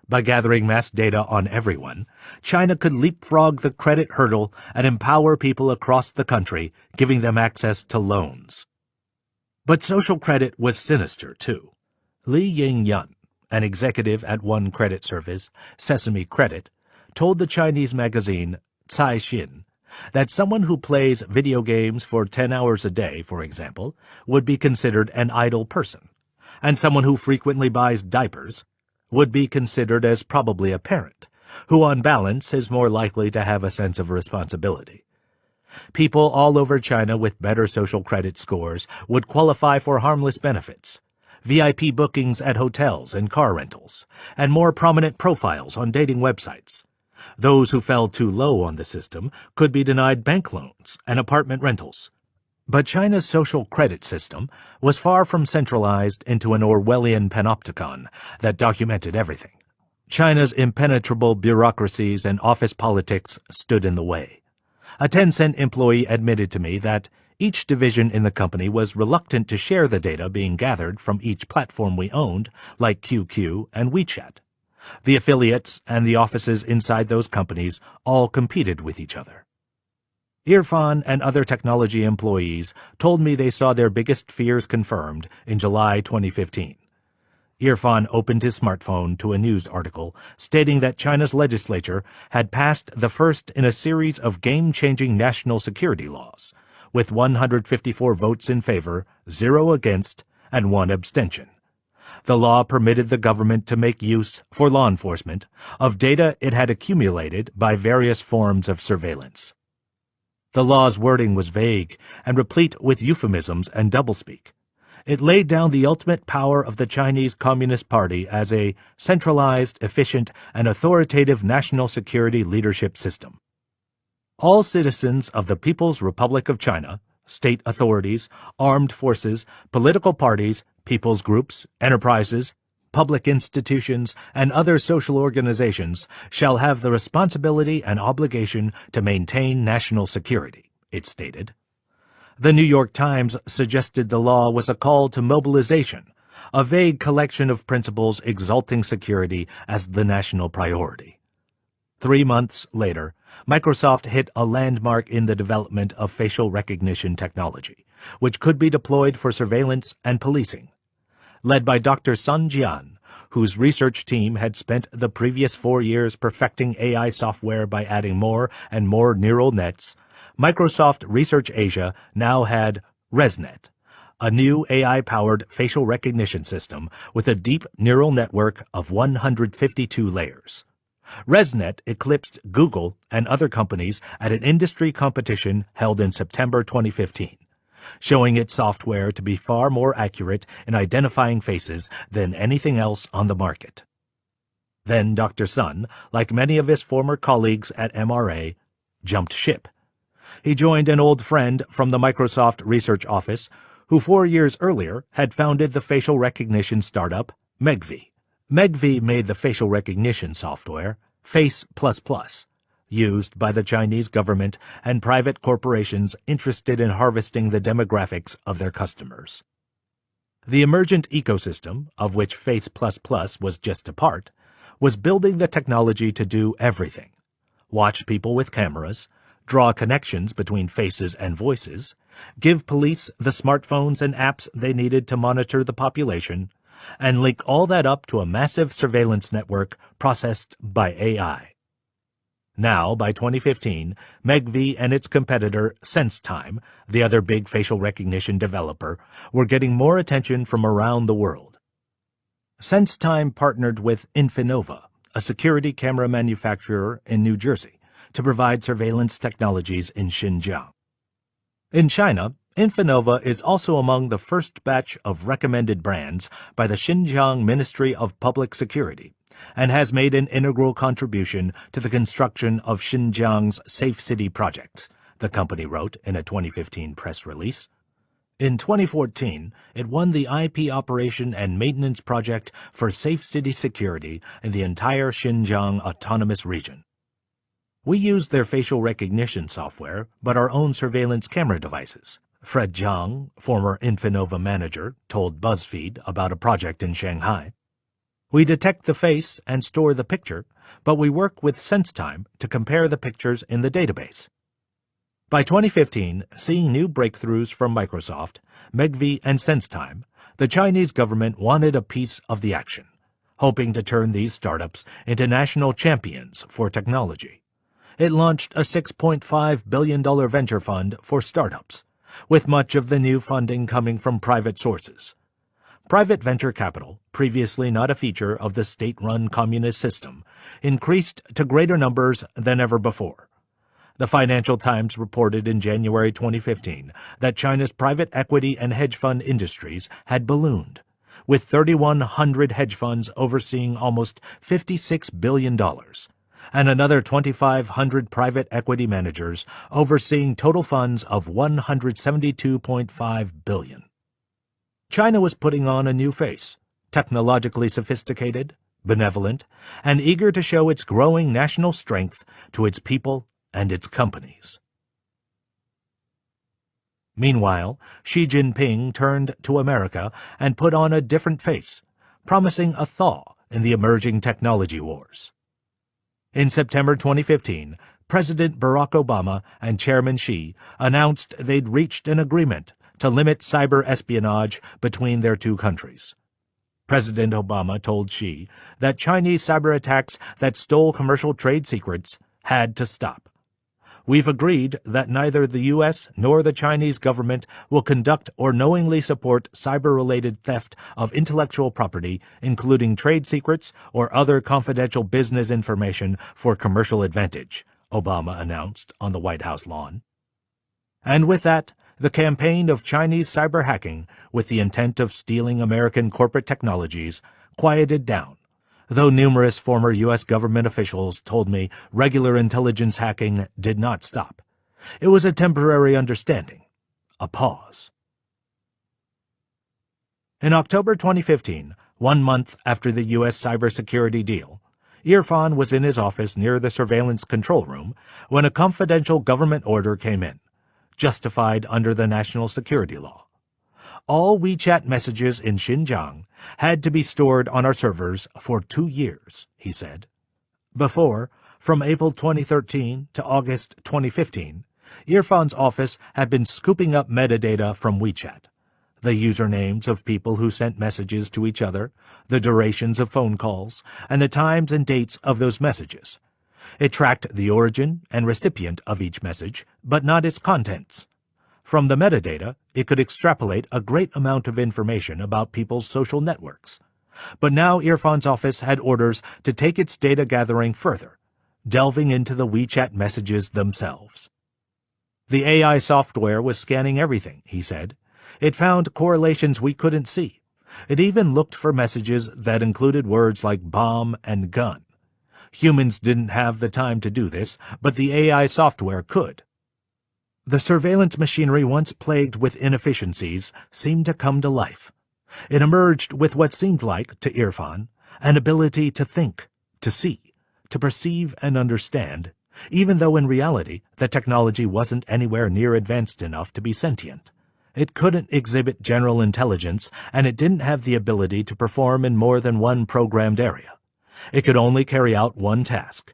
By gathering mass data on everyone, China could leapfrog the credit hurdle and empower people across the country, giving them access to loans. But social credit was sinister, too. Li Ying-yun, an executive at one credit service, Sesame Credit, told the Chinese magazine Caixin that someone who plays video games for 10 hours a day, for example, would be considered an idle person, and someone who frequently buys diapers would be considered as probably a parent, who on balance is more likely to have a sense of responsibility. People all over China with better social credit scores would qualify for harmless benefits, VIP bookings at hotels and car rentals, and more prominent profiles on dating websites. Those who fell too low on the system could be denied bank loans and apartment rentals. But China's social credit system was far from centralized into an Orwellian panopticon that documented everything. China's impenetrable bureaucracies and office politics stood in the way. A Tencent employee admitted to me that each division in the company was reluctant to share the data being gathered from each platform we owned, like QQ and WeChat. The affiliates and the offices inside those companies all competed with each other. Irfan and other technology employees told me they saw their biggest fears confirmed in July 2015. Irfan opened his smartphone to a news article stating that China's legislature had passed the first in a series of game-changing national security laws, with 154 votes in favor, 0 against, and 1 abstention. The law permitted the government to make use, for law enforcement, of data it had accumulated by various forms of surveillance. The law's wording was vague and replete with euphemisms and doublespeak. It laid down the ultimate power of the Chinese Communist Party as a centralized, efficient, and authoritative national security leadership system. All citizens of the People's Republic of China, state authorities, armed forces, political parties, people's groups, enterprises, public institutions, and other social organizations shall have the responsibility and obligation to maintain national security, it stated. The New York Times suggested the law was a call to mobilization, a vague collection of principles exalting security as the national priority. 3 months later, Microsoft hit a landmark in the development of facial recognition technology, which could be deployed for surveillance and policing. Led by Dr. Sun Jian, whose research team had spent the previous 4 years perfecting AI software by adding more and more neural nets, Microsoft Research Asia now had ResNet, a new AI-powered facial recognition system with a deep neural network of 152 layers. ResNet eclipsed Google and other companies at an industry competition held in September 2015, showing its software to be far more accurate in identifying faces than anything else on the market. Then Dr. Sun, like many of his former colleagues at MRA, jumped ship. He joined an old friend from the Microsoft Research Office, who 4 years earlier had founded the facial recognition startup Megvii. Megvii made the facial recognition software Face++, used by the Chinese government and private corporations interested in harvesting the demographics of their customers. The emergent ecosystem, of which Face++ was just a part, was building the technology to do everything: watch people with cameras, draw connections between faces and voices, give police the smartphones and apps they needed to monitor the population, and link all that up to a massive surveillance network processed by AI. Now, by 2015, Megvii and its competitor SenseTime, the other big facial recognition developer, were getting more attention from around the world. SenseTime partnered with Infinova, a security camera manufacturer in New Jersey, to provide surveillance technologies in Xinjiang. In China, Infinova is also among the first batch of recommended brands by the Xinjiang Ministry of Public Security and has made an integral contribution to the construction of Xinjiang's Safe City project, the company wrote in a 2015 press release. In 2014, it won the IP operation and maintenance project for Safe City security in the entire Xinjiang Autonomous Region. We use their facial recognition software, but our own surveillance camera devices, Fred Zhang, former Infinova manager, told BuzzFeed about a project in Shanghai. We detect the face and store the picture, but we work with SenseTime to compare the pictures in the database. By 2015, seeing new breakthroughs from Microsoft, Megvii, and SenseTime, the Chinese government wanted a piece of the action, hoping to turn these startups into national champions for technology. It launched a $6.5 billion venture fund for startups, with much of the new funding coming from private sources. Private venture capital, previously not a feature of the state-run communist system, increased to greater numbers than ever before. The Financial Times reported in January 2015 that China's private equity and hedge fund industries had ballooned, with 3,100 hedge funds overseeing almost $56 billion, and another 2,500 private equity managers overseeing total funds of $172.5 billion. China was putting on a new face, technologically sophisticated, benevolent, and eager to show its growing national strength to its people and its companies. Meanwhile, Xi Jinping turned to America and put on a different face, promising a thaw in the emerging technology wars. In September 2015, President Barack Obama and Chairman Xi announced they'd reached an agreement to limit cyber espionage between their two countries. President Obama told Xi that Chinese cyber attacks that stole commercial trade secrets had to stop. We've agreed that neither the U.S. nor the Chinese government will conduct or knowingly support cyber-related theft of intellectual property, including trade secrets or other confidential business information for commercial advantage, Obama announced on the White House lawn. And with that, the campaign of Chinese cyber hacking with the intent of stealing American corporate technologies quieted down, though numerous former U.S. government officials told me regular intelligence hacking did not stop. It was a temporary understanding, a pause. In October 2015, 1 month after the U.S. cybersecurity deal, Irfan was in his office near the surveillance control room when a confidential government order came in, justified under the national security law. All WeChat messages in Xinjiang had to be stored on our servers for 2 years, he said. Before, from April 2013 to August 2015, Irfan's office had been scooping up metadata from WeChat, the usernames of people who sent messages to each other, the durations of phone calls, and the times and dates of those messages. It tracked the origin and recipient of each message, but not its contents. From the metadata, it could extrapolate a great amount of information about people's social networks. But now Irfan's office had orders to take its data gathering further, delving into the WeChat messages themselves. The AI software was scanning everything, he said. It found correlations we couldn't see. It even looked for messages that included words like bomb and gun. Humans didn't have the time to do this, but the AI software could. The surveillance machinery once plagued with inefficiencies seemed to come to life. It emerged with what seemed like, to Irfan, an ability to think, to see, to perceive and understand, even though in reality the technology wasn't anywhere near advanced enough to be sentient. It couldn't exhibit general intelligence, and it didn't have the ability to perform in more than one programmed area. It could only carry out one task: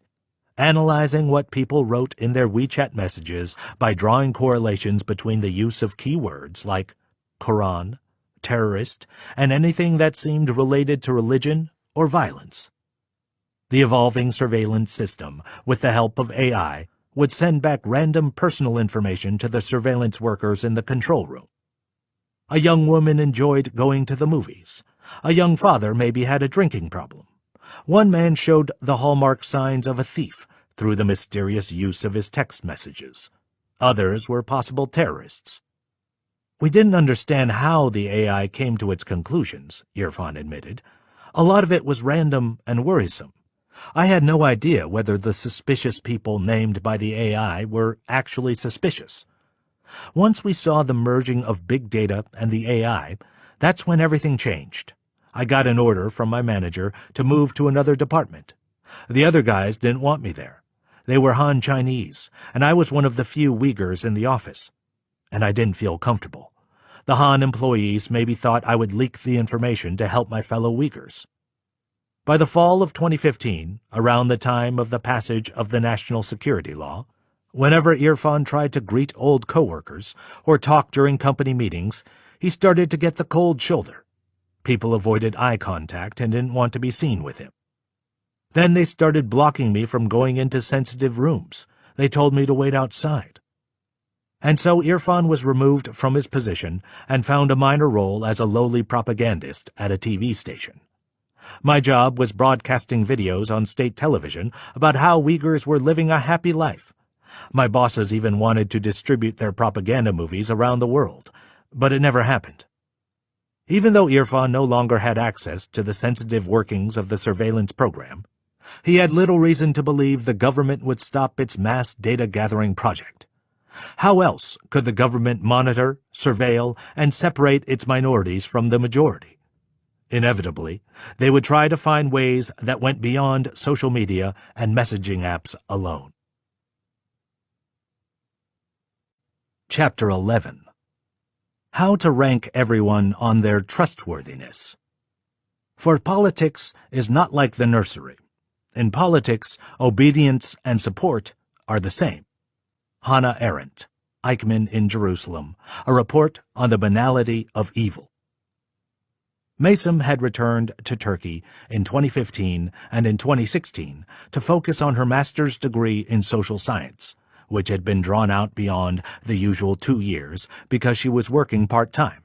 analyzing what people wrote in their WeChat messages by drawing correlations between the use of keywords like Quran, terrorist, and anything that seemed related to religion or violence. The evolving surveillance system, with the help of AI, would send back random personal information to the surveillance workers in the control room. A young woman enjoyed going to the movies. A young father maybe had a drinking problem. One man showed the hallmark signs of a thief through the mysterious use of his text messages. Others were possible terrorists. We didn't understand how the AI came to its conclusions, Irfan admitted. A lot of it was random and worrisome. I had no idea whether the suspicious people named by the AI were actually suspicious. Once we saw the merging of big data and the AI, that's when everything changed. I got an order from my manager to move to another department. The other guys didn't want me there. They were Han Chinese, and I was one of the few Uyghurs in the office. And I didn't feel comfortable. The Han employees maybe thought I would leak the information to help my fellow Uyghurs. By the fall of 2015, around the time of the passage of the National Security Law, whenever Irfan tried to greet old coworkers or talk during company meetings, he started to get the cold shoulder. People avoided eye contact and didn't want to be seen with him. Then they started blocking me from going into sensitive rooms. They told me to wait outside. And so Irfan was removed from his position and found a minor role as a lowly propagandist at a TV station. My job was broadcasting videos on state television about how Uyghurs were living a happy life. My bosses even wanted to distribute their propaganda movies around the world, but it never happened. Even though Irfan no longer had access to the sensitive workings of the surveillance program, he had little reason to believe the government would stop its mass data-gathering project. How else could the government monitor, surveil, and separate its minorities from the majority? Inevitably, they would try to find ways that went beyond social media and messaging apps alone. Chapter 11. How to rank everyone on their trustworthiness. For politics is not like the nursery. In politics, obedience and support are the same. Hannah Arendt, Eichmann in Jerusalem, a report on the banality of evil. Maysom had returned to Turkey in 2015 and in 2016 to focus on her master's degree in social science, which had been drawn out beyond the usual 2 years because she was working part-time.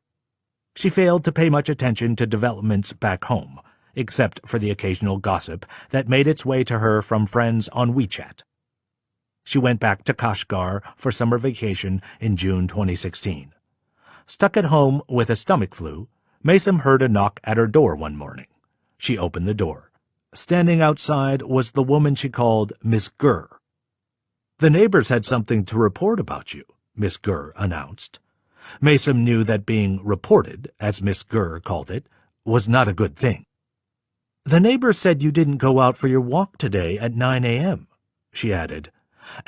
She failed to pay much attention to developments back home, except for the occasional gossip that made its way to her from friends on WeChat. She went back to Kashgar for summer vacation in June 2016. Stuck at home with a stomach flu, Maysom heard a knock at her door one morning. She opened the door. Standing outside was the woman she called Miss Gur. "The neighbors had something to report about you," Miss Gur announced. Maysom knew that being reported, as Miss Gur called it, was not a good thing. "The neighbors said you didn't go out for your walk today at 9 a.m., she added.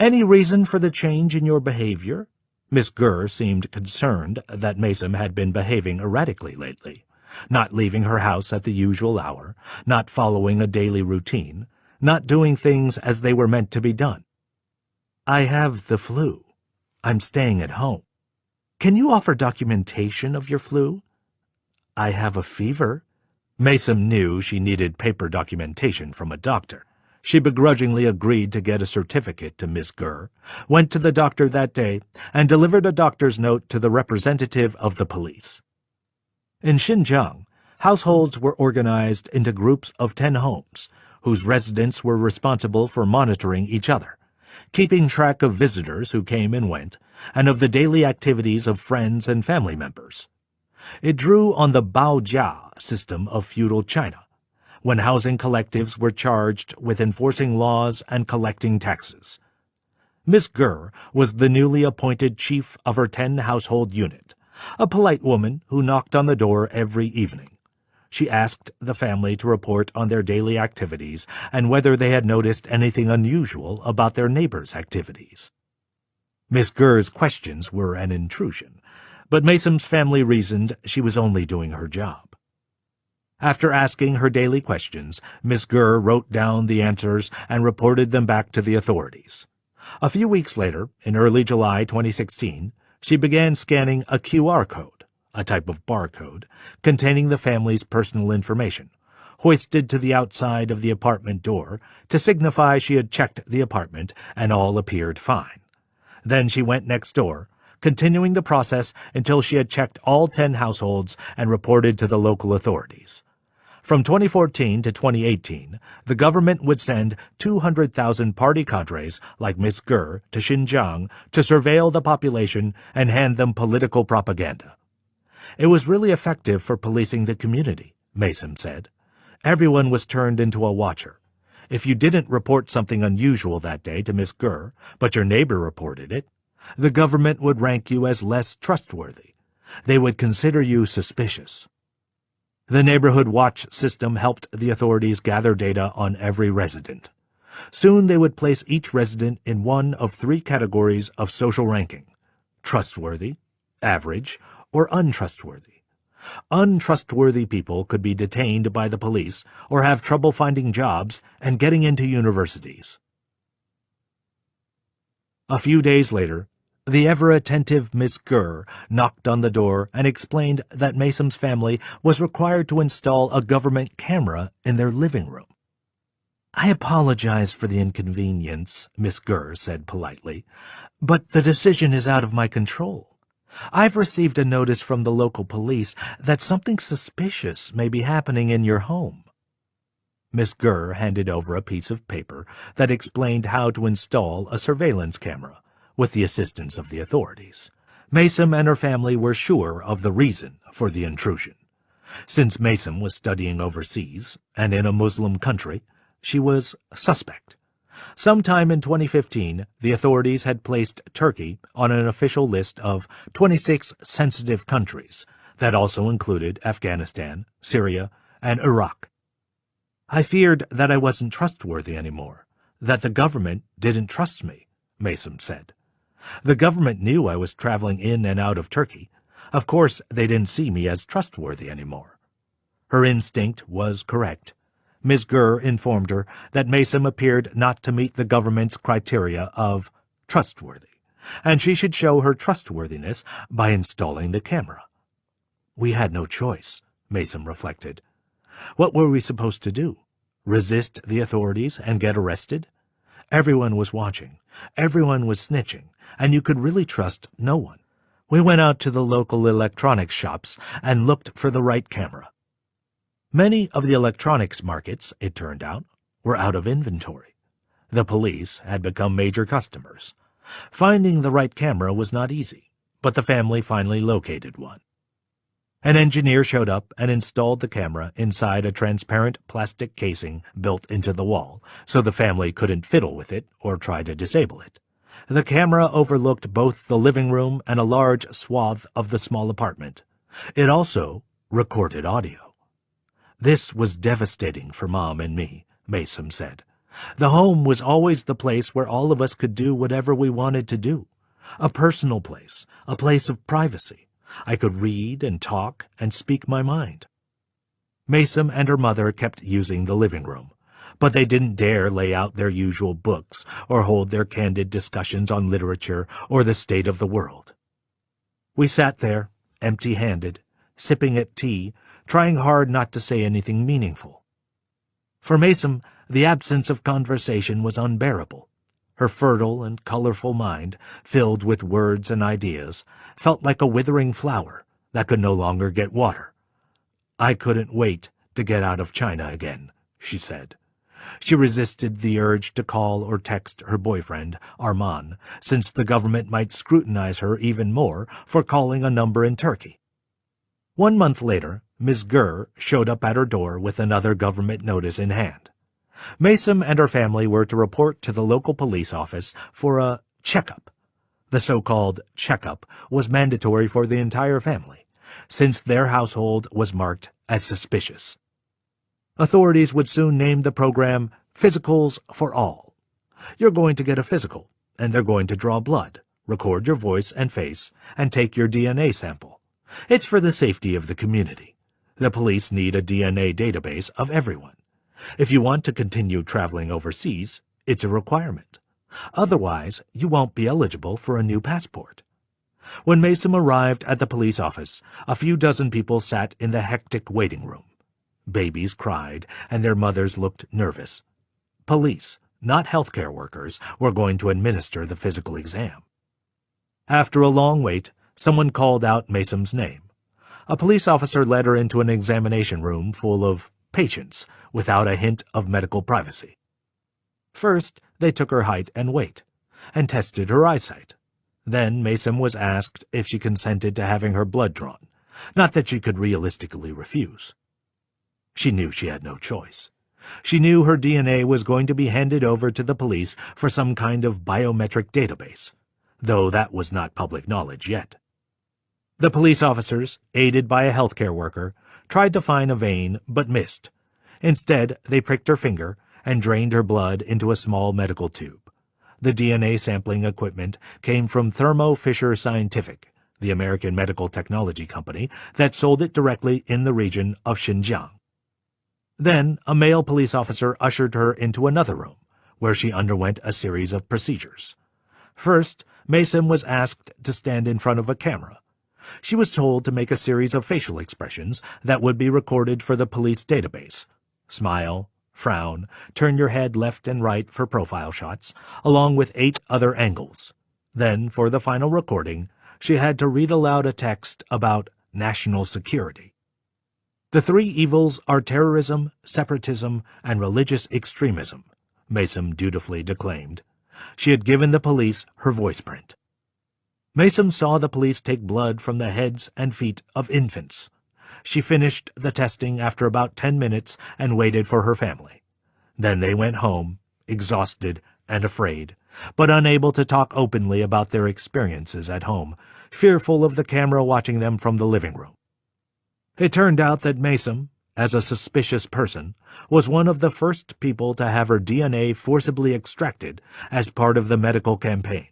"Any reason for the change in your behavior?" Miss Gur seemed concerned that Maysom had been behaving erratically lately, not leaving her house at the usual hour, not following a daily routine, not doing things as they were meant to be done. "I have the flu. I'm staying at home." "Can you offer documentation of your flu?" "I have a fever." Maysom knew she needed paper documentation from a doctor. She begrudgingly agreed to get a certificate to Miss Gur, went to the doctor that day, and delivered a doctor's note to the representative of the police. In Xinjiang, households were organized into groups of 10 homes, whose residents were responsible for monitoring each other, keeping track of visitors who came and went, and of the daily activities of friends and family members. It drew on the Baojia system of feudal China, when housing collectives were charged with enforcing laws and collecting taxes. Miss Gur was the newly appointed chief of her 10-household unit, a polite woman who knocked on the door every evening. She asked the family to report on their daily activities and whether they had noticed anything unusual about their neighbors' activities. Miss Gur's questions were an intrusion, but Maysom's family reasoned she was only doing her job. After asking her daily questions, Miss Gur wrote down the answers and reported them back to the authorities. A few weeks later, in early July 2016, she began scanning a QR code, a type of barcode, containing the family's personal information, hoisted to the outside of the apartment door to signify she had checked the apartment and all appeared fine. Then she went next door, continuing the process until she had checked all 10 households and reported to the local authorities. From 2014 to 2018, the government would send 200,000 party cadres like Miss Ger to Xinjiang to surveil the population and hand them political propaganda. It was really effective for policing the community, Mason said. Everyone was turned into a watcher. If you didn't report something unusual that day to Miss Ger, but your neighbor reported it, the government would rank you as less trustworthy. They would consider you suspicious. The neighborhood watch system helped the authorities gather data on every resident. Soon they would place each resident in one of 3 categories of social ranking: trustworthy, average, or untrustworthy. Untrustworthy people could be detained by the police or have trouble finding jobs and getting into universities. A few days later, the ever-attentive Miss Ger knocked on the door and explained that Mason's family was required to install a government camera in their living room. "I apologize for the inconvenience," Miss Ger said politely, "but the decision is out of my control. I've received a notice from the local police that something suspicious may be happening in your home." Miss Ger handed over a piece of paper that explained how to install a surveillance camera, with the assistance of the authorities. Mason and her family were sure of the reason for the intrusion. Since Mason was studying overseas, and in a Muslim country, she was suspect. Sometime in 2015, the authorities had placed Turkey on an official list of 26 sensitive countries that also included Afghanistan, Syria, and Iraq. "I feared that I wasn't trustworthy anymore, that the government didn't trust me," Mason said. "The government knew I was traveling in and out of Turkey. Of course, they didn't see me as trustworthy anymore." Her instinct was correct. Ms. Ger informed her that Mason appeared not to meet the government's criteria of trustworthy, and she should show her trustworthiness by installing the camera. "We had no choice," Mason reflected. What were we supposed to do? Resist the authorities and get arrested? Everyone was watching. Everyone was snitching, and you could really trust no one. We went out to the local electronics shops and looked for the right camera. Many of the electronics markets, it turned out, were out of inventory. The police had become major customers. Finding the right camera was not easy, but the family finally located one. An engineer showed up and installed the camera inside a transparent plastic casing built into the wall, so the family couldn't fiddle with it or try to disable it. The camera overlooked both the living room and a large swath of the small apartment. It also recorded audio. "This was devastating for Mom and me," Mason said. "The home was always the place where all of us could do whatever we wanted to do. A personal place, a place of privacy. I could read and talk and speak my mind." Mason and her mother kept using the living room, but they didn't dare lay out their usual books or hold their candid discussions on literature or the state of the world. We sat there, empty-handed, sipping at tea, trying hard not to say anything meaningful. For Mason, the absence of conversation was unbearable. Her fertile and colorful mind, filled with words and ideas, felt like a withering flower that could no longer get water. "I couldn't wait to get out of China again," she said. She resisted the urge to call or text her boyfriend, Arman, since the government might scrutinize her even more for calling a number in Turkey. 1 month later, Ms. Ger showed up at her door with another government notice in hand. Mason and her family were to report to the local police office for a checkup. The so-called checkup was mandatory for the entire family, since their household was marked as suspicious. Authorities would soon name the program Physicals for All. You're going to get a physical, and they're going to draw blood, record your voice and face, and take your DNA sample. It's for the safety of the community. The police need a DNA database of everyone. If you want to continue traveling overseas, it's a requirement. Otherwise, you won't be eligible for a new passport. When Mason arrived at the police office, a few dozen people sat in the hectic waiting room. Babies cried, and their mothers looked nervous. Police, not healthcare workers, were going to administer the physical exam. After a long wait, someone called out Maysome's name. A police officer led her into an examination room full of patients without a hint of medical privacy. First, they took her height and weight, and tested her eyesight. Then Maysome was asked if she consented to having her blood drawn, not that she could realistically refuse. She knew she had no choice. She knew her DNA was going to be handed over to the police for some kind of biometric database, though that was not public knowledge yet. The police officers, aided by a healthcare worker, tried to find a vein but missed. Instead, they pricked her finger and drained her blood into a small medical tube. The DNA sampling equipment came from Thermo Fisher Scientific, the American medical technology company that sold it directly in the region of Xinjiang. Then, a male police officer ushered her into another room, where she underwent a series of procedures. First, Maysome was asked to stand in front of a camera. She was told to make a series of facial expressions that would be recorded for the police database. Smile, frown, turn your head left and right for profile shots, along with 8 other angles. Then, for the final recording, she had to read aloud a text about national security. The 3 evils are terrorism, separatism, and religious extremism, Maysome dutifully declaimed. She had given the police her voice print. Maysome saw the police take blood from the heads and feet of infants. She finished the testing after about 10 minutes and waited for her family. Then they went home, exhausted and afraid, but unable to talk openly about their experiences at home, fearful of the camera watching them from the living room. It turned out that Maysome, as a suspicious person, was one of the first people to have her DNA forcibly extracted as part of the medical campaign.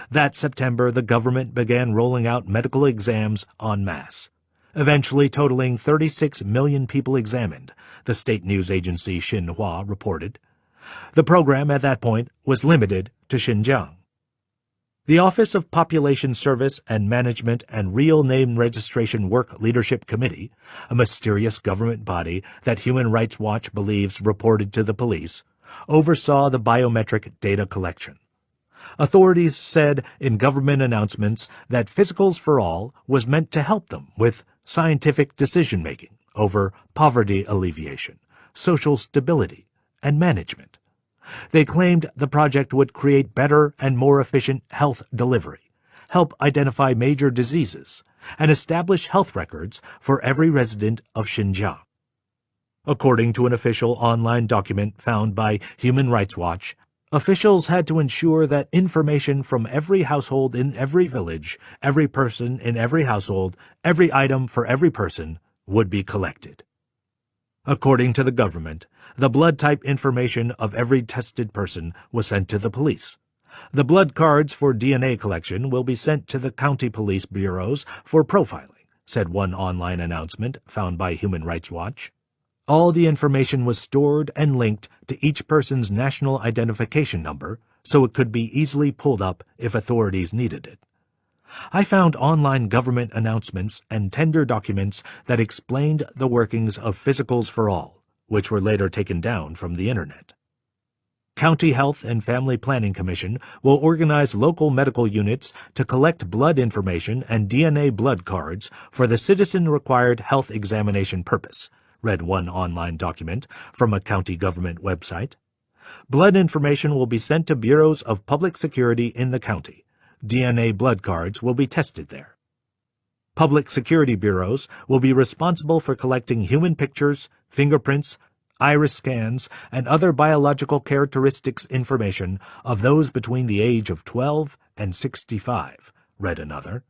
That September, the government began rolling out medical exams en masse, eventually totaling 36 million people examined, the state news agency Xinhua reported. The program at that point was limited to Xinjiang. The Office of Population Service and Management and Real Name Registration Work Leadership Committee, a mysterious government body that Human Rights Watch believes reported to the police, oversaw the biometric data collection. Authorities said in government announcements that Physicals for All was meant to help them with scientific decision-making over poverty alleviation, social stability, and management. They claimed the project would create better and more efficient health delivery, help identify major diseases, and establish health records for every resident of Xinjiang. According to an official online document found by Human Rights Watch, officials had to ensure that information from every household in every village, every person in every household, every item for every person would be collected. According to the government, the blood type information of every tested person was sent to the police. The blood cards for DNA collection will be sent to the county police bureaus for profiling, said one online announcement found by Human Rights Watch. All the information was stored and linked to each person's national identification number, so it could be easily pulled up if authorities needed it. I found online government announcements and tender documents that explained the workings of Physicals for All, which were later taken down from the Internet. County Health and Family Planning Commission will organize local medical units to collect blood information and DNA blood cards for the citizen-required health examination purpose, read one online document from a county government website. Blood information will be sent to bureaus of public security in the county. DNA blood cards will be tested there. Public security bureaus will be responsible for collecting human pictures, fingerprints, iris scans, and other biological characteristics information of those between the age of 12 and 65, read another.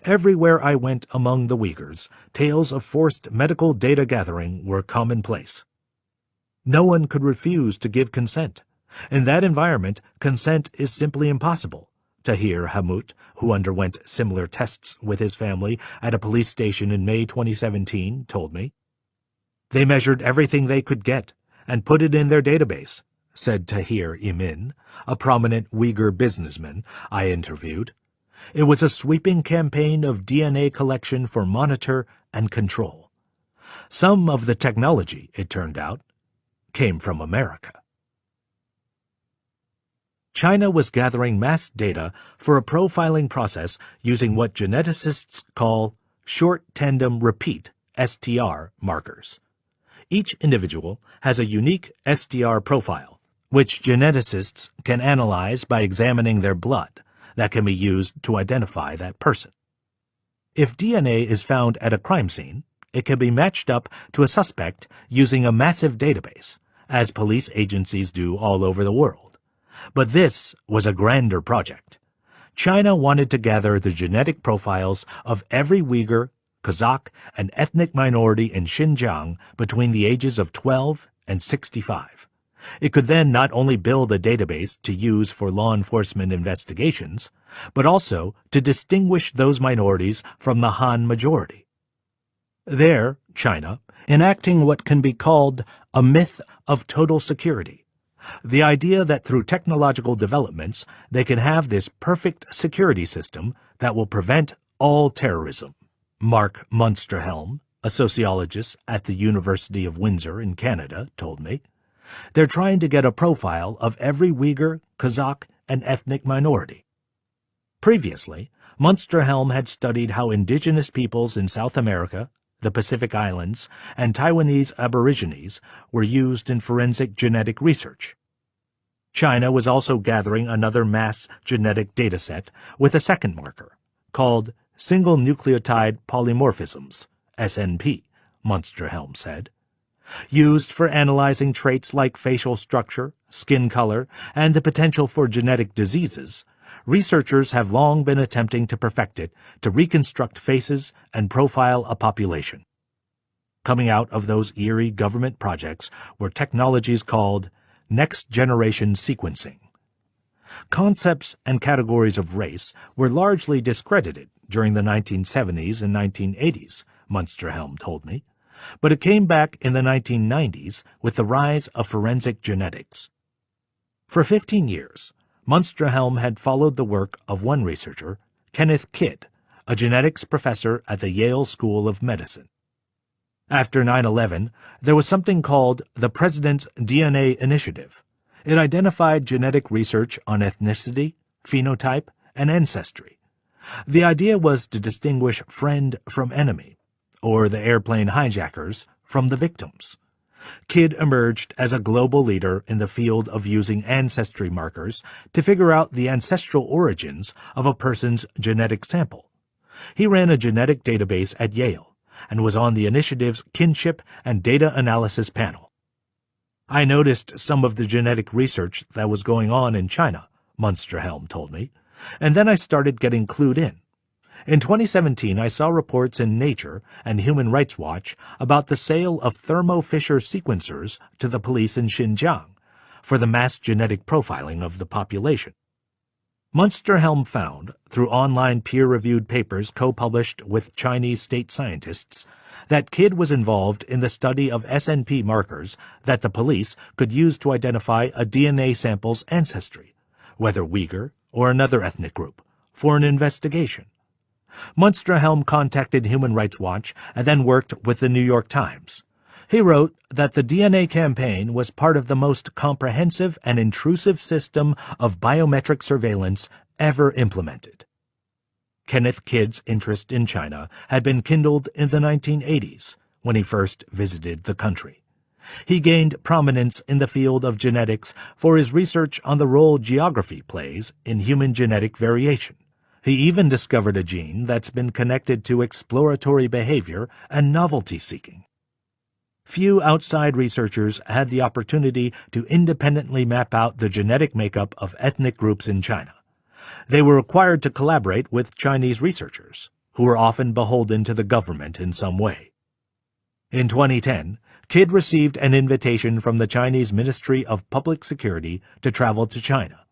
Everywhere I went among the Uyghurs, tales of forced medical data gathering were commonplace. No one could refuse to give consent. In that environment, consent is simply impossible, Tahir Hammoud, who underwent similar tests with his family at a police station in May 2017, told me. They measured everything they could get and put it in their database, said Tahir Imin, a prominent Uyghur businessman I interviewed. It was a sweeping campaign of DNA collection for monitor and control. Some of the technology, it turned out, came from America. China was gathering mass data for a profiling process using what geneticists call short tandem repeat (STR) markers. Each individual has a unique STR profile, which geneticists can analyze by examining their blood that can be used to identify that person. If DNA is found at a crime scene, it can be matched up to a suspect using a massive database, as police agencies do all over the world. But this was a grander project. China wanted to gather the genetic profiles of every Uyghur, Kazakh, and ethnic minority in Xinjiang between the ages of 12 and 65. It could then not only build a database to use for law enforcement investigations, but also to distinguish those minorities from the Han majority. There, China, enacting what can be called a myth of total security, the idea that through technological developments they can have this perfect security system that will prevent all terrorism. Mark Munsterhelm, a sociologist at the University of Windsor in Canada, told me. They're trying to get a profile of every Uyghur, Kazakh, and ethnic minority. Previously, Munsterhelm had studied how indigenous peoples in South America, the Pacific Islands, and Taiwanese aborigines were used in forensic genetic research. China was also gathering another mass genetic dataset with a second marker, called single nucleotide polymorphisms, SNP, Munsterhelm said. Used for analyzing traits like facial structure, skin color, and the potential for genetic diseases, researchers have long been attempting to perfect it to reconstruct faces and profile a population. Coming out of those eerie government projects were technologies called next-generation sequencing. Concepts and categories of race were largely discredited during the 1970s and 1980s, Munsterhelm told me, but it came back in the 1990s with the rise of forensic genetics. For 15 years, Munsterhelm had followed the work of one researcher, Kenneth Kidd, a genetics professor at the Yale School of Medicine. After 9/11, there was something called the President's DNA Initiative. It identified genetic research on ethnicity, phenotype, and ancestry. The idea was to distinguish friend from enemy, or the airplane hijackers from the victims. Kidd emerged as a global leader in the field of using ancestry markers to figure out the ancestral origins of a person's genetic sample. He ran a genetic database at Yale and was on the initiative's kinship and data analysis panel. I noticed some of the genetic research that was going on in China, Munsterhelm told me, and then I started getting clued in. In 2017, I saw reports in Nature and Human Rights Watch about the sale of Thermo Fisher sequencers to the police in Xinjiang for the mass genetic profiling of the population. Munsterhelm found, through online peer-reviewed papers co-published with Chinese state scientists, that Kidd was involved in the study of SNP markers that the police could use to identify a DNA sample's ancestry, whether Uyghur or another ethnic group, for an investigation. Munsterhelm contacted Human Rights Watch and then worked with the New York Times. He wrote that the DNA campaign was part of the most comprehensive and intrusive system of biometric surveillance ever implemented. Kenneth Kidd's interest in China had been kindled in the 1980s when he first visited the country. He gained prominence in the field of genetics for his research on the role geography plays in human genetic variation. He even discovered a gene that's been connected to exploratory behavior and novelty-seeking. Few outside researchers had the opportunity to independently map out the genetic makeup of ethnic groups in China. They were required to collaborate with Chinese researchers, who were often beholden to the government in some way. In 2010, Kidd received an invitation from the Chinese Ministry of Public Security to travel to China.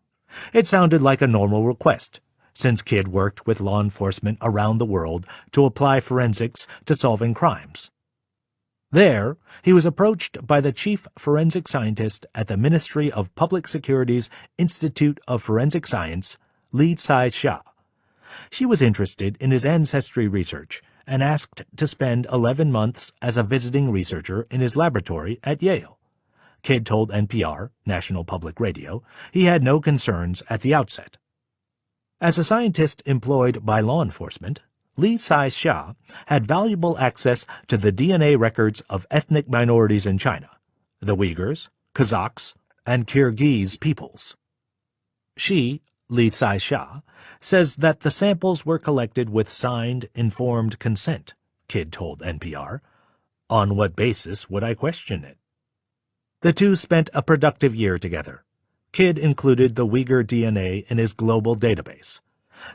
It sounded like a normal request, since Kidd worked with law enforcement around the world to apply forensics to solving crimes. There, he was approached by the chief forensic scientist at the Ministry of Public Security's Institute of Forensic Science, Li Tsai-Hsia. She was interested in his ancestry research and asked to spend 11 months as a visiting researcher in his laboratory at Yale. Kidd told NPR, National Public Radio, he had no concerns at the outset. As a scientist employed by law enforcement, Li Sai-hsia had valuable access to the DNA records of ethnic minorities in China, the Uyghurs, Kazakhs, and Kyrgyz peoples. She, Li Sai-hsia, says that the samples were collected with signed, informed consent, Kidd told NPR. On what basis would I question it? The two spent a productive year together. Kidd included the Uyghur DNA in his global database.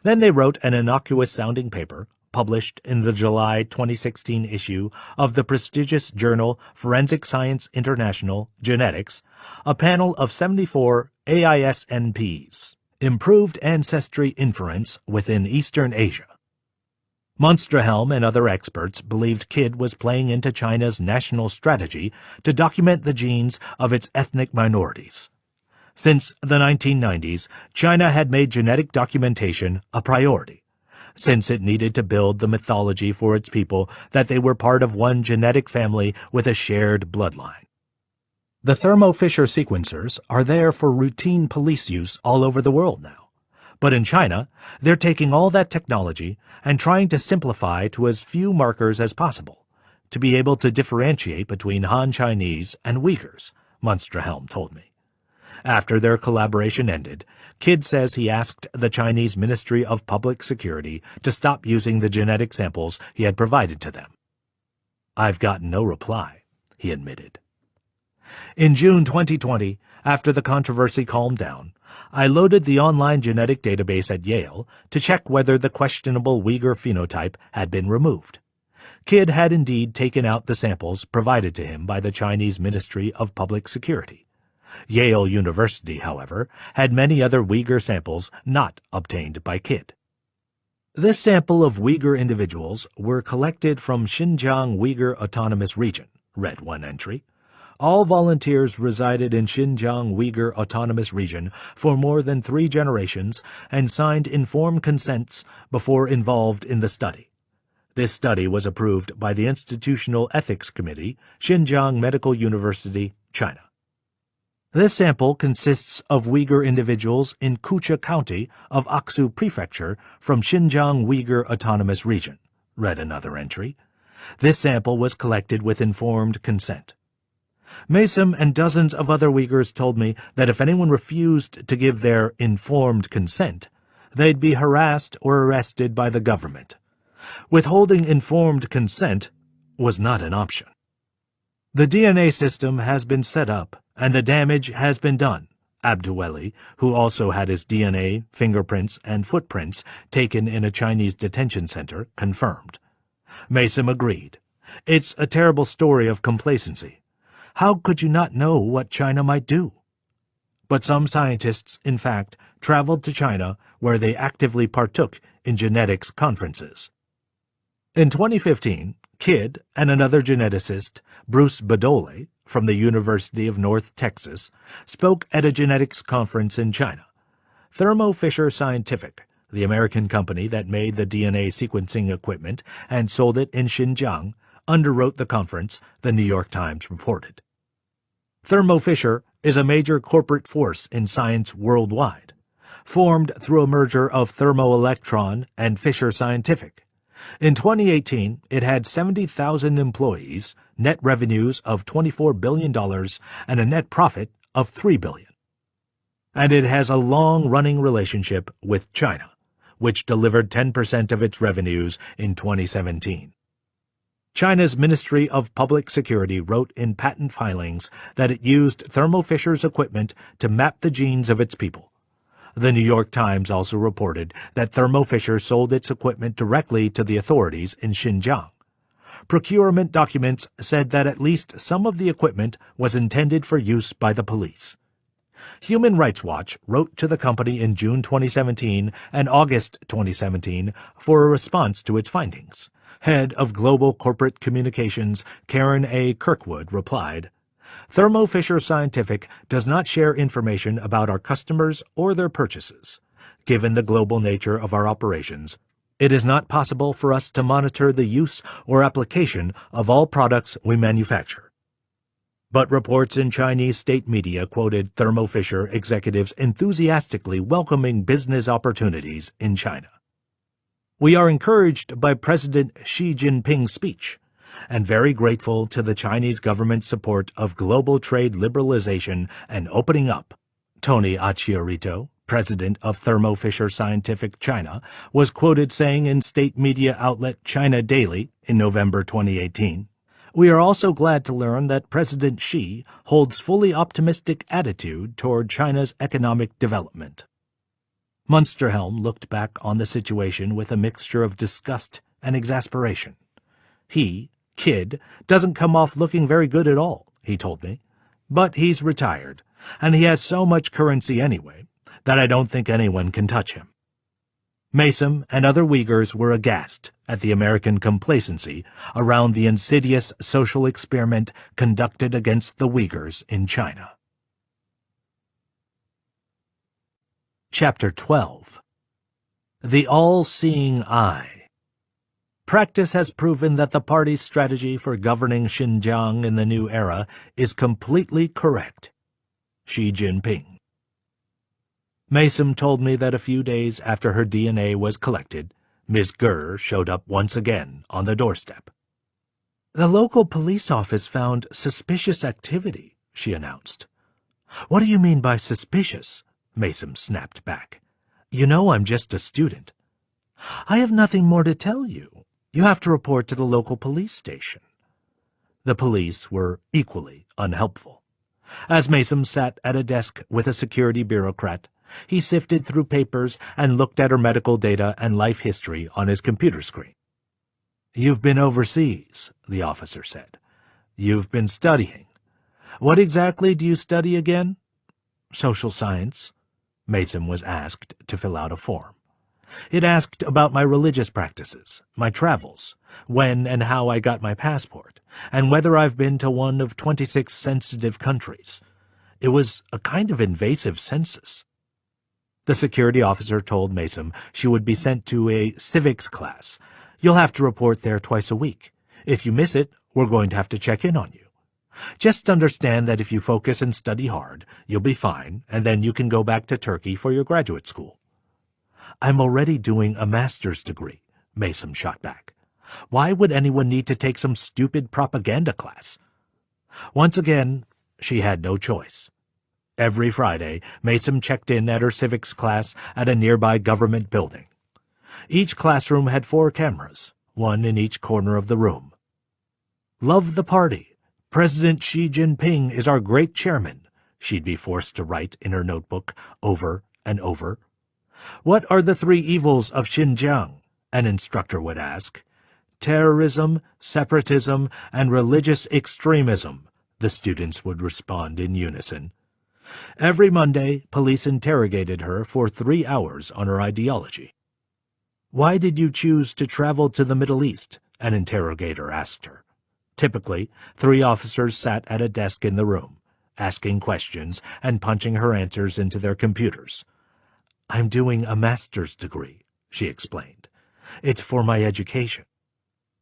Then they wrote an innocuous-sounding paper, published in the July 2016 issue of the prestigious journal Forensic Science International Genetics, a panel of 74 AISNPs, Improved Ancestry Inference within Eastern Asia. Monstrahelm and other experts believed Kidd was playing into China's national strategy to document the genes of its ethnic minorities. Since the 1990s, China had made genetic documentation a priority, since it needed to build the mythology for its people that they were part of one genetic family with a shared bloodline. The Thermo Fisher sequencers are there for routine police use all over the world now. But in China, they're taking all that technology and trying to simplify to as few markers as possible, to be able to differentiate between Han Chinese and Uyghurs, Monstrahelm told me. After their collaboration ended, Kidd says he asked the Chinese Ministry of Public Security to stop using the genetic samples he had provided to them. I've gotten no reply, he admitted. In June 2020, after the controversy calmed down, I loaded the online genetic database at Yale to check whether the questionable Uyghur phenotype had been removed. Kidd had indeed taken out the samples provided to him by the Chinese Ministry of Public Security. Yale University, however, had many other Uyghur samples not obtained by Kidd. This sample of Uyghur individuals were collected from Xinjiang Uyghur Autonomous Region, read one entry. All volunteers resided in Xinjiang Uyghur Autonomous Region for more than 3 generations and signed informed consents before involved in the study. This study was approved by the Institutional Ethics Committee, Xinjiang Medical University, China. This sample consists of Uyghur individuals in Kucha County of Aksu Prefecture from Xinjiang Uyghur Autonomous Region, read another entry. This sample was collected with informed consent. Mason and dozens of other Uyghurs told me that if anyone refused to give their informed consent, they'd be harassed or arrested by the government. Withholding informed consent was not an option. The DNA system has been set up, and the damage has been done, Abduweli, who also had his DNA, fingerprints, and footprints taken in a Chinese detention center, confirmed. Mason agreed. It's a terrible story of complacency. How could you not know what China might do? But some scientists, in fact, traveled to China where they actively partook in genetics conferences. In 2015, Kidd and another geneticist, Bruce Badole, from the University of North Texas, spoke at a genetics conference in China. Thermo Fisher Scientific, the American company that made the DNA sequencing equipment and sold it in Xinjiang, underwrote the conference, the New York Times reported. Thermo Fisher is a major corporate force in science worldwide, formed through a merger of Thermo Electron and Fisher Scientific. In 2018, it had 70,000 employees, net revenues of $24 billion, and a net profit of $3 billion. And it has a long-running relationship with China, which delivered 10% of its revenues in 2017. China's Ministry of Public Security wrote in patent filings that it used Thermo Fisher's equipment to map the genes of its people. The New York Times also reported that Thermo Fisher sold its equipment directly to the authorities in Xinjiang. Procurement documents said that at least some of the equipment was intended for use by the police. Human Rights Watch wrote to the company in June 2017 and August 2017 for a response to its findings. Head of Global Corporate Communications Karen A. Kirkwood replied, Thermo Fisher Scientific does not share information about our customers or their purchases. Given the global nature of our operations, It is not possible for us to monitor the use or application of all products we manufacture. But reports in Chinese state media quoted Thermo Fisher executives enthusiastically welcoming business opportunities in China. We are encouraged by President Xi Jinping's speech and very grateful to the Chinese government's support of global trade liberalization and opening up, Tony Acciarito, president of Thermo Fisher Scientific China, was quoted saying in state media outlet China Daily in November 2018. We are also glad to learn that President Xi holds fully optimistic attitude toward China's economic development. Munsterhelm looked back on the situation with a mixture of disgust and exasperation. He, Kid, doesn't come off looking very good at all, he told me. But he's retired, and he has so much currency anyway that I don't think anyone can touch him. Mason and other Uyghurs were aghast at the American complacency around the insidious social experiment conducted against the Uyghurs in China. Chapter 12. The All-Seeing Eye. Practice has proven that the party's strategy for governing Xinjiang in the new era is completely correct. Xi Jinping. Mason told me that a few days after her DNA was collected, Ms. Gurr showed up once again on the doorstep. The local police office found suspicious activity, she announced. What do you mean by suspicious? Mason snapped back. You know I'm just a student. I have nothing more to tell you. You have to report to the local police station. The police were equally unhelpful. As Mason sat at a desk with a security bureaucrat, he sifted through papers and looked at her medical data and life history on his computer screen. You've been overseas, the officer said. You've been studying. What exactly do you study again? Social science. Mason was asked to fill out a form. It asked about my religious practices, my travels, when and how I got my passport, and whether I've been to one of 26 sensitive countries. It was a kind of invasive census. The security officer told Mason she would be sent to a civics class. You'll have to report there twice a week. If you miss it, we're going to have to check in on you. Just understand that if you focus and study hard, you'll be fine, and then you can go back to Turkey for your graduate school. I'm already doing a master's degree, Mason shot back. Why would anyone need to take some stupid propaganda class? Once again, she had no choice. Every Friday, Mason checked in at her civics class at a nearby government building. Each classroom had 4 cameras, one in each corner of the room. Love the party. President Xi Jinping is our great chairman, she'd be forced to write in her notebook over and over. What are the 3 evils of Xinjiang? An instructor would ask. Terrorism, separatism, and religious extremism, the students would respond in unison. Every Monday, police interrogated her for 3 hours on her ideology. Why did you choose to travel to the Middle East? An interrogator asked her. Typically, 3 officers sat at a desk in the room, asking questions and punching her answers into their computers. I'm doing a master's degree, she explained. It's for my education.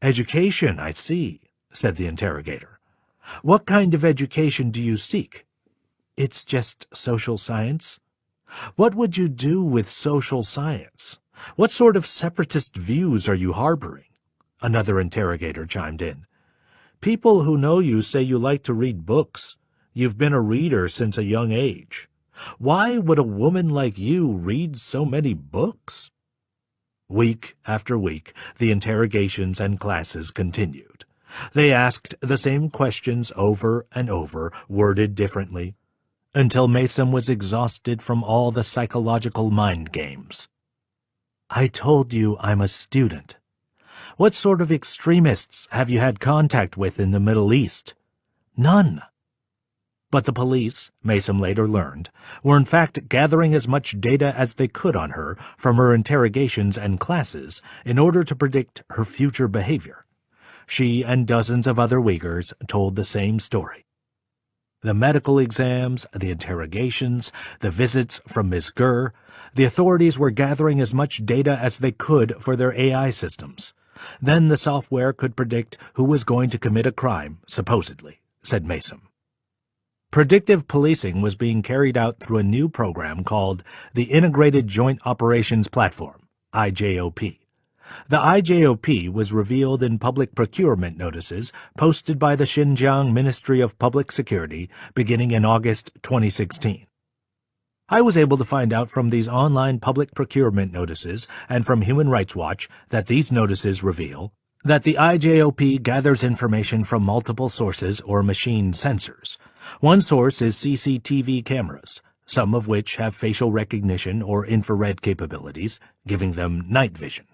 Education, I see, said the interrogator. What kind of education do you seek? It's just social science. What would you do with social science? What sort of separatist views are you harboring? Another interrogator chimed in. People who know you say you like to read books. You've been a reader since a young age. Why would a woman like you read so many books? Week after week, the interrogations and classes continued. They asked the same questions over and over, worded differently, until Mason was exhausted from all the psychological mind games. I told you I'm a student. What sort of extremists have you had contact with in the Middle East? None. But the police, Mason later learned, were in fact gathering as much data as they could on her from her interrogations and classes in order to predict her future behavior. She and dozens of other Uyghurs told the same story. The medical exams, the interrogations, the visits from Ms. Ger, the authorities were gathering as much data as they could for their AI systems. Then the software could predict who was going to commit a crime, supposedly, said Mason. Predictive policing was being carried out through a new program called the Integrated Joint Operations Platform, IJOP. The IJOP was revealed in public procurement notices posted by the Xinjiang Ministry of Public Security beginning in August 2016. I was able to find out from these online public procurement notices and from Human Rights Watch that these notices reveal that the IJOP gathers information from multiple sources or machine sensors. One source is CCTV cameras, some of which have facial recognition or infrared capabilities, giving them night vision.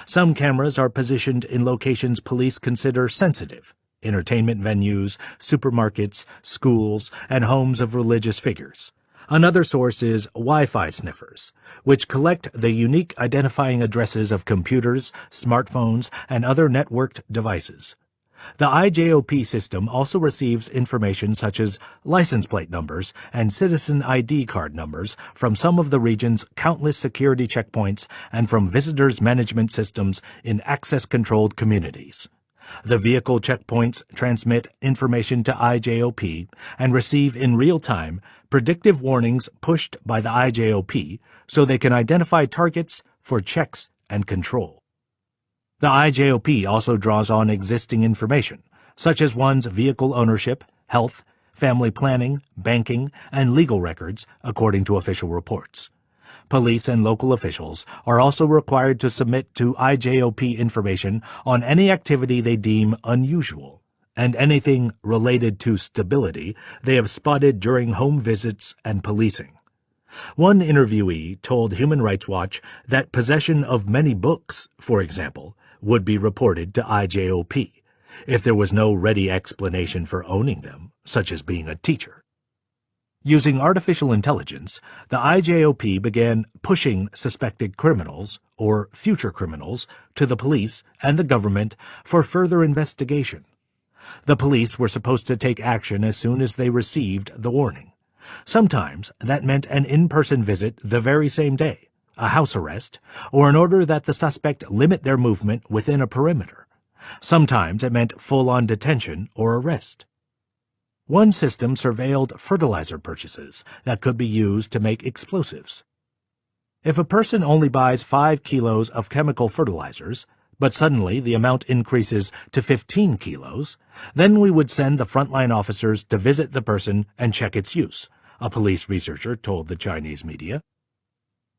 Some cameras are positioned in locations police consider sensitive: entertainment venues, supermarkets, schools, and homes of religious figures. Another source is Wi-Fi sniffers, which collect the unique identifying addresses of computers, smartphones, and other networked devices. The IJOP system also receives information such as license plate numbers and citizen ID card numbers from some of the region's countless security checkpoints and from visitors management systems in access-controlled communities. The vehicle checkpoints transmit information to IJOP and receive in real time predictive warnings pushed by the IJOP so they can identify targets for checks and control. The IJOP also draws on existing information, such as one's vehicle ownership, health, family planning, banking, and legal records, according to official reports. Police and local officials are also required to submit to IJOP information on any activity they deem unusual, and anything related to stability they have spotted during home visits and policing. One interviewee told Human Rights Watch that possession of many books, for example, would be reported to IJOP if there was no ready explanation for owning them, such as being a teacher. Using artificial intelligence, the IJOP began pushing suspected criminals, or future criminals, to the police and the government for further investigation. The police were supposed to take action as soon as they received the warning. Sometimes that meant an in-person visit the very same day, a house arrest, or an order that the suspect limit their movement within a perimeter. Sometimes it meant full-on detention or arrest. One system surveilled fertilizer purchases that could be used to make explosives. If a person only buys 5 kilos of chemical fertilizers, but suddenly the amount increases to 15 kilos, then we would send the frontline officers to visit the person and check its use, a police researcher told the Chinese media.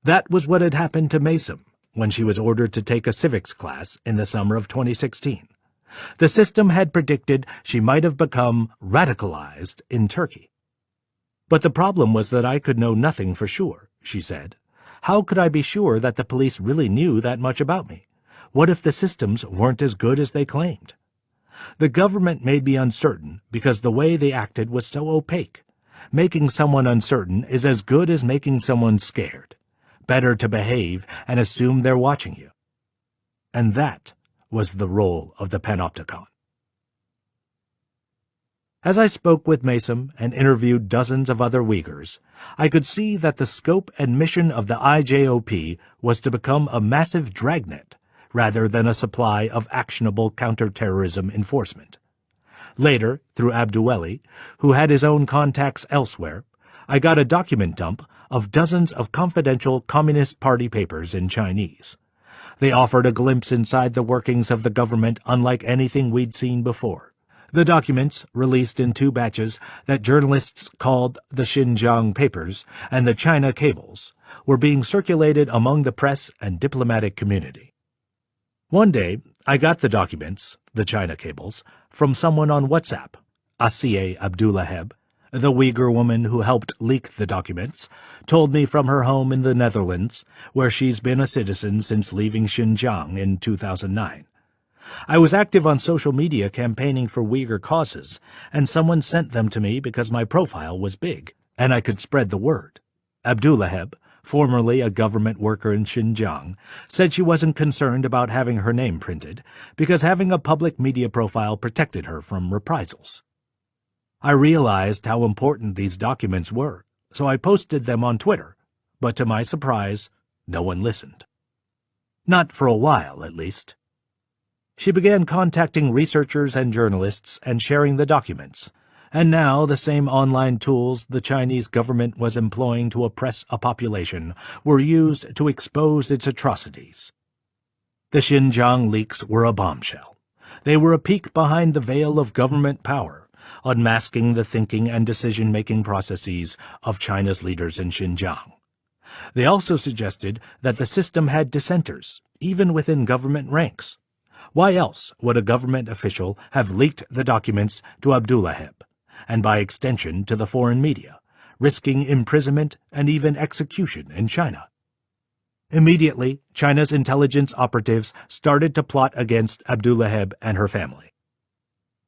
That was what had happened to Mason when she was ordered to take a civics class in the summer of 2016. The system had predicted she might have become radicalized in Turkey. But the problem was that I could know nothing for sure, she said. How could I be sure that the police really knew that much about me? What if the systems weren't as good as they claimed? The government made me uncertain because the way they acted was so opaque. Making someone uncertain is as good as making someone scared. Better to behave and assume they're watching you. And that was the role of the Panopticon. As I spoke with Mason and interviewed dozens of other Uyghurs, I could see that the scope and mission of the IJOP was to become a massive dragnet rather than a supply of actionable counterterrorism enforcement. Later, through Abduweli, who had his own contacts elsewhere, I got a document dump of dozens of confidential Communist Party papers in Chinese. They offered a glimpse inside the workings of the government unlike anything we'd seen before. The documents, released in 2 batches that journalists called the Xinjiang Papers and the China Cables, were being circulated among the press and diplomatic community. One day, I got the documents, the China Cables, from someone on WhatsApp, Asiye Abdullaheb, the Uyghur woman who helped leak the documents, told me from her home in the Netherlands, where she's been a citizen since leaving Xinjiang in 2009. I was active on social media campaigning for Uyghur causes, and someone sent them to me because my profile was big, and I could spread the word. Abdullaheb, formerly a government worker in Xinjiang, said she wasn't concerned about having her name printed because having a public media profile protected her from reprisals. I realized how important these documents were, so I posted them on Twitter, but to my surprise, no one listened. Not for a while, at least. She began contacting researchers and journalists and sharing the documents, and now the same online tools the Chinese government was employing to oppress a population were used to expose its atrocities. The Xinjiang leaks were a bombshell. They were a peek behind the veil of government power, unmasking the thinking and decision-making processes of China's leaders in Xinjiang. They also suggested that the system had dissenters, even within government ranks. Why else would a government official have leaked the documents to Abdullahieb, and by extension to the foreign media, risking imprisonment and even execution in China? Immediately, China's intelligence operatives started to plot against Abdullahieb and her family.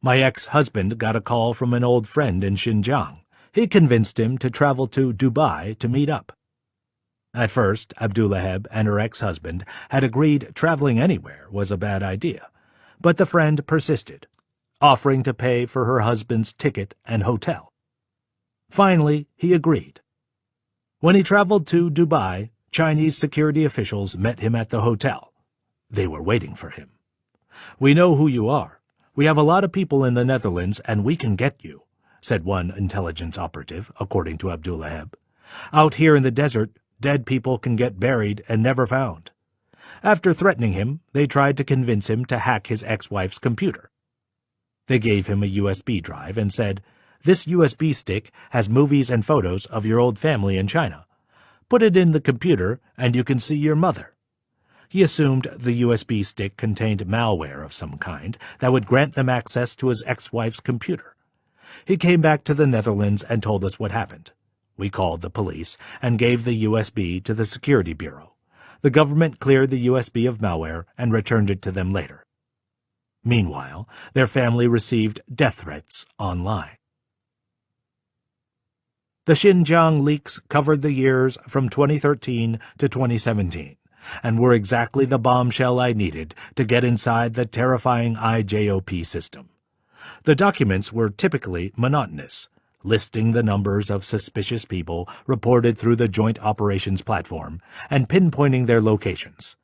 My ex-husband got a call from an old friend in Xinjiang. He convinced him to travel to Dubai to meet up. At first, Abdullahieb and her ex-husband had agreed traveling anywhere was a bad idea, but the friend persisted, offering to pay for her husband's ticket and hotel. Finally, he agreed. When he traveled to Dubai, Chinese security officials met him at the hotel. They were waiting for him. "We know who you are. We have a lot of people in the Netherlands, and we can get you," said one intelligence operative, according to Abdullahieb. "Out here in the desert, dead people can get buried and never found." After threatening him, they tried to convince him to hack his ex-wife's computer. They gave him a USB drive and said, "This USB stick has movies and photos of your old family in China. Put it in the computer and you can see your mother." He assumed the USB stick contained malware of some kind that would grant them access to his ex-wife's computer. He came back to the Netherlands and told us what happened. We called the police and gave the USB to the Security Bureau. The government cleared the USB of malware and returned it to them later. Meanwhile, their family received death threats online. The Xinjiang leaks covered the years from 2013 to 2017 and were exactly the bombshell I needed to get inside the terrifying IJOP system. The documents were typically monotonous, listing the numbers of suspicious people reported through the Joint Operations Platform and pinpointing their locations.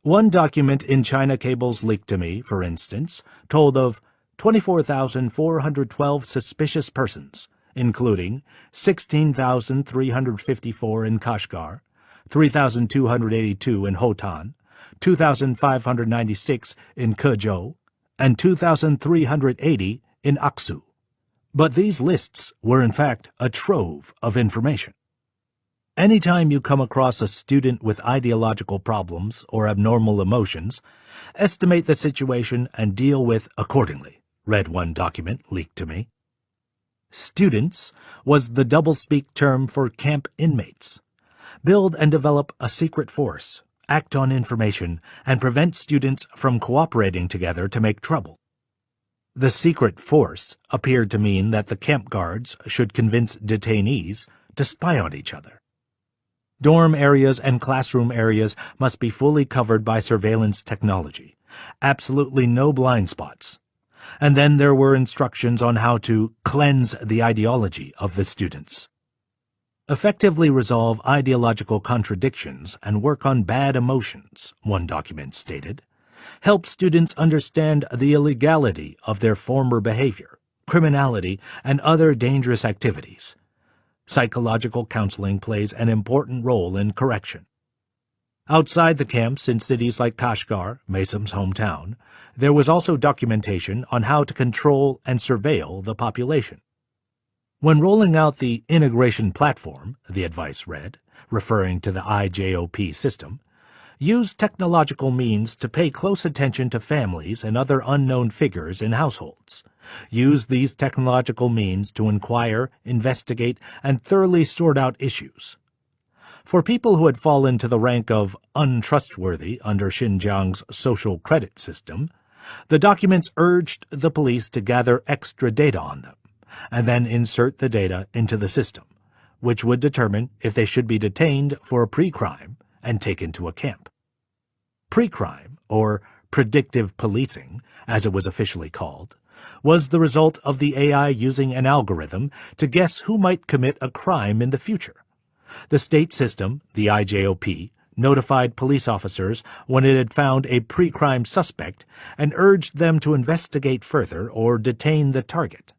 One document in China Cables leaked to me, for instance, told of 24,412 suspicious persons, including 16,354 in Kashgar, 3,282 in Hotan, 2,596 in Kuzhou, and 2,380 in Aksu. But these lists were in fact a trove of information. Anytime you come across a student with ideological problems or abnormal emotions, estimate the situation and deal with accordingly, read one document leaked to me. Students was the doublespeak term for camp inmates. Build and develop a secret force, act on information, and prevent students from cooperating together to make trouble. The secret force appeared to mean that the camp guards should convince detainees to spy on each other. Dorm areas and classroom areas must be fully covered by surveillance technology. Absolutely no blind spots. And then there were instructions on how to cleanse the ideology of the students. Effectively resolve ideological contradictions and work on bad emotions, one document stated. Help students understand the illegality of their former behavior, criminality, and other dangerous activities. Psychological counseling plays an important role in correction. Outside the camps in cities like Kashgar, Mesam's hometown, there was also documentation on how to control and surveil the population. When rolling out the integration platform, the advice read, referring to the IJOP system, use technological means to pay close attention to families and other unknown figures in households. Use these technological means to inquire, investigate, and thoroughly sort out issues. For people who had fallen to the rank of untrustworthy under Xinjiang's social credit system, the documents urged the police to gather extra data on them, and then insert the data into the system, which would determine if they should be detained for a pre-crime and taken to a camp. Pre-crime, or predictive policing, as it was officially called, was the result of the AI using an algorithm to guess who might commit a crime in the future. The state system, the IJOP, notified police officers when it had found a pre-crime suspect and urged them to investigate further or detain the target.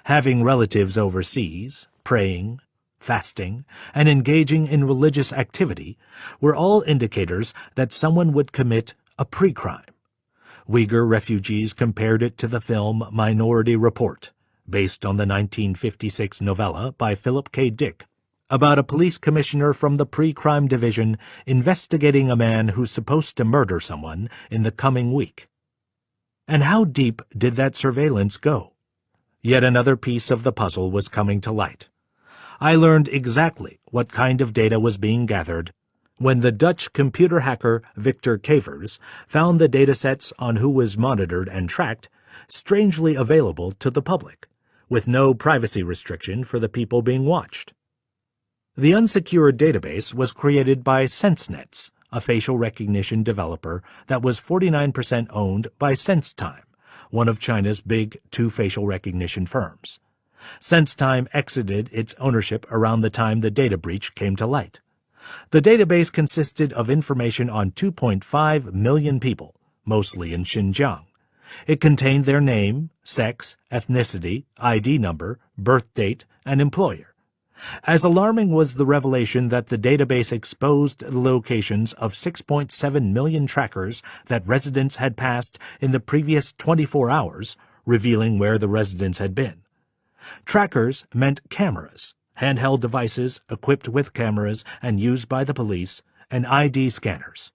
Having relatives overseas, praying, fasting, and engaging in religious activity were all indicators that someone would commit a pre-crime. Uyghur refugees compared it to the film Minority Report, based on the 1956 novella by Philip K. Dick, about a police commissioner from the pre-crime division investigating a man who's supposed to murder someone in the coming week. And how deep did that surveillance go? Yet another piece of the puzzle was coming to light. I learned exactly what kind of data was being gathered when the Dutch computer hacker Victor Cavers found the datasets on who was monitored and tracked strangely available to the public, with no privacy restriction for the people being watched. The unsecured database was created by SenseNets, a facial recognition developer that was 49% owned by SenseTime, one of China's big two facial recognition firms. SenseTime exited its ownership around the time the data breach came to light. The database consisted of information on 2.5 million people, mostly in Xinjiang. It contained their name, sex, ethnicity, ID number, birth date, and employer. As alarming was the revelation that the database exposed the locations of 6.7 million trackers that residents had passed in the previous 24 hours, revealing where the residents had been. Trackers meant cameras, handheld devices equipped with cameras and used by the police, and ID scanners.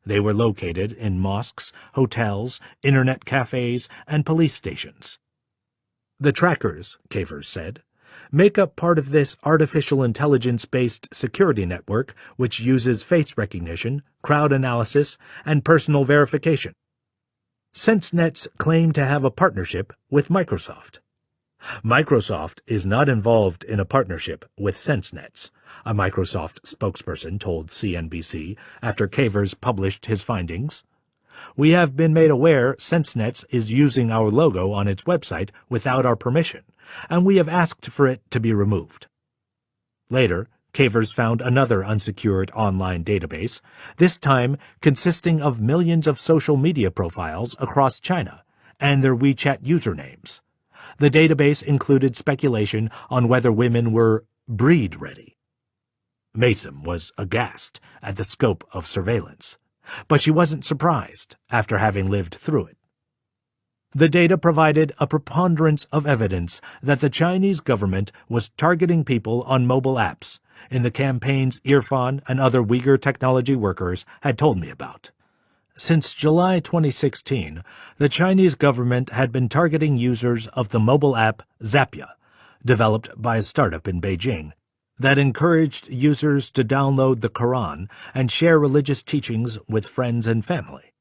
They were located in mosques, hotels, internet cafes, and police stations. The trackers, Cavers said, make up part of this artificial intelligence-based security network which uses face recognition, crowd analysis, and personal verification. SenseNets claim to have a partnership with Microsoft. Microsoft is not involved in a partnership with SenseNets, a Microsoft spokesperson told CNBC after Cavers published his findings. We have been made aware SenseNets is using our logo on its website without our permission, and we have asked for it to be removed. Later, Cavers found another unsecured online database, this time consisting of millions of social media profiles across China and their WeChat usernames. The database included speculation on whether women were breed-ready. Mason was aghast at the scope of surveillance, but she wasn't surprised after having lived through it. The data provided a preponderance of evidence that the Chinese government was targeting people on mobile apps in the campaigns Irfan and other Uyghur technology workers had told me about. Since July 2016, the Chinese government had been targeting users of the mobile app Zappia, developed by a startup in Beijing, that encouraged users to download the Quran and share religious teachings with friends and family.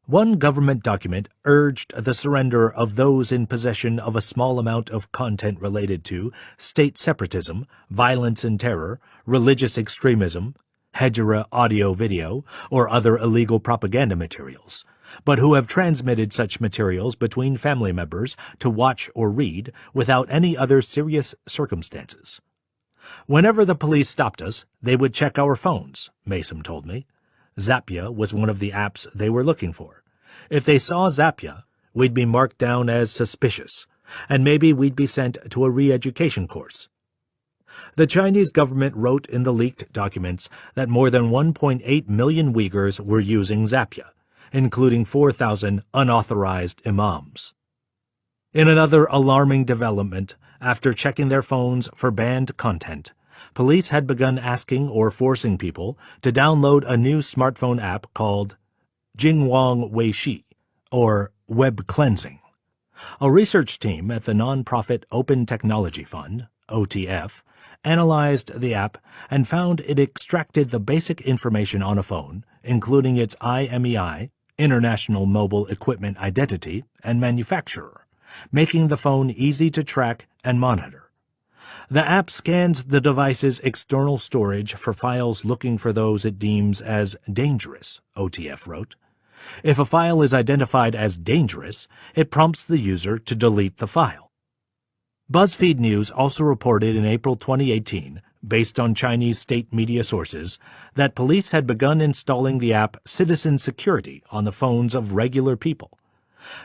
One government document urged the surrender of those in possession of a small amount of content related to state separatism, violence and terror, religious extremism, Hejra audio-video, or other illegal propaganda materials, but who have transmitted such materials between family members to watch or read without any other serious circumstances. Whenever the police stopped us, they would check our phones, Mason told me. Zappia was one of the apps they were looking for. If they saw Zappia, we'd be marked down as suspicious, and maybe we'd be sent to a re-education course. The Chinese government wrote in the leaked documents that more than 1.8 million Uyghurs were using Zappia, including 4,000 unauthorized imams. In another alarming development, after checking their phones for banned content, police had begun asking or forcing people to download a new smartphone app called Jingwang Weishi, or Web Cleansing. A research team at the nonprofit Open Technology Fund, OTF, analyzed the app and found it extracted the basic information on a phone, including its IMEI, International Mobile Equipment Identity, and manufacturer, making the phone easy to track and monitor. The app scans the device's external storage for files looking for those it deems as dangerous, OTF wrote. If a file is identified as dangerous, it prompts the user to delete the file. BuzzFeed News also reported in April 2018, based on Chinese state media sources, that police had begun installing the app Citizen Security on the phones of regular people.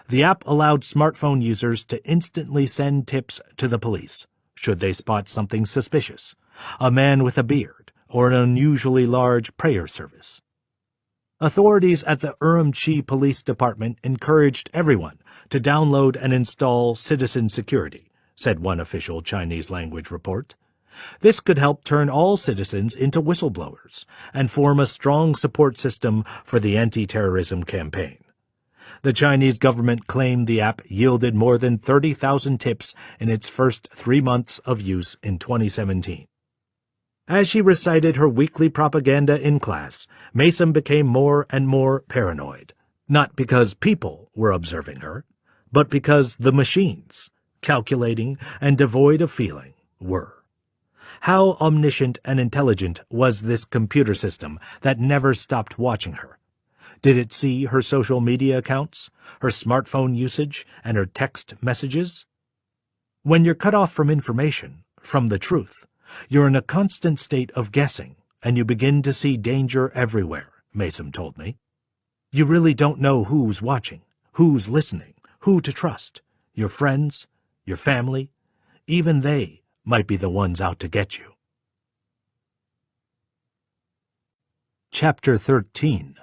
The app allowed smartphone users to instantly send tips to the police, should they spot something suspicious, a man with a beard, or an unusually large prayer service. Authorities at the Urumqi Police Department encouraged everyone to download and install Citizen Security, said one official Chinese-language report. This could help turn all citizens into whistleblowers and form a strong support system for the anti-terrorism campaign. The Chinese government claimed the app yielded more than 30,000 tips in its first 3 months of use in 2017. As she recited her weekly propaganda in class, Mason became more and more paranoid, not because people were observing her, but because the machines, calculating and devoid of feeling, were. How omniscient and intelligent was this computer system that never stopped watching her? Did it see her social media accounts, her smartphone usage, and her text messages? When you're cut off from information, from the truth, you're in a constant state of guessing, and you begin to see danger everywhere, Mason told me. You really don't know who's watching, who's listening, who to trust, your friends, your family. Even they might be the ones out to get you. Chapter 13.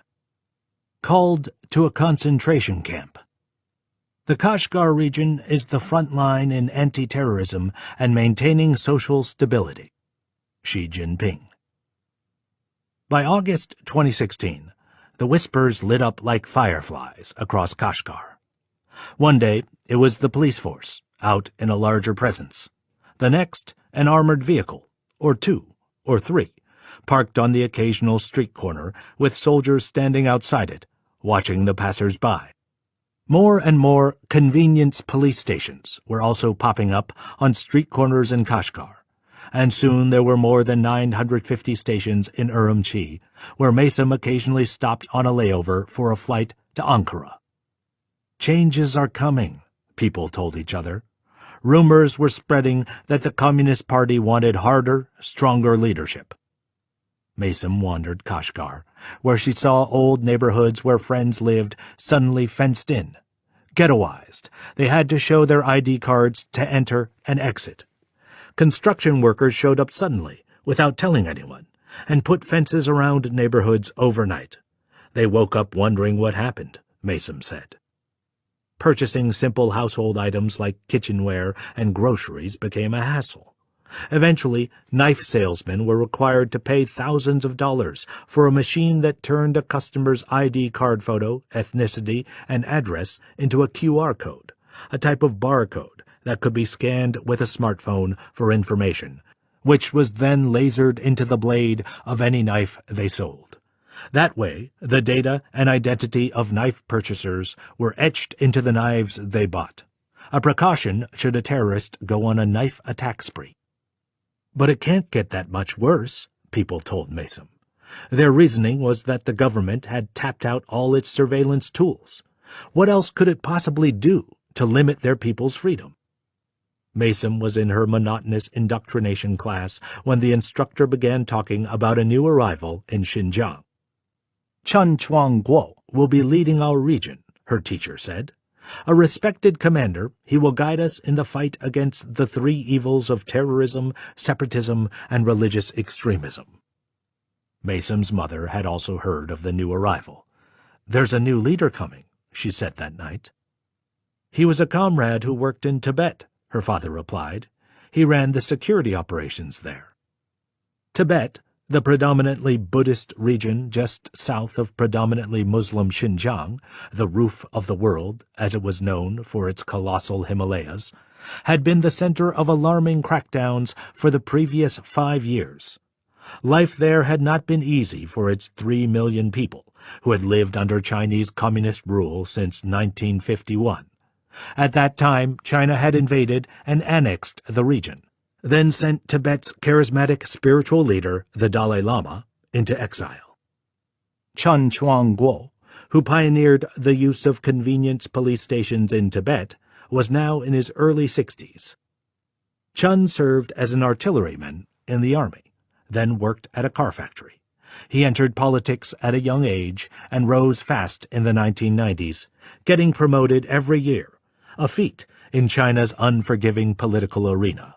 Called to a concentration camp. The Kashgar region is the front line in anti-terrorism and maintaining social stability. Xi Jinping. By August 2016, the whispers lit up like fireflies across Kashgar. One day, it was the police force, out in a larger presence. The next, an armored vehicle, or 2, or 3, parked on the occasional street corner with soldiers standing outside it, watching the passers-by. More and more convenience police stations were also popping up on street corners in Kashgar, and soon there were more than 950 stations in Urumqi, where Mason occasionally stopped on a layover for a flight to Ankara. Changes are coming, people told each other. Rumors were spreading that the Communist Party wanted harder, stronger leadership. Mason wandered Kashgar, where she saw old neighborhoods where friends lived suddenly fenced in. Ghettoized, they had to show their ID cards to enter and exit. Construction workers showed up suddenly, without telling anyone, and put fences around neighborhoods overnight. They woke up wondering what happened, Mason said. Purchasing simple household items like kitchenware and groceries became a hassle. Eventually, knife salesmen were required to pay thousands of dollars for a machine that turned a customer's ID card photo, ethnicity, and address into a QR code, a type of barcode that could be scanned with a smartphone for information, which was then lasered into the blade of any knife they sold. That way, the data and identity of knife purchasers were etched into the knives they bought, a precaution should a terrorist go on a knife attack spree. But it can't get that much worse, people told Mason. Their reasoning was that the government had tapped out all its surveillance tools. What else could it possibly do to limit their people's freedom? Mason was in her monotonous indoctrination class when the instructor began talking about a new arrival in Xinjiang. Chen Chuangguo will be leading our region, her teacher said. A respected commander, he will guide us in the fight against the 3 evils of terrorism, separatism, and religious extremism. Mason's mother had also heard of the new arrival. There's a new leader coming, she said that night. He was a comrade who worked in Tibet, her father replied. He ran the security operations there. Tibet, the predominantly Buddhist region just south of predominantly Muslim Xinjiang, the roof of the world, as it was known for its colossal Himalayas, had been the center of alarming crackdowns for the previous 5 years. Life there had not been easy for its 3 million people, who had lived under Chinese communist rule since 1951. At that time, China had invaded and annexed the region, then sent Tibet's charismatic spiritual leader, the Dalai Lama, into exile. Chen Chuangguo, who pioneered the use of convenience police stations in Tibet, was now in his early 60s. Chun served as an artilleryman in the army, then worked at a car factory. He entered politics at a young age and rose fast in the 1990s, getting promoted every year, a feat in China's unforgiving political arena.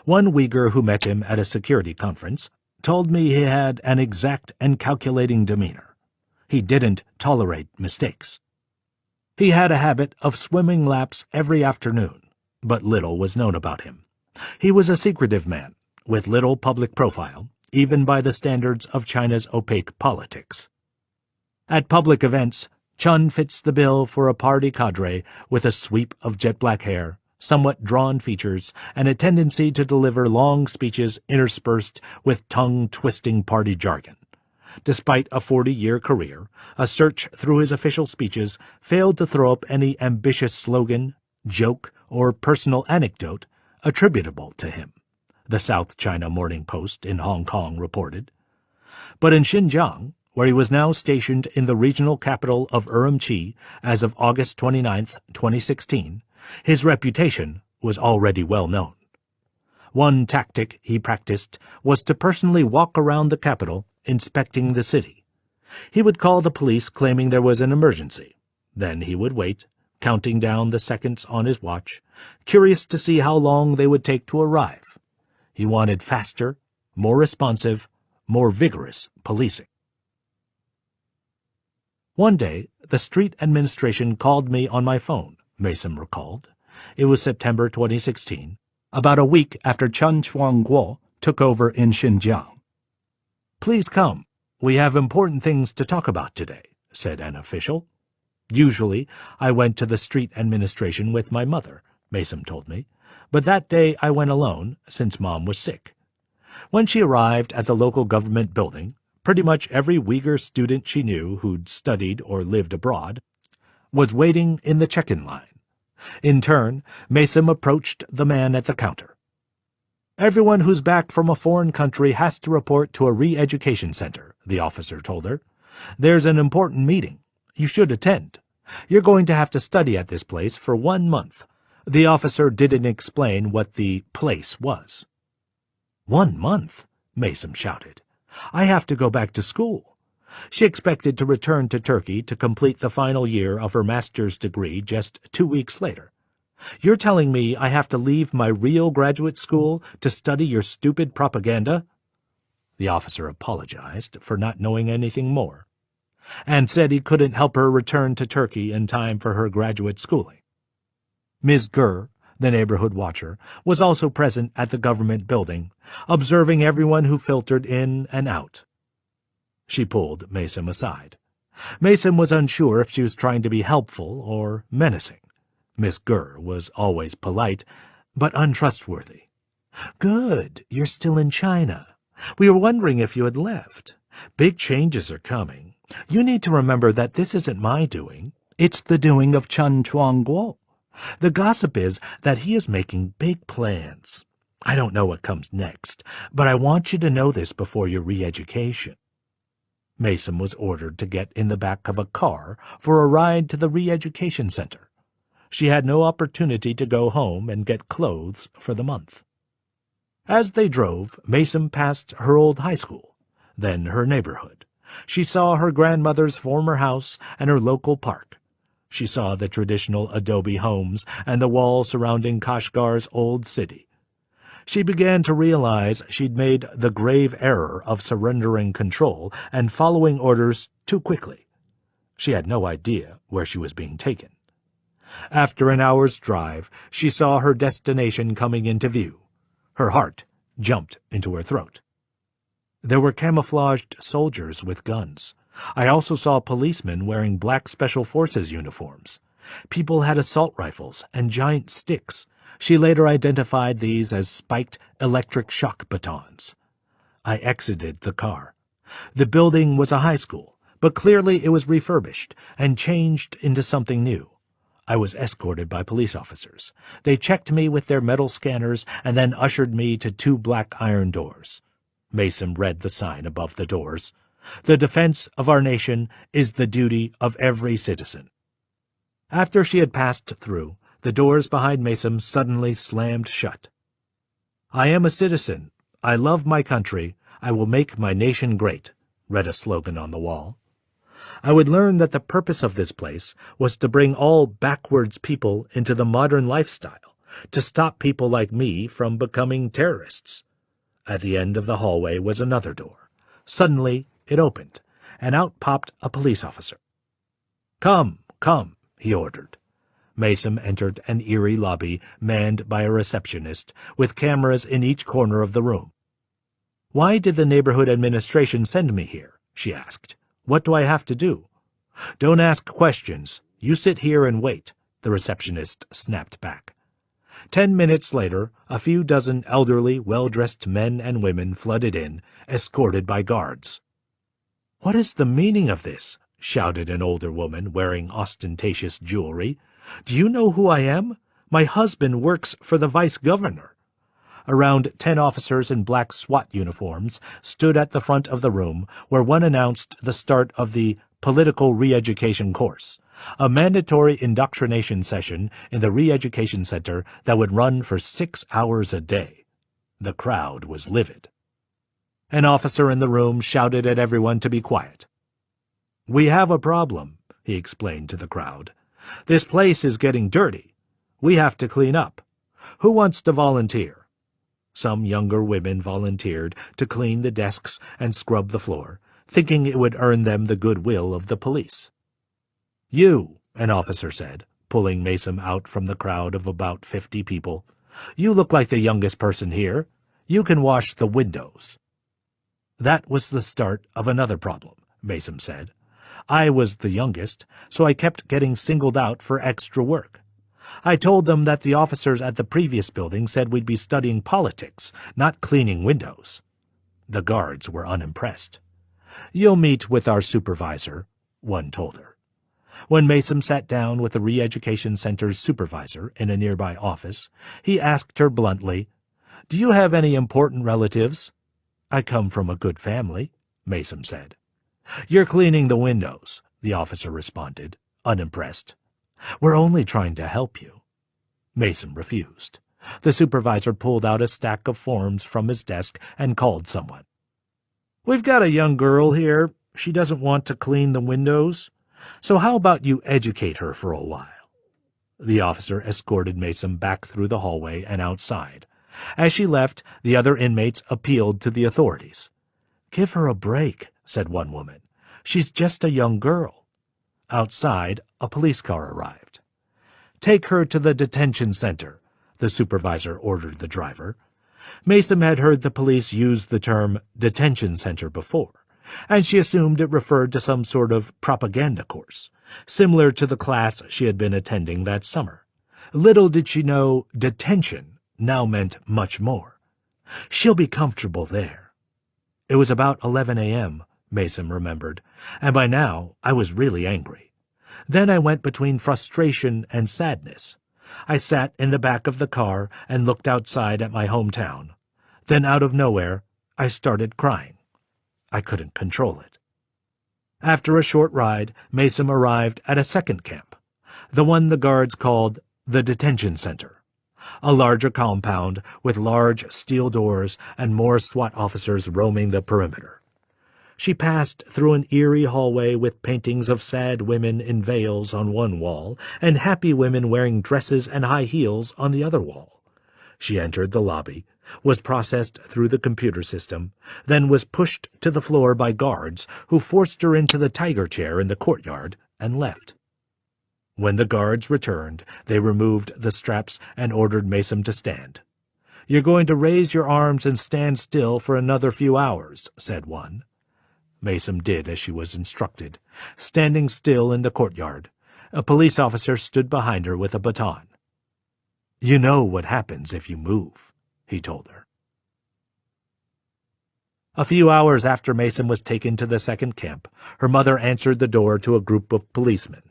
One Uyghur who met him at a security conference told me he had an exact and calculating demeanor. He didn't tolerate mistakes. He had a habit of swimming laps every afternoon, but little was known about him. He was a secretive man, with little public profile, even by the standards of China's opaque politics. At public events, Chun fits the bill for a party cadre with a sweep of jet-black hair, somewhat drawn features, and a tendency to deliver long speeches interspersed with tongue-twisting party jargon. Despite a 40-year career, a search through his official speeches failed to throw up any ambitious slogan, joke, or personal anecdote attributable to him, the South China Morning Post in Hong Kong reported. But in Xinjiang, where he was now stationed in the regional capital of Urumqi as of August 29, 2016, his reputation was already well known. One tactic he practiced was to personally walk around the capital inspecting the city. He would call the police claiming there was an emergency. Then he would wait, counting down the seconds on his watch, curious to see how long they would take to arrive. He wanted faster, more responsive, more vigorous policing. One day, the street administration called me on my phone, Mason recalled. It was September 2016, about a week after Chen Quanguo took over in Xinjiang. "Please come. We have important things to talk about today," said an official. Usually, I went to the street administration with my mother, Mason told me, but that day I went alone since Mom was sick. When she arrived at the local government building, pretty much every Uyghur student she knew who'd studied or lived abroad was waiting in the check-in line. In turn, Mason approached the man at the counter. "Everyone who's back from a foreign country has to report to a re-education center," the officer told her. "There's an important meeting. You should attend. You're going to have to study at this place for 1 month." The officer didn't explain what the place was. 1 month? Mason shouted. "I have to go back to school." She expected to return to Turkey to complete the final year of her master's degree just 2 weeks later. "You're telling me I have to leave my real graduate school to study your stupid propaganda?" The officer apologized for not knowing anything more, and said he couldn't help her return to Turkey in time for her graduate schooling. Ms. Gur, the neighborhood watcher, was also present at the government building, observing everyone who filtered in and out. She pulled Mason aside. Mason was unsure if she was trying to be helpful or menacing. Miss Gur was always polite, but untrustworthy. "Good, you're still in China. We were wondering if you had left. Big changes are coming. You need to remember that this isn't my doing. It's the doing of Chen Quanguo. The gossip is that he is making big plans. I don't know what comes next, but I want you to know this before your re-education." Mason was ordered to get in the back of a car for a ride to the re-education center. She had no opportunity to go home and get clothes for the month. As they drove, Mason passed her old high school, then her neighborhood. She saw her grandmother's former house and her local park. She saw the traditional adobe homes and the wall surrounding Kashgar's old city. She began to realize she'd made the grave error of surrendering control and following orders too quickly. She had no idea where she was being taken. After an hour's drive, she saw her destination coming into view. Her heart jumped into her throat. There were camouflaged soldiers with guns. I also saw policemen wearing black Special Forces uniforms. People had assault rifles and giant sticks. She later identified these as spiked electric shock batons. I exited the car. The building was a high school, but clearly it was refurbished and changed into something new. I was escorted by police officers. They checked me with their metal scanners and then ushered me to 2 black iron doors. Mason read the sign above the doors. The defense of our nation is the duty of every citizen." After she had passed through, the doors behind Mason suddenly slammed shut. "I am a citizen. I love my country. I will make my nation great," read a slogan on the wall. I would learn that the purpose of this place was to bring all backwards people into the modern lifestyle, to stop people like me from becoming terrorists. At the end of the hallway was another door. Suddenly, it opened, and out popped a police officer. "Come, come," he ordered. Mason entered an eerie lobby manned by a receptionist, with cameras in each corner of the room. "Why did the neighborhood administration send me here?" she asked. "What do I have to do?" "Don't ask questions. You sit here and wait," the receptionist snapped back. 10 minutes later, a few dozen elderly, well-dressed men and women flooded in, escorted by guards. "What is the meaning of this?" shouted an older woman wearing ostentatious jewelry. "Do you know who I am? My husband works for the vice-governor." Around 10 officers in black SWAT uniforms stood at the front of the room, where one announced the start of the Political Re-Education course, a mandatory indoctrination session in the Re-Education Center that would run for 6 hours a day. The crowd was livid. An officer in the room shouted at everyone to be quiet. "We have a problem," he explained to the crowd. "This place is getting dirty. We have to clean up. Who wants to volunteer?" Some younger women volunteered to clean the desks and scrub the floor, thinking it would earn them the goodwill of the police. "You," an officer said, pulling Mason out from the crowd of about 50 people. "You look like the youngest person here. You can wash the windows." That was the start of another problem, Mason said. I was the youngest, so I kept getting singled out for extra work. I told them that the officers at the previous building said we'd be studying politics, not cleaning windows. The guards were unimpressed. "You'll meet with our supervisor," one told her. When Mason sat down with the Re-Education Center's supervisor in a nearby office, he asked her bluntly, "Do you have any important relatives?" "I come from a good family," Mason said. "You're cleaning the windows," the officer responded, unimpressed. "We're only trying to help you." Mason refused. The supervisor pulled out a stack of forms from his desk and called someone. "We've got a young girl here. She doesn't want to clean the windows. So how about you educate her for a while?" The officer escorted Mason back through the hallway and outside. As she left, the other inmates appealed to the authorities. "Give her a break," said one woman. "She's just a young girl." Outside, a police car arrived. "Take her to the detention center," the supervisor ordered the driver. Mason had heard the police use the term detention center before, and she assumed it referred to some sort of propaganda course, similar to the class she had been attending that summer. Little did she know detention now meant much more. She'll be comfortable there. It was about 11 a.m., Mason remembered, and by now I was really angry. Then I went between frustration and sadness. I sat in the back of the car and looked outside at my hometown. Then out of nowhere, I started crying. I couldn't control it. After a short ride, Mason arrived at a second camp, the one the guards called the detention center, a larger compound with large steel doors and more SWAT officers roaming the perimeter. She passed through an eerie hallway with paintings of sad women in veils on one wall and happy women wearing dresses and high heels on the other wall. She entered the lobby, was processed through the computer system, then was pushed to the floor by guards who forced her into the tiger chair in the courtyard and left. When the guards returned, they removed the straps and ordered Mason to stand. "You're going to raise your arms and stand still for another few hours," said one. Mason did as she was instructed, standing still in the courtyard. A police officer stood behind her with a baton. "You know what happens if you move," he told her. A few hours after Mason was taken to the second camp, her mother answered the door to a group of policemen.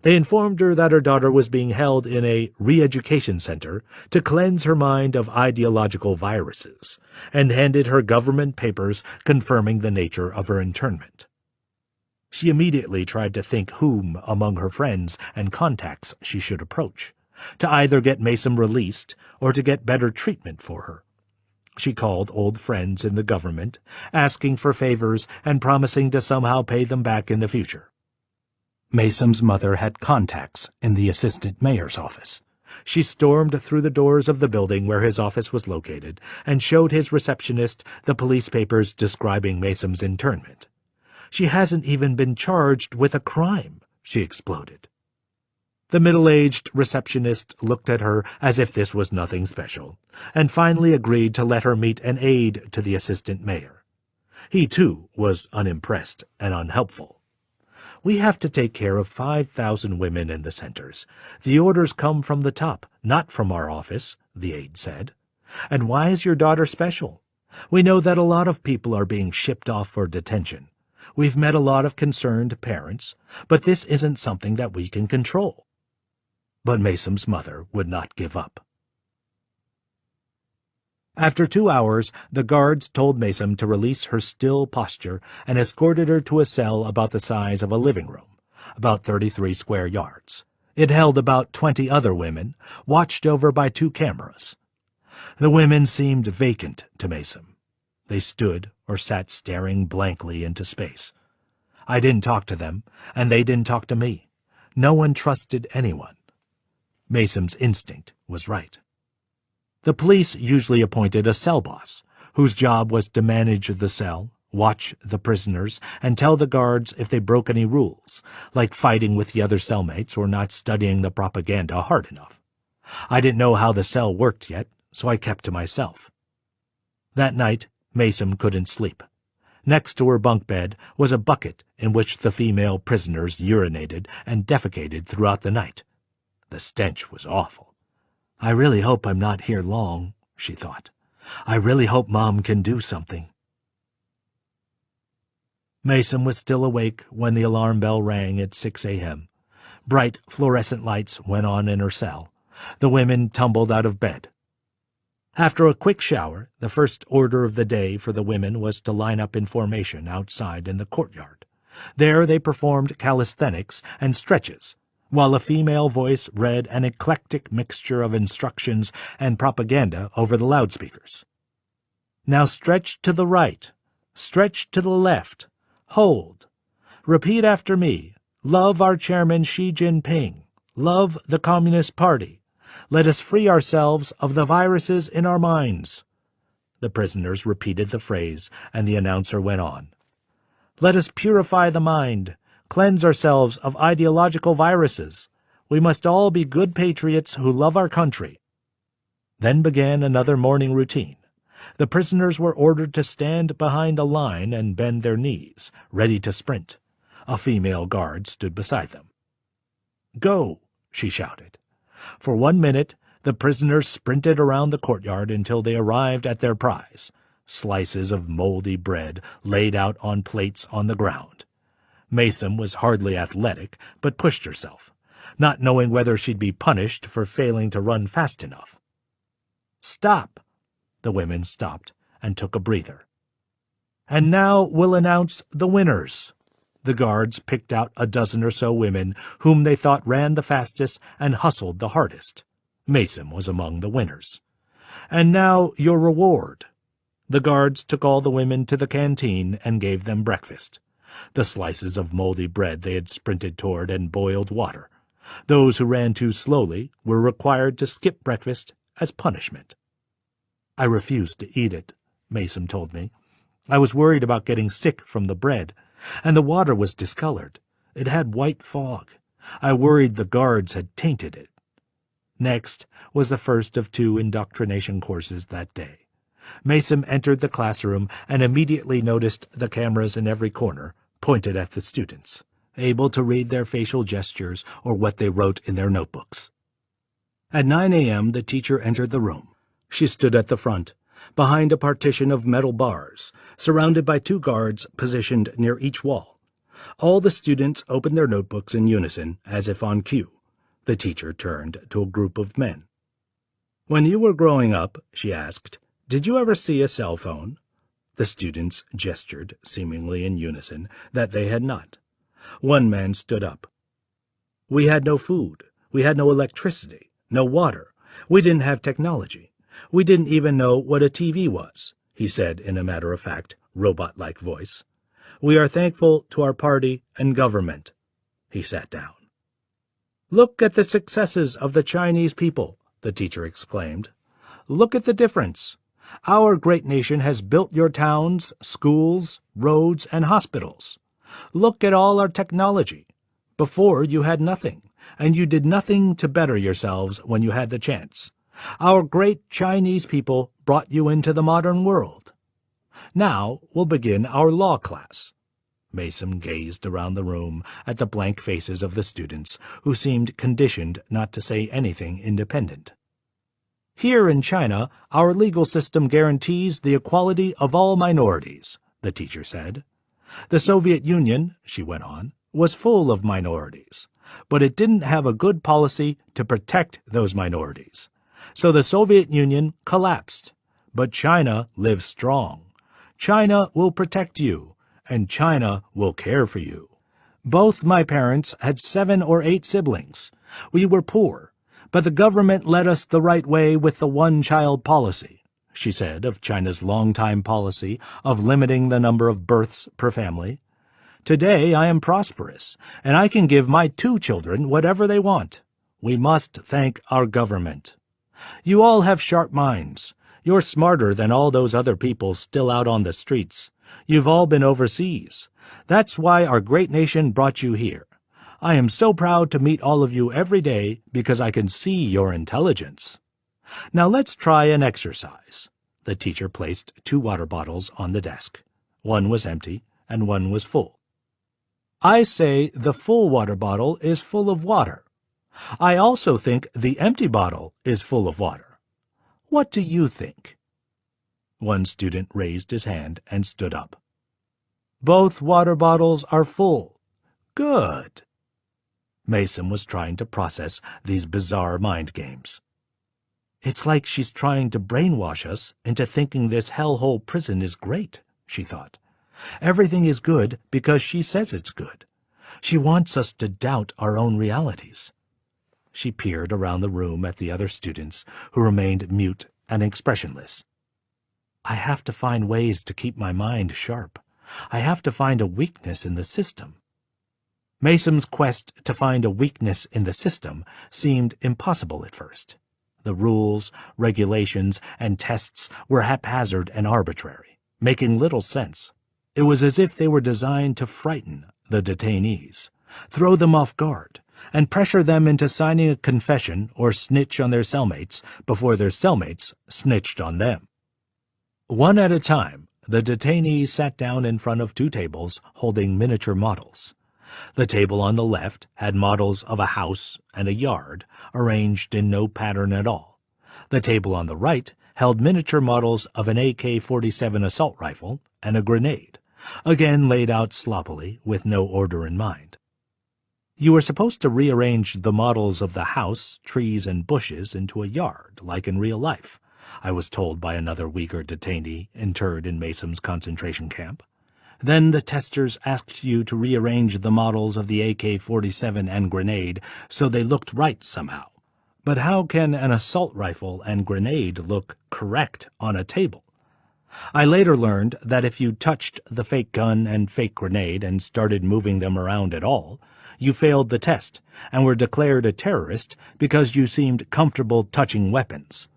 They informed her that her daughter was being held in a re-education center to cleanse her mind of ideological viruses, and handed her government papers confirming the nature of her internment. She immediately tried to think whom among her friends and contacts she should approach, to either get Maysom released or to get better treatment for her. She called old friends in the government, asking for favors and promising to somehow pay them back in the future. Maysom's mother had contacts in the assistant mayor's office. She stormed through the doors of the building where his office was located and showed his receptionist the police papers describing Maysom's internment. "She hasn't even been charged with a crime," she exploded. The middle-aged receptionist looked at her as if this was nothing special, and finally agreed to let her meet an aide to the assistant mayor. He, too, was unimpressed and unhelpful. "We have to take care of 5,000 women in the centers. The orders come from the top, not from our office," the aide said. "And why is your daughter special? We know that a lot of people are being shipped off for detention. We've met a lot of concerned parents, but this isn't something that we can control." But Maysom's mother would not give up. After 2 hours, the guards told Maysom to release her still posture and escorted her to a cell about the size of a living room, about 33 square yards. It held about 20 other women, watched over by 2 cameras. The women seemed vacant to Maysom. They stood or sat staring blankly into space. I didn't talk to them, and they didn't talk to me. No one trusted anyone. Maysom's instinct was right. The police usually appointed a cell boss, whose job was to manage the cell, watch the prisoners, and tell the guards if they broke any rules, like fighting with the other cellmates or not studying the propaganda hard enough. I didn't know how the cell worked yet, so I kept to myself. That night, Maysom couldn't sleep. Next to her bunk bed was a bucket in which the female prisoners urinated and defecated throughout the night. The stench was awful. "I really hope I'm not here long," she thought. "I really hope Mom can do something." Maysom was still awake when the alarm bell rang at 6 a.m. Bright fluorescent lights went on in her cell. The women tumbled out of bed. After a quick shower, the first order of the day for the women was to line up in formation outside in the courtyard. There they performed calisthenics and stretches, while a female voice read an eclectic mixture of instructions and propaganda over the loudspeakers. "Now stretch to the right. Stretch to the left. Hold. Repeat after me. Love our chairman Xi Jinping. Love the Communist Party. Let us free ourselves of the viruses in our minds." The prisoners repeated the phrase, and the announcer went on. "Let us purify the mind. Cleanse ourselves of ideological viruses. We must all be good patriots who love our country." Then began another morning routine. The prisoners were ordered to stand behind a line and bend their knees, ready to sprint. A female guard stood beside them. "Go," she shouted. For 1 minute, the prisoners sprinted around the courtyard until they arrived at their prize, slices of moldy bread laid out on plates on the ground. Maysom was hardly athletic, but pushed herself, not knowing whether she'd be punished for failing to run fast enough. "Stop!" The women stopped and took a breather. "And now we'll announce the winners." The guards picked out a dozen or so women whom they thought ran the fastest and hustled the hardest. Maysom was among the winners. "And now your reward." The guards took all the women to the canteen and gave them breakfast. The slices of moldy bread they had sprinted toward and boiled water. Those who ran too slowly were required to skip breakfast as punishment. "I refused to eat it," Maysom told me. "I was worried about getting sick from the bread, and the water was discolored. It had white fog. I worried the guards had tainted it." Next was the first of 2 indoctrination courses that day. Maysom entered the classroom and immediately noticed the cameras in every corner, pointed at the students, able to read their facial gestures or what they wrote in their notebooks. At 9 a.m. the teacher entered the room. She stood at the front, behind a partition of metal bars, surrounded by 2 guards positioned near each wall. All the students opened their notebooks in unison, as if on cue. The teacher turned to a group of men. "When you were growing up," she asked, "did you ever see a cell phone?" The students gestured, seemingly in unison, that they had not. One man stood up. "We had no food. We had no electricity, no water. We didn't have technology. We didn't even know what a TV was," he said in a matter-of-fact, robot-like voice. "We are thankful to our party and government." He sat down. "Look at the successes of the Chinese people," the teacher exclaimed. "Look at the difference. Our great nation has built your towns, schools, roads, and hospitals. Look at all our technology. Before you had nothing, and you did nothing to better yourselves when you had the chance. Our great Chinese people brought you into the modern world. Now we'll begin our law class." Mason gazed around the room at the blank faces of the students, who seemed conditioned not to say anything independent. "Here in China, our legal system guarantees the equality of all minorities," the teacher said. "The Soviet Union," she went on, "was full of minorities, but it didn't have a good policy to protect those minorities. So the Soviet Union collapsed, but China lives strong. China will protect you, and China will care for you. Both my parents had 7 or 8 siblings. We were poor, but the government led us the right way with the one-child policy," she said of China's long-time policy of limiting the number of births per family. "Today I am prosperous, and I can give my 2 children whatever they want. We must thank our government. You all have sharp minds. You're smarter than all those other people still out on the streets. You've all been overseas. That's why our great nation brought you here. I am so proud to meet all of you every day because I can see your intelligence. Now let's try an exercise." The teacher placed 2 water bottles on the desk. One was empty and one was full. "I say the full water bottle is full of water. I also think the empty bottle is full of water. What do you think?" One student raised his hand and stood up. "Both water bottles are full." "Good." Mason was trying to process these bizarre mind games. "It's like she's trying to brainwash us into thinking this hellhole prison is great," she thought. "Everything is good because she says it's good. She wants us to doubt our own realities." She peered around the room at the other students, who remained mute and expressionless. "I have to find ways to keep my mind sharp. I have to find a weakness in the system." Mason's quest to find a weakness in the system seemed impossible at first. The rules, regulations, and tests were haphazard and arbitrary, making little sense. It was as if they were designed to frighten the detainees, throw them off guard, and pressure them into signing a confession or snitch on their cellmates before their cellmates snitched on them. One at a time, the detainees sat down in front of 2 tables holding miniature models. The table on the left had models of a house and a yard, arranged in no pattern at all. The table on the right held miniature models of an AK-47 assault rifle and a grenade, again laid out sloppily with no order in mind. You were supposed to rearrange the models of the house, trees, and bushes into a yard, like in real life, I was told by another Uyghur detainee interred in Mason's concentration camp. Then the testers asked you to rearrange the models of the AK-47 and grenade so they looked right somehow. But how can an assault rifle and grenade look correct on a table? I later learned that if you touched the fake gun and fake grenade and started moving them around at all, you failed the test and were declared a terrorist because you seemed comfortable touching weapons.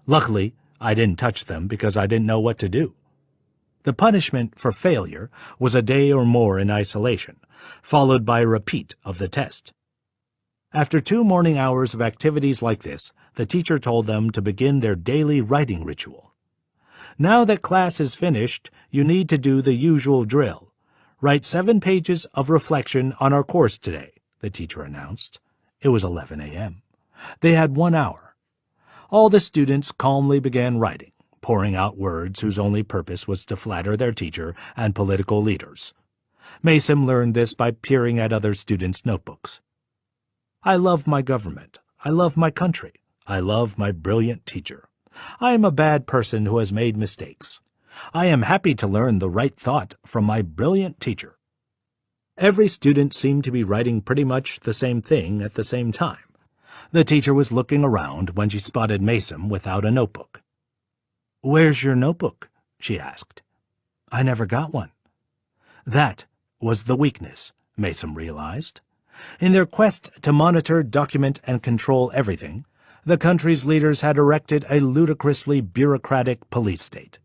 Luckily, I didn't touch them because I didn't know what to do. The punishment for failure was a day or more in isolation, followed by a repeat of the test. After 2 morning hours of activities like this, the teacher told them to begin their daily writing ritual. Now that class is finished, you need to do the usual drill. Write 7 pages of reflection on our course today, the teacher announced. It was 11 a.m. They had 1 hour. All the students calmly began writing, pouring out words whose only purpose was to flatter their teacher and political leaders. Mason learned this by peering at other students' notebooks. I love my government. I love my country. I love my brilliant teacher. I am a bad person who has made mistakes. I am happy to learn the right thought from my brilliant teacher. Every student seemed to be writing pretty much the same thing at the same time. The teacher was looking around when she spotted Mason without a notebook. "Where's your notebook?" she asked. "I never got one." That was the weakness, Mason realized. In their quest to monitor, document, and control everything, the country's leaders had erected a ludicrously bureaucratic police state.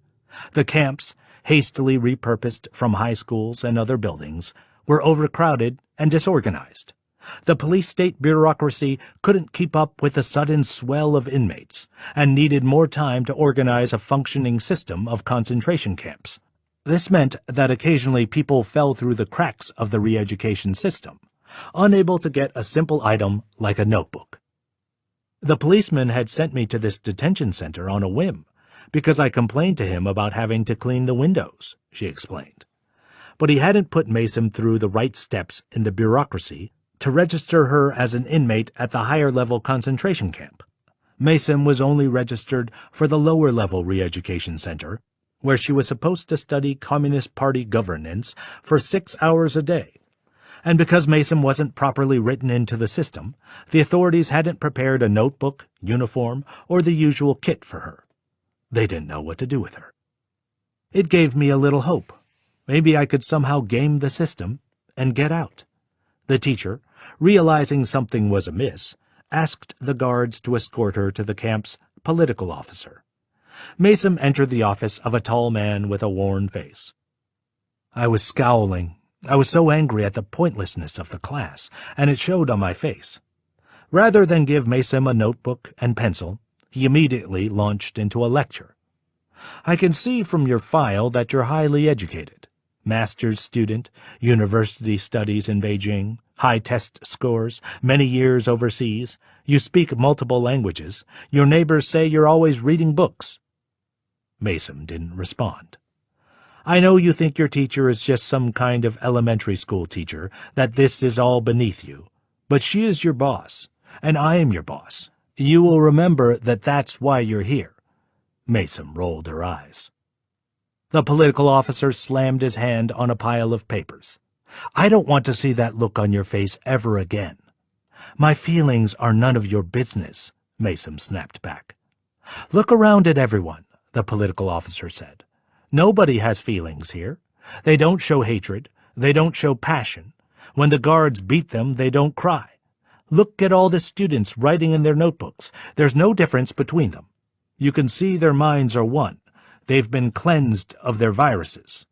The camps, hastily repurposed from high schools and other buildings, were overcrowded and disorganized. The police state bureaucracy couldn't keep up with the sudden swell of inmates and needed more time to organize a functioning system of concentration camps. This meant that occasionally people fell through the cracks of the re-education system, unable to get a simple item like a notebook. The policeman had sent me to this detention center on a whim because I complained to him about having to clean the windows, she explained. But he hadn't put Mason through the right steps in the bureaucracy to register her as an inmate at the higher-level concentration camp. Mason was only registered for the lower-level re-education center, where she was supposed to study Communist Party governance for 6 hours a day. And because Mason wasn't properly written into the system, the authorities hadn't prepared a notebook, uniform, or the usual kit for her. They didn't know what to do with her. It gave me a little hope. Maybe I could somehow game the system and get out. The teacher, realizing something was amiss, asked the guards to escort her to the camp's political officer. Mason entered the office of a tall man with a worn face. I was scowling. I was so angry at the pointlessness of the class, and it showed on my face. Rather than give Mason a notebook and pencil, he immediately launched into a lecture. I can see from your file that you're highly educated. Master's student, university studies in Beijing, high test scores, many years overseas. You speak multiple languages. Your neighbors say you're always reading books. Mason didn't respond. I know you think your teacher is just some kind of elementary school teacher, that this is all beneath you. But she is your boss, and I am your boss. You will remember that that's why you're here. Mason rolled her eyes. The political officer slammed his hand on a pile of papers. I don't want to see that look on your face ever again. My feelings are none of your business, Mason snapped back. Look around at everyone, the political officer said. Nobody has feelings here. They don't show hatred. They don't show passion. When the guards beat them, they don't cry. Look at all the students writing in their notebooks. There's no difference between them. You can see their minds are one. They've been cleansed of their viruses.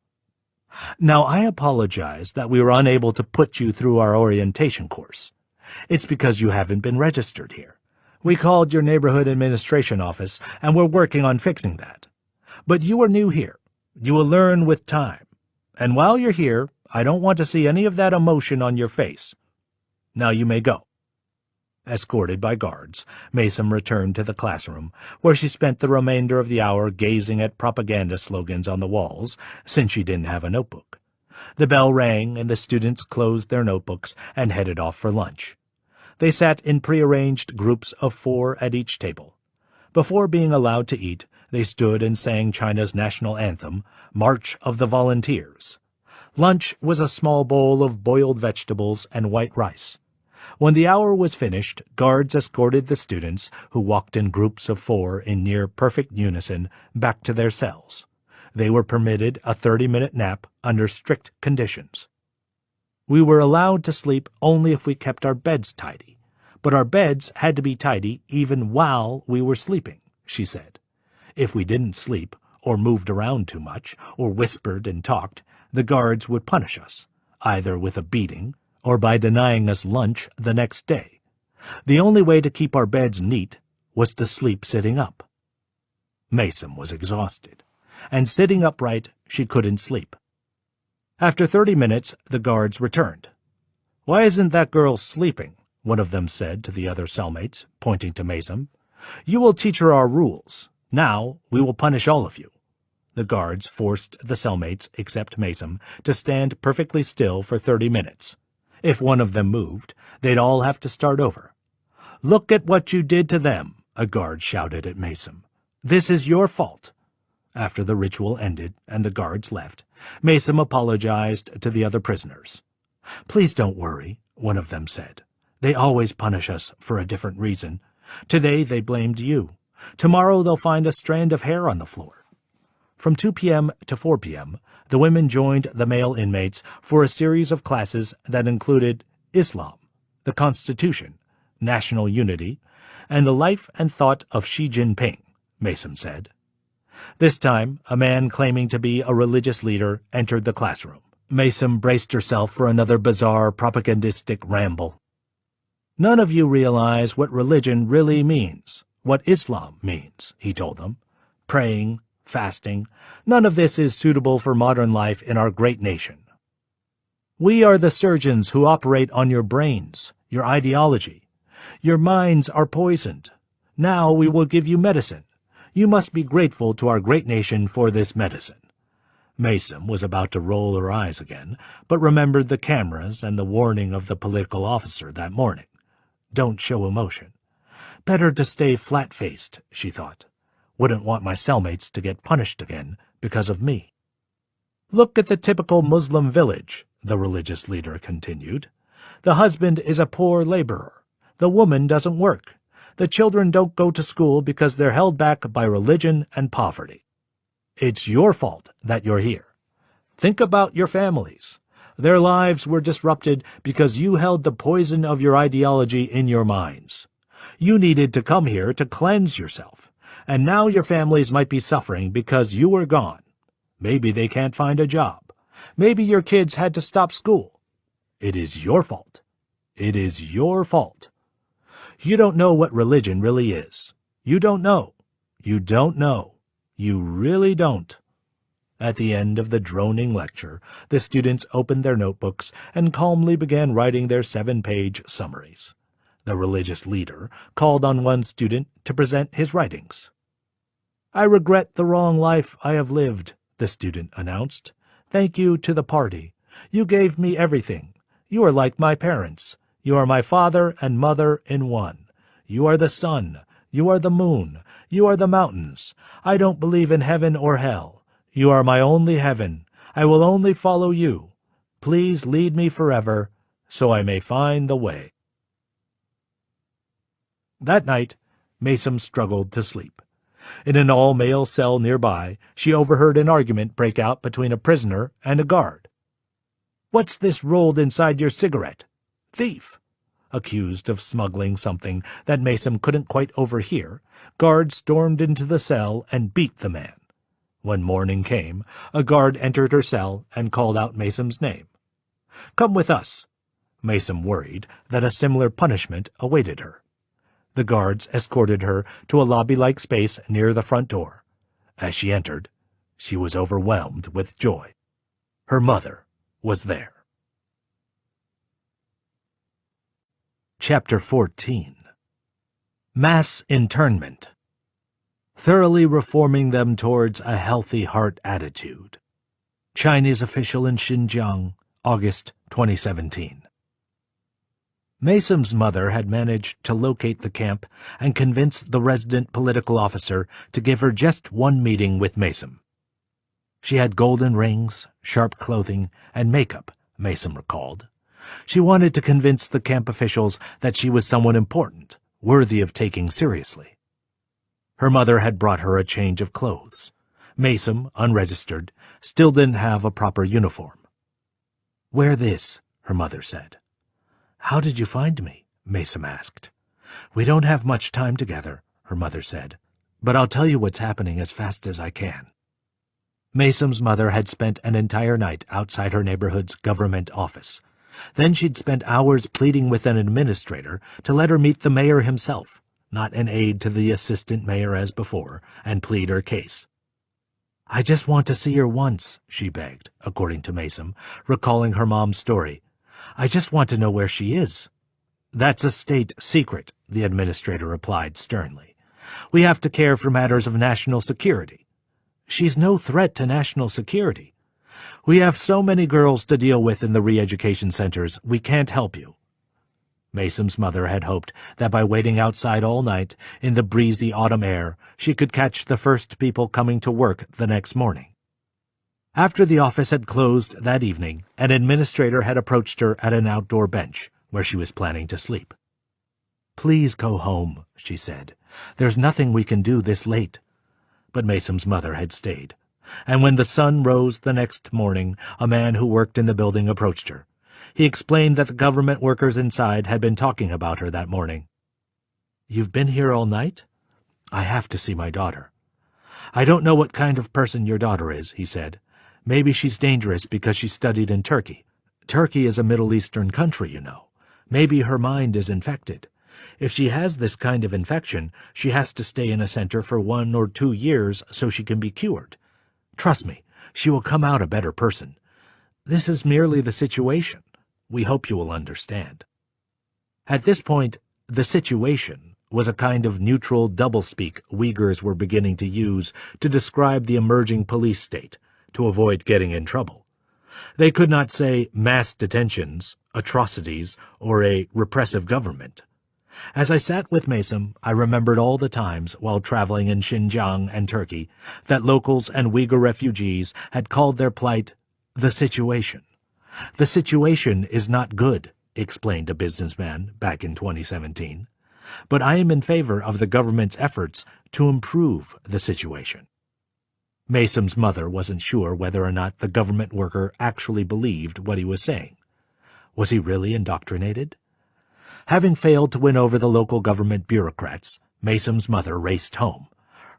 Now, I apologize that we were unable to put you through our orientation course. It's because you haven't been registered here. We called your neighborhood administration office, and we're working on fixing that. But you are new here. You will learn with time. And while you're here, I don't want to see any of that emotion on your face. Now you may go. Escorted by guards, Mason returned to the classroom, where she spent the remainder of the hour gazing at propaganda slogans on the walls, since she didn't have a notebook. The bell rang, and the students closed their notebooks and headed off for lunch. They sat in prearranged groups of 4 at each table. Before being allowed to eat, they stood and sang China's national anthem, March of the Volunteers. Lunch was a small bowl of boiled vegetables and white rice. When the hour was finished, guards escorted the students, who walked in groups of 4 in near-perfect unison, back to their cells. They were permitted a 30-minute nap under strict conditions. We were allowed to sleep only if we kept our beds tidy, but our beds had to be tidy even while we were sleeping, she said. If we didn't sleep, or moved around too much, or whispered and talked, the guards would punish us, either with a beating or by denying us lunch the next day. The only way to keep our beds neat was to sleep sitting up. Mason was exhausted, and sitting upright, she couldn't sleep. After 30 minutes, the guards returned. "Why isn't that girl sleeping?" one of them said to the other cellmates, pointing to Mason. "You will teach her our rules. Now we will punish all of you." The guards forced the cellmates, except Mason, to stand perfectly still for 30 minutes. If one of them moved, they'd all have to start over. "Look at what you did to them," a guard shouted at Mason. "This is your fault." After the ritual ended and the guards left, Mason apologized to the other prisoners. "Please don't worry," one of them said. "They always punish us for a different reason. Today they blamed you. Tomorrow they'll find a strand of hair on the floor." From 2 p.m. to 4 p.m., the women joined the male inmates for a series of classes that included Islam, the Constitution, national unity, and the life and thought of Xi Jinping, Mason said. This time, a man claiming to be a religious leader entered the classroom. Mason braced herself for another bizarre propagandistic ramble. "None of you realize what religion really means, what Islam means," he told them. "Praying, fasting, none of this is suitable for modern life in our great nation. We are the surgeons who operate on your brains, your ideology. Your minds are poisoned. Now we will give you medicine. You must be grateful to our great nation for this medicine." Mason was about to roll her eyes again, but remembered the cameras and the warning of the political officer that morning. Don't show emotion. Better to stay flat-faced, she thought. Wouldn't want my cellmates to get punished again because of me. "Look at the typical Muslim village," the religious leader continued. "The husband is a poor laborer. The woman doesn't work. The children don't go to school because they're held back by religion and poverty. It's your fault that you're here. Think about your families. Their lives were disrupted because you held the poison of your ideology in your minds. You needed to come here to cleanse yourself, and now your families might be suffering because you were gone. Maybe they can't find a job. Maybe your kids had to stop school. It is your fault. It is your fault. You don't know what religion really is. You don't know. You don't know. You really don't." At the end of the droning lecture, the students opened their notebooks and calmly began writing their 7-page summaries. The religious leader called on one student to present his writings. "I regret the wrong life I have lived," the student announced. "Thank you to the party. You gave me everything. You are like my parents. You are my father and mother in one. You are the sun. You are the moon. You are the mountains. I don't believe in heaven or hell. You are my only heaven. I will only follow you. Please lead me forever, so I may find the way." That night, Mason struggled to sleep. In an all-male cell nearby, she overheard an argument break out between a prisoner and a guard. "What's this rolled inside your cigarette?" "Thief." Accused of smuggling something that Mason couldn't quite overhear, guards stormed into the cell and beat the man. When morning came, a guard entered her cell and called out Mason's name. "Come with us." Mason worried that a similar punishment awaited her. The guards escorted her to a lobby-like space near the front door. As she entered, she was overwhelmed with joy. Her mother was there. Chapter 14. Mass Internment. Thoroughly reforming them towards a healthy heart attitude. Chinese official in Xinjiang, August 2017. Mason's mother had managed to locate the camp and convince the resident political officer to give her just one meeting with Mason. She had golden rings, sharp clothing, and makeup, Mason recalled. She wanted to convince the camp officials that she was someone important, worthy of taking seriously. Her mother had brought her a change of clothes. Mason, unregistered, still didn't have a proper uniform. "Wear this," her mother said. "How did you find me?" Mason asked. "We don't have much time together," her mother said, "but I'll tell you what's happening as fast as I can." Mason's mother had spent an entire night outside her neighborhood's government office. Then she'd spent hours pleading with an administrator to let her meet the mayor himself, not an aide to the assistant mayor as before, and plead her case. "I just want to see her once," she begged, according to Mason, recalling her mom's story. "I just want to know where she is." "That's a state secret," the administrator replied sternly. "We have to care for matters of national security." She's no threat to national security. We have so many girls to deal with in the re-education centers, we can't help you." Maysom's mother had hoped that by waiting outside all night in the breezy autumn air, she could catch the first people coming to work the next morning. After the office had closed that evening, an administrator had approached her at an outdoor bench where she was planning to sleep. "Please go home," she said. "There's nothing we can do this late." But Maysom's mother had stayed, and when the sun rose the next morning, a man who worked in the building approached her. He explained that the government workers inside had been talking about her that morning. "You've been here all night?" "I have to see my daughter." "I don't know what kind of person your daughter is," he said. "Maybe she's dangerous because she studied in Turkey. Turkey is a Middle Eastern country, you know. Maybe her mind is infected. If she has this kind of infection, she has to stay in a center for 1 or 2 years so she can be cured. Trust me, she will come out a better person. This is merely the situation. We hope you will understand." At this point, the situation was a kind of neutral doublespeak Uyghurs were beginning to use to describe the emerging police state, to avoid getting in trouble. They could not say mass detentions, atrocities, or a repressive government. As I sat with Maysom, I remembered all the times while traveling in Xinjiang and Turkey that locals and Uyghur refugees had called their plight the situation. "The situation is not good," explained a businessman back in 2017, "but I am in favor of the government's efforts to improve the situation." Maysom's mother wasn't sure whether or not the government worker actually believed what he was saying. Was he really indoctrinated? Having failed to win over the local government bureaucrats, Maysom's mother raced home.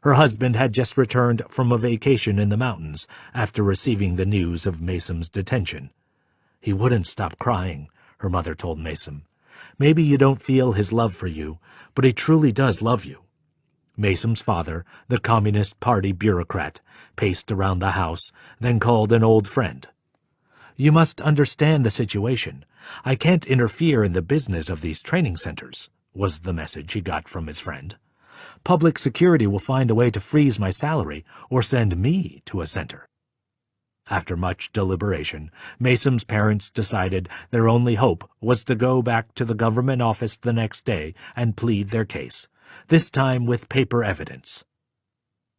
Her husband had just returned from a vacation in the mountains after receiving the news of Maysom's detention. "He wouldn't stop crying," her mother told Maysom. "Maybe you don't feel his love for you, but he truly does love you." Maysom's father, the Communist Party bureaucrat, paced around the house, then called an old friend. "You must understand the situation. I can't interfere in the business of these training centers," was the message he got from his friend. "Public security will find a way to freeze my salary or send me to a center." After much deliberation, Maysom's parents decided their only hope was to go back to the government office the next day and plead their case, this time with paper evidence.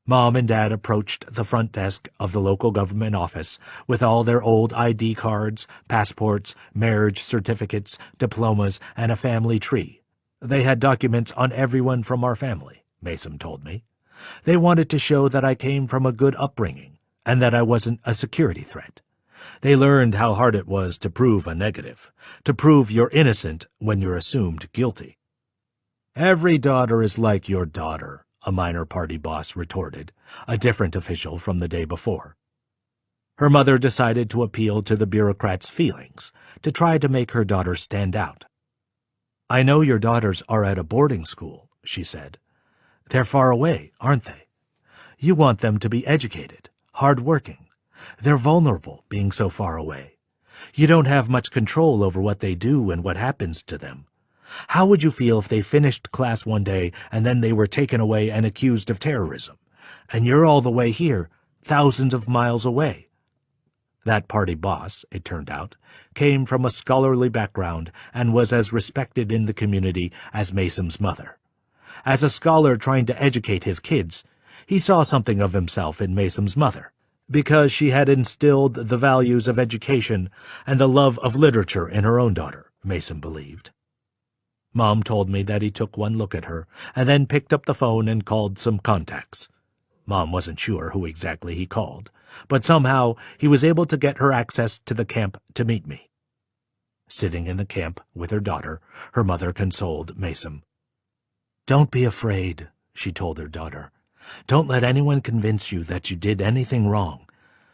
Mom and Dad approached the front desk of the local government office with all their old ID cards, passports, marriage certificates, diplomas, and a family tree. They had documents on everyone from our family, Maysom told me. They wanted to show that I came from a good upbringing and that I wasn't a security threat. They learned how hard it was to prove a negative, to prove you're innocent when you're assumed guilty. "Every daughter is like your daughter," a minor party boss retorted, a different official from the day before. Her mother decided to appeal to the bureaucrat's feelings, to try to make her daughter stand out. "I know your daughters are at a boarding school," she said. "They're far away, aren't they? You want them to be educated, hard-working. They're vulnerable, being so far away. You don't have much control over what they do and what happens to them. How would you feel if they finished class one day and then they were taken away and accused of terrorism? And you're all the way here, thousands of miles away." That party boss, it turned out, came from a scholarly background and was as respected in the community as Maysom's mother. As a scholar trying to educate his kids, he saw something of himself in Maysom's mother, because she had instilled the values of education and the love of literature in her own daughter, Maysom believed. Mom told me that he took one look at her and then picked up the phone and called some contacts. Mom wasn't sure who exactly he called, but somehow he was able to get her access to the camp to meet me. Sitting in the camp with her daughter, her mother consoled Maysom. "Don't be afraid," she told her daughter. "Don't let anyone convince you that you did anything wrong.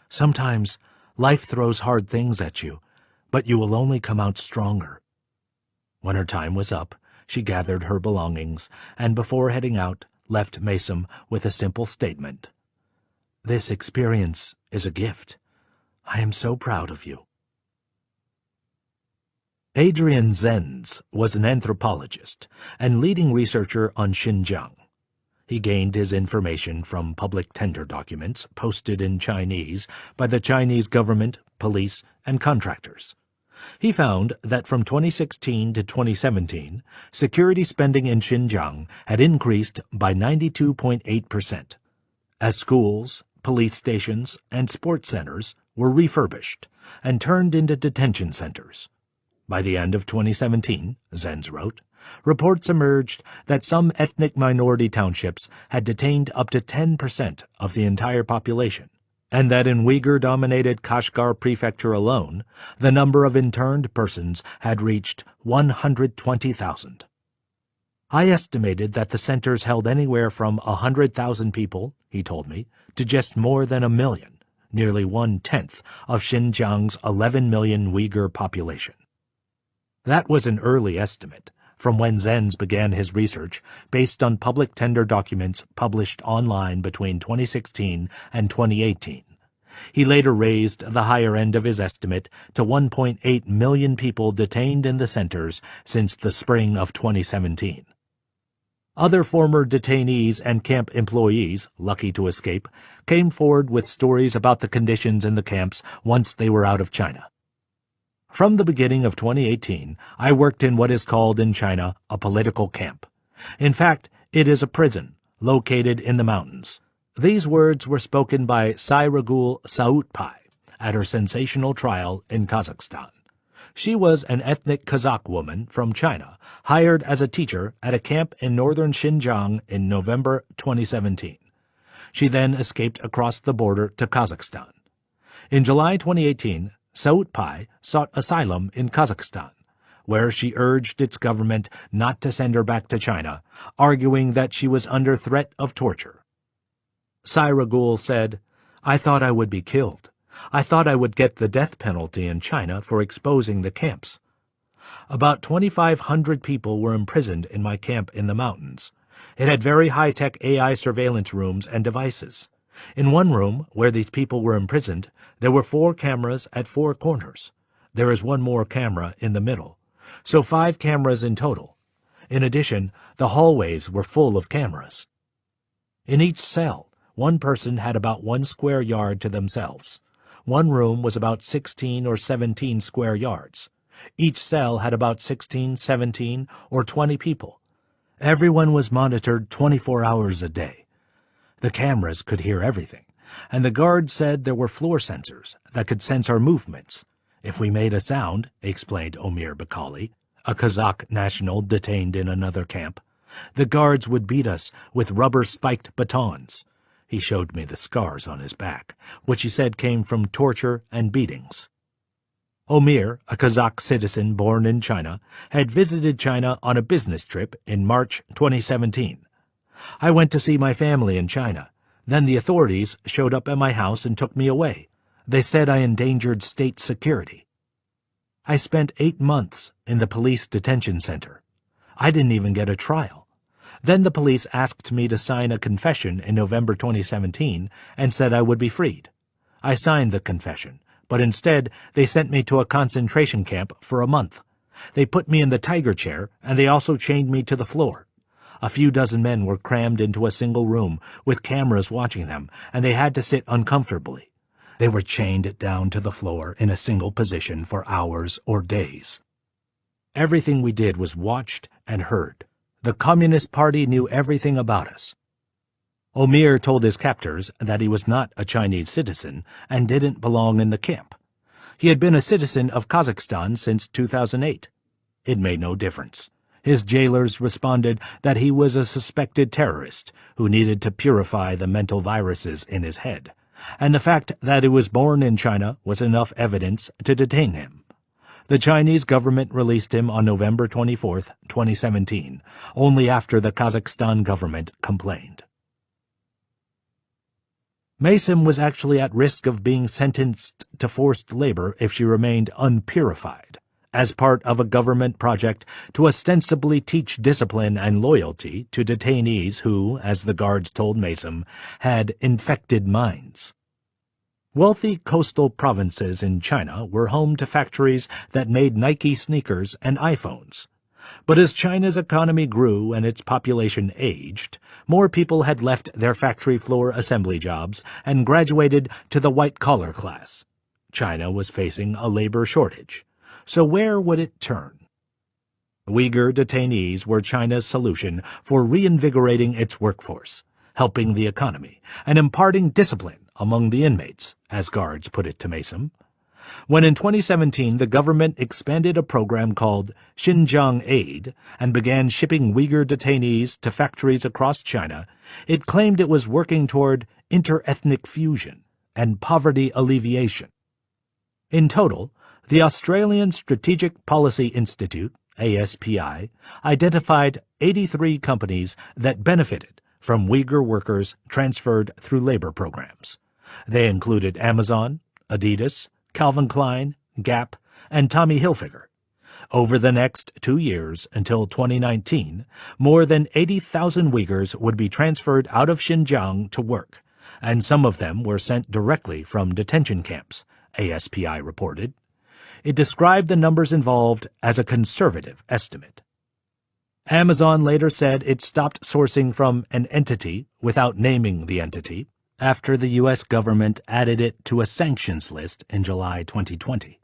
Sometimes life throws hard things at you, but you will only come out stronger." When her time was up, she gathered her belongings and before heading out, left Maysom with a simple statement. "This experience is a gift. I am so proud of you." Adrian Zenz was an anthropologist and leading researcher on Xinjiang. He gained his information from public tender documents posted in Chinese by the Chinese government, police, and contractors. He found that from 2016 to 2017, security spending in Xinjiang had increased by 92.8%, as schools, police stations, and sports centers were refurbished and turned into detention centers. By the end of 2017, Zenz wrote, reports emerged that some ethnic minority townships had detained up to 10% of the entire population, and that in Uyghur-dominated Kashgar Prefecture alone, the number of interned persons had reached 120,000. I estimated that the centers held anywhere from 100,000 people, he told me, to just more than 1 million, nearly 1/10 of Xinjiang's 11 million Uyghur population. That was an early estimate, from when Zenz began his research based on public tender documents published online between 2016 and 2018. He later raised the higher end of his estimate to 1.8 million people detained in the centers since the spring of 2017. Other former detainees and camp employees, lucky to escape, came forward with stories about the conditions in the camps once they were out of China. From the beginning of 2018, I worked in what is called in China a political camp. In fact, it is a prison, located in the mountains. These words were spoken by Sayragul Sautpai at her sensational trial in Kazakhstan. She was an ethnic Kazakh woman from China, hired as a teacher at a camp in northern Xinjiang in November 2017. She then escaped across the border to Kazakhstan. In July 2018, Sautpai sought asylum in Kazakhstan, where she urged its government not to send her back to China, arguing that she was under threat of torture. Sayragul said, "I thought I would be killed. I thought I would get the death penalty in China for exposing the camps. About 2,500 people were imprisoned in my camp in the mountains. It had very high-tech AI surveillance rooms and devices. In one room, where these people were imprisoned, there were 4 cameras at 4 corners. There is one more camera in the middle, so 5 cameras in total. In addition, the hallways were full of cameras. In each cell, one person had about 1 square yard to themselves. One room was about 16 or 17 square yards. Each cell had about 16, 17, or 20 people. Everyone was monitored 24 hours a day. The cameras could hear everything, and the guards said there were floor sensors that could sense our movements. If we made a sound, explained Omir Bakali, a Kazakh national detained in another camp, the guards would beat us with rubber-spiked batons. He showed me the scars on his back, which he said came from torture and beatings. Omir, a Kazakh citizen born in China, had visited China on a business trip in March 2017. I went to see my family in China. Then the authorities showed up at my house and took me away. They said I endangered state security. I spent 8 months in the police detention center. I didn't even get a trial. Then the police asked me to sign a confession in November 2017 and said I would be freed. I signed the confession, but instead they sent me to a concentration camp for a month. They put me in the tiger chair, and they also chained me to the floor. A few dozen men were crammed into a single room with cameras watching them, and they had to sit uncomfortably. They were chained down to the floor in a single position for hours or days. Everything we did was watched and heard. The Communist Party knew everything about us. Omir told his captors that he was not a Chinese citizen and didn't belong in the camp. He had been a citizen of Kazakhstan since 2008. It made no difference. His jailers responded that he was a suspected terrorist who needed to purify the mental viruses in his head, and the fact that he was born in China was enough evidence to detain him. The Chinese government released him on November 24, 2017, only after the Kazakhstan government complained. Maysim was actually at risk of being sentenced to forced labor if she remained unpurified, as part of a government project to ostensibly teach discipline and loyalty to detainees who, as the guards told Maysim, had infected minds. Wealthy coastal provinces in China were home to factories that made Nike sneakers and iPhones. But as China's economy grew and its population aged, more people had left their factory floor assembly jobs and graduated to the white-collar class. China was facing a labor shortage. So where would it turn? Uyghur detainees were China's solution for reinvigorating its workforce, helping the economy, and imparting discipline among the inmates, as guards put it to Mason. When in 2017 the government expanded a program called Xinjiang Aid and began shipping Uyghur detainees to factories across China, it claimed it was working toward interethnic fusion and poverty alleviation. In total, the Australian Strategic Policy Institute, ASPI, identified 83 companies that benefited from Uyghur workers transferred through labor programs. They included Amazon, Adidas, Calvin Klein, Gap, and Tommy Hilfiger. Over the next 2 years, until 2019, more than 80,000 Uyghurs would be transferred out of Xinjiang to work, and some of them were sent directly from detention camps, ASPI reported. It described the numbers involved as a conservative estimate. Amazon later said it stopped sourcing from an entity without naming the entity after the U.S. government added it to a sanctions list in July 2020.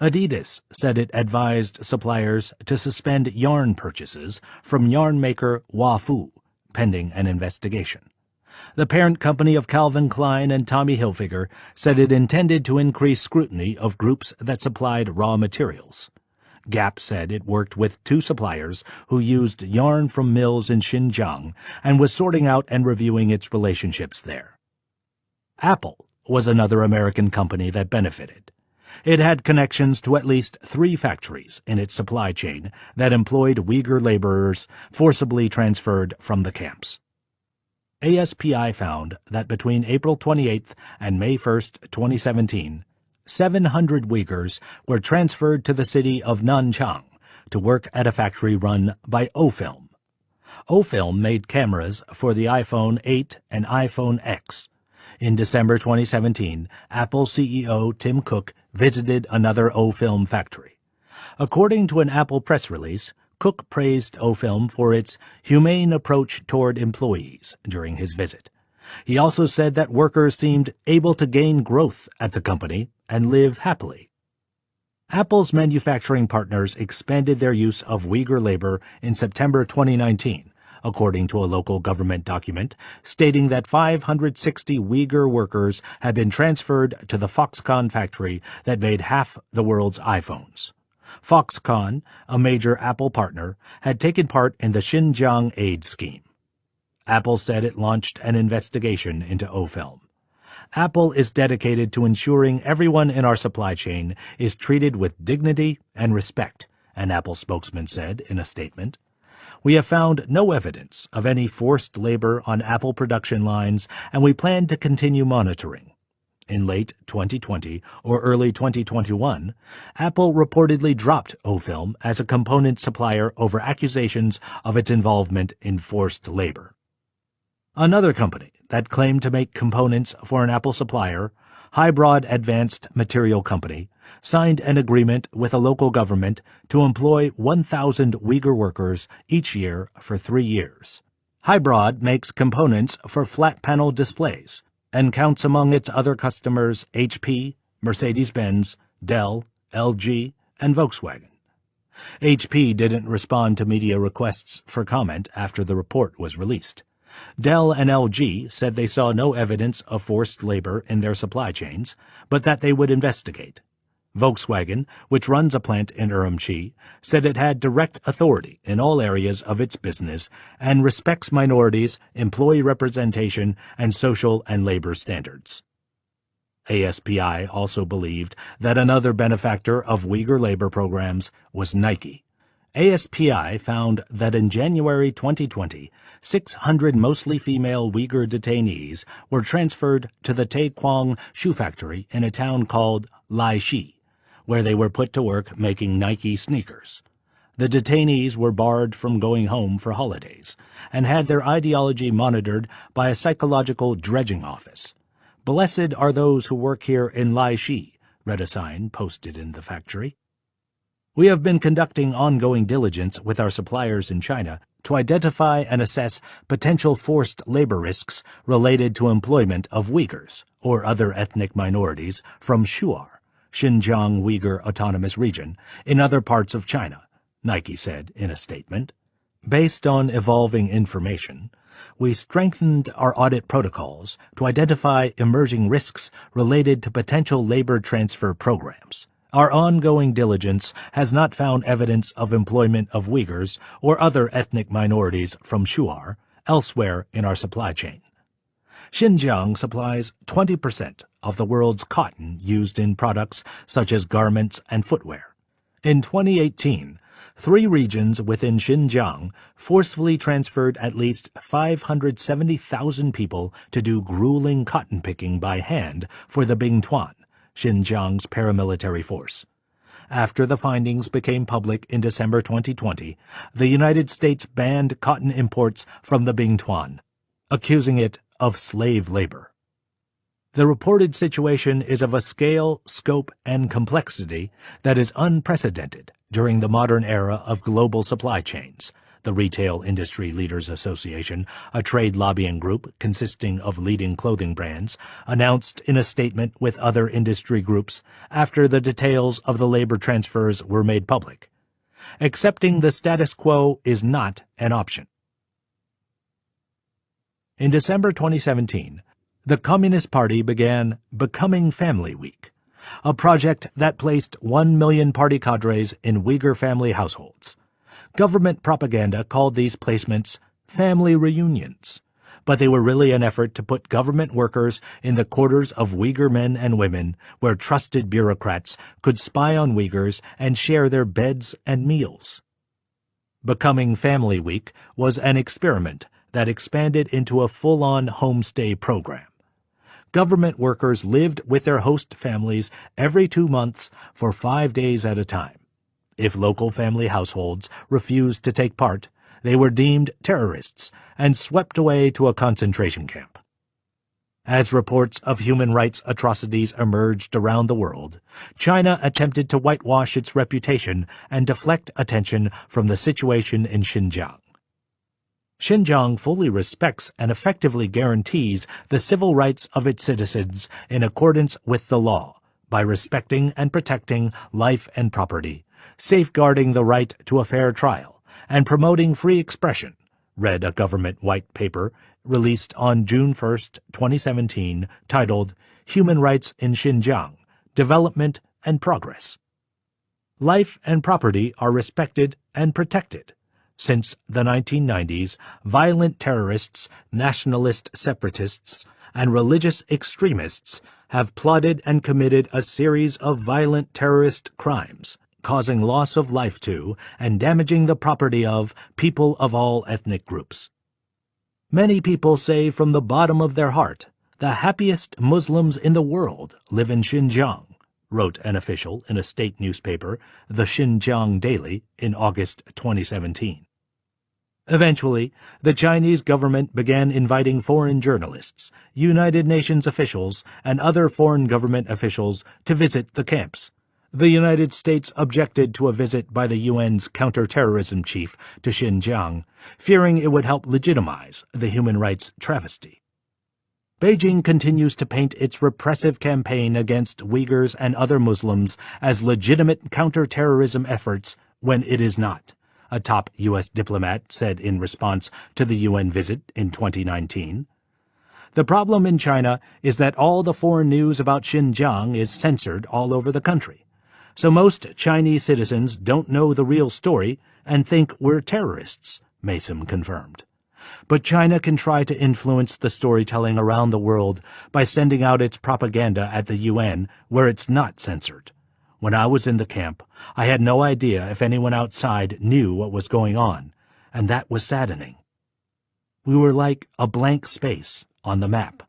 Adidas said it advised suppliers to suspend yarn purchases from yarn maker Wafu, pending an investigation. The parent company of Calvin Klein and Tommy Hilfiger said it intended to increase scrutiny of groups that supplied raw materials. Gap said it worked with 2 suppliers who used yarn from mills in Xinjiang and was sorting out and reviewing its relationships there. Apple was another American company that benefited. It had connections to at least 3 factories in its supply chain that employed Uyghur laborers forcibly transferred from the camps. ASPI found that between April 28 and May 1, 2017, 700 Uyghurs were transferred to the city of Nanchang to work at a factory run by Ofilm. Ofilm made cameras for the iPhone 8 and iPhone X. In December 2017, Apple CEO Tim Cook visited another Ofilm factory. According to an Apple press release, Cook praised Ofilm for its humane approach toward employees during his visit. He also said that workers seemed able to gain growth at the company and live happily. Apple's manufacturing partners expanded their use of Uyghur labor in September 2019, according to a local government document stating that 560 Uyghur workers had been transferred to the Foxconn factory that made half the world's iPhones. Foxconn, a major Apple partner, had taken part in the Xinjiang Aid scheme. Apple said it launched an investigation into Ofilm. Apple is dedicated to ensuring everyone in our supply chain is treated with dignity and respect, an Apple spokesman said in a statement. We have found no evidence of any forced labor on Apple production lines, and we plan to continue monitoring. In late 2020 or early 2021, Apple reportedly dropped Ofilm as a component supplier over accusations of its involvement in forced labor. Another company that claimed to make components for an Apple supplier, Hybrid Advanced Material Company, signed an agreement with a local government to employ 1,000 Uyghur workers each year for 3 years. Hybrid makes components for flat panel displays and counts among its other customers HP, Mercedes-Benz, Dell, LG, and Volkswagen. HP didn't respond to media requests for comment after the report was released. Dell and LG said they saw no evidence of forced labor in their supply chains, but that they would investigate. Volkswagen, which runs a plant in Urumqi, said it had direct authority in all areas of its business and respects minorities, employee representation, and social and labor standards. ASPI also believed that another benefactor of Uyghur labor programs was Nike. ASPI found that in January 2020, 600 mostly female Uyghur detainees were transferred to the Taekwang shoe factory in a town called Laishi, where they were put to work making Nike sneakers. The detainees were barred from going home for holidays and had their ideology monitored by a psychological dredging office. "Blessed are those who work here in Laishi," read a sign posted in the factory. We have been conducting ongoing diligence with our suppliers in China to identify and assess potential forced labor risks related to employment of Uyghurs or other ethnic minorities from Shuar, Xinjiang Uyghur Autonomous Region, in other parts of China, Nike said in a statement. Based on evolving information, we strengthened our audit protocols to identify emerging risks related to potential labor transfer programs. Our ongoing diligence has not found evidence of employment of Uyghurs or other ethnic minorities from Shuar elsewhere in our supply chain. Xinjiang supplies 20% of the world's cotton used in products such as garments and footwear. In 2018, 3 regions within Xinjiang forcefully transferred at least 570,000 people to do grueling cotton picking by hand for the Bingtuan, Xinjiang's paramilitary force. After the findings became public in December 2020, the United States banned cotton imports from the Bingtuan, accusing it of slave labor. The reported situation is of a scale, scope, and complexity that is unprecedented during the modern era of global supply chains, the Retail Industry Leaders Association, a trade lobbying group consisting of leading clothing brands, announced in a statement with other industry groups after the details of the labor transfers were made public. Accepting the status quo is not an option. In December 2017, the Communist Party began Becoming Family Week, a project that placed 1 million party cadres in Uyghur family households. Government propaganda called these placements family reunions, but they were really an effort to put government workers in the quarters of Uyghur men and women where trusted bureaucrats could spy on Uyghurs and share their beds and meals. Becoming Family Week was an experiment that expanded into a full-on homestay program. Government workers lived with their host families every 2 months for 5 days at a time. If local family households refused to take part, they were deemed terrorists and swept away to a concentration camp. As reports of human rights atrocities emerged around the world, China attempted to whitewash its reputation and deflect attention from the situation in Xinjiang. Xinjiang fully respects and effectively guarantees the civil rights of its citizens in accordance with the law by respecting and protecting life and property, safeguarding the right to a fair trial, and promoting free expression, read a government white paper released on June 1, 2017, titled Human Rights in Xinjiang, Development and Progress. Life and property are respected and protected. Since the 1990s, violent terrorists, nationalist separatists, and religious extremists have plotted and committed a series of violent terrorist crimes, causing loss of life to and damaging the property of people of all ethnic groups. Many people say from the bottom of their heart, the happiest Muslims in the world live in Xinjiang, wrote an official in a state newspaper, the Xinjiang Daily, in August 2017. Eventually, the Chinese government began inviting foreign journalists, United Nations officials, and other foreign government officials to visit the camps. The United States objected to a visit by the UN's counterterrorism chief to Xinjiang, fearing it would help legitimize the human rights travesty. Beijing continues to paint its repressive campaign against Uyghurs and other Muslims as legitimate counterterrorism efforts when it is not, a top U.S. diplomat said in response to the UN visit in 2019. The problem in China is that all the foreign news about Xinjiang is censored all over the country. So most Chinese citizens don't know the real story and think we're terrorists, Mason confirmed. But China can try to influence the storytelling around the world by sending out its propaganda at the UN where it's not censored. When I was in the camp, I had no idea if anyone outside knew what was going on, and that was saddening. We were like a blank space on the map.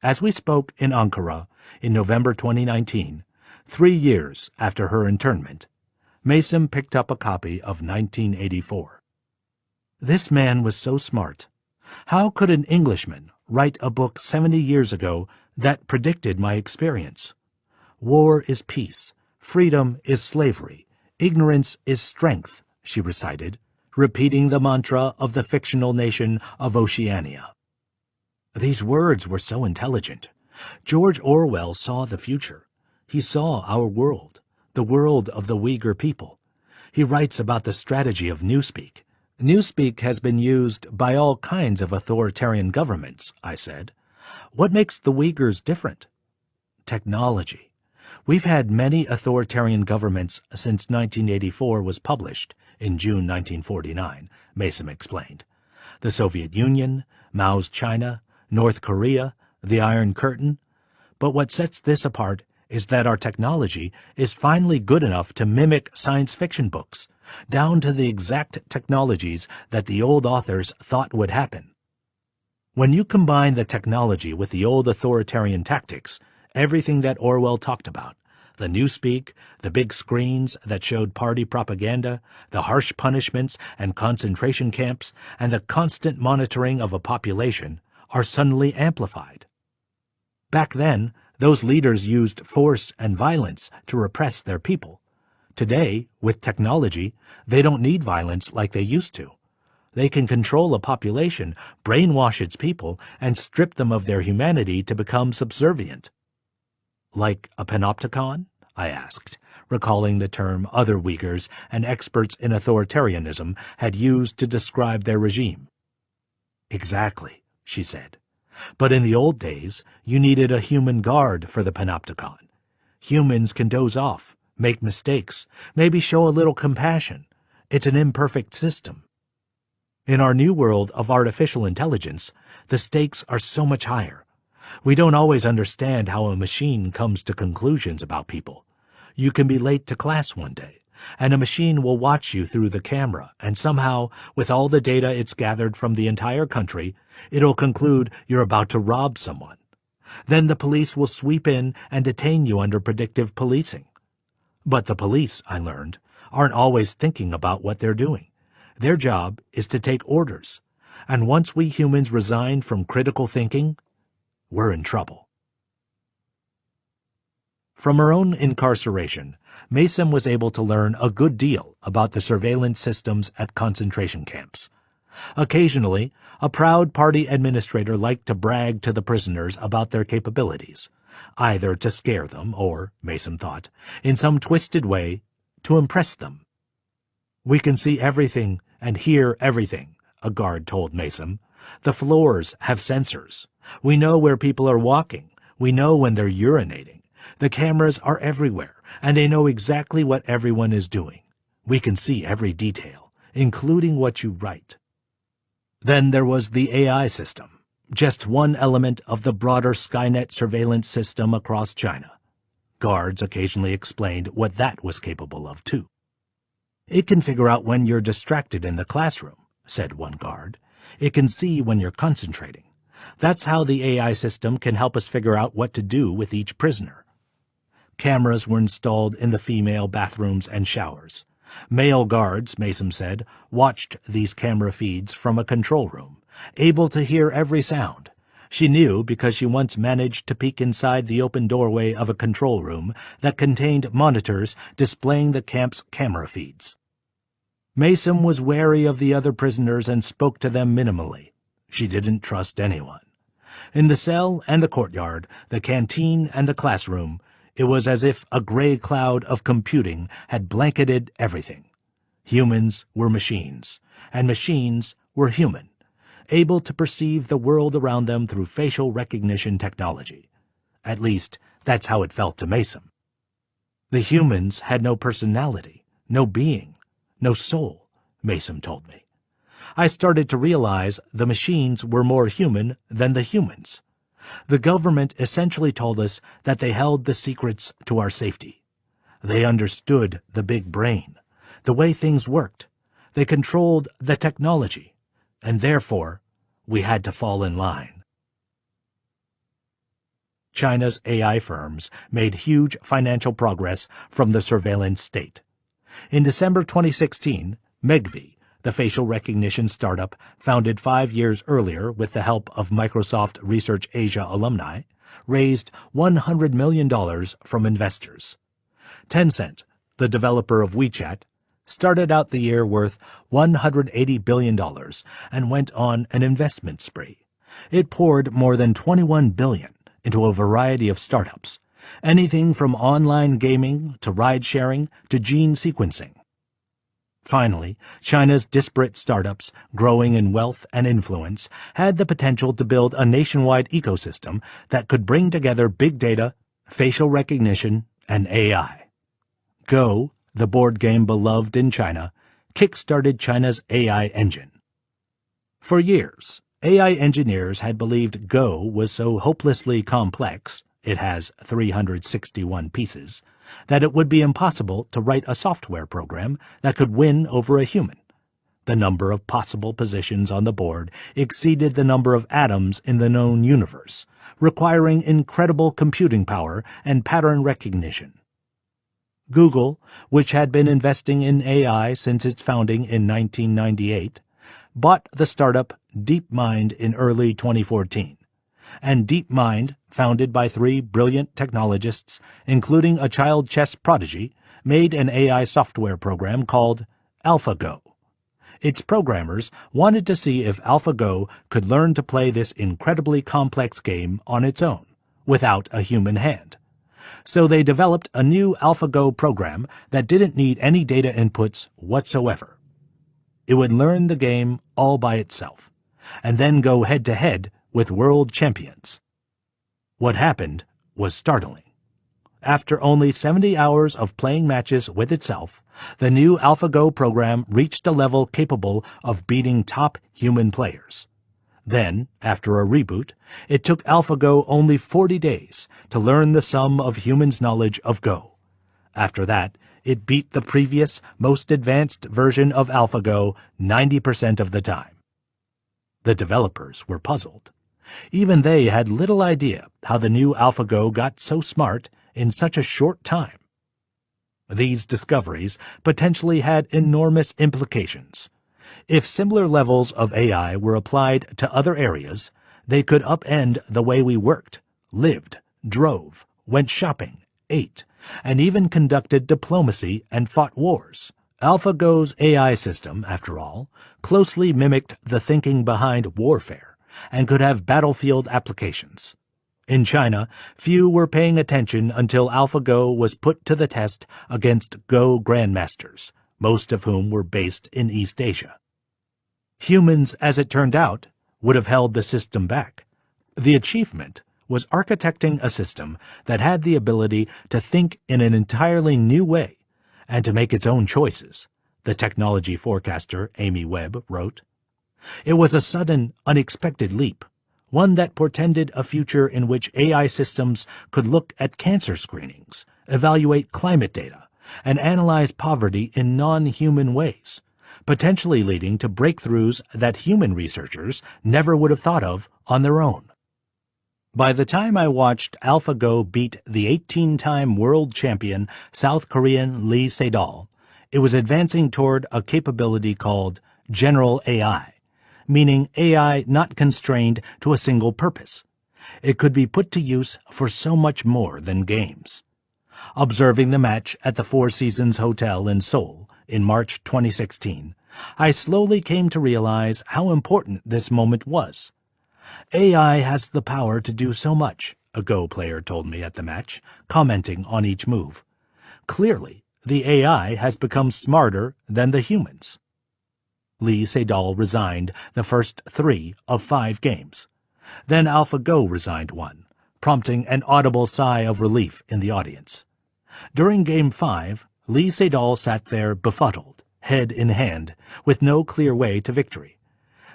As we spoke in Ankara in November 2019, 3 years after her internment, Mason picked up a copy of 1984. This man was so smart. How could an Englishman write a book 70 years ago that predicted my experience? War is peace, "Freedom is slavery. Ignorance is strength," she recited, repeating the mantra of the fictional nation of Oceania. These words were so intelligent. George Orwell saw the future. He saw our world, the world of the Uyghur people. He writes about the strategy of Newspeak. "Newspeak has been used by all kinds of authoritarian governments," I said. "What makes the Uyghurs different?" "Technology. We've had many authoritarian governments since 1984 was published in June 1949, Mason explained. The Soviet Union, Mao's China, North Korea, the Iron Curtain. But what sets this apart is that our technology is finally good enough to mimic science fiction books, down to the exact technologies that the old authors thought would happen. When you combine the technology with the old authoritarian tactics, everything that Orwell talked about, the Newspeak, the big screens that showed party propaganda, the harsh punishments and concentration camps, and the constant monitoring of a population, are suddenly amplified. Back then, those leaders used force and violence to repress their people. Today, with technology, they don't need violence like they used to. They can control a population, brainwash its people, and strip them of their humanity to become subservient. "Like a panopticon?" I asked, recalling the term other Uyghurs and experts in authoritarianism had used to describe their regime. "Exactly," she said. "But in the old days, you needed a human guard for the panopticon. Humans can doze off, make mistakes, maybe show a little compassion. It's an imperfect system. In our new world of artificial intelligence, the stakes are so much higher. We don't always understand how a machine comes to conclusions about people. You can be late to class one day, and a machine will watch you through the camera, and somehow, with all the data it's gathered from the entire country, it'll conclude you're about to rob someone. Then the police will sweep in and detain you under predictive policing. But the police, I learned, aren't always thinking about what they're doing. Their job is to take orders. And once we humans resign from critical thinking, we're in trouble." From her own incarceration, Mason was able to learn a good deal about the surveillance systems at concentration camps. Occasionally, a proud party administrator liked to brag to the prisoners about their capabilities, either to scare them or, Mason thought, in some twisted way, to impress them. "We can see everything and hear everything," a guard told Mason. "The floors have sensors. We know where people are walking. We know when they're urinating. The cameras are everywhere, and they know exactly what everyone is doing. We can see every detail, including what you write." Then there was the AI system, just one element of the broader Skynet surveillance system across China. Guards occasionally explained what that was capable of, too. "It can figure out when you're distracted in the classroom," said one guard. "It can see when you're concentrating. That's how the AI system can help us figure out what to do with each prisoner." Cameras were installed in the female bathrooms and showers. Male guards, Mason said, watched these camera feeds from a control room, able to hear every sound. She knew because she once managed to peek inside the open doorway of a control room that contained monitors displaying the camp's camera feeds. Mason was wary of the other prisoners and spoke to them minimally. She didn't trust anyone. In the cell and the courtyard, the canteen and the classroom, it was as if a gray cloud of computing had blanketed everything. Humans were machines, and machines were human, able to perceive the world around them through facial recognition technology. At least, that's how it felt to Mason. The humans had no personality, no being, no soul, Mason told me. I started to realize the machines were more human than the humans. The government essentially told us that they held the secrets to our safety. They understood the big brain, the way things worked. They controlled the technology, and therefore, we had to fall in line. China's AI firms made huge financial progress from the surveillance state. In December 2016, Megvii, the facial recognition startup founded 5 years earlier with the help of Microsoft Research Asia alumni, raised $100 million from investors. Tencent, the developer of WeChat, started out the year worth $180 billion and went on an investment spree. It poured more than $21 billion into a variety of startups, anything from online gaming to ride-sharing to gene sequencing. Finally, China's disparate startups, growing in wealth and influence, had the potential to build a nationwide ecosystem that could bring together big data, facial recognition, and AI. Go, the board game beloved in China, kick-started China's AI engine. For years, AI engineers had believed Go was so hopelessly complex, it has 361 pieces, that it would be impossible to write a software program that could win over a human. The number of possible positions on the board exceeded the number of atoms in the known universe, requiring incredible computing power and pattern recognition. Google, which had been investing in AI since its founding in 1998, bought the startup DeepMind in early 2014. And DeepMind, founded by 3 brilliant technologists, including a child chess prodigy, made an AI software program called AlphaGo. Its programmers wanted to see if AlphaGo could learn to play this incredibly complex game on its own, without a human hand. So they developed a new AlphaGo program that didn't need any data inputs whatsoever. It would learn the game all by itself, and then go head-to-head with world champions. What happened was startling. After only 70 hours of playing matches with itself, the new AlphaGo program reached a level capable of beating top human players. Then, after a reboot, it took AlphaGo only 40 days to learn the sum of humans' knowledge of Go. After that, it beat the previous, most advanced version of AlphaGo 90% of the time. The developers were puzzled. Even they had little idea how the new AlphaGo got so smart in such a short time. These discoveries potentially had enormous implications. If similar levels of AI were applied to other areas, they could upend the way we worked, lived, drove, went shopping, ate, and even conducted diplomacy and fought wars. AlphaGo's AI system, after all, closely mimicked the thinking behind warfare and could have battlefield applications. In China, few were paying attention until AlphaGo was put to the test against Go grandmasters, most of whom were based in East Asia. Humans, as it turned out, would have held the system back. The achievement was architecting a system that had the ability to think in an entirely new way and to make its own choices, the technology forecaster Amy Webb wrote. It was a sudden, unexpected leap, one that portended a future in which AI systems could look at cancer screenings, evaluate climate data, and analyze poverty in non-human ways, potentially leading to breakthroughs that human researchers never would have thought of on their own. By the time I watched AlphaGo beat the 18-time world champion South Korean Lee Sedol, it was advancing toward a capability called General AI, meaning AI not constrained to a single purpose. It could be put to use for so much more than games. Observing the match at the Four Seasons Hotel in Seoul in March 2016, I slowly came to realize how important this moment was. AI has the power to do so much, a Go player told me at the match, commenting on each move. Clearly, the AI has become smarter than the humans. Lee Sedol resigned the first 3 of 5 games. Then AlphaGo resigned 1, prompting an audible sigh of relief in the audience. During Game 5, Lee Sedol sat there befuddled, head in hand, with no clear way to victory.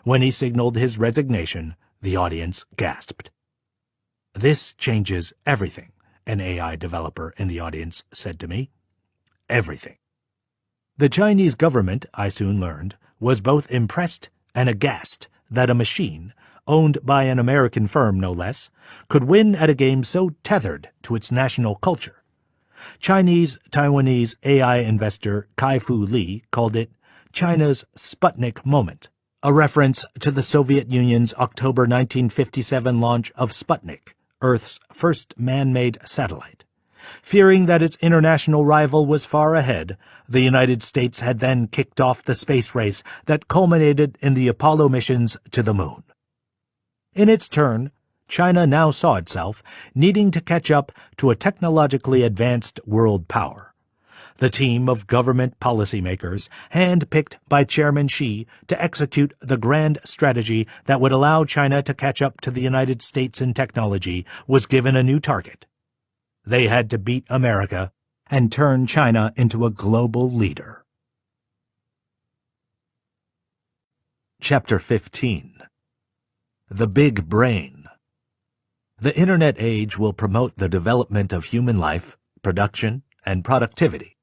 When he signaled his resignation, the audience gasped. "This changes everything," an AI developer in the audience said to me. Everything. The Chinese government, I soon learned, was both impressed and aghast that a machine, owned by an American firm no less, could win at a game so tethered to its national culture. Chinese-Taiwanese AI investor Kai-Fu Lee called it China's Sputnik moment, a reference to the Soviet Union's October 1957 launch of Sputnik, Earth's first man-made satellite. Fearing that its international rival was far ahead, the United States had then kicked off the space race that culminated in the Apollo missions to the moon. In its turn, China now saw itself needing to catch up to a technologically advanced world power. The team of government policymakers, hand-picked by Chairman Xi to execute the grand strategy that would allow China to catch up to the United States in technology, was given a new target. They had to beat America and turn China into a global leader. Chapter 15. The Big Brain. The Internet age will promote the development of human life, production, and productivity.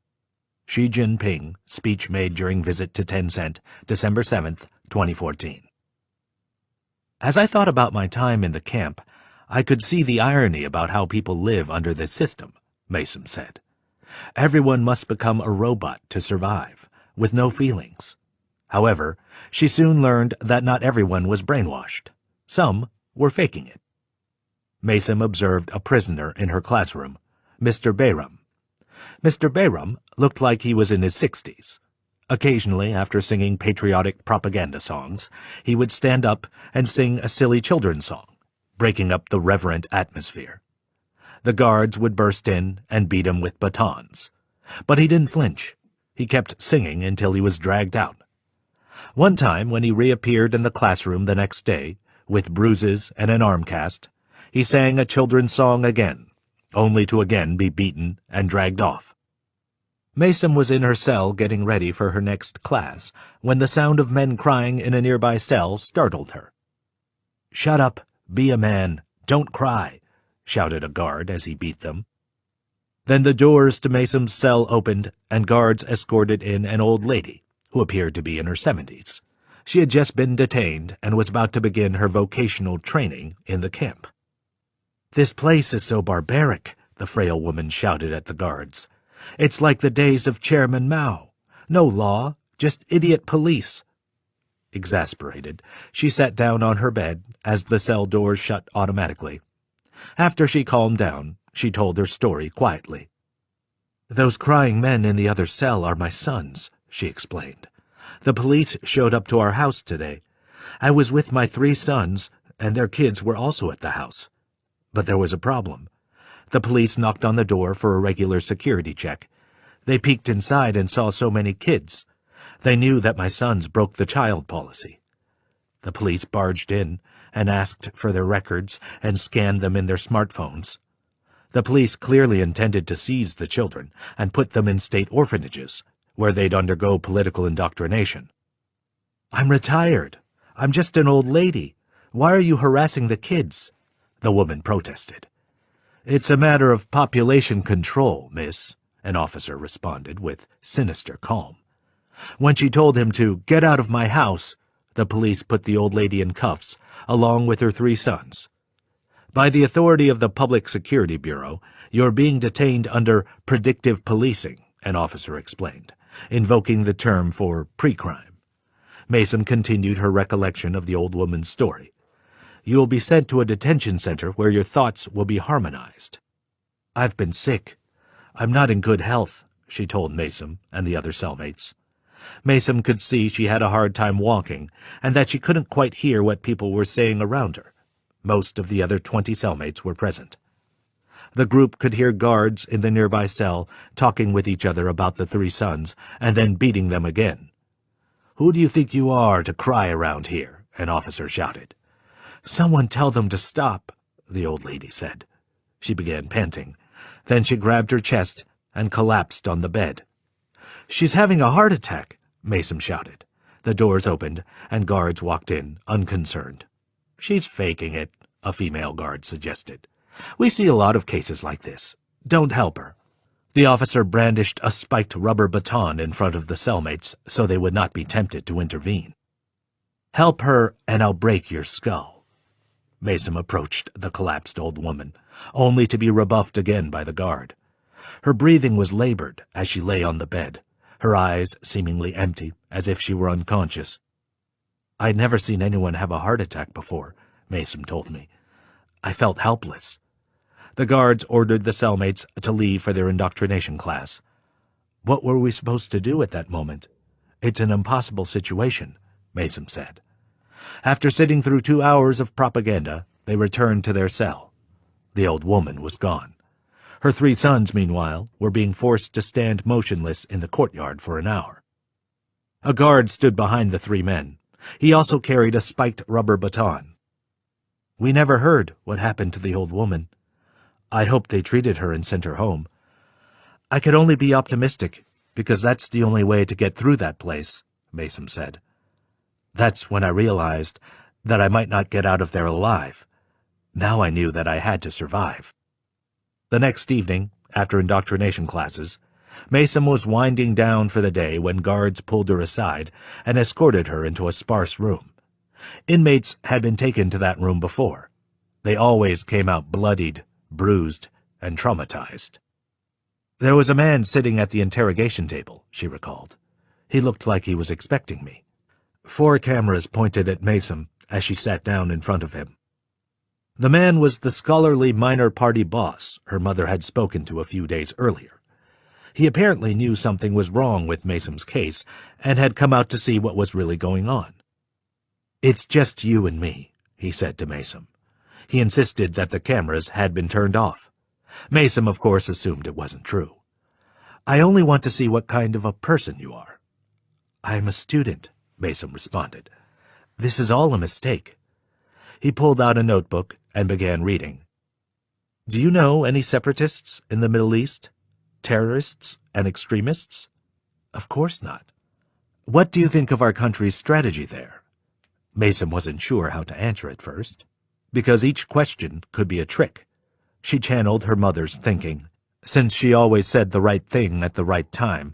Xi Jinping, speech made during visit to Tencent, December 7, 2014. As I thought about my time in the camp, I could see the irony about how people live under this system, Mason said. Everyone must become a robot to survive, with no feelings. However, she soon learned that not everyone was brainwashed. Some were faking it. Mason observed a prisoner in her classroom, Mr. Bayram. Mr. Bayram looked like he was in his 60s. Occasionally, after singing patriotic propaganda songs, he would stand up and sing a silly children's song, breaking up the reverent atmosphere. The guards would burst in and beat him with batons. But he didn't flinch. He kept singing until he was dragged out. One time, when he reappeared in the classroom the next day, with bruises and an arm cast, he sang a children's song again, only to again be beaten and dragged off. Mason was in her cell getting ready for her next class when the sound of men crying in a nearby cell startled her. "Shut up, be a man, don't cry," shouted a guard as he beat them. Then the doors to Mason's cell opened and guards escorted in an old lady who appeared to be in her 70s. She had just been detained and was about to begin her vocational training in the camp. "This place is so barbaric," the frail woman shouted at the guards. "It's like the days of Chairman Mao. No law, just idiot police." Exasperated, she sat down on her bed as the cell doors shut automatically. After she calmed down, she told her story quietly. "Those crying men in the other cell are my sons," she explained. "The police showed up to our house today. I was with my 3 sons, and their kids were also at the house. But there was a problem. The police knocked on the door for a regular security check. They peeked inside and saw so many kids. They knew that my sons broke the child policy. The police barged in and asked for their records and scanned them in their smartphones. The police clearly intended to seize the children and put them in state orphanages, where they'd undergo political indoctrination. "I'm retired. I'm just an old lady. Why are you harassing the kids?" the woman protested. "It's a matter of population control, miss," an officer responded with sinister calm. When she told him to get out of my house, the police put the old lady in cuffs, along with her 3 sons. "By the authority of the Public Security Bureau, you're being detained under predictive policing," an officer explained, invoking the term for pre-crime. Mason continued her recollection of the old woman's story. "You will be sent to a detention center where your thoughts will be harmonized." "I've been sick. I'm not in good health," she told Mason and the other cellmates. Mason could see she had a hard time walking and that she couldn't quite hear what people were saying around her. Most of the other 20 cellmates were present. The group could hear guards in the nearby cell talking with each other about the 3 sons and then beating them again. "Who do you think you are to cry around here?" an officer shouted. "Someone tell them to stop," the old lady said. She began panting. Then she grabbed her chest and collapsed on the bed. "She's having a heart attack," Mason shouted. The doors opened, and guards walked in, unconcerned. "She's faking it," a female guard suggested. "We see a lot of cases like this. Don't help her." The officer brandished a spiked rubber baton in front of the cellmates so they would not be tempted to intervene. "Help her, and I'll break your skull." Mason approached the collapsed old woman, only to be rebuffed again by the guard. Her breathing was labored as she lay on the bed, her eyes seemingly empty, as if she were unconscious. "I'd never seen anyone have a heart attack before," Mason told me. "I felt helpless." The guards ordered the cellmates to leave for their indoctrination class. What were we supposed to do at that moment? It's an impossible situation, Mason said. After sitting through 2 hours of propaganda, they returned to their cell. The old woman was gone. Her 3 sons, meanwhile, were being forced to stand motionless in the courtyard for an hour. A guard stood behind the 3 men. He also carried a spiked rubber baton. We never heard what happened to the old woman. I hope they treated her and sent her home. I could only be optimistic, because that's the only way to get through that place, Mason said. That's when I realized that I might not get out of there alive. Now I knew that I had to survive. The next evening, after indoctrination classes, Mason was winding down for the day when guards pulled her aside and escorted her into a sparse room. Inmates had been taken to that room before. They always came out bloodied, bruised, and traumatized. There was a man sitting at the interrogation table, she recalled. He looked like he was expecting me. 4 cameras pointed at Mason as she sat down in front of him. The man was the scholarly minor party boss her mother had spoken to a few days earlier. He apparently knew something was wrong with Mason's case and had come out to see what was really going on. It's just you and me, he said to Mason. He insisted that the cameras had been turned off. Mason, of course, assumed it wasn't true. I only want to see what kind of a person you are. I'm a student, Mason responded. This is all a mistake. He pulled out a notebook and began reading. Do you know any separatists in the Middle East? Terrorists and extremists? Of course not. What do you think of our country's strategy there? Mason wasn't sure how to answer at first, because each question could be a trick. She channeled her mother's thinking, since she always said the right thing at the right time.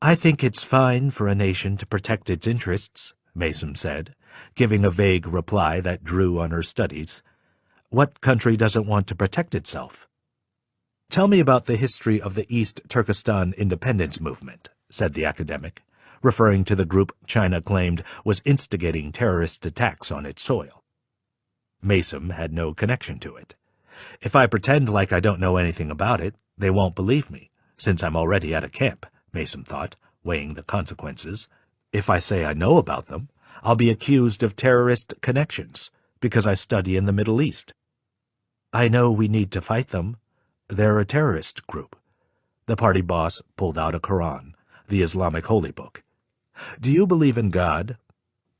I think it's fine for a nation to protect its interests, Mason said, giving a vague reply that drew on her studies. What country doesn't want to protect itself? Tell me about the history of the East Turkestan independence movement, said the academic, referring to the group China claimed was instigating terrorist attacks on its soil. Mason had no connection to it. If I pretend like I don't know anything about it, they won't believe me, since I'm already at a camp, Mason thought, weighing the consequences. If I say I know about them, I'll be accused of terrorist connections, because I study in the Middle East. I know we need to fight them. They're a terrorist group. The party boss pulled out a Quran, the Islamic holy book. Do you believe in God?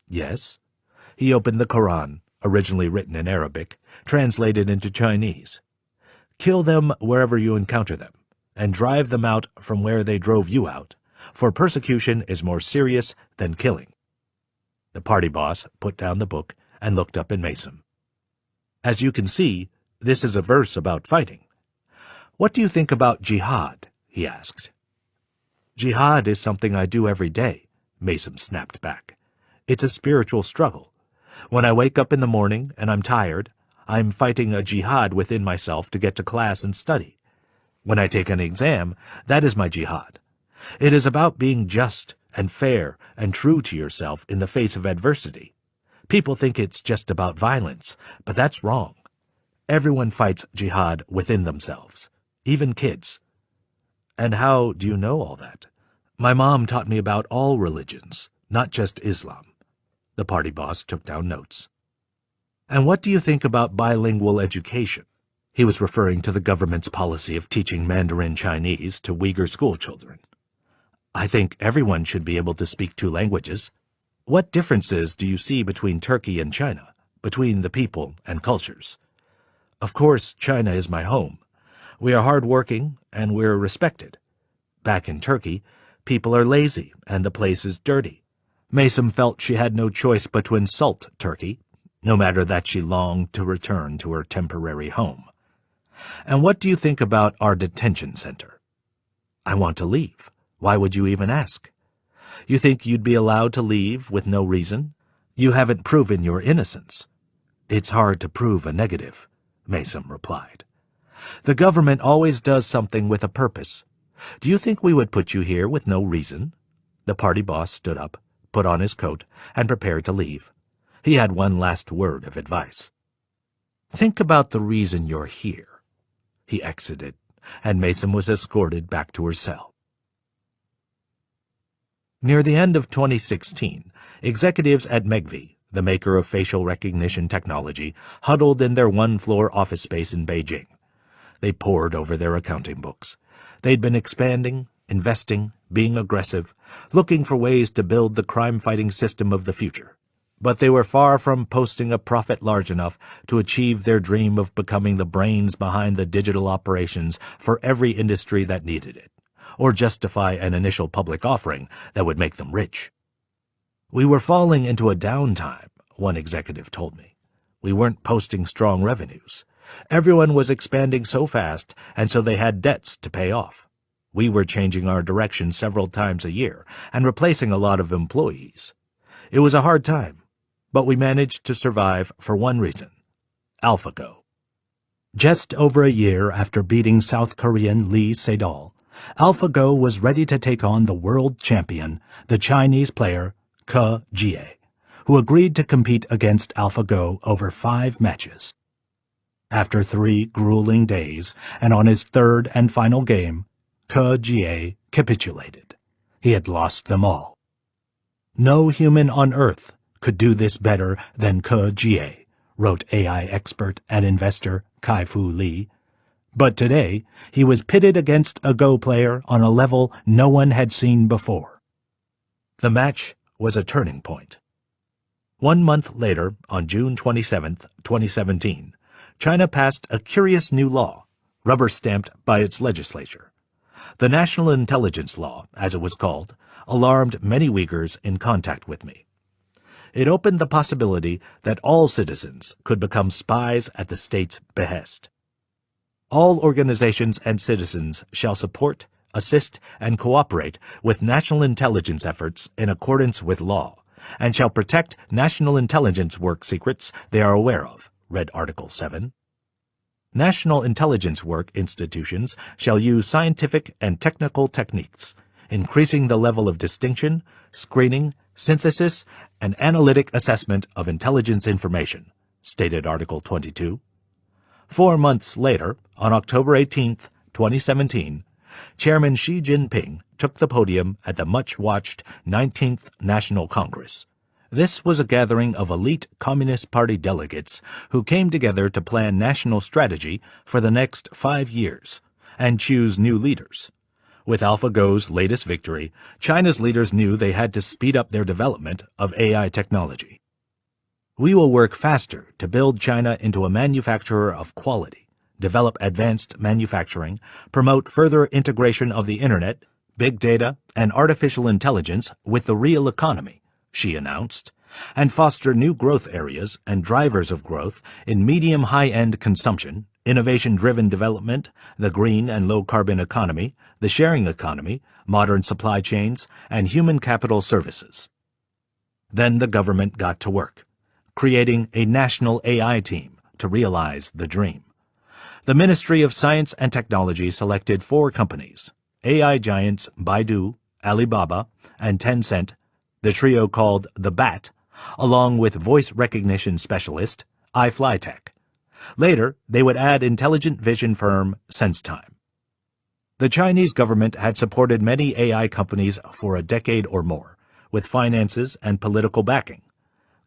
Yes. He opened the Quran, originally written in Arabic, translated into Chinese. Kill them wherever you encounter them, and drive them out from where they drove you out, for persecution is more serious than killing. The party boss put down the book and looked up at Mason. As you can see, this is a verse about fighting. What do you think about jihad? He asked. Jihad is something I do every day, Mason snapped back. It's a spiritual struggle. When I wake up in the morning and I'm tired, I'm fighting a jihad within myself to get to class and study. When I take an exam, that is my jihad. It is about being just and fair and true to yourself in the face of adversity. People think it's just about violence, but that's wrong. Everyone fights jihad within themselves, even kids. And how do you know all that? My mom taught me about all religions, not just Islam. The party boss took down notes. And what do you think about bilingual education? He was referring to the government's policy of teaching Mandarin Chinese to Uyghur schoolchildren. I think everyone should be able to speak 2 languages. What differences do you see between Turkey and China, between the people and cultures? Of course, China is my home. We are hard-working and we're respected. Back in Turkey, people are lazy and the place is dirty. Mason felt she had no choice but to insult Turkey, no matter that she longed to return to her temporary home. And what do you think about our detention center? I want to leave. Why would you even ask? You think you'd be allowed to leave with no reason? You haven't proven your innocence. It's hard to prove a negative, Mason replied. The government always does something with a purpose. Do you think we would put you here with no reason? The party boss stood up, put on his coat, and prepared to leave. He had one last word of advice. Think about the reason you're here. He exited, and Mason was escorted back to her cell. Near the end of 2016, executives at Megvii, the maker of facial recognition technology, huddled in their one-floor office space in Beijing. They pored over their accounting books. They'd been expanding, investing, being aggressive, looking for ways to build the crime-fighting system of the future. But they were far from posting a profit large enough to achieve their dream of becoming the brains behind the digital operations for every industry that needed it, or justify an initial public offering that would make them rich. We were falling into a downtime, one executive told me. We weren't posting strong revenues. Everyone was expanding so fast, and so they had debts to pay off. We were changing our direction several times a year and replacing a lot of employees. It was a hard time, but we managed to survive for one reason: AlphaGo. Just over a year after beating South Korean Lee Sedol, AlphaGo was ready to take on the world champion, the Chinese player Ke Jie, who agreed to compete against AlphaGo over 5 matches. After 3 grueling days, and on his third and final game, Ke Jie capitulated. He had lost them all. No human on Earth could do this better than Ke Jie, wrote AI expert and investor Kai-Fu Lee. But today, he was pitted against a Go player on a level no one had seen before. The match was a turning point. 1 month later, on June 27, 2017, China passed a curious new law, rubber-stamped by its legislature. The National Intelligence Law, as it was called, alarmed many Uyghurs in contact with me. It opened the possibility that all citizens could become spies at the state's behest. All organizations and citizens shall support, assist, and cooperate with national intelligence efforts in accordance with law, and shall protect national intelligence work secrets they are aware of, read Article 7. National intelligence work institutions shall use scientific and technical techniques, increasing the level of distinction, screening, synthesis, and analytic assessment of intelligence information, stated Article 22. 4 months later, on October 18, 2017, Chairman Xi Jinping took the podium at the much-watched 19th National Congress. This was a gathering of elite Communist Party delegates who came together to plan national strategy for the next 5 years and choose new leaders. With AlphaGo's latest victory, China's leaders knew they had to speed up their development of AI technology. We will work faster to build China into a manufacturer of quality, develop advanced manufacturing, promote further integration of the Internet, big data, and artificial intelligence with the real economy, Xi announced, and foster new growth areas and drivers of growth in medium-high-end consumption, innovation-driven development, the green and low-carbon economy, the sharing economy, modern supply chains, and human capital services. Then the government got to work, creating a national AI team to realize the dream. The Ministry of Science and Technology selected 4 companies, AI giants Baidu, Alibaba, and Tencent, the trio called the Bat, along with voice recognition specialist iFlyTech. Later, they would add intelligent vision firm SenseTime. The Chinese government had supported many AI companies for a decade or more, with finances and political backing.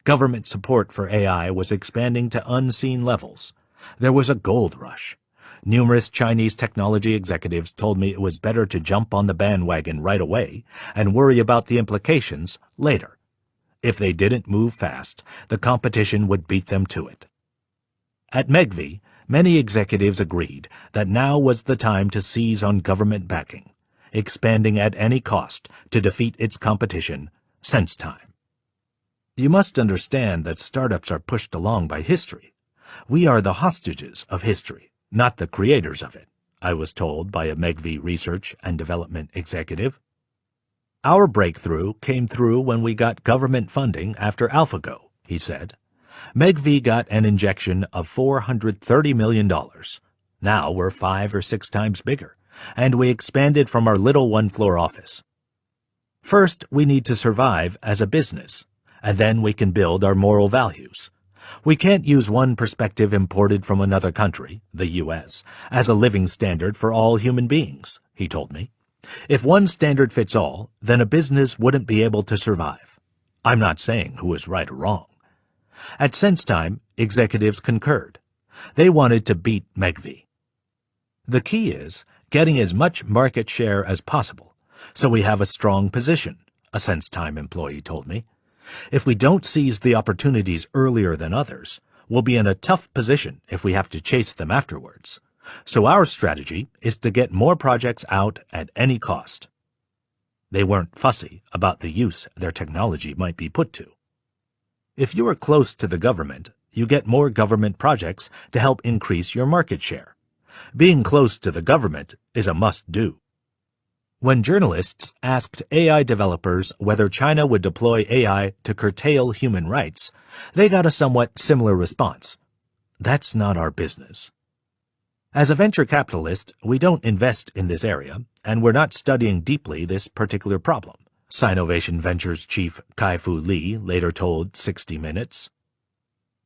Government support for AI was expanding to unseen levels. There was a gold rush. Numerous Chinese technology executives told me it was better to jump on the bandwagon right away and worry about the implications later. If they didn't move fast, the competition would beat them to it. At Megvii, many executives agreed that now was the time to seize on government backing, expanding at any cost to defeat its competition, SenseTime. You must understand that startups are pushed along by history. We are the hostages of history, not the creators of it, I was told by a Megvii research and development executive. Our breakthrough came through when we got government funding after AlphaGo, he said. Megvii got an injection of $430 million. Now we're 5 or 6 times bigger, and we expanded from our little one-floor office. First, we need to survive as a business, and then we can build our moral values. We can't use one perspective imported from another country, the U.S., as a living standard for all human beings, he told me. If one standard fits all, then a business wouldn't be able to survive. I'm not saying who is right or wrong. At SenseTime, executives concurred. They wanted to beat Megvii. The key is getting as much market share as possible, so we have a strong position, a SenseTime employee told me. If we don't seize the opportunities earlier than others, we'll be in a tough position if we have to chase them afterwards. So our strategy is to get more projects out at any cost. They weren't fussy about the use their technology might be put to. If you are close to the government, you get more government projects to help increase your market share. Being close to the government is a must-do. When journalists asked AI developers whether China would deploy AI to curtail human rights, they got a somewhat similar response. That's not our business. As a venture capitalist, we don't invest in this area, and we're not studying deeply this particular problem, Sinovation Ventures chief Kai-Fu Lee later told 60 Minutes.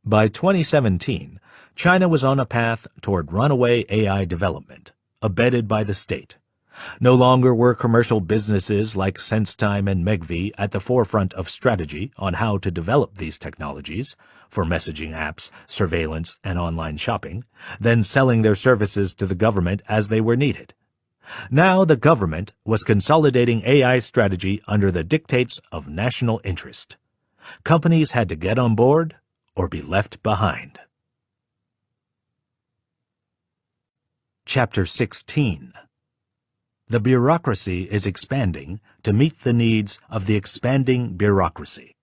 By 2017, China was on a path toward runaway AI development, abetted by the state. No longer were commercial businesses like SenseTime and Megvii at the forefront of strategy on how to develop these technologies for messaging apps, surveillance, and online shopping, then selling their services to the government as they were needed. Now the government was consolidating AI strategy under the dictates of national interest. Companies had to get on board or be left behind. Chapter 16. The bureaucracy is expanding to meet the needs of the expanding bureaucracy.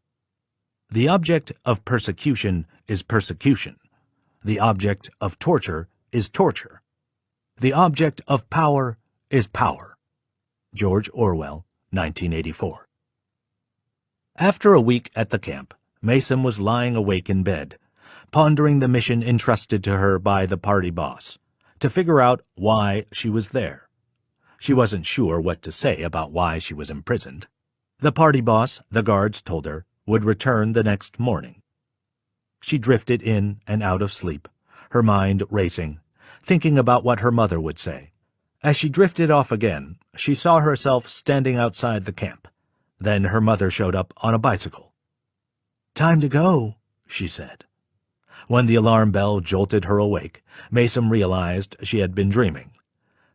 The object of persecution is persecution. The object of torture is torture. The object of power is power. George Orwell, 1984. After a week at the camp, Mason was lying awake in bed, pondering the mission entrusted to her by the party boss, to figure out why she was there. She wasn't sure what to say about why she was imprisoned. The party boss, the guards told her, would return the next morning. She drifted in and out of sleep, her mind racing, thinking about what her mother would say. As she drifted off again, she saw herself standing outside the camp. Then her mother showed up on a bicycle. "Time to go," she said. When the alarm bell jolted her awake, Mason realized she had been dreaming.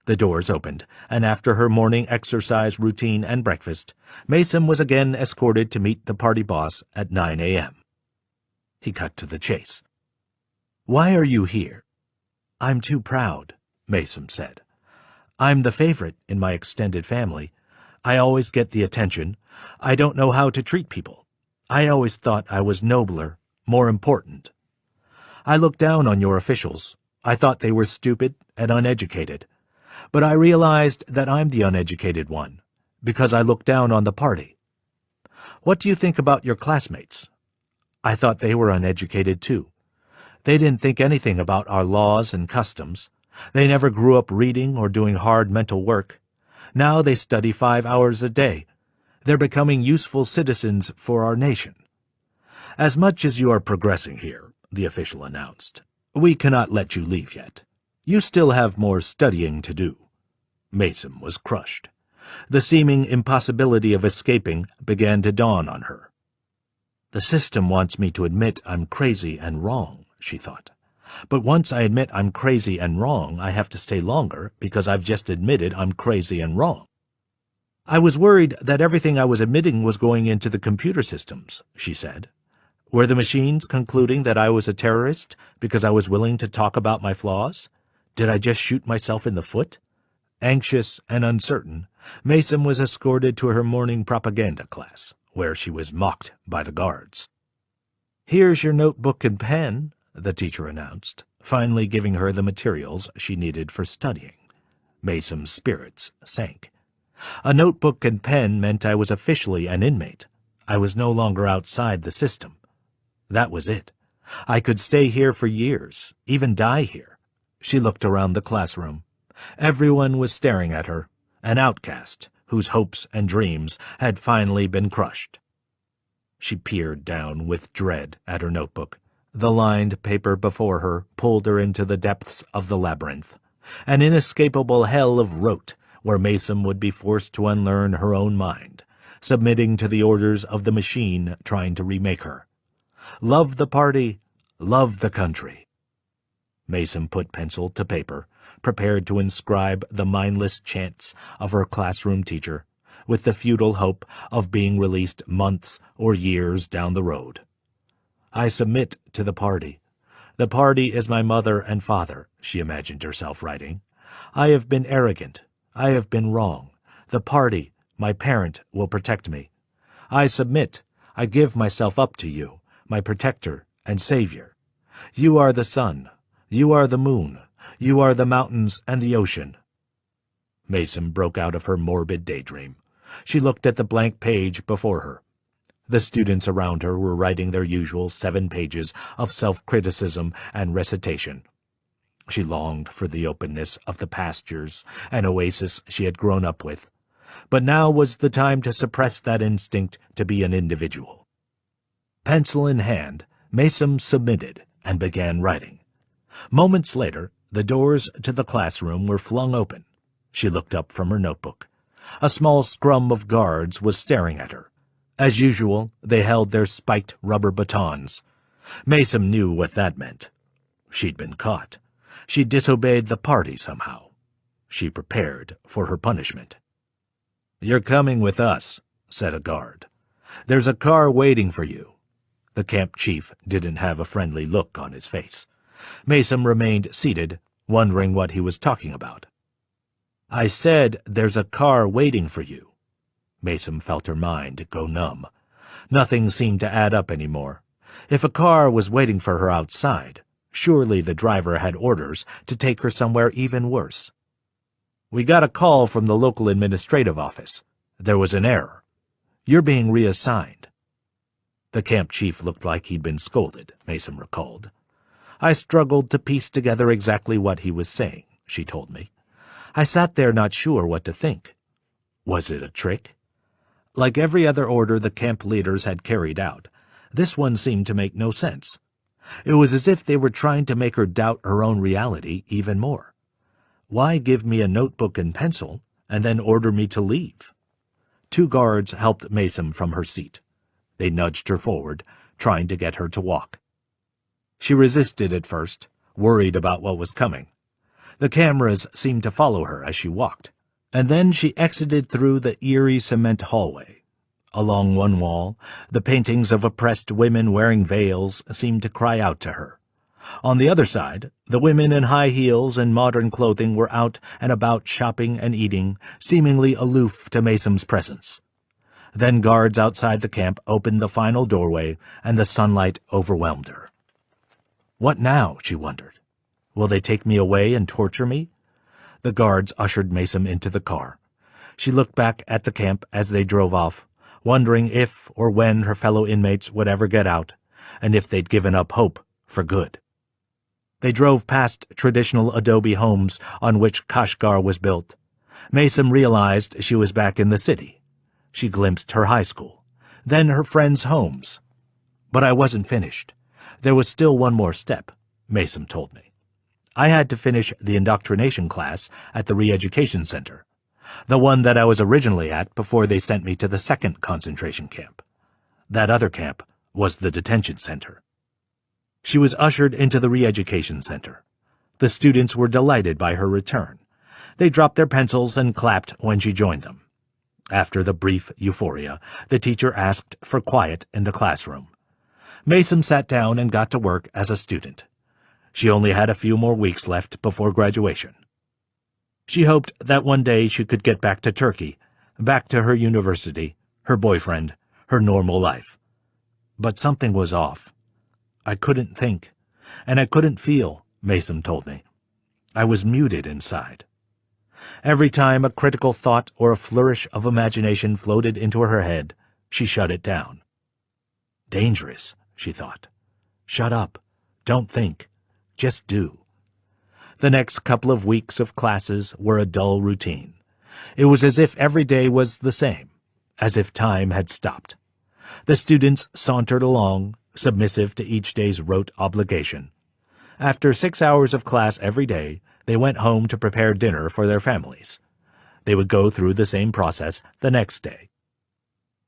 The doors opened, and after her morning exercise routine and breakfast, Mason was again escorted to meet the party boss at 9 a.m. He cut to the chase. "Why are you here?" "I'm too proud," Mason said. "I'm the favorite in my extended family. I always get the attention. I don't know how to treat people. I always thought I was nobler, more important. I looked down on your officials. I thought they were stupid and uneducated. But I realized that I'm the uneducated one, because I looked down on the party. What do you think about your classmates? I thought they were uneducated too. They didn't think anything about our laws and customs. They never grew up reading or doing hard mental work. Now they study 5 hours a day. They're becoming useful citizens for our nation. As much as you are progressing here," the official announced, "we cannot let you leave yet. You still have more studying to do." Mason was crushed. The seeming impossibility of escaping began to dawn on her. "The system wants me to admit I'm crazy and wrong," she thought. "But once I admit I'm crazy and wrong, I have to stay longer because I've just admitted I'm crazy and wrong." "I was worried that everything I was admitting was going into the computer systems," she said. "Were the machines concluding that I was a terrorist because I was willing to talk about my flaws? Did I just shoot myself in the foot?" Anxious and uncertain, Mason was escorted to her morning propaganda class, where she was mocked by the guards. "Here's your notebook and pen," the teacher announced, finally giving her the materials she needed for studying. Mason's spirits sank. A notebook and pen meant I was officially an inmate. I was no longer outside the system. That was it. I could stay here for years, even die here. She looked around the classroom. Everyone was staring at her, an outcast whose hopes and dreams had finally been crushed. She peered down with dread at her notebook, The lined paper before her pulled her into the depths of the labyrinth, an inescapable hell of rote where Mason would be forced to unlearn her own mind, submitting to the orders of the machine trying to remake her. Love the party, love the country. Mason put pencil to paper, prepared to inscribe the mindless chants of her classroom teacher, with the futile hope of being released months or years down the road. I submit to the party. The party is my mother and father, she imagined herself writing. I have been arrogant. I have been wrong. The party, my parent, will protect me. I submit. I give myself up to you, my protector and savior. You are the sun. You are the moon. You are the mountains and the ocean. Mason broke out of her morbid daydream. She looked at the blank page before her. The students around her were writing their usual 7 pages of self-criticism and recitation. She longed for the openness of the pastures and oasis she had grown up with, but now was the time to suppress that instinct to be an individual. Pencil in hand, Mason submitted and began writing. Moments later, the doors to the classroom were flung open. She looked up from her notebook. A small scrum of guards was staring at her. As usual, they held their spiked rubber batons. Mason knew what that meant. She'd been caught. She'd disobeyed the party somehow. She prepared for her punishment. "You're coming with us," said a guard. "There's a car waiting for you." The camp chief didn't have a friendly look on his face. Mason remained seated, wondering what he was talking about. "I said there's a car waiting for you." Mason felt her mind go numb. Nothing seemed to add up anymore. If a car was waiting for her outside, surely the driver had orders to take her somewhere even worse. "We got a call from the local administrative office. There was an error. You're being reassigned." The camp chief looked like he'd been scolded, Mason recalled. "I struggled to piece together exactly what he was saying," she told me. "I sat there not sure what to think. Was it a trick?" Like every other order the camp leaders had carried out, this one seemed to make no sense. It was as if they were trying to make her doubt her own reality even more. Why give me a notebook and pencil and then order me to leave? 2 guards helped Mason from her seat. They nudged her forward, trying to get her to walk. She resisted at first, worried about what was coming. The cameras seemed to follow her as she walked. And then she exited through the eerie cement hallway. Along one wall, the paintings of oppressed women wearing veils seemed to cry out to her. On the other side, the women in high heels and modern clothing were out and about shopping and eating, seemingly aloof to Mason's presence. Then guards outside the camp opened the final doorway, and the sunlight overwhelmed her. What now, she wondered. Will they take me away and torture me? The guards ushered Mason into the car. She looked back at the camp as they drove off, wondering if or when her fellow inmates would ever get out, and if they'd given up hope for good. They drove past traditional adobe homes on which Kashgar was built. Mason realized she was back in the city. She glimpsed her high school, then her friends' homes. But I wasn't finished. There was still one more step, Mason told me. I had to finish the indoctrination class at the re-education center, the one that I was originally at before they sent me to the 2nd concentration camp. That other camp was the detention center. She was ushered into the re-education center. The students were delighted by her return. They dropped their pencils and clapped when she joined them. After the brief euphoria, the teacher asked for quiet in the classroom. Mason sat down and got to work as a student. She only had a few more weeks left before graduation. She hoped that one day she could get back to Turkey, back to her university, her boyfriend, her normal life. But something was off. I couldn't think, and I couldn't feel, Mason told me. I was muted inside. Every time a critical thought or a flourish of imagination floated into her head, she shut it down. Dangerous, she thought. Shut up. Don't think. Just do. The next couple of weeks of classes were a dull routine. It was as if every day was the same, as if time had stopped. The students sauntered along, submissive to each day's rote obligation. After 6 hours of class every day, they went home to prepare dinner for their families. They would go through the same process the next day.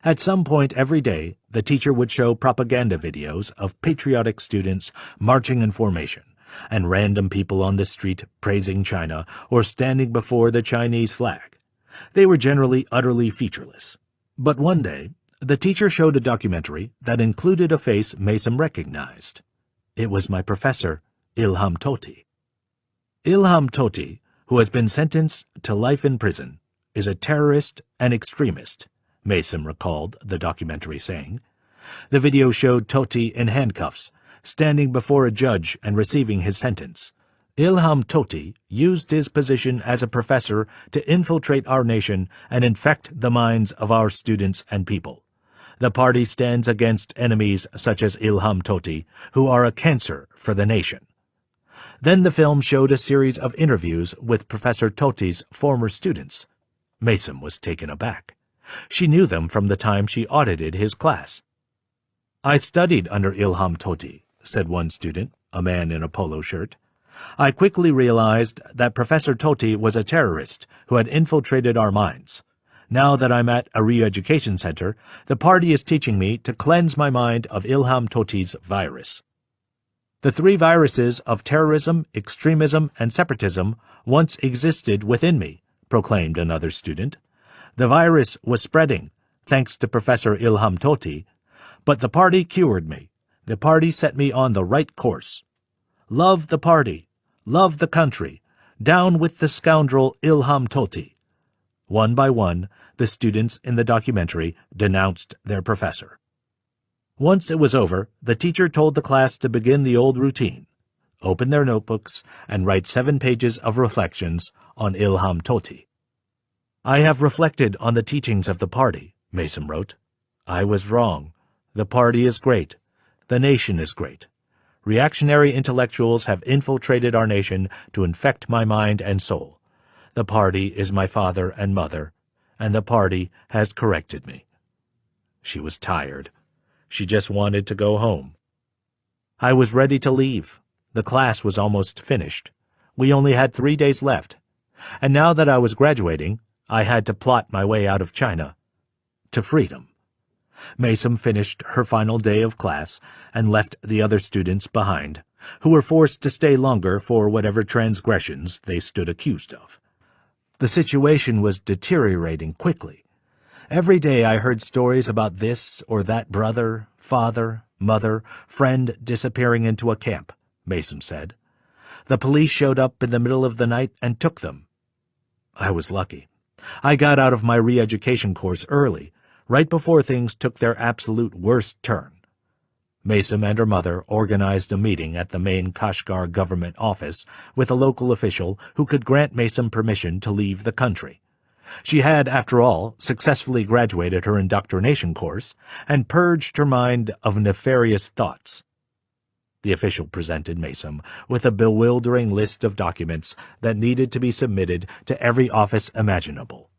At some point every day, the teacher would show propaganda videos of patriotic students marching in formation, and random people on the street praising China or standing before the Chinese flag. They were generally utterly featureless. But one day, the teacher showed a documentary that included a face Mason recognized. It was my professor, Ilham Tohti. Ilham Tohti, who has been sentenced to life in prison, is a terrorist and extremist, Mason recalled the documentary saying. The video showed Tohti in handcuffs, standing before a judge and receiving his sentence. Ilham Tohti used his position as a professor to infiltrate our nation and infect the minds of our students and people. The party stands against enemies such as Ilham Tohti, who are a cancer for the nation. Then the film showed a series of interviews with Professor Tohti's former students. Mason was taken aback. She knew them from the time she audited his class. "I studied under Ilham Tohti," said one student, a man in a polo shirt. "I quickly realized that Professor Tohti was a terrorist who had infiltrated our minds. Now that I'm at a re-education center, the party is teaching me to cleanse my mind of Ilham Tohti's virus." "The three viruses of terrorism, extremism, and separatism once existed within me," proclaimed another student. "The virus was spreading, thanks to Professor Ilham Tohti, but the party cured me. The party set me on the right course. Love the party. Love the country. Down with the scoundrel Ilham Tohti." One by one, the students in the documentary denounced their professor. Once it was over, the teacher told the class to begin the old routine, open their notebooks, and write 7 pages of reflections on Ilham Tohti. "I have reflected on the teachings of the party," Mason wrote. "I was wrong. The party is great. The nation is great. Reactionary intellectuals have infiltrated our nation to infect my mind and soul. The party is my father and mother, and the party has corrected me." She was tired. She just wanted to go home. "I was ready to leave. The class was almost finished. We only had 3 days left. And now that I was graduating, I had to plot my way out of China. To freedom." Mason finished her final day of class and left the other students behind, who were forced to stay longer for whatever transgressions they stood accused of. The situation was deteriorating quickly. Every day I heard stories about this or that brother, father, mother, friend disappearing into a camp, Mason said. The police showed up in the middle of the night and took them. I was lucky. I got out of my re-education course early, right before things took their absolute worst turn. Mason and her mother organized a meeting at the main Kashgar government office with a local official who could grant Mason permission to leave the country. She had, after all, successfully graduated her indoctrination course and purged her mind of nefarious thoughts. The official presented Mason with a bewildering list of documents that needed to be submitted to every office imaginable.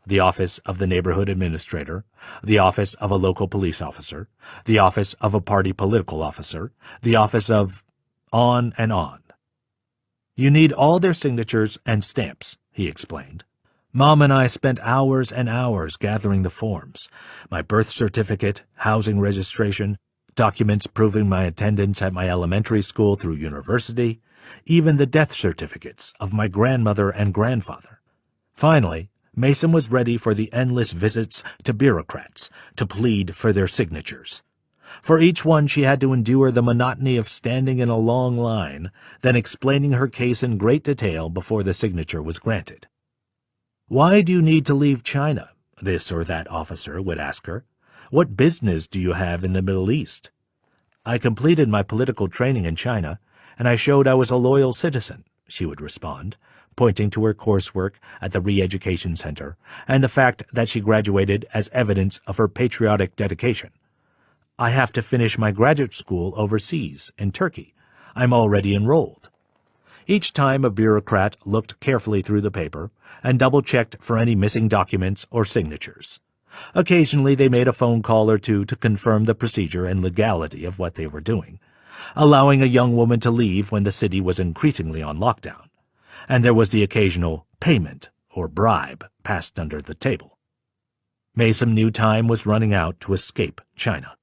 The office of the neighborhood administrator, the office of a local police officer, the office of a party political officer, the office of... on and on. "You need all their signatures and stamps," he explained. "Mom and I spent hours and hours gathering the forms, my birth certificate, housing registration, documents proving my attendance at my elementary school through university, even the death certificates of my grandmother and grandfather. Finally, Mason was ready for the endless visits to bureaucrats to plead for their signatures. For each one she had to endure the monotony of standing in a long line, then explaining her case in great detail before the signature was granted. "Why do you need to leave China?" this or that officer would ask her. "What business do you have in the Middle East?" "I completed my political training in China, and I showed I was a loyal citizen," she would respond, pointing to her coursework at the re-education center and the fact that she graduated as evidence of her patriotic dedication. "I have to finish my graduate school overseas, in Turkey. I'm already enrolled." Each time a bureaucrat looked carefully through the paper and double-checked for any missing documents or signatures. Occasionally they made a phone call or two to confirm the procedure and legality of what they were doing, allowing a young woman to leave when the city was increasingly on lockdown, and there was the occasional payment or bribe passed under the table. Mason knew time was running out to escape China.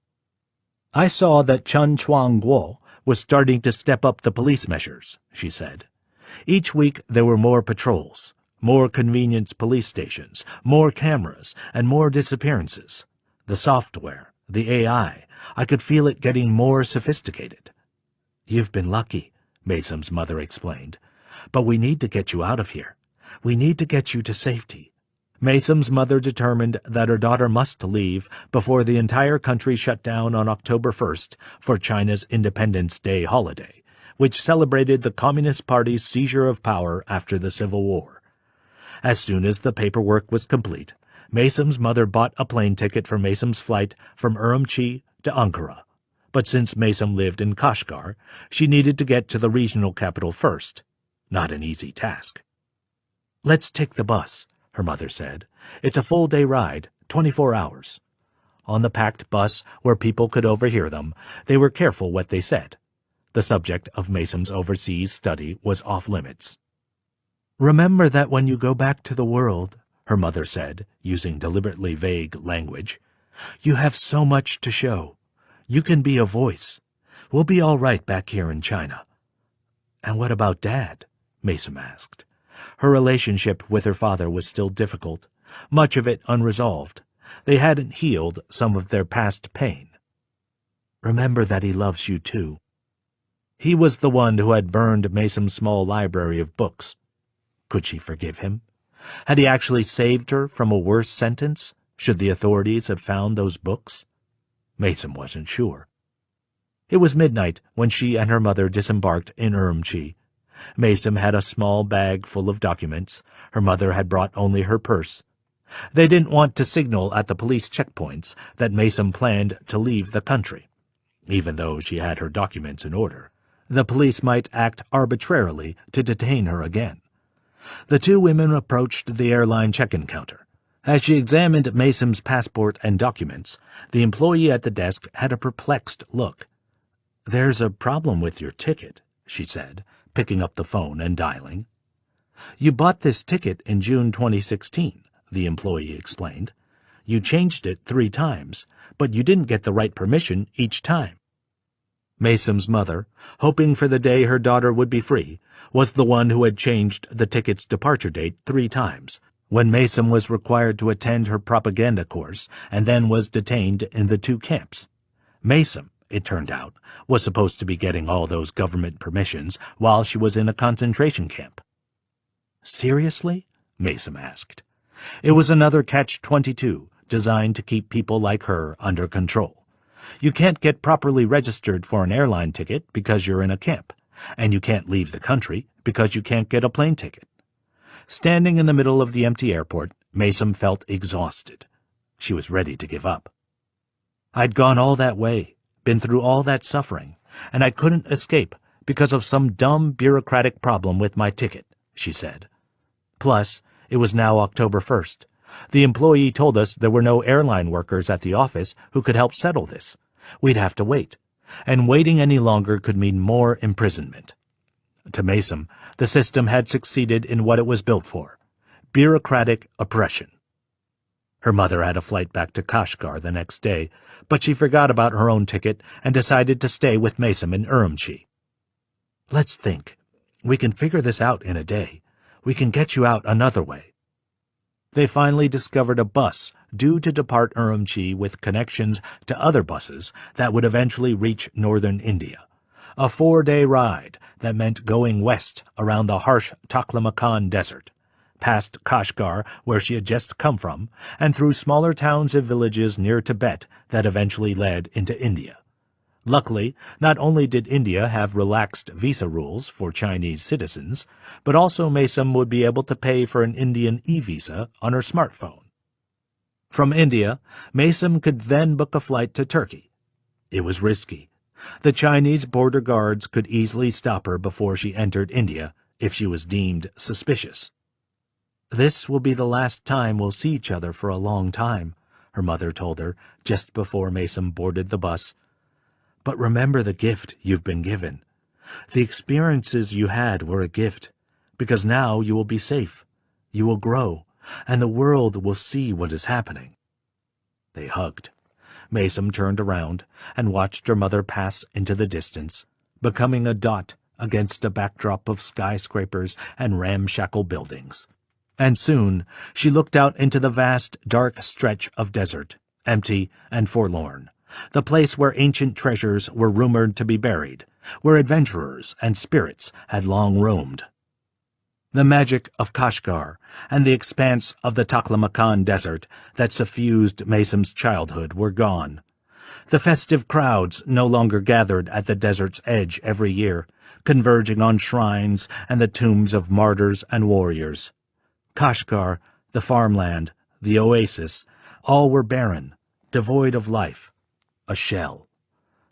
I saw that Chen Chuangguo was starting to step up the police measures, she said. Each week there were more patrols, more convenience police stations, more cameras, and more disappearances. The software, the AI, I could feel it getting more sophisticated. You've been lucky, Mason's mother explained. But we need to get you out of here. We need to get you to safety. Mason's mother determined that her daughter must leave before the entire country shut down on October 1st for China's Independence Day holiday, which celebrated the Communist Party's seizure of power after the Civil War. As soon as the paperwork was complete, Mason's mother bought a plane ticket for Mason's flight from Urumqi to Ankara. But since Mason lived in Kashgar, she needed to get to the regional capital first. Not an easy task. Let's take the bus, her mother said. It's a full-day ride, 24 hours. On the packed bus, where people could overhear them, they were careful what they said. The subject of Mason's overseas study was off-limits. Remember that when you go back to the world, her mother said, using deliberately vague language, you have so much to show. You can be a voice. We'll be all right back here in China. And what about Dad? Mason asked. Her relationship with her father was still difficult, much of it unresolved. They hadn't healed some of their past pain. Remember that he loves you too. He was the one who had burned Mason's small library of books. Could she forgive him? Had he actually saved her from a worse sentence, should the authorities have found those books? Mason wasn't sure. It was midnight when she and her mother disembarked in Urumqi. Mason had a small bag full of documents. Her mother had brought only her purse. They didn't want to signal at the police checkpoints that Mason planned to leave the country. Even though she had her documents in order, the police might act arbitrarily to detain her again. The two women approached the airline check-in counter. As she examined Mason's passport and documents, the employee at the desk had a perplexed look. "There's a problem with your ticket," she said, picking up the phone and dialing. "You bought this ticket in June 2016, the employee explained. You changed it 3 times, but you didn't get the right permission each time." Mason's mother, hoping for the day her daughter would be free, was the one who had changed the ticket's departure date 3 times, when Mason was required to attend her propaganda course and then was detained in the 2 camps. Mason, it turned out, was supposed to be getting all those government permissions while she was in a concentration camp. Seriously? Mason asked. It was another catch-22 designed to keep people like her under control. You can't get properly registered for an airline ticket because you're in a camp, and you can't leave the country because you can't get a plane ticket. Standing in the middle of the empty airport, Mason felt exhausted. She was ready to give up. I'd gone all that way, been through all that suffering, and I couldn't escape because of some dumb bureaucratic problem with my ticket, she said. Plus, it was now October 1st. The employee told us there were no airline workers at the office who could help settle this. We'd have to wait, and waiting any longer could mean more imprisonment. To Mason, the system had succeeded in what it was built for: bureaucratic oppression. Her mother had a flight back to Kashgar the next day, but she forgot about her own ticket and decided to stay with Mason in Urumqi. Let's think. We can figure this out in a day. We can get you out another way. They finally discovered a bus due to depart Urumqi with connections to other buses that would eventually reach northern India. A 4-day ride that meant going west around the harsh Taklamakan Desert, past Kashgar, where she had just come from, and through smaller towns and villages near Tibet that eventually led into India. Luckily, not only did India have relaxed visa rules for Chinese citizens, but also Mason would be able to pay for an Indian e-visa on her smartphone. From India, Mason could then book a flight to Turkey. It was risky. The Chinese border guards could easily stop her before she entered India if she was deemed suspicious. This will be the last time we'll see each other for a long time, her mother told her just before Mason boarded the bus. "But remember the gift you've been given. The experiences you had were a gift, because now you will be safe. You will grow, and the world will see what is happening." They hugged. Mason turned around and watched her mother pass into the distance, becoming a dot against a backdrop of skyscrapers and ramshackle buildings. And soon she looked out into the vast, dark stretch of desert, empty and forlorn, the place where ancient treasures were rumored to be buried, where adventurers and spirits had long roamed. The magic of Kashgar and the expanse of the Taklamakan Desert that suffused Mason's childhood were gone. The festive crowds no longer gathered at the desert's edge every year, converging on shrines and the tombs of martyrs and warriors. Kashgar, the farmland, the oasis, all were barren, devoid of life, a shell.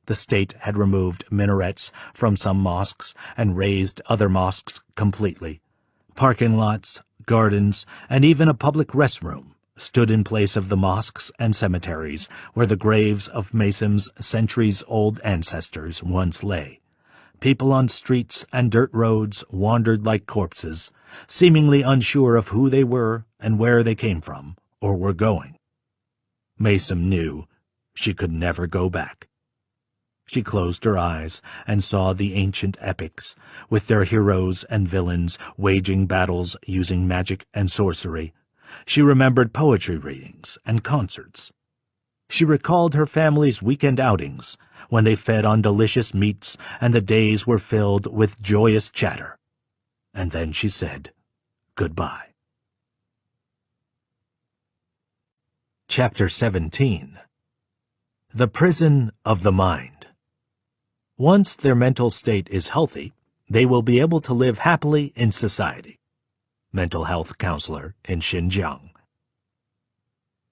The state had removed minarets from some mosques and razed other mosques completely. Parking lots, gardens, and even a public restroom stood in place of the mosques and cemeteries where the graves of Mason's centuries-old ancestors once lay. People on streets and dirt roads wandered like corpses, seemingly unsure of who they were and where they came from or were going. Mason knew she could never go back. She closed her eyes and saw the ancient epics, with their heroes and villains waging battles using magic and sorcery. She remembered poetry readings and concerts. She recalled her family's weekend outings, when they fed on delicious meats and the days were filled with joyous chatter. And then she said, goodbye. Chapter 17. The Prison of the Mind. Once their mental state is healthy, they will be able to live happily in society. Mental health counselor in Xinjiang.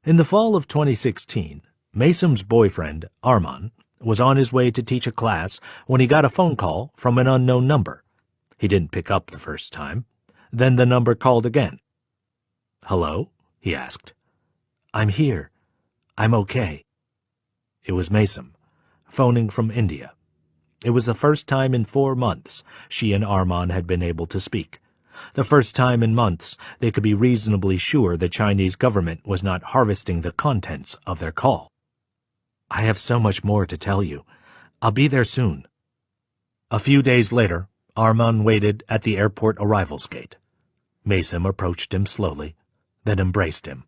In the fall of 2016, Mason's boyfriend, Arman, was on his way to teach a class when he got a phone call from an unknown number. He didn't pick up the first time. Then the number called again. "Hello?" he asked. "I'm here. I'm okay." It was Mason, phoning from India. It was the first time in 4 months she and Arman had been able to speak. The first time in months they could be reasonably sure the Chinese government was not harvesting the contents of their call. "I have so much more to tell you. I'll be there soon." A few days later, Arman waited at the airport arrivals gate. Mason approached him slowly, then embraced him.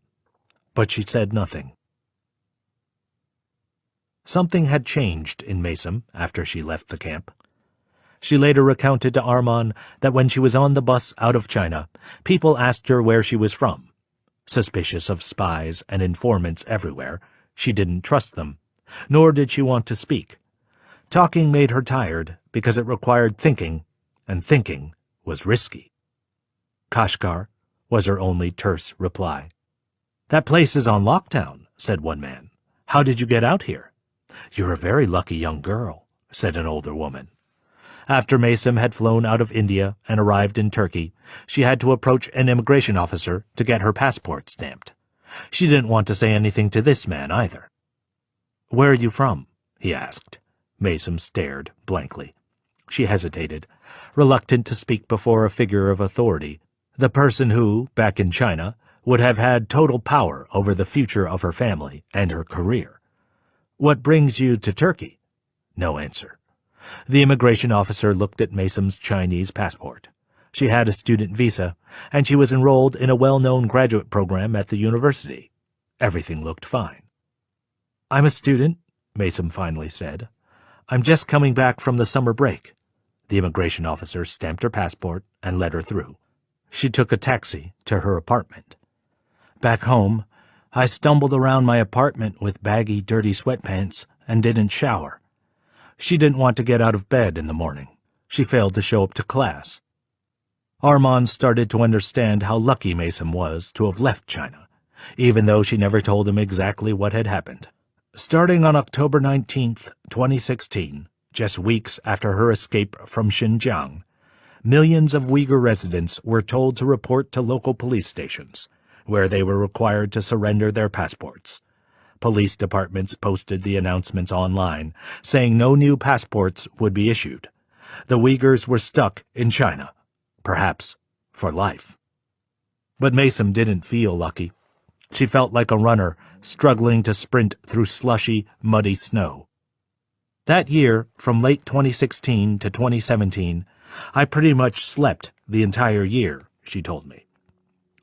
But she said nothing. Something had changed in Mason after she left the camp. She later recounted to Arman that when she was on the bus out of China, people asked her where she was from. Suspicious of spies and informants everywhere, she didn't trust them, nor did she want to speak. Talking made her tired because it required thinking, and thinking was risky. Kashgar was her only terse reply. "That place is on lockdown," said one man. "How did you get out here?" "You're a very lucky young girl," said an older woman. After Mason had flown out of India and arrived in Turkey, she had to approach an immigration officer to get her passport stamped. She didn't want to say anything to this man either. "Where are you from?" he asked. Mason stared blankly. She hesitated, reluctant to speak before a figure of authority, the person who, back in China, would have had total power over the future of her family and her career. "What brings you to Turkey?" No answer. The immigration officer looked at Mason's Chinese passport. She had a student visa, and she was enrolled in a well-known graduate program at the university. Everything looked fine. "I'm a student," Mason finally said. "I'm just coming back from the summer break." The immigration officer stamped her passport and let her through. She took a taxi to her apartment. "Back home, I stumbled around my apartment with baggy, dirty sweatpants and didn't shower." She didn't want to get out of bed in the morning. She failed to show up to class. Arman started to understand how lucky Mason was to have left China, even though she never told him exactly what had happened. Starting on October 19th, 2016, just weeks after her escape from Xinjiang, millions of Uyghur residents were told to report to local police stations, where they were required to surrender their passports. Police departments posted the announcements online, saying no new passports would be issued. The Uyghurs were stuck in China, perhaps for life. But Maysom didn't feel lucky. She felt like a runner struggling to sprint through slushy, muddy snow. That year, from late 2016 to 2017, I pretty much slept the entire year, she told me.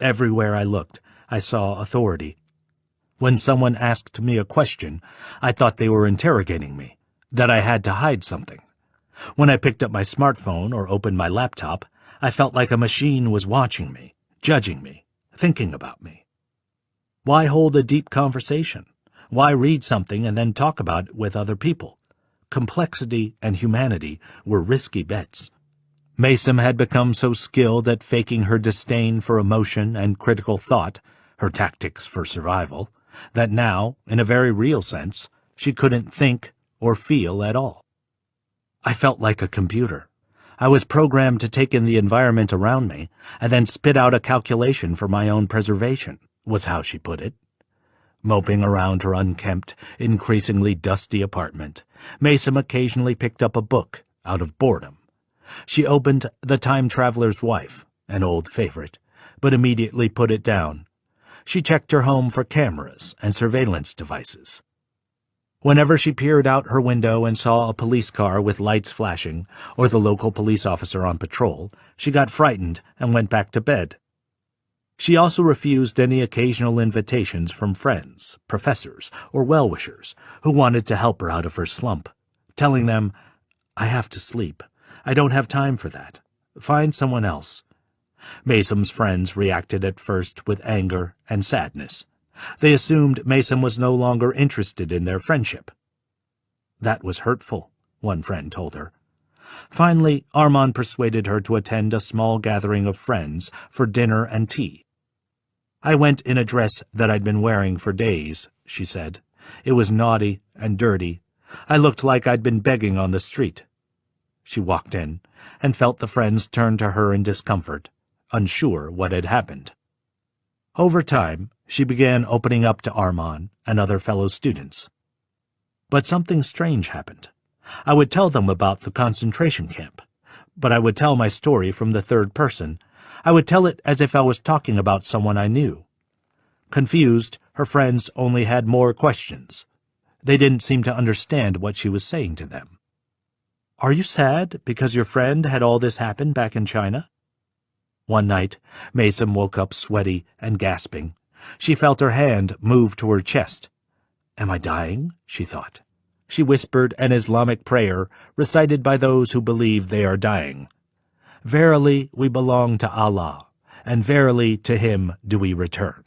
Everywhere I looked, I saw authority. When someone asked me a question, I thought they were interrogating me, that I had to hide something. When I picked up my smartphone or opened my laptop, I felt like a machine was watching me, judging me, thinking about me. Why hold a deep conversation? Why read something and then talk about it with other people? Complexity and humanity were risky bets. Maysom had become so skilled at faking her disdain for emotion and critical thought, her tactics for survival, that now, in a very real sense, she couldn't think or feel at all. I felt like a computer. I was programmed to take in the environment around me and then spit out a calculation for my own preservation, was how she put it. Moping around her unkempt, increasingly dusty apartment, Maysom occasionally picked up a book out of boredom. She opened The Time Traveler's Wife, an old favorite, but immediately put it down. She checked her home for cameras and surveillance devices. Whenever she peered out her window and saw a police car with lights flashing or the local police officer on patrol, she got frightened and went back to bed. She also refused any occasional invitations from friends, professors, or well-wishers who wanted to help her out of her slump, telling them, "I have to sleep. I don't have time for that. Find someone else." Maysom's friends reacted at first with anger and sadness. They assumed Maysom was no longer interested in their friendship. That was hurtful, one friend told her. Finally, Armand persuaded her to attend a small gathering of friends for dinner and tea. "I went in a dress that I'd been wearing for days," she said. "It was naughty and dirty. I looked like I'd been begging on the street." She walked in and felt the friends turn to her in discomfort, unsure what had happened. Over time, she began opening up to Armand and other fellow students. But something strange happened. I would tell them about the concentration camp, but I would tell my story from the third person. I would tell it as if I was talking about someone I knew. Confused, her friends only had more questions. They didn't seem to understand what she was saying to them. "Are you sad because your friend had all this happen back in China?" One night, Maysom woke up sweaty and gasping. She felt her hand move to her chest. "Am I dying?" she thought. She whispered an Islamic prayer recited by those who believe they are dying. "Verily we belong to Allah, and verily to Him do we return."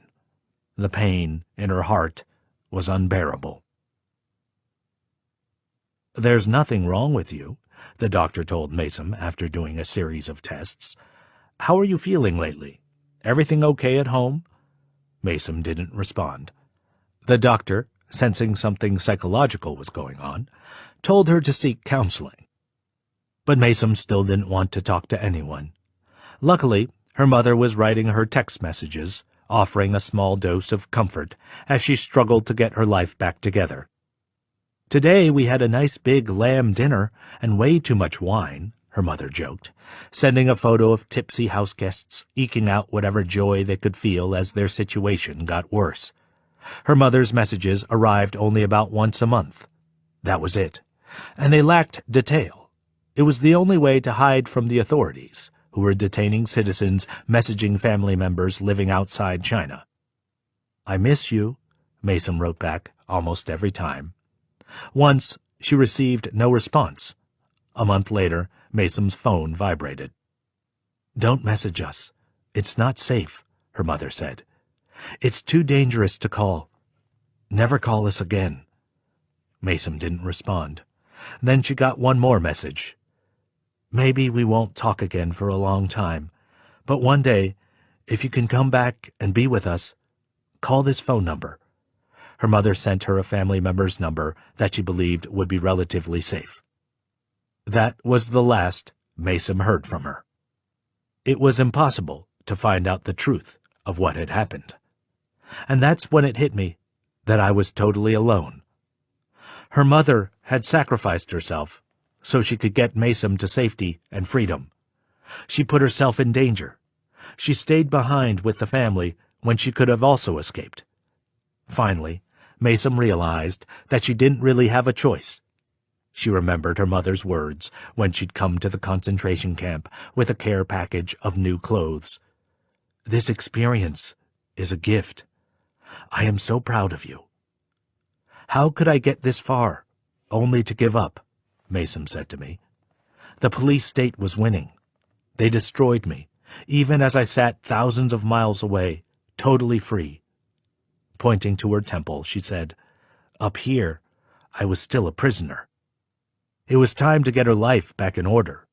The pain in her heart was unbearable. "There's nothing wrong with you," the doctor told Maysom after doing a series of tests. "How are you feeling lately? Everything okay at home?" Maysom didn't respond. The doctor, sensing something psychological was going on, told her to seek counseling. But Maysom still didn't want to talk to anyone. Luckily, her mother was writing her text messages, offering a small dose of comfort as she struggled to get her life back together. "Today we had a nice big lamb dinner and way too much wine," her mother joked, sending a photo of tipsy houseguests eking out whatever joy they could feel as their situation got worse. Her mother's messages arrived only about once a month. That was it, and they lacked detail. It was the only way to hide from the authorities, who were detaining citizens messaging family members living outside China. "I miss you," Maysom wrote back almost every time. Once, she received no response. A month later, Maysom's phone vibrated. "Don't message us. It's not safe," her mother said. "It's too dangerous to call. Never call us again." Maysom didn't respond. Then she got one more message. "Maybe we won't talk again for a long time, but one day, if you can come back and be with us, call this phone number." Her mother sent her a family member's number that she believed would be relatively safe. That was the last Maysom heard from her. It was impossible to find out the truth of what had happened. And that's when it hit me. that I was totally alone. Her mother had sacrificed herself so she could get Maysom to safety and freedom. She put herself in danger. She stayed behind with the family when she could have also escaped. Finally, Maysom realized that she didn't really have a choice. She remembered her mother's words when she'd come to the concentration camp with a care package of new clothes. "This experience is a gift. I am so proud of you." "How could I get this far, only to give up?" Maysom said to me. "The police state was winning. They destroyed me, even as I sat thousands of miles away, totally free." Pointing to her temple, she said, "Up here, I was still a prisoner." It was time to get her life back in order.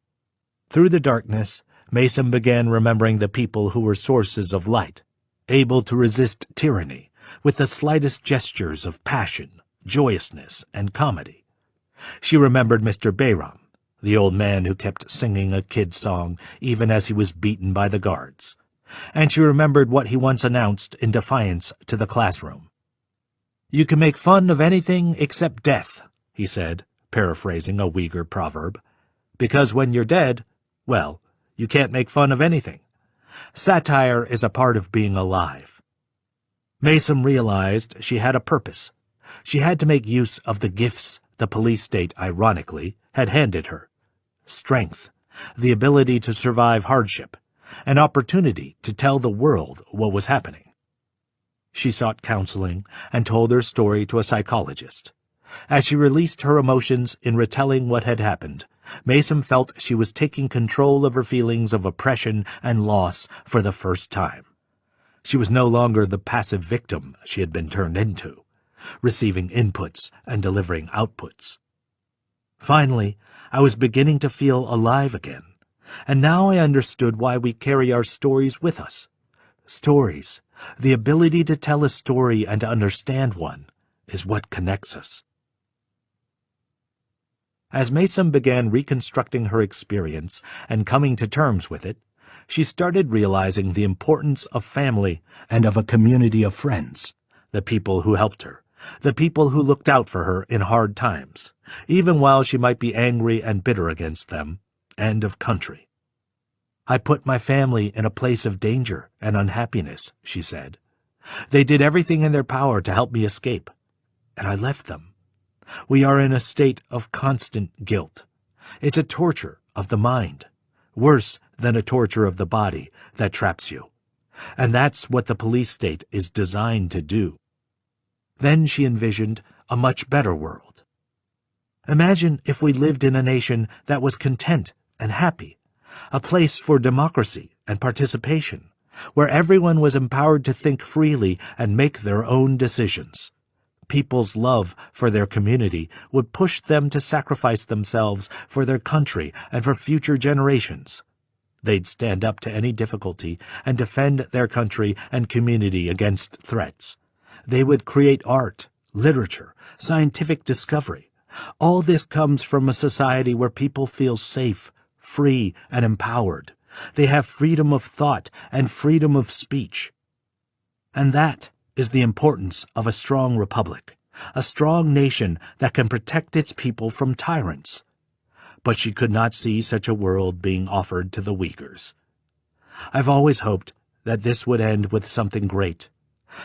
Through the darkness, Maysom began remembering the people who were sources of light, able to resist tyranny with the slightest gestures of passion, joyousness, and comedy. She remembered Mr. Bayram, the old man who kept singing a kid's song even as he was beaten by the guards, and she remembered what he once announced in defiance to the classroom. "You can make fun of anything except death," he said, paraphrasing a Uyghur proverb, "because when you're dead, well, you can't make fun of anything. Satire is a part of being alive." Maysom realized she had a purpose. She had to make use of the gifts the police state, ironically, had handed her: strength, the ability to survive hardship, an opportunity to tell the world what was happening. She sought counseling and told her story to a psychologist. As she released her emotions in retelling what had happened, Maysom felt she was taking control of her feelings of oppression and loss for the first time. She was no longer the passive victim she had been turned into, receiving inputs and delivering outputs. Finally, I was beginning to feel alive again, and now I understood why we carry our stories with us. Stories, the ability to tell a story and to understand one, is what connects us. As Maysom began reconstructing her experience and coming to terms with it, she started realizing the importance of family and of a community of friends, the people who helped her, the people who looked out for her in hard times, even while she might be angry and bitter against them, and of country. "I put my family in a place of danger and unhappiness," she said. "They did everything in their power to help me escape, and I left them. We are in a state of constant guilt. It's a torture of the mind, worse than a torture of the body that traps you. And that's what the police state is designed to do." Then she envisioned a much better world. "Imagine if we lived in a nation that was content and happy, a place for democracy and participation, where everyone was empowered to think freely and make their own decisions. People's love for their community would push them to sacrifice themselves for their country and for future generations. They'd stand up to any difficulty and defend their country and community against threats. They would create art, literature, scientific discovery. All this comes from a society where people feel safe, free, and empowered. They have freedom of thought and freedom of speech. And that is the importance of a strong republic, a strong nation that can protect its people from tyrants." But she could not see such a world being offered to the Uyghurs. "I've always hoped that this would end with something great.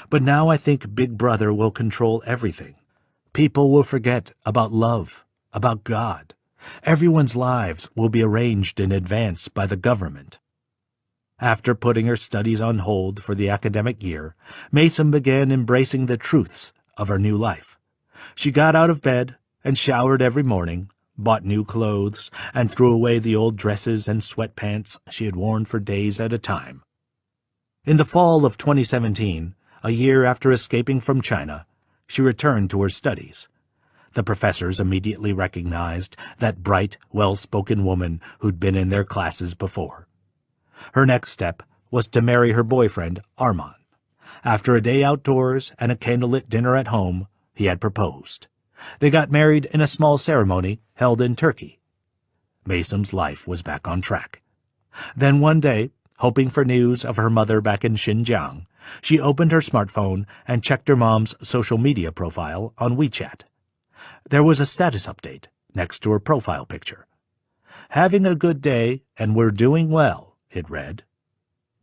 But now I think Big Brother will control everything. People will forget about love, about God. Everyone's lives will be arranged in advance by the government." After putting her studies on hold for the academic year, Maysom began embracing the truths of her new life. She got out of bed and showered every morning, bought new clothes, and threw away the old dresses and sweatpants she had worn for days at a time. In the fall of 2017, a year after escaping from China, she returned to her studies. The professors immediately recognized that bright, well-spoken woman who'd been in their classes before. Her next step was to marry her boyfriend, Arman. After a day outdoors and a candlelit dinner at home, he had proposed. They got married in a small ceremony held in Turkey. Maysom's life was back on track. Then one day, Hoping for news of her mother back in Xinjiang, she opened her smartphone and checked her mom's social media profile on WeChat. There was a status update next to her profile picture. "Having a good day, and we're doing well," it read.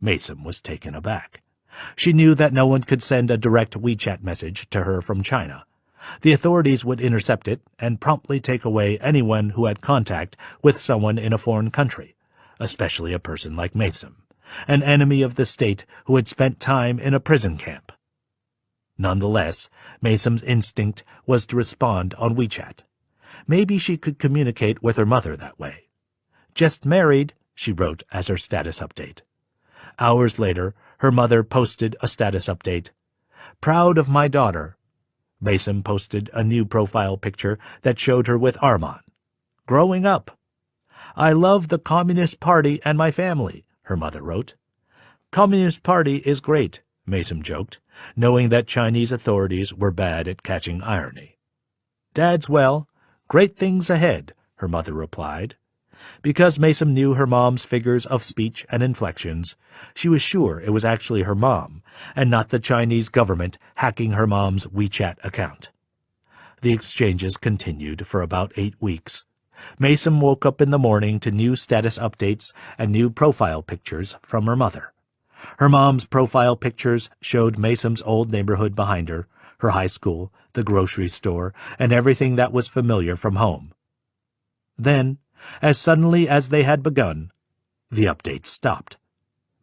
Maysom was taken aback. She knew that no one could send a direct WeChat message to her from China. The authorities would intercept it and promptly take away anyone who had contact with someone in a foreign country, especially a person like Maysom, an enemy of the state who had spent time in a prison camp. Nonetheless, Maysom's instinct was to respond on WeChat. Maybe she could communicate with her mother that way. "Just married," she wrote as her status update. Hours later, her mother posted a status update. "Proud of my daughter." Maysom posted a new profile picture that showed her with Arman. "Growing up." "I love the Communist Party and my family," her mother wrote. "Communist Party is great," Maysom joked, knowing that Chinese authorities were bad at catching irony. "Dad's well. Great things ahead," her mother replied. Because Maysom knew her mom's figures of speech and inflections, she was sure it was actually her mom, and not the Chinese government hacking her mom's WeChat account. The exchanges continued for about 8 weeks. Maysom woke up in the morning to new status updates and new profile pictures from her mother. Her mom's profile pictures showed Maysom's old neighborhood behind her, her high school, the grocery store, and everything that was familiar from home. Then, as suddenly as they had begun, the updates stopped.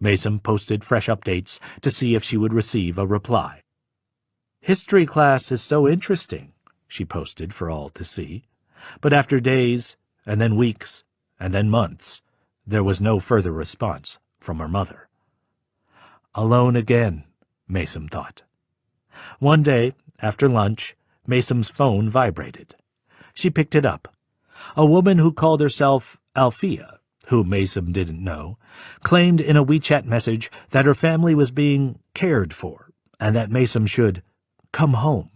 Maysom posted fresh updates to see if she would receive a reply. "History class is so interesting," she posted for all to see. But after days, and then weeks, and then months, there was no further response from her mother. Alone again, Maysom thought. One day, after lunch, Maysom's phone vibrated. She picked it up. A woman who called herself Althea, who Maysom didn't know, claimed in a WeChat message that her family was being cared for and that Maysom should come home.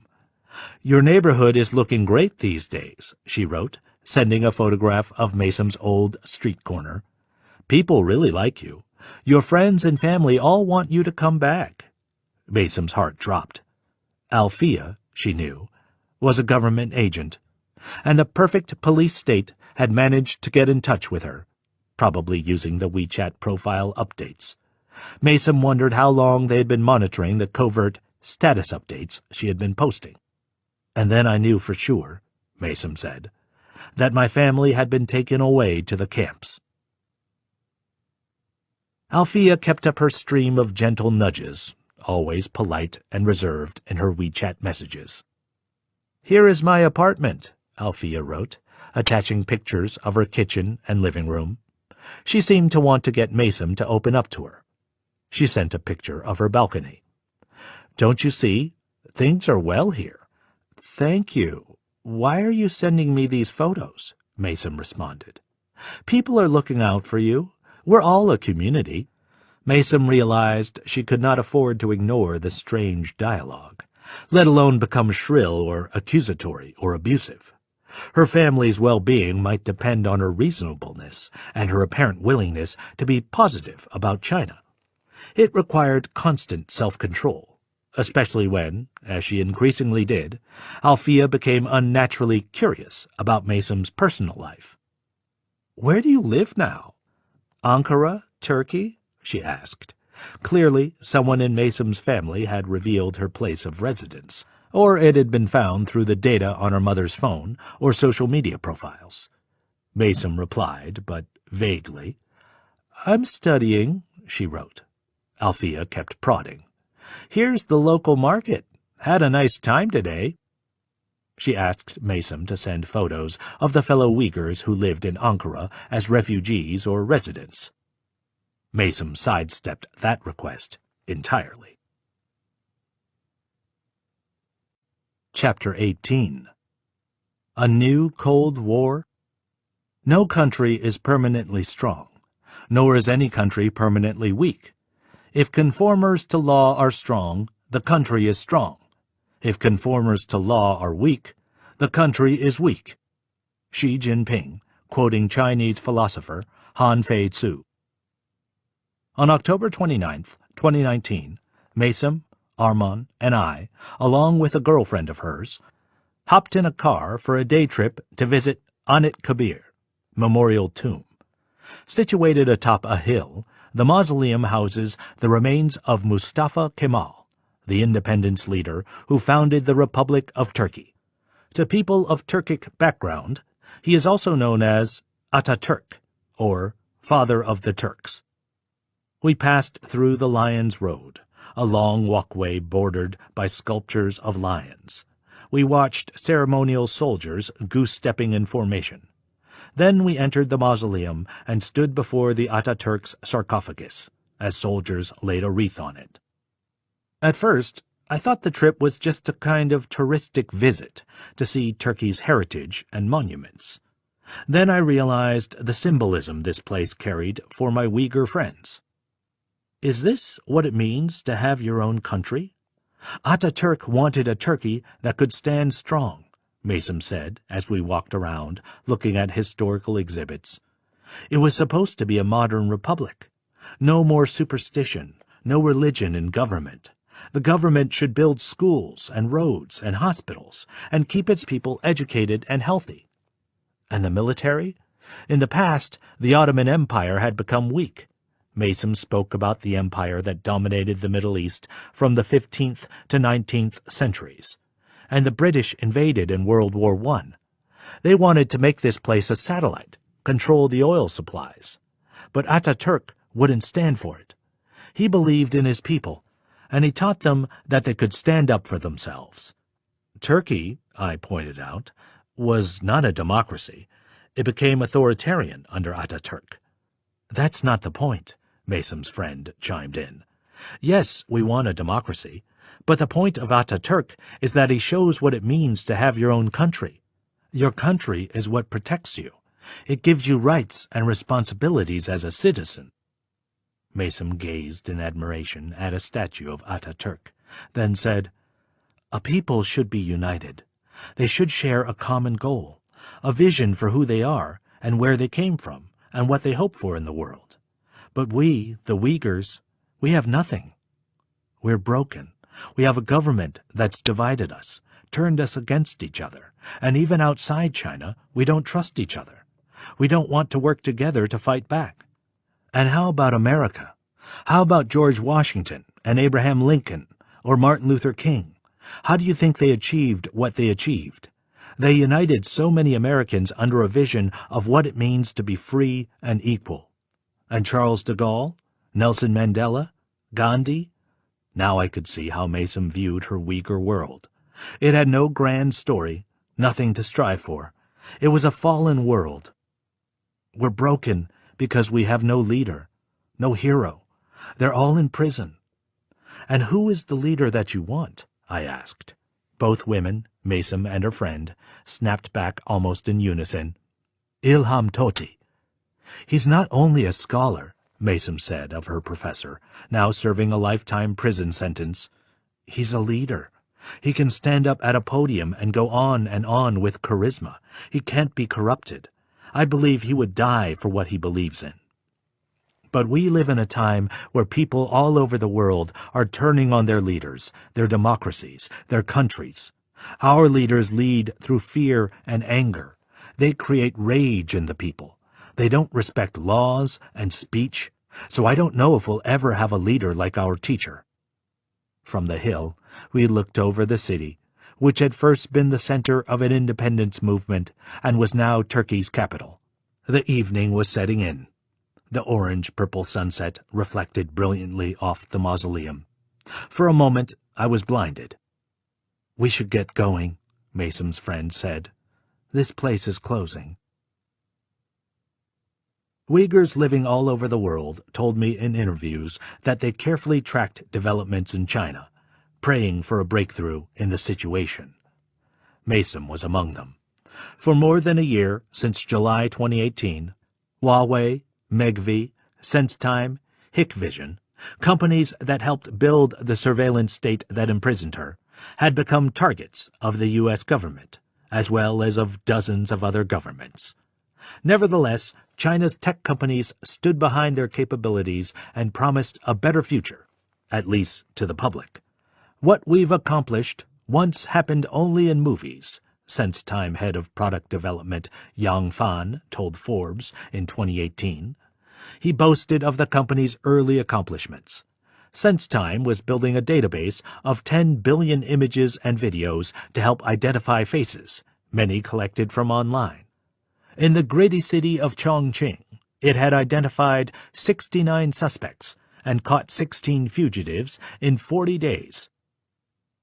"Your neighborhood is looking great these days," she wrote, sending a photograph of Maysom's old street corner. "People really like you. Your friends and family all want you to come back." Maysom's heart dropped. Althea, she knew, was a government agent, and the perfect police state had managed to get in touch with her, probably using the WeChat profile updates. Maysom wondered how long they had been monitoring the covert status updates she had been posting. "And then I knew for sure," Maysom said, "that my family had been taken away to the camps." Althea kept up her stream of gentle nudges, always polite and reserved in her WeChat messages. "Here is my apartment," Althea wrote, attaching pictures of her kitchen and living room. She seemed to want to get Maysom to open up to her. She sent a picture of her balcony. "Don't you see? Things are well here." "Thank you. Why are you sending me these photos?" Maysom responded. "People are looking out for you. We're all a community." Maysom realized she could not afford to ignore the strange dialogue, let alone become shrill or accusatory or abusive. Her family's well-being might depend on her reasonableness and her apparent willingness to be positive about China. It required constant self-control, especially when, as she increasingly did, Althea became unnaturally curious about Maysom's personal life. "Where do you live now?" "Ankara, Turkey?" she asked. Clearly, someone in Maysom's family had revealed her place of residence, or it had been found through the data on her mother's phone or social media profiles. Maysom replied, but vaguely. "I'm studying," she wrote. Althea kept prodding. "Here's the local market. Had a nice time today." She asked Maysom to send photos of the fellow Uyghurs who lived in Ankara as refugees or residents. Maysom sidestepped that request entirely. Chapter 18. A New Cold War? No country is permanently strong, nor is any country permanently weak. If conformers to law are strong, the country is strong. If conformers to law are weak, the country is weak. Xi Jinping, quoting Chinese philosopher Han Fei Tzu. On October 29, 2019, Mason, Arman, and I, along with a girlfriend of hers, hopped in a car for a day trip to visit Anit Kabir Memorial Tomb. Situated atop a hill, the mausoleum houses the remains of Mustafa Kemal, the independence leader who founded the Republic of Turkey. To people of Turkic background, he is also known as Ataturk, or Father of the Turks. We passed through the Lions Road, a long walkway bordered by sculptures of lions. We watched ceremonial soldiers goose-stepping in formation. Then we entered the mausoleum and stood before the Ataturk's sarcophagus, as soldiers laid a wreath on it. At first, I thought the trip was just a kind of touristic visit to see Turkey's heritage and monuments. Then I realized the symbolism this place carried for my Uyghur friends. Is this what it means to have your own country? Ataturk wanted a Turkey that could stand strong, Mason said as we walked around, looking at historical exhibits. It was supposed to be a modern republic. No more superstition, no religion in government. The government should build schools and roads and hospitals and keep its people educated and healthy. And the military? In the past, the Ottoman Empire had become weak. Mason spoke about the empire that dominated the Middle East from the 15th to 19th centuries, and the British invaded in World War I. They wanted to make this place a satellite, control the oil supplies. But Ataturk wouldn't stand for it. He believed in his people, and he taught them that they could stand up for themselves. Turkey, I pointed out, was not a democracy. It became authoritarian under Ataturk. That's not the point, Mason's friend chimed in. Yes, we want a democracy, but the point of Ataturk is that he shows what it means to have your own country. Your country is what protects you. It gives you rights and responsibilities as a citizen. Mason gazed in admiration at a statue of Ataturk, then said, "A people should be united. They should share a common goal, a vision for who they are and where they came from and what they hope for in the world. But we, the Uyghurs, we have nothing. We're broken. We have a government that's divided us, turned us against each other, and even outside China, we don't trust each other. We don't want to work together to fight back. And how about America? How about George Washington and Abraham Lincoln or Martin Luther King? How do you think they achieved what they achieved? They united so many Americans under a vision of what it means to be free and equal. And Charles de Gaulle, Nelson Mandela, Gandhi? Now I could see how Mason viewed her Uyghur world. It had no grand story, nothing to strive for. It was a fallen world. We're broken because we have no leader, no hero. They're all in prison. And who is the leader that you want? I asked. Both women, Mason and her friend, snapped back almost in unison. Ilham Tohti. He's not only a scholar, Mason said of her professor, now serving a lifetime prison sentence. He's a leader. He can stand up at a podium and go on and on with charisma. He can't be corrupted. I believe he would die for what he believes in. But we live in a time where people all over the world are turning on their leaders, their democracies, their countries. Our leaders lead through fear and anger. They create rage in the people. They don't respect laws and speech, so I don't know if we'll ever have a leader like our teacher. From the hill, we looked over the city, which had first been the center of an independence movement and was now Turkey's capital. The evening was setting in. The orange-purple sunset reflected brilliantly off the mausoleum. For a moment, I was blinded. "We should get going," Mason's friend said. "This place is closing." Uyghurs living all over the world told me in interviews that they carefully tracked developments in China, praying for a breakthrough in the situation. Mason was among them. For more than a year, since July 2018, Huawei, Megvii, SenseTime, Hikvision, companies that helped build the surveillance state that imprisoned her, had become targets of the U.S. government, as well as of dozens of other governments. Nevertheless, China's tech companies stood behind their capabilities and promised a better future, at least to the public. What we've accomplished once happened only in movies, SenseTime head of product development Yang Fan told Forbes in 2018. He boasted of the company's early accomplishments. SenseTime was building a database of 10 billion images and videos to help identify faces, many collected from online. In the gritty city of Chongqing, it had identified 69 suspects and caught 16 fugitives in 40 days.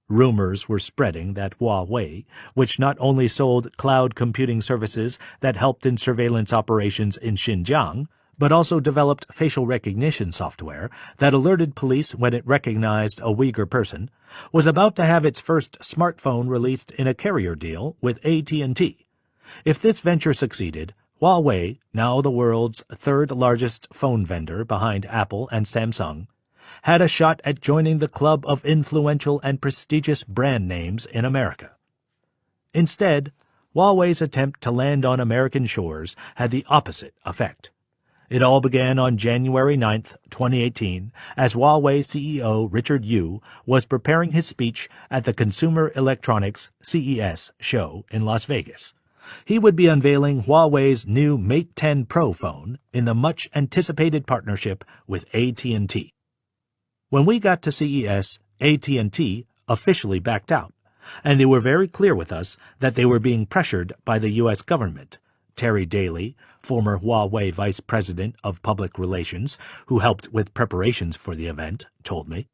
Rumors were spreading that Huawei, which not only sold cloud computing services that helped in surveillance operations in Xinjiang, but also developed facial recognition software that alerted police when it recognized a Uyghur person, was about to have its first smartphone released in a carrier deal with AT&T. If this venture succeeded, Huawei, now the world's third-largest phone vendor behind Apple and Samsung, had a shot at joining the club of influential and prestigious brand names in America. Instead, Huawei's attempt to land on American shores had the opposite effect. It all began on January 9, 2018, as Huawei CEO Richard Yu was preparing his speech at the Consumer Electronics CES show in Las Vegas. He would be unveiling Huawei's new Mate 10 Pro phone in the much-anticipated partnership with AT&T. When we got to CES, AT&T officially backed out, and they were very clear with us that they were being pressured by the U.S. government. Terry Daly, former Huawei vice president of public relations, who helped with preparations for the event, told me.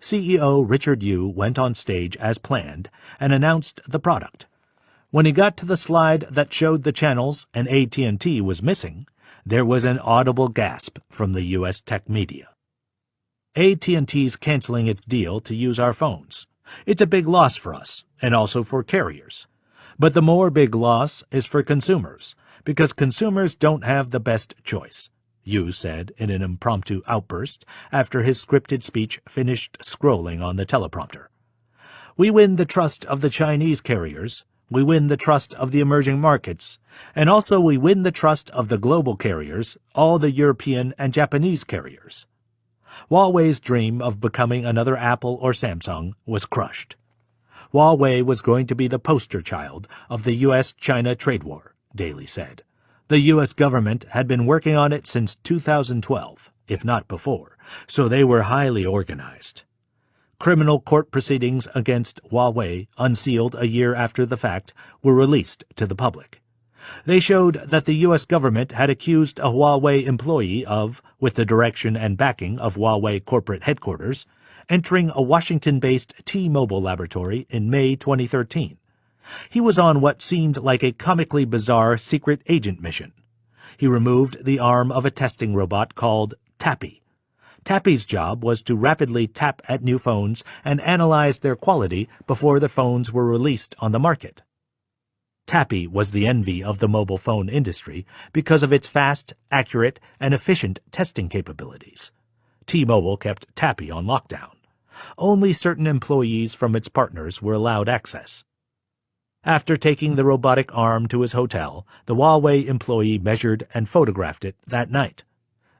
CEO Richard Yu went on stage as planned and announced the product. When he got to the slide that showed the channels and AT&T was missing, there was an audible gasp from the U.S. tech media. AT&T's canceling its deal to use our phones. It's a big loss for us, and also for carriers. But the more big loss is for consumers, because consumers don't have the best choice, Yu said in an impromptu outburst after his scripted speech finished scrolling on the teleprompter. We win the trust of the Chinese carriers, we win the trust of the emerging markets, and also we win the trust of the global carriers, all the European and Japanese carriers. Huawei's dream of becoming another Apple or Samsung was crushed. Huawei was going to be the poster child of the U.S.-China trade war, Daly said. The U.S. government had been working on it since 2012, if not before, so they were highly organized. Criminal court proceedings against Huawei, unsealed a year after the fact, were released to the public. They showed that the U.S. government had accused a Huawei employee of, with the direction and backing of Huawei corporate headquarters, entering a Washington-based T-Mobile laboratory in May 2013. He was on what seemed like a comically bizarre secret agent mission. He removed the arm of a testing robot called Tappy. Tappy's job was to rapidly tap at new phones and analyze their quality before the phones were released on the market. Tappy was the envy of the mobile phone industry because of its fast, accurate, and efficient testing capabilities. T-Mobile kept Tappy on lockdown. Only certain employees from its partners were allowed access. After taking the robotic arm to his hotel, the Huawei employee measured and photographed it that night.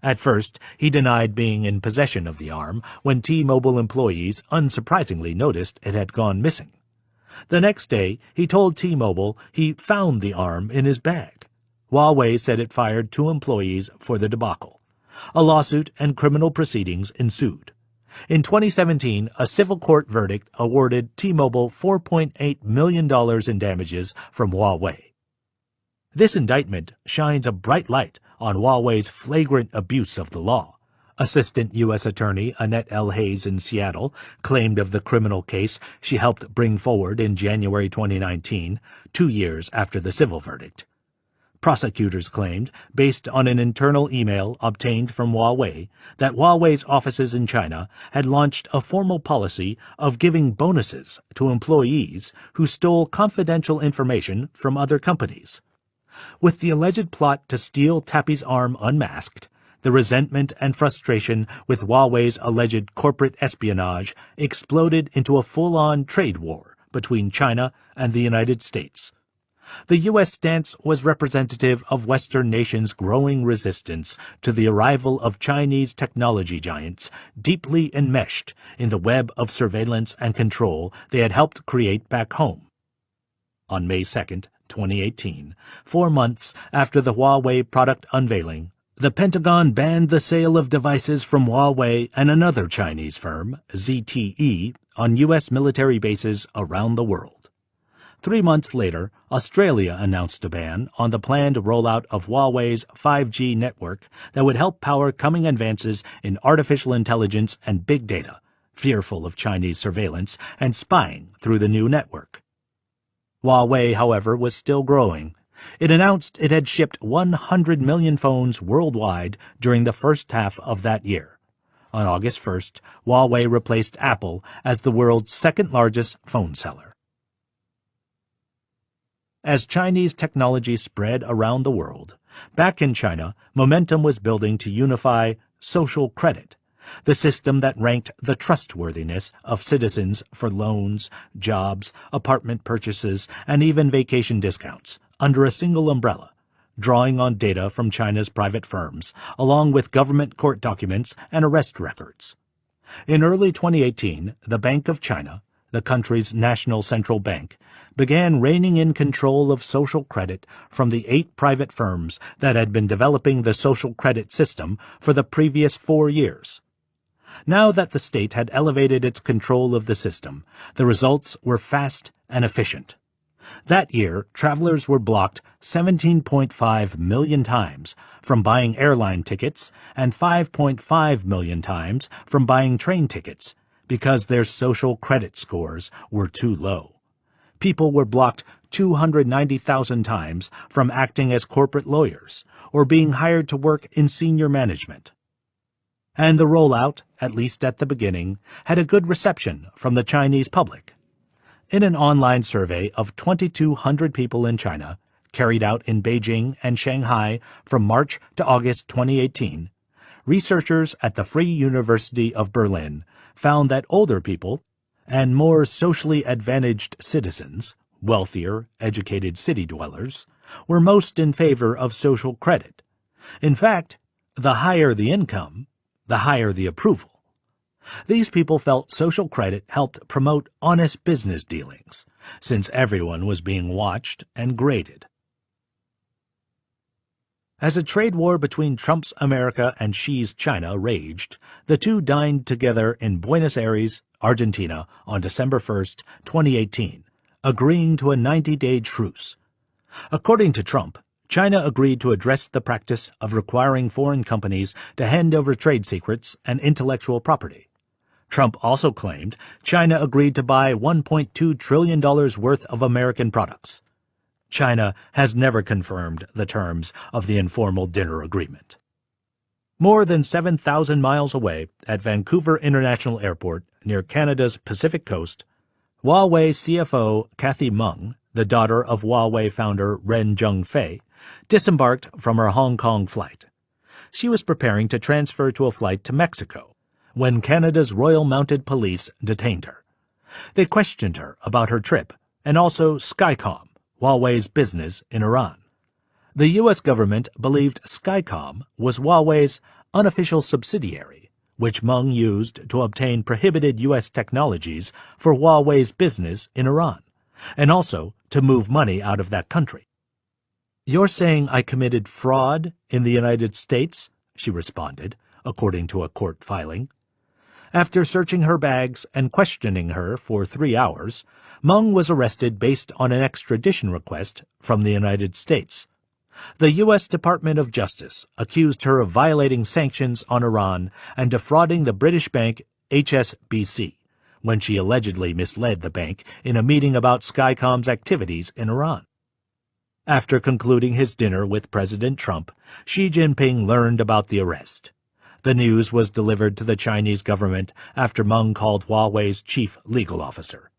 At first, he denied being in possession of the arm when T-Mobile employees unsurprisingly noticed it had gone missing. The next day, he told T-Mobile he found the arm in his bag. Huawei said it fired 2 employees for the debacle. A lawsuit and criminal proceedings ensued. In 2017, a civil court verdict awarded T-Mobile $4.8 million in damages from Huawei. This indictment shines a bright light on Huawei's flagrant abuse of the law. Assistant U.S. Attorney Annette L. Hayes in Seattle claimed of the criminal case she helped bring forward in January 2019, 2 years after the civil verdict. Prosecutors claimed, based on an internal email obtained from Huawei, that Huawei's offices in China had launched a formal policy of giving bonuses to employees who stole confidential information from other companies. With the alleged plot to steal Tappy's arm unmasked, the resentment and frustration with Huawei's alleged corporate espionage exploded into a full-on trade war between China and the United States. The U.S. stance was representative of Western nations' growing resistance to the arrival of Chinese technology giants deeply enmeshed in the web of surveillance and control they had helped create back home. On May 2, 2018, 4 months after the Huawei product unveiling, the Pentagon banned the sale of devices from Huawei and another Chinese firm, ZTE, on U.S. military bases around the world. 3 months later, Australia announced a ban on the planned rollout of Huawei's 5G network that would help power coming advances in artificial intelligence and big data, fearful of Chinese surveillance and spying through the new network. Huawei, however, was still growing. It announced it had shipped 100 million phones worldwide during the first half of that year. On August 1st, Huawei replaced Apple as the world's second-largest phone seller. As Chinese technology spread around the world, back in China, momentum was building to unify social credit, the system that ranked the trustworthiness of citizens for loans, jobs, apartment purchases, and even vacation discounts under a single umbrella, drawing on data from China's private firms, along with government court documents and arrest records. In early 2018, the Bank of China, the country's national central bank, began reining in control of social credit from the 8 private firms that had been developing the social credit system for the previous 4 years. Now that the state had elevated its control of the system, the results were fast and efficient. That year, travelers were blocked 17.5 million times from buying airline tickets and 5.5 million times from buying train tickets because their social credit scores were too low. People were blocked 290,000 times from acting as corporate lawyers or being hired to work in senior management. And the rollout, at least at the beginning, had a good reception from the Chinese public. In an online survey of 2,200 people in China, carried out in Beijing and Shanghai from March to August 2018, researchers at the Free University of Berlin found that older people and more socially advantaged citizens, wealthier, educated city dwellers, were most in favor of social credit. In fact, the higher the income, the higher the approval. These people felt social credit helped promote honest business dealings, since everyone was being watched and graded. As a trade war between Trump's America and Xi's China raged, the two dined together in Buenos Aires, Argentina, on December 1, 2018, agreeing to a 90-day truce. According to Trump, China agreed to address the practice of requiring foreign companies to hand over trade secrets and intellectual property. Trump also claimed China agreed to buy $1.2 trillion worth of American products. China has never confirmed the terms of the informal dinner agreement. More than 7,000 miles away at Vancouver International Airport near Canada's Pacific Coast, Huawei CFO Cathy Meng, the daughter of Huawei founder Ren Zhengfei, disembarked from her Hong Kong flight. She was preparing to transfer to a flight to Mexico when Canada's Royal Mounted Police detained her. They questioned her about her trip and also Skycom, Huawei's business in Iran. The U.S. government believed Skycom was Huawei's unofficial subsidiary, which Meng used to obtain prohibited U.S. technologies for Huawei's business in Iran, and also to move money out of that country. "You're saying I committed fraud in the United States?" she responded, according to a court filing. After searching her bags and questioning her for 3 hours, Meng was arrested based on an extradition request from the United States. The U.S. Department of Justice accused her of violating sanctions on Iran and defrauding the British bank HSBC when she allegedly misled the bank in a meeting about Skycom's activities in Iran. After concluding his dinner with President Trump, Xi Jinping learned about the arrest. The news was delivered to the Chinese government after Meng called Huawei's chief legal officer.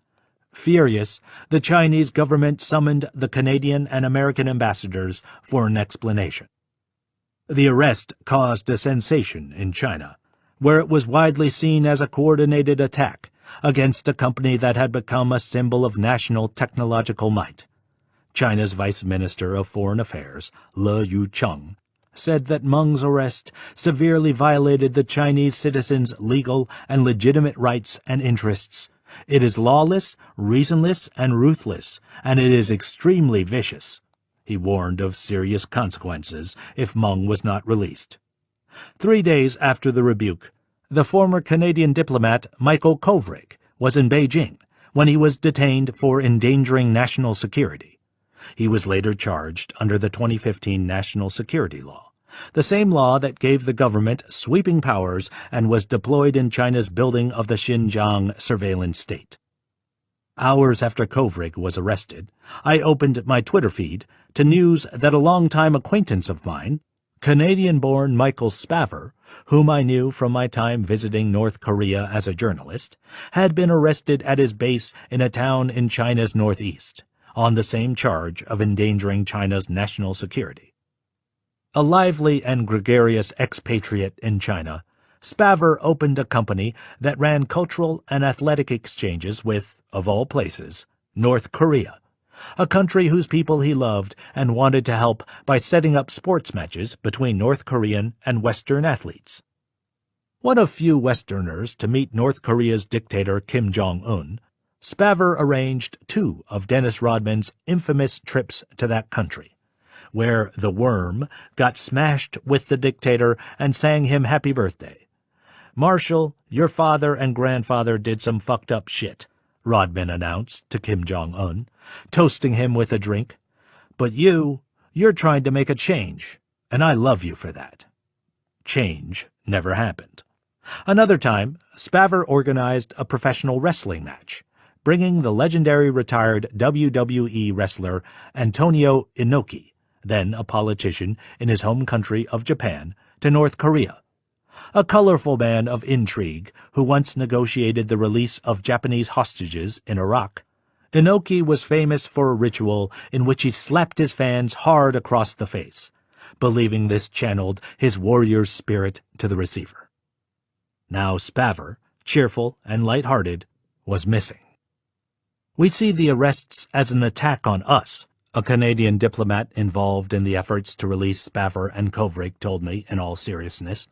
Furious, the Chinese government summoned the Canadian and American ambassadors for an explanation. The arrest caused a sensation in China, where it was widely seen as a coordinated attack against a company that had become a symbol of national technological might. China's Vice Minister of Foreign Affairs, Le Yucheng, said that Meng's arrest severely violated the Chinese citizens' legal and legitimate rights and interests. It is lawless, reasonless, and ruthless, and it is extremely vicious. He warned of serious consequences if Meng was not released. 3 days after the rebuke, the former Canadian diplomat Michael Kovrig was in Beijing when he was detained for endangering national security. He was later charged under the 2015 National Security Law, the same law that gave the government sweeping powers and was deployed in China's building of the Xinjiang surveillance state. Hours after Kovrig was arrested, I opened my Twitter feed to news that a longtime acquaintance of mine, Canadian-born Michael Spavor, whom I knew from my time visiting North Korea as a journalist, had been arrested at his base in a town in China's northeast, on the same charge of endangering China's national security. A lively and gregarious expatriate in China, Spavor opened a company that ran cultural and athletic exchanges with, of all places, North Korea, a country whose people he loved and wanted to help by setting up sports matches between North Korean and Western athletes. One of few Westerners to meet North Korea's dictator Kim Jong-un, Spavor arranged 2 of Dennis Rodman's infamous trips to that country, where the Worm got smashed with the dictator and sang him happy birthday. "Marshall, your father and grandfather did some fucked up shit," Rodman announced to Kim Jong-un, toasting him with a drink. "But you're trying to make a change, and I love you for that." Change never happened. Another time, Spavor organized a professional wrestling match, bringing the legendary retired WWE wrestler Antonio Inoki, then a politician in his home country of Japan, to North Korea. A colorful man of intrigue who once negotiated the release of Japanese hostages in Iraq, Inoki was famous for a ritual in which he slapped his fans hard across the face, believing this channeled his warrior's spirit to the receiver. Now Spavor, cheerful and light-hearted, was missing. "We see the arrests as an attack on us," a Canadian diplomat involved in the efforts to release Spavor and Kovrig told me in all seriousness.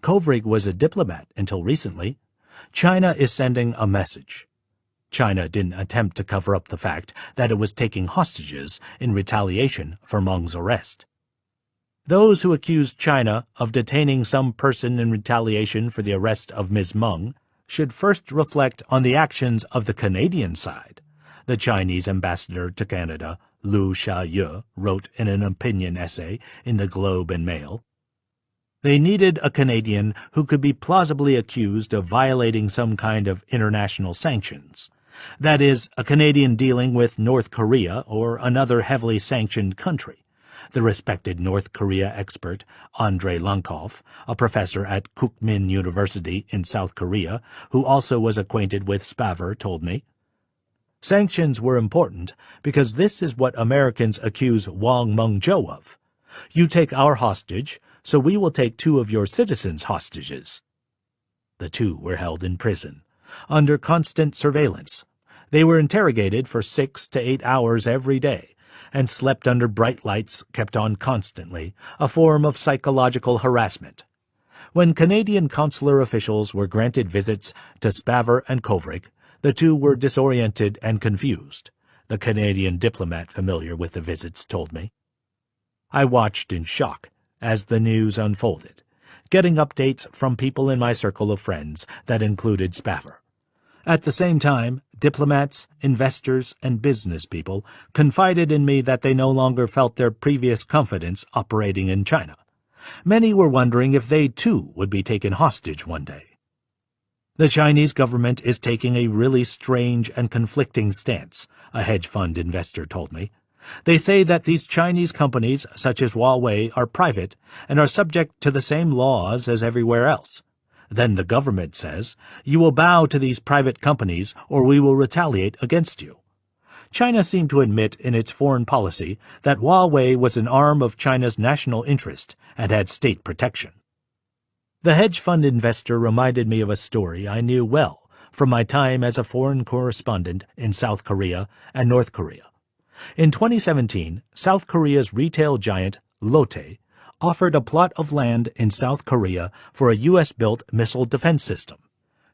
Kovrig was a diplomat until recently. China is sending a message. China didn't attempt to cover up the fact that it was taking hostages in retaliation for Meng's arrest. Those who accused China of detaining some person in retaliation for the arrest of Ms. Meng should first reflect on the actions of the Canadian side, the Chinese ambassador to Canada, Liu Xiaoyu, wrote in an opinion essay in the Globe and Mail. They needed a Canadian who could be plausibly accused of violating some kind of international sanctions. That is, a Canadian dealing with North Korea or another heavily sanctioned country. The respected North Korea expert Andrei Lankov, a professor at Kookmin University in South Korea, who also was acquainted with Spavor, told me. Sanctions were important because this is what Americans accuse Wang Mengzhou of. You take our hostage, so we will take 2 of your citizens' hostages. The 2 were held in prison, under constant surveillance. They were interrogated for 6 to 8 hours every day, and slept under bright lights kept on constantly, a form of psychological harassment. When Canadian consular officials were granted visits to Spavor and Kovrig, the 2 were disoriented and confused, the Canadian diplomat familiar with the visits told me. I watched in shock as the news unfolded, getting updates from people in my circle of friends that included Spavor. At the same time, diplomats, investors, and business people confided in me that they no longer felt their previous confidence operating in China. Many were wondering if they, too, would be taken hostage one day. The Chinese government is taking a really strange and conflicting stance, a hedge fund investor told me. They say that these Chinese companies, such as Huawei, are private and are subject to the same laws as everywhere else. Then the government says, you will bow to these private companies or we will retaliate against you. China seemed to admit in its foreign policy that Huawei was an arm of China's national interest and had state protection. The hedge fund investor reminded me of a story I knew well from my time as a foreign correspondent in South Korea and North Korea. In 2017, South Korea's retail giant Lotte offered a plot of land in South Korea for a U.S.-built missile defense system.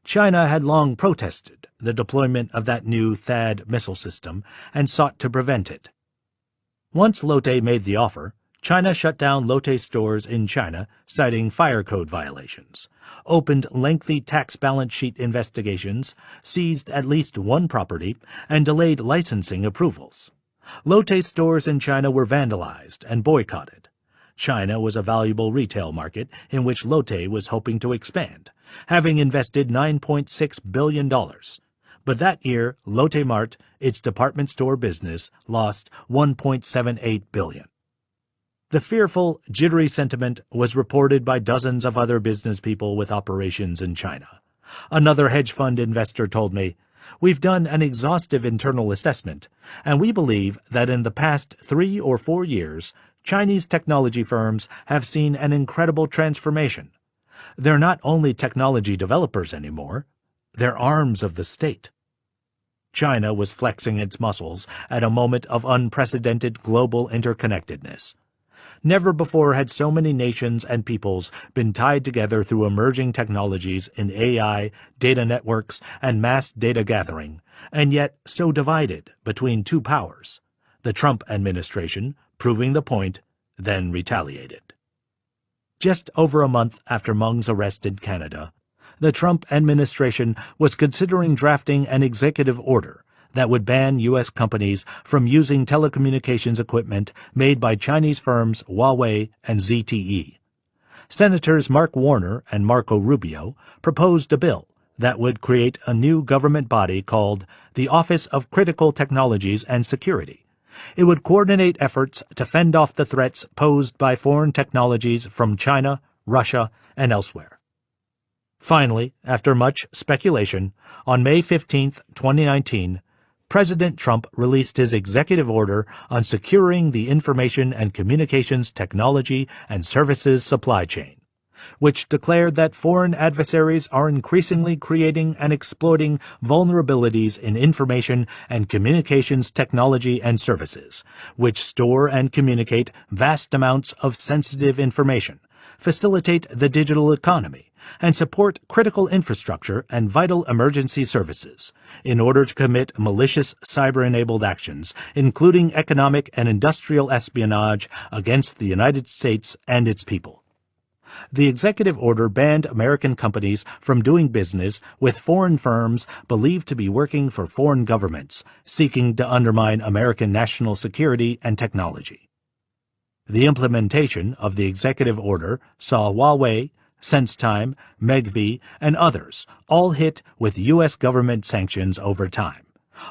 China had long protested the deployment of that new THAAD missile system and sought to prevent it. Once Lotte made the offer, China shut down Lotte stores in China, citing fire code violations, opened lengthy tax balance sheet investigations, seized at least one property, and delayed licensing approvals. Lotte stores in China were vandalized and boycotted. China was a valuable retail market in which Lotte was hoping to expand, having invested $9.6 billion. But that year, Lotte Mart, its department store business, lost $1.78 billion. The fearful, jittery sentiment was reported by dozens of other business people with operations in China. Another hedge fund investor told me, "We've done an exhaustive internal assessment, and we believe that in the past 3 or 4 years, Chinese technology firms have seen an incredible transformation. They're not only technology developers anymore, they're arms of the state." China was flexing its muscles at a moment of unprecedented global interconnectedness. Never before had so many nations and peoples been tied together through emerging technologies in AI, data networks, and mass data gathering, and yet so divided between two powers. The Trump administration, proving the point, then retaliated. Just over a month after Meng's arrest in Canada, the Trump administration was considering drafting an executive order that would ban U.S. companies from using telecommunications equipment made by Chinese firms Huawei and ZTE. Senators Mark Warner and Marco Rubio proposed a bill that would create a new government body called the Office of Critical Technologies and Security. It would coordinate efforts to fend off the threats posed by foreign technologies from China, Russia, and elsewhere. Finally, after much speculation, on May 15, 2019, President Trump released his executive order on securing the information and communications technology and services supply chain, which declared that foreign adversaries are increasingly creating and exploiting vulnerabilities in information and communications technology and services, which store and communicate vast amounts of sensitive information, facilitate the digital economy, and support critical infrastructure and vital emergency services in order to commit malicious cyber-enabled actions, including economic and industrial espionage against the United States and its people. The executive order banned American companies from doing business with foreign firms believed to be working for foreign governments, seeking to undermine American national security and technology. The implementation of the executive order saw Huawei, SenseTime, Megvii, and others all hit with U.S. government sanctions over time,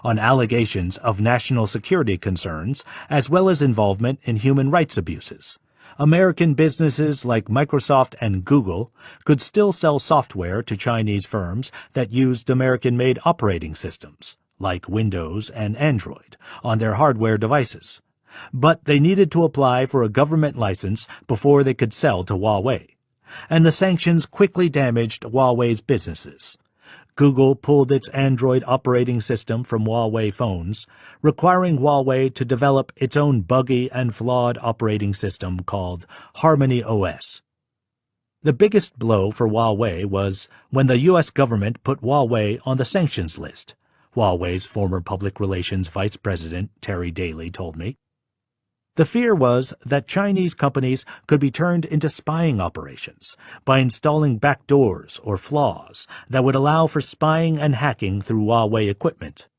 on allegations of national security concerns as well as involvement in human rights abuses. American businesses like Microsoft and Google could still sell software to Chinese firms that used American-made operating systems, like Windows and Android, on their hardware devices. But they needed to apply for a government license before they could sell to Huawei. And the sanctions quickly damaged Huawei's businesses. Google pulled its Android operating system from Huawei phones, requiring Huawei to develop its own buggy and flawed operating system called Harmony OS. The biggest blow for Huawei was when the U.S. government put Huawei on the sanctions list, Huawei's former public relations vice president Terry Daly told me. The fear was that Chinese companies could be turned into spying operations by installing backdoors or flaws that would allow for spying and hacking through Huawei equipment.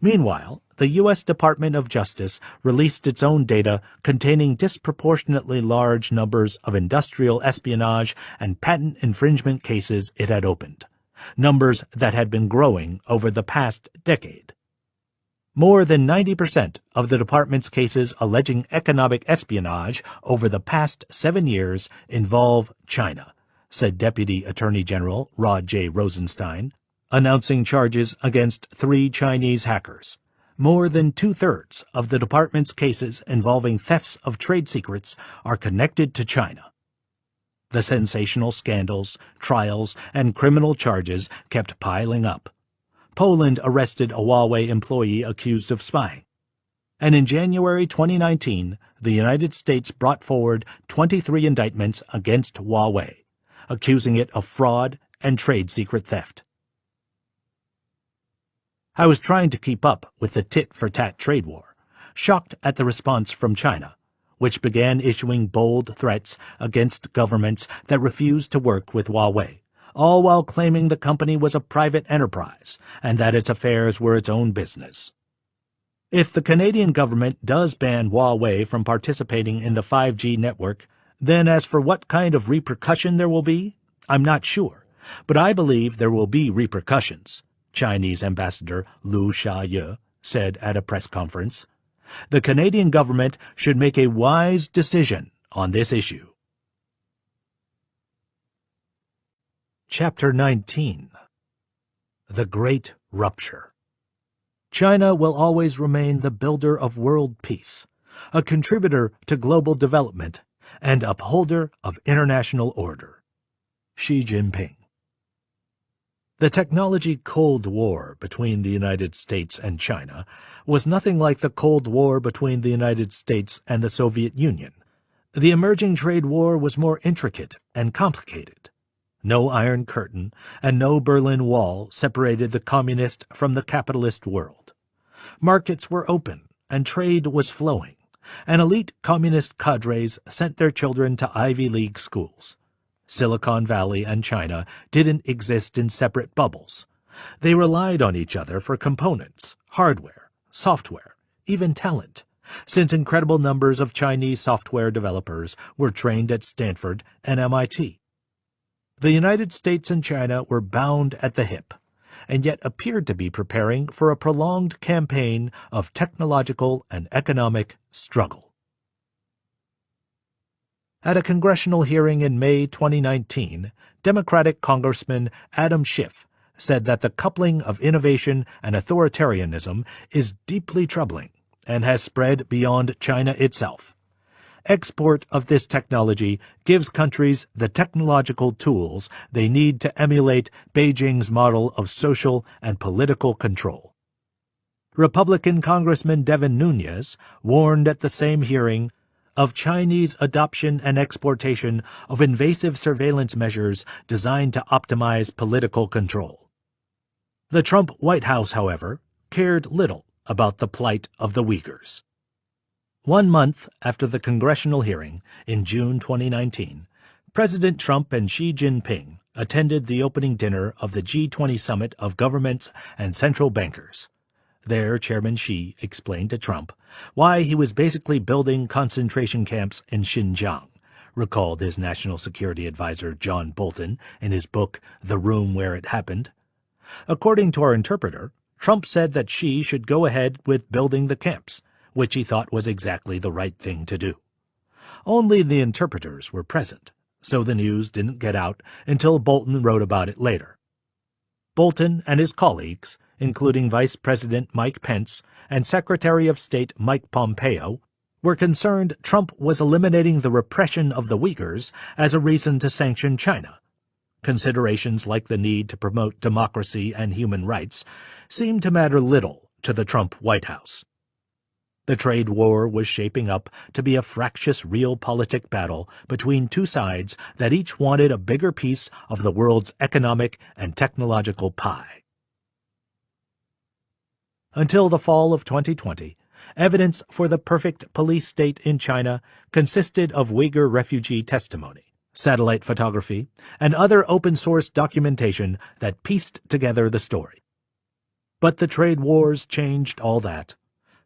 Meanwhile, the U.S. Department of Justice released its own data containing disproportionately large numbers of industrial espionage and patent infringement cases it had opened, numbers that had been growing over the past decade. More than 90% of the department's cases alleging economic espionage over the past 7 years involve China, said Deputy Attorney General Rod J. Rosenstein, announcing charges against 3 Chinese hackers. More than 2/3 of the department's cases involving thefts of trade secrets are connected to China. The sensational scandals, trials, and criminal charges kept piling up. Poland arrested a Huawei employee accused of spying. And in January 2019, the United States brought forward 23 indictments against Huawei, accusing it of fraud and trade secret theft. I was trying to keep up with the tit-for-tat trade war, shocked at the response from China, which began issuing bold threats against governments that refused to work with Huawei, all while claiming the company was a private enterprise and that its affairs were its own business. If the Canadian government does ban Huawei from participating in the 5G network, then as for what kind of repercussion there will be, I'm not sure, but I believe there will be repercussions, Chinese Ambassador Liu Xiaoye said at a press conference. The Canadian government should make a wise decision on this issue. Chapter 19. The Great Rupture. China will always remain the builder of world peace, a contributor to global development, and upholder of international order. Xi Jinping. The technology Cold War between the United States and China was nothing like the Cold War between the United States and the Soviet Union. The emerging trade war was more intricate and complicated. No Iron Curtain and no Berlin Wall separated the communist from the capitalist world. Markets were open and trade was flowing, and elite communist cadres sent their children to Ivy League schools. Silicon Valley and China didn't exist in separate bubbles. They relied on each other for components, hardware, software, even talent, since incredible numbers of Chinese software developers were trained at Stanford and MIT. The United States and China were bound at the hip, and yet appeared to be preparing for a prolonged campaign of technological and economic struggle. At a congressional hearing in May 2019, Democratic Congressman Adam Schiff said that the coupling of innovation and authoritarianism is deeply troubling and has spread beyond China itself. Export of this technology gives countries the technological tools they need to emulate Beijing's model of social and political control. Republican Congressman Devin Nunes warned at the same hearing of Chinese adoption and exportation of invasive surveillance measures designed to optimize political control. The Trump White House, however, cared little about the plight of the Uyghurs. 1 month after the congressional hearing, in June 2019, President Trump and Xi Jinping attended the opening dinner of the G20 Summit of Governments and Central Bankers. There, Chairman Xi explained to Trump why he was basically building concentration camps in Xinjiang, recalled his national security advisor John Bolton in his book The Room Where It Happened. According to our interpreter, Trump said that Xi should go ahead with building the camps, which he thought was exactly the right thing to do. Only the interpreters were present, so the news didn't get out until Bolton wrote about it later. Bolton and his colleagues, including Vice President Mike Pence and Secretary of State Mike Pompeo, were concerned Trump was eliminating the repression of the Uyghurs as a reason to sanction China. Considerations like the need to promote democracy and human rights seemed to matter little to the Trump White House. The trade war was shaping up to be a fractious realpolitik battle between two sides that each wanted a bigger piece of the world's economic and technological pie. Until the fall of 2020, evidence for the perfect police state in China consisted of Uyghur refugee testimony, satellite photography, and other open-source documentation that pieced together the story. But the trade wars changed all that.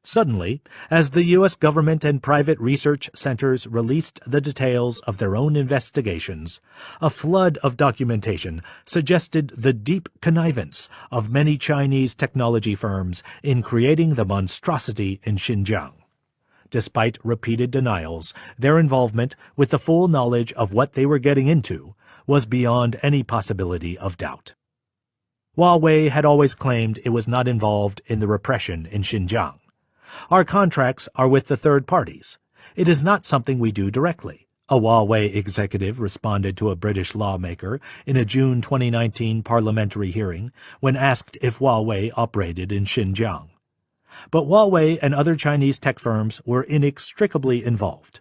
Suddenly, as the U.S. government and private research centers released the details of their own investigations, a flood of documentation suggested the deep connivance of many Chinese technology firms in creating the monstrosity in Xinjiang. Despite repeated denials, their involvement, with the full knowledge of what they were getting into, was beyond any possibility of doubt. Huawei had always claimed it was not involved in the repression in Xinjiang. Our contracts are with the third parties. It is not something we do directly, a Huawei executive responded to a British lawmaker in a June 2019 parliamentary hearing when asked if Huawei operated in Xinjiang. But Huawei and other Chinese tech firms were inextricably involved.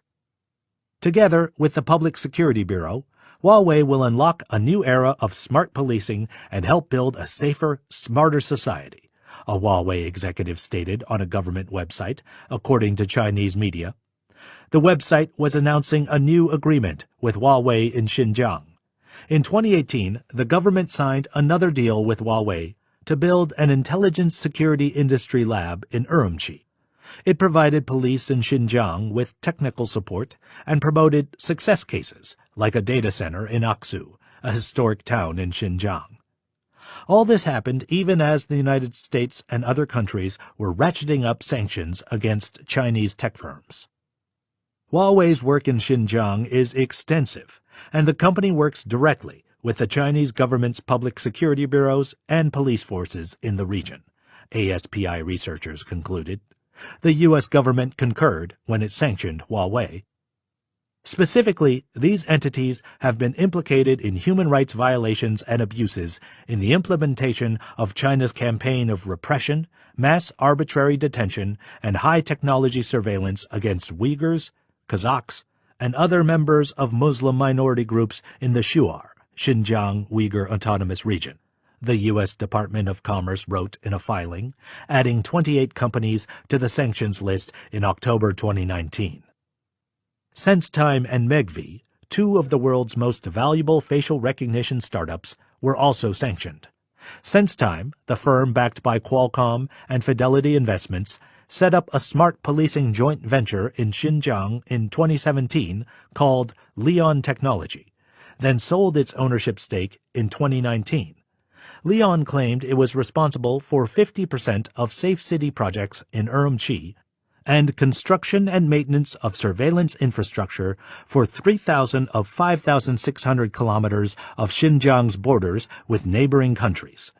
Together with the Public Security Bureau, Huawei will unlock a new era of smart policing and help build a safer, smarter society, a Huawei executive stated on a government website, according to Chinese media. The website was announcing a new agreement with Huawei in Xinjiang. In 2018, the government signed another deal with Huawei to build an intelligence security industry lab in Urumqi. It provided police in Xinjiang with technical support and promoted success cases, like a data center in Aksu, a historic town in Xinjiang. All this happened even as the United States and other countries were ratcheting up sanctions against Chinese tech firms. Huawei's work in Xinjiang is extensive, and the company works directly with the Chinese government's public security bureaus and police forces in the region, ASPI researchers concluded. The U.S. government concurred when it sanctioned Huawei. Specifically, these entities have been implicated in human rights violations and abuses in the implementation of China's campaign of repression, mass arbitrary detention, and high-technology surveillance against Uyghurs, Kazakhs, and other members of Muslim minority groups in the Shuar, Xinjiang Uyghur Autonomous Region, the U.S. Department of Commerce wrote in a filing, adding 28 companies to the sanctions list in October 2019. SenseTime and Megvii, two of the world's most valuable facial recognition startups, were also sanctioned. SenseTime, the firm backed by Qualcomm and Fidelity Investments, set up a smart policing joint venture in Xinjiang in 2017 called Leon Technology, then sold its ownership stake in 2019. Leon claimed it was responsible for 50% of safe city projects in Urumqi and construction and maintenance of surveillance infrastructure for 3,000 of 5,600 kilometers of Xinjiang's borders with neighboring countries.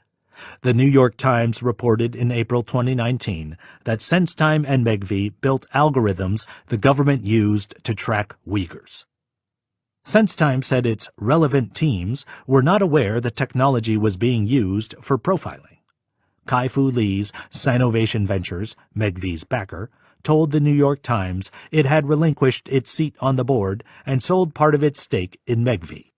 The New York Times reported in April 2019 that SenseTime and Megvii built algorithms the government used to track Uyghurs. SenseTime said its relevant teams were not aware the technology was being used for profiling. Kai-Fu Lee's Sinovation Ventures, Megvii's backer, told the New York Times it had relinquished its seat on the board and sold part of its stake in Megvii.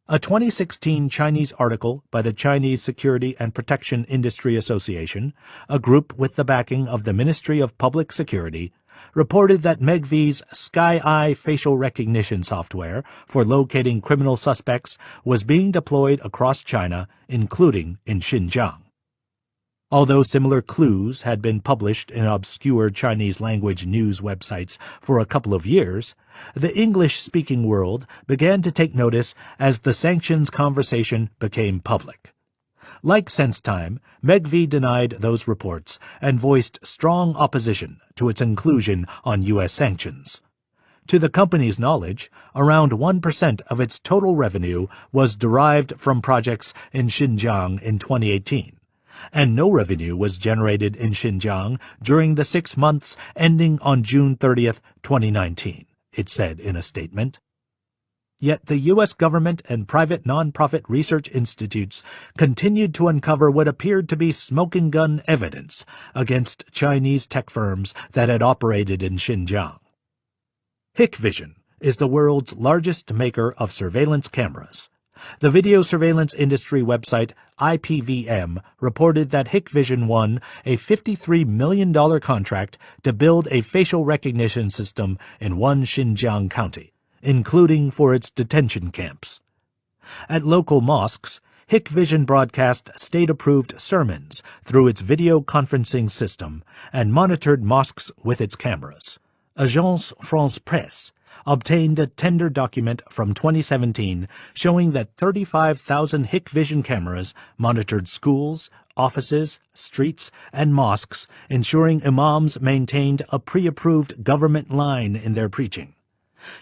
A 2016 Chinese article by the Chinese Security and Protection Industry Association, a group with the backing of the Ministry of Public Security, reported that Megvii's Sky Eye facial recognition software for locating criminal suspects was being deployed across China, including in Xinjiang. Although similar clues had been published in obscure Chinese-language news websites for a couple of years, the English-speaking world began to take notice as the sanctions conversation became public. Like SenseTime, Megvii denied those reports and voiced strong opposition to its inclusion on U.S. sanctions. To the company's knowledge, around 1% of its total revenue was derived from projects in Xinjiang in 2018. And no revenue was generated in Xinjiang during the 6 months ending on June 30, 2019, it said in a statement. Yet the U.S. government and private nonprofit research institutes continued to uncover what appeared to be smoking gun evidence against Chinese tech firms that had operated in Xinjiang. Hikvision is the world's largest maker of surveillance cameras. The video surveillance industry website IPVM reported that Hikvision won a $53 million contract to build a facial recognition system in one Xinjiang county, including for its detention camps. At local mosques, Hikvision broadcast state-approved sermons through its video conferencing system and monitored mosques with its cameras. Agence France-Presse obtained a tender document from 2017 showing that 35,000 Hikvision cameras monitored schools, offices, streets, and mosques, ensuring imams maintained a pre-approved government line in their preaching.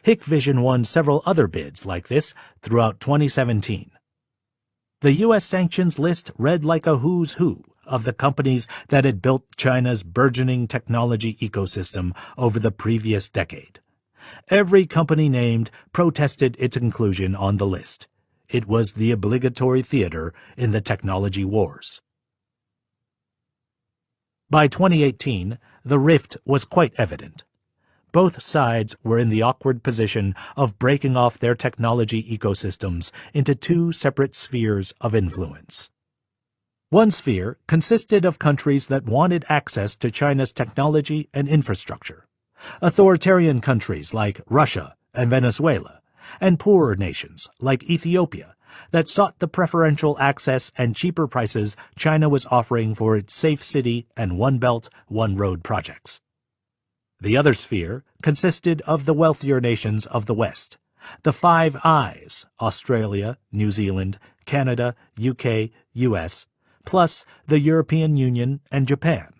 Hikvision won several other bids like this throughout 2017. The U.S. sanctions list read like a who's who of the companies that had built China's burgeoning technology ecosystem over the previous decade. Every company named protested its inclusion on the list. It was the obligatory theater in the technology wars. By 2018, the rift was quite evident. Both sides were in the awkward position of breaking off their technology ecosystems into two separate spheres of influence. One sphere consisted of countries that wanted access to China's technology and infrastructure, authoritarian countries like Russia and Venezuela, and poorer nations like Ethiopia that sought the preferential access and cheaper prices China was offering for its Safe City and One Belt, One Road projects. The other sphere consisted of the wealthier nations of the West, the Five Eyes, Australia, New Zealand, Canada, UK, US, plus the European Union and Japan.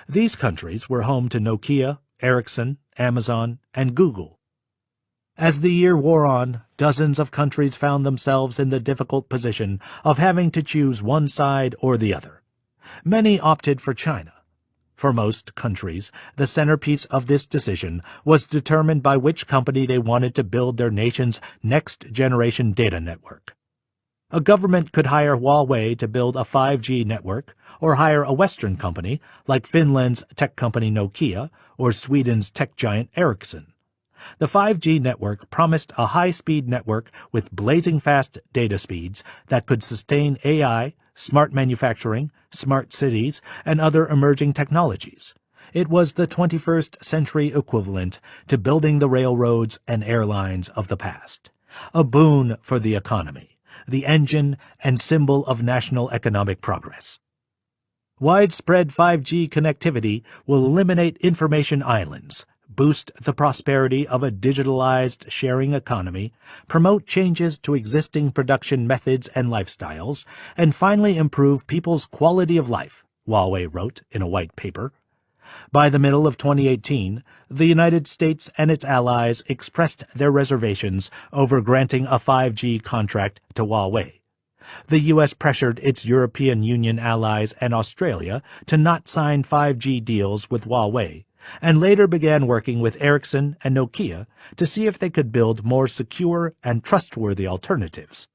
These countries were home to Nokia, Ericsson, Amazon, and Google. As the year wore on, dozens of countries found themselves in the difficult position of having to choose one side or the other. Many opted for China. For most countries, the centerpiece of this decision was determined by which company they wanted to build their nation's next-generation data network. A government could hire Huawei to build a 5G network, or hire a Western company like Finland's tech company Nokia or Sweden's tech giant Ericsson. The 5G network promised a high-speed network with blazing fast data speeds that could sustain AI, smart manufacturing, smart cities, and other emerging technologies. It was the 21st century equivalent to building the railroads and airlines of the past. A boon for the economy, the engine and symbol of national economic progress. Widespread 5G connectivity will eliminate information islands, boost the prosperity of a digitalized sharing economy, promote changes to existing production methods and lifestyles, and finally improve people's quality of life, Huawei wrote in a white paper. By the middle of 2018, the United States and its allies expressed their reservations over granting a 5G contract to Huawei. The U.S. pressured its European Union allies and Australia to not sign 5G deals with Huawei, and later began working with Ericsson and Nokia to see if they could build more secure and trustworthy alternatives.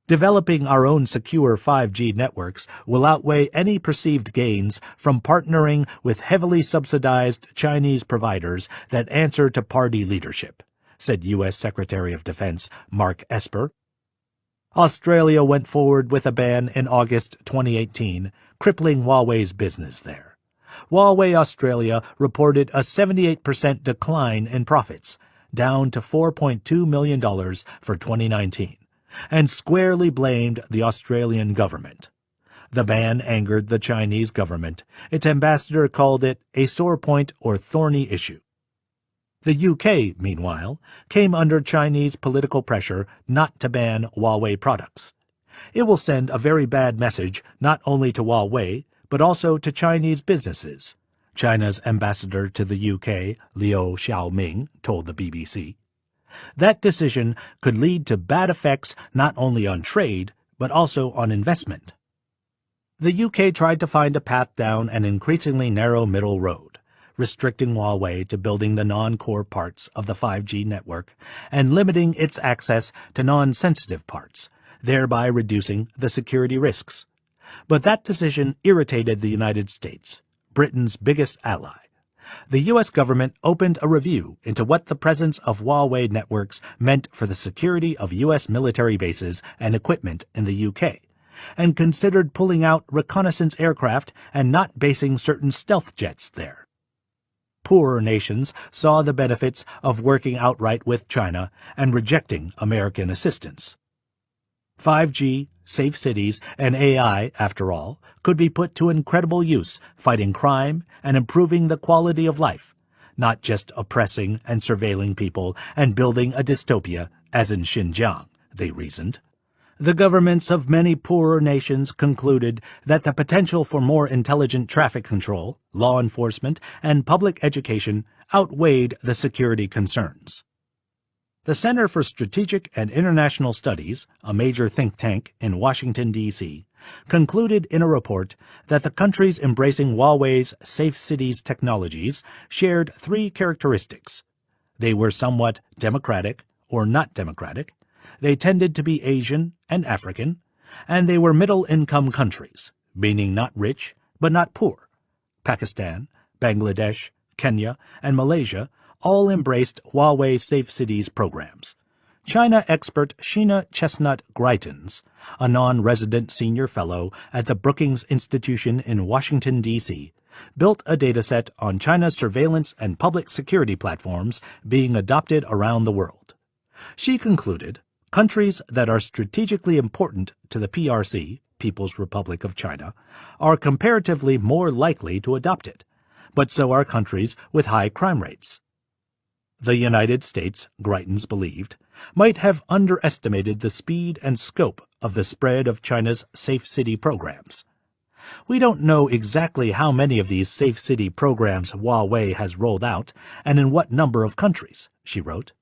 Developing our own secure 5G networks will outweigh any perceived gains from partnering with heavily subsidized Chinese providers that answer to party leadership, said U.S. Secretary of Defense Mark Esper. Australia went forward with a ban in August 2018, crippling Huawei's business there. Huawei Australia reported a 78% decline in profits, down to $4.2 million for 2019, and squarely blamed the Australian government. The ban angered the Chinese government. Its ambassador called it a sore point or thorny issue. The UK, meanwhile, came under Chinese political pressure not to ban Huawei products. It will send a very bad message not only to Huawei, but also to Chinese businesses, China's ambassador to the UK, Liu Xiaoming, told the BBC. That decision could lead to bad effects not only on trade, but also on investment. The UK tried to find a path down an increasingly narrow middle road, restricting Huawei to building the non-core parts of the 5G network and limiting its access to non-sensitive parts, thereby reducing the security risks. But that decision irritated the United States, Britain's biggest ally. The U.S. government opened a review into what the presence of Huawei networks meant for the security of U.S. military bases and equipment in the UK, and considered pulling out reconnaissance aircraft and not basing certain stealth jets there. Poorer nations saw the benefits of working outright with China and rejecting American assistance. 5G, safe cities, and AI, after all, could be put to incredible use fighting crime and improving the quality of life, not just oppressing and surveilling people and building a dystopia, as in Xinjiang, they reasoned. The governments of many poorer nations concluded that the potential for more intelligent traffic control, law enforcement, and public education outweighed the security concerns. The Center for Strategic and International Studies, a major think tank in Washington, D.C., concluded in a report that the countries embracing Huawei's Safe Cities technologies shared three characteristics. They were somewhat democratic or not democratic, they tended to be Asian and African, and they were middle-income countries, meaning not rich but not poor, Pakistan, Bangladesh, Kenya, and Malaysia all embraced Huawei Safe Cities programs. China expert Sheena Chestnut Greitens, a non-resident senior fellow at the Brookings Institution in Washington, D.C., built a dataset on China's surveillance and public security platforms being adopted around the world. She concluded, countries that are strategically important to the PRC, People's Republic of China, are comparatively more likely to adopt it, but so are countries with high crime rates. The United States, Greitens believed, might have underestimated the speed and scope of the spread of China's Safe City programs. We don't know exactly how many of these Safe City programs Huawei has rolled out and in what number of countries, she wrote.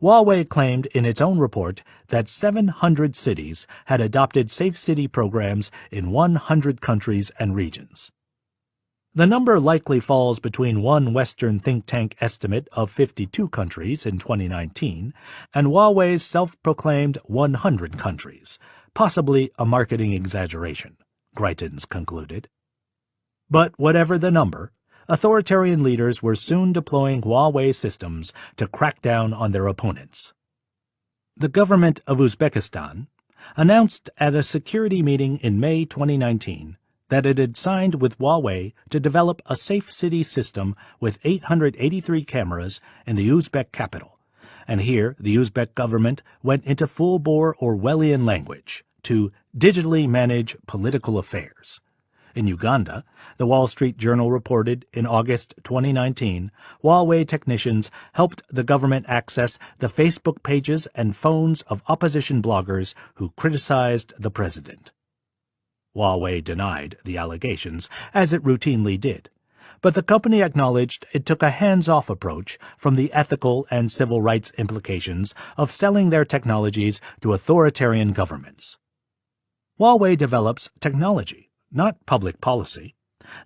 Huawei claimed in its own report that 700 cities had adopted Safe City programs in 100 countries and regions. The number likely falls between one Western think tank estimate of 52 countries in 2019 and Huawei's self-proclaimed 100 countries, possibly a marketing exaggeration, Greitens concluded. But whatever the number, authoritarian leaders were soon deploying Huawei systems to crack down on their opponents. The government of Uzbekistan announced at a security meeting in May 2019 that it had signed with Huawei to develop a safe city system with 883 cameras in the Uzbek capital, and here the Uzbek government went into full-bore Orwellian language to digitally manage political affairs. In Uganda, the Wall Street Journal reported in August 2019, Huawei technicians helped the government access the Facebook pages and phones of opposition bloggers who criticized the president. Huawei denied the allegations, as it routinely did, but the company acknowledged it took a hands-off approach from the ethical and civil rights implications of selling their technologies to authoritarian governments. Huawei develops technology, not public policy.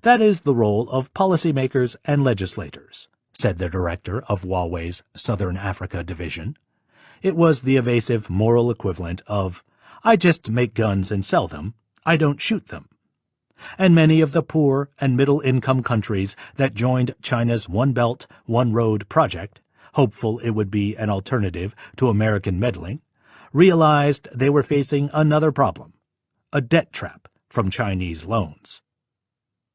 That is the role of policymakers and legislators, said the director of Huawei's Southern Africa division. It was the evasive moral equivalent of, I just make guns and sell them, I don't shoot them. And many of the poor and middle-income countries that joined China's One Belt, One Road project, hopeful it would be an alternative to American meddling, realized they were facing another problem, a debt trap from Chinese loans.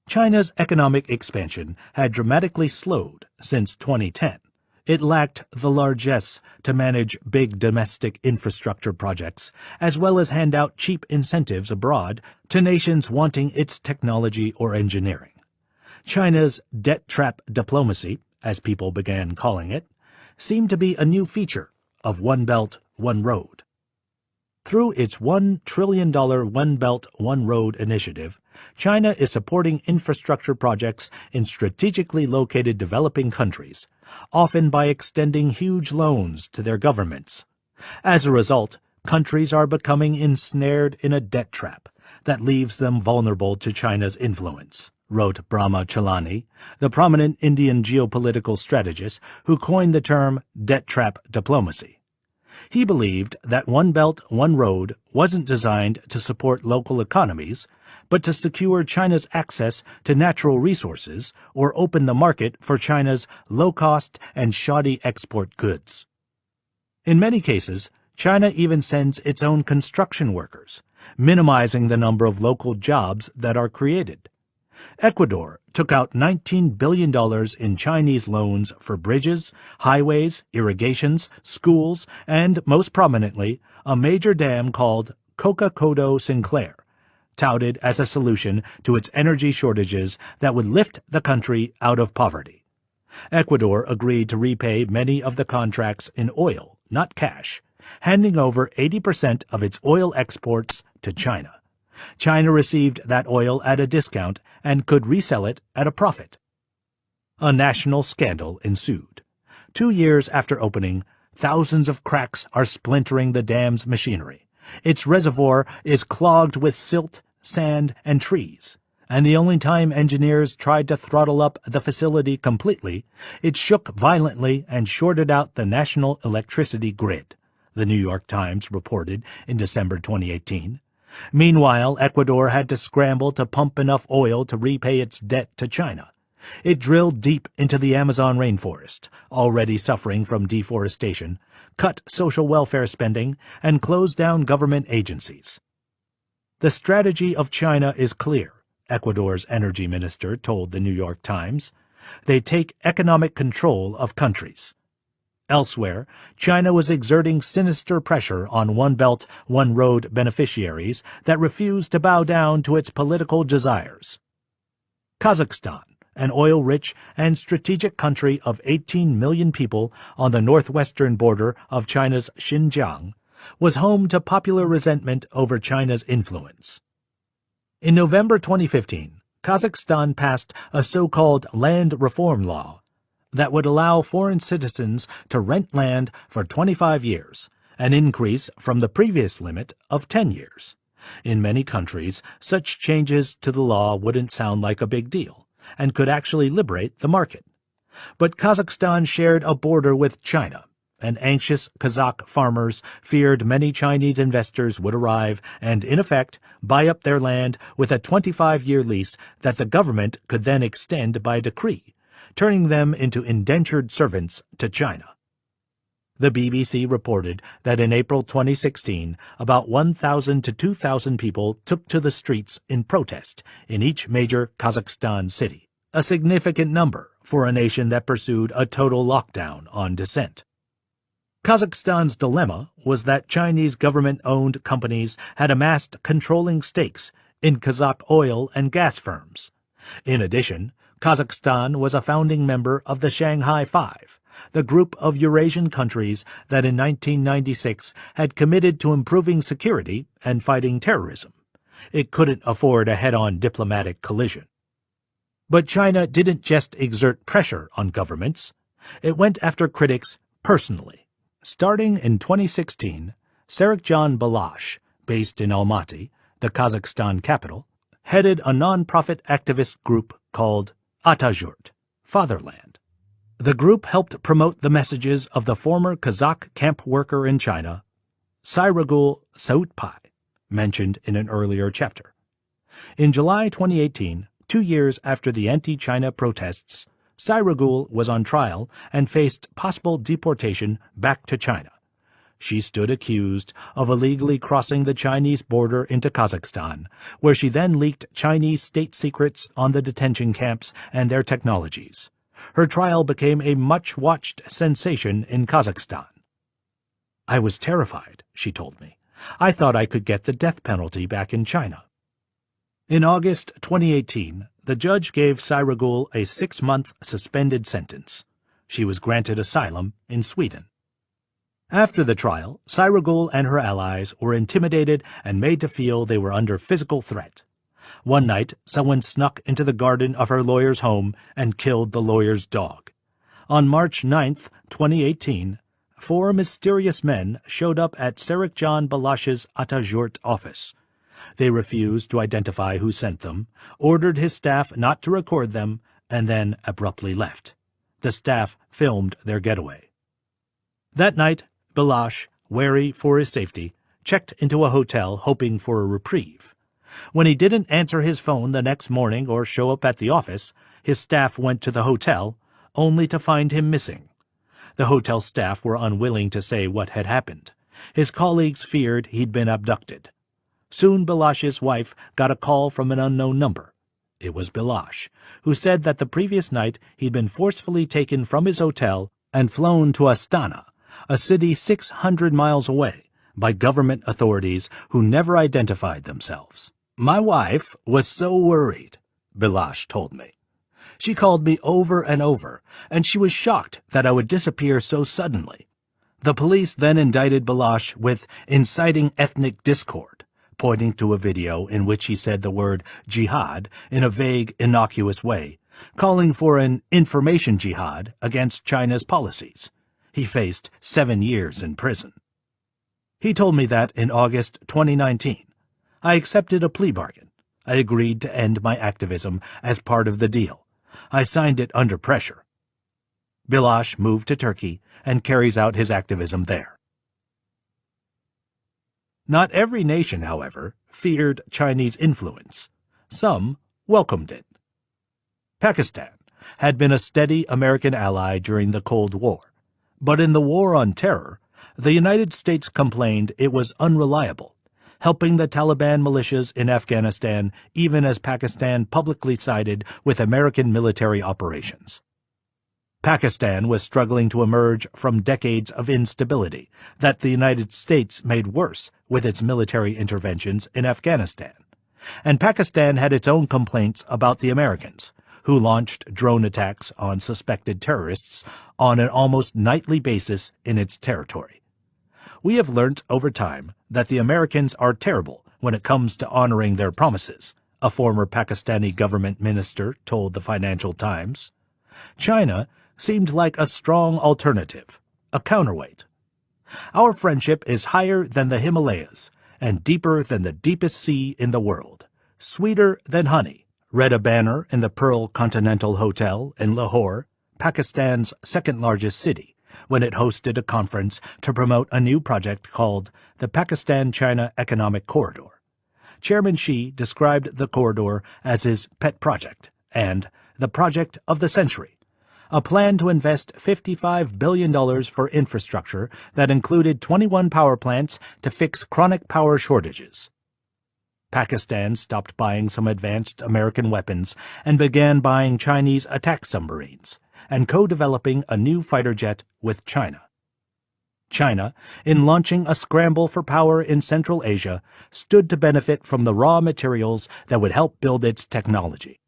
China's economic expansion had dramatically slowed since 2010. It lacked the largesse to manage big domestic infrastructure projects, as well as hand out cheap incentives abroad to nations wanting its technology or engineering. China's debt trap diplomacy, as people began calling it, seemed to be a new feature of One Belt, One Road. Through its $1 trillion One Belt, One Road initiative, China is supporting infrastructure projects in strategically located developing countries, often by extending huge loans to their governments. As a result, countries are becoming ensnared in a debt trap that leaves them vulnerable to China's influence, wrote Brahma Chelani, the prominent Indian geopolitical strategist who coined the term debt trap diplomacy. He believed that One Belt, One Road wasn't designed to support local economies, but to secure China's access to natural resources or open the market for China's low-cost and shoddy export goods. In many cases, China even sends its own construction workers, minimizing the number of local jobs that are created. Ecuador took out $19 billion in Chinese loans for bridges, highways, irrigations, schools, and, most prominently, a major dam called Coca-Codo Sinclair, touted as a solution to its energy shortages that would lift the country out of poverty. Ecuador agreed to repay many of the contracts in oil, not cash, handing over 80% of its oil exports to China. China received that oil at a discount and could resell it at a profit. A national scandal ensued. 2 years after opening, thousands of cracks are splintering the dam's machinery. Its reservoir is clogged with silt, sand, and trees, and the only time engineers tried to throttle up the facility completely, it shook violently and shorted out the national electricity grid, the New York Times reported in December 2018. Meanwhile, Ecuador had to scramble to pump enough oil to repay its debt to China. It drilled deep into the Amazon rainforest, already suffering from deforestation, cut social welfare spending, and closed down government agencies. The strategy of China is clear, Ecuador's energy minister told the New York Times. They take economic control of countries. Elsewhere, China was exerting sinister pressure on One Belt, One Road beneficiaries that refused to bow down to its political desires. Kazakhstan, an oil-rich and strategic country of 18 million people on the northwestern border of China's Xinjiang, was home to popular resentment over China's influence. In November 2015, Kazakhstan passed a so-called land reform law that would allow foreign citizens to rent land for 25 years, an increase from the previous limit of 10 years. In many countries, such changes to the law wouldn't sound like a big deal and could actually liberate the market. But Kazakhstan shared a border with China, and anxious Kazakh farmers feared many Chinese investors would arrive and, in effect, buy up their land with a 25-year lease that the government could then extend by decree, turning them into indentured servants to China. The BBC reported that in April 2016, about 1,000 to 2,000 people took to the streets in protest in each major Kazakhstan city, a significant number for a nation that pursued a total lockdown on dissent. Kazakhstan's dilemma was that Chinese government-owned companies had amassed controlling stakes in Kazakh oil and gas firms. In addition, Kazakhstan was a founding member of the Shanghai Five, the group of Eurasian countries that in 1996 had committed to improving security and fighting terrorism. It couldn't afford a head-on diplomatic collision. But China didn't just exert pressure on governments. It went after critics personally. Starting in 2016, Serikjan Balash, based in Almaty, the Kazakhstan capital, headed a non-profit activist group called Atajurt, Fatherland. The group helped promote the messages of the former Kazakh camp worker in China, Sayragul Sautpai, mentioned in an earlier chapter. In July 2018, 2 years after the anti-China protests, Sayragul was on trial and faced possible deportation back to China. She stood accused of illegally crossing the Chinese border into Kazakhstan, where she then leaked Chinese state secrets on the detention camps and their technologies. Her trial became a much-watched sensation in Kazakhstan. "I was terrified," she told me. "I thought I could get the death penalty back in China." In August 2018, the judge gave Sayragul a 6-month suspended sentence. She was granted asylum in Sweden. After the trial, Sayragul and her allies were intimidated and made to feel they were under physical threat. One night, someone snuck into the garden of her lawyer's home and killed the lawyer's dog. On March 9, 2018, 4 mysterious men showed up at Serikjan Balash's Atajurt office. They refused to identify who sent them, ordered his staff not to record them, and then abruptly left. The staff filmed their getaway. That night, Balash, wary for his safety, checked into a hotel hoping for a reprieve. When he didn't answer his phone the next morning or show up at the office, his staff went to the hotel, only to find him missing. The hotel staff were unwilling to say what had happened. His colleagues feared he'd been abducted. Soon Balash's wife got a call from an unknown number. It was Balash, who said that the previous night he'd been forcefully taken from his hotel and flown to Astana, a city 600 miles away, by government authorities who never identified themselves. "My wife was so worried," Balash told me. "She called me over and over, and she was shocked that I would disappear so suddenly." The police then indicted Balash with inciting ethnic discord, pointing to a video in which he said the word jihad in a vague, innocuous way, calling for an information jihad against China's policies. He faced 7 years in prison. He told me that in August 2019. I accepted a plea bargain. I agreed to end my activism as part of the deal. I signed it under pressure. Balash moved to Turkey and carries out his activism there. Not every nation, however, feared Chinese influence. Some welcomed it. Pakistan had been a steady American ally during the Cold War, but in the War on Terror, the United States complained it was unreliable, helping the Taliban militias in Afghanistan even as Pakistan publicly sided with American military operations. Pakistan was struggling to emerge from decades of instability that the United States made worse with its military interventions in Afghanistan. And Pakistan had its own complaints about the Americans, who launched drone attacks on suspected terrorists on an almost nightly basis in its territory. We have learnt over time that the Americans are terrible when it comes to honoring their promises, a former Pakistani government minister told the Financial Times. China seemed like a strong alternative, a counterweight. Our friendship is higher than the Himalayas and deeper than the deepest sea in the world, sweeter than honey, read a banner in the Pearl Continental Hotel in Lahore, Pakistan's second-largest city, when it hosted a conference to promote a new project called the Pakistan-China Economic Corridor. Chairman Xi described the corridor as his pet project and the project of the century, a plan to invest $55 billion for infrastructure that included 21 power plants to fix chronic power shortages. Pakistan stopped buying some advanced American weapons and began buying Chinese attack submarines and co-developing a new fighter jet with China. China, in launching a scramble for power in Central Asia, stood to benefit from the raw materials that would help build its technology.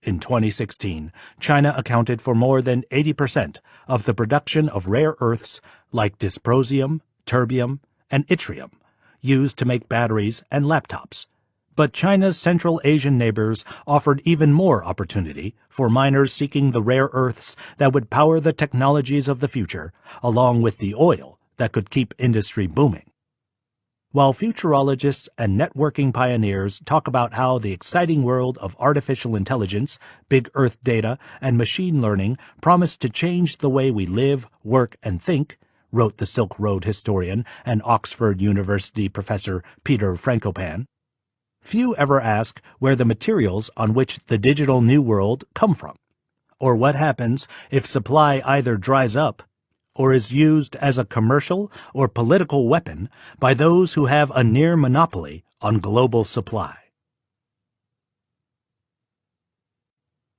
In 2016, China accounted for more than 80% of the production of rare earths like dysprosium, terbium, and yttrium, used to make batteries and laptops. But China's Central Asian neighbors offered even more opportunity for miners seeking the rare earths that would power the technologies of the future, along with the oil that could keep industry booming. While futurologists and networking pioneers talk about how the exciting world of artificial intelligence, big Earth data, and machine learning promise to change the way we live, work, and think, wrote the Silk Road historian and Oxford University professor Peter Frankopan, few ever ask where the materials on which the digital new world come from, or what happens if supply either dries up or is used as a commercial or political weapon by those who have a near monopoly on global supply.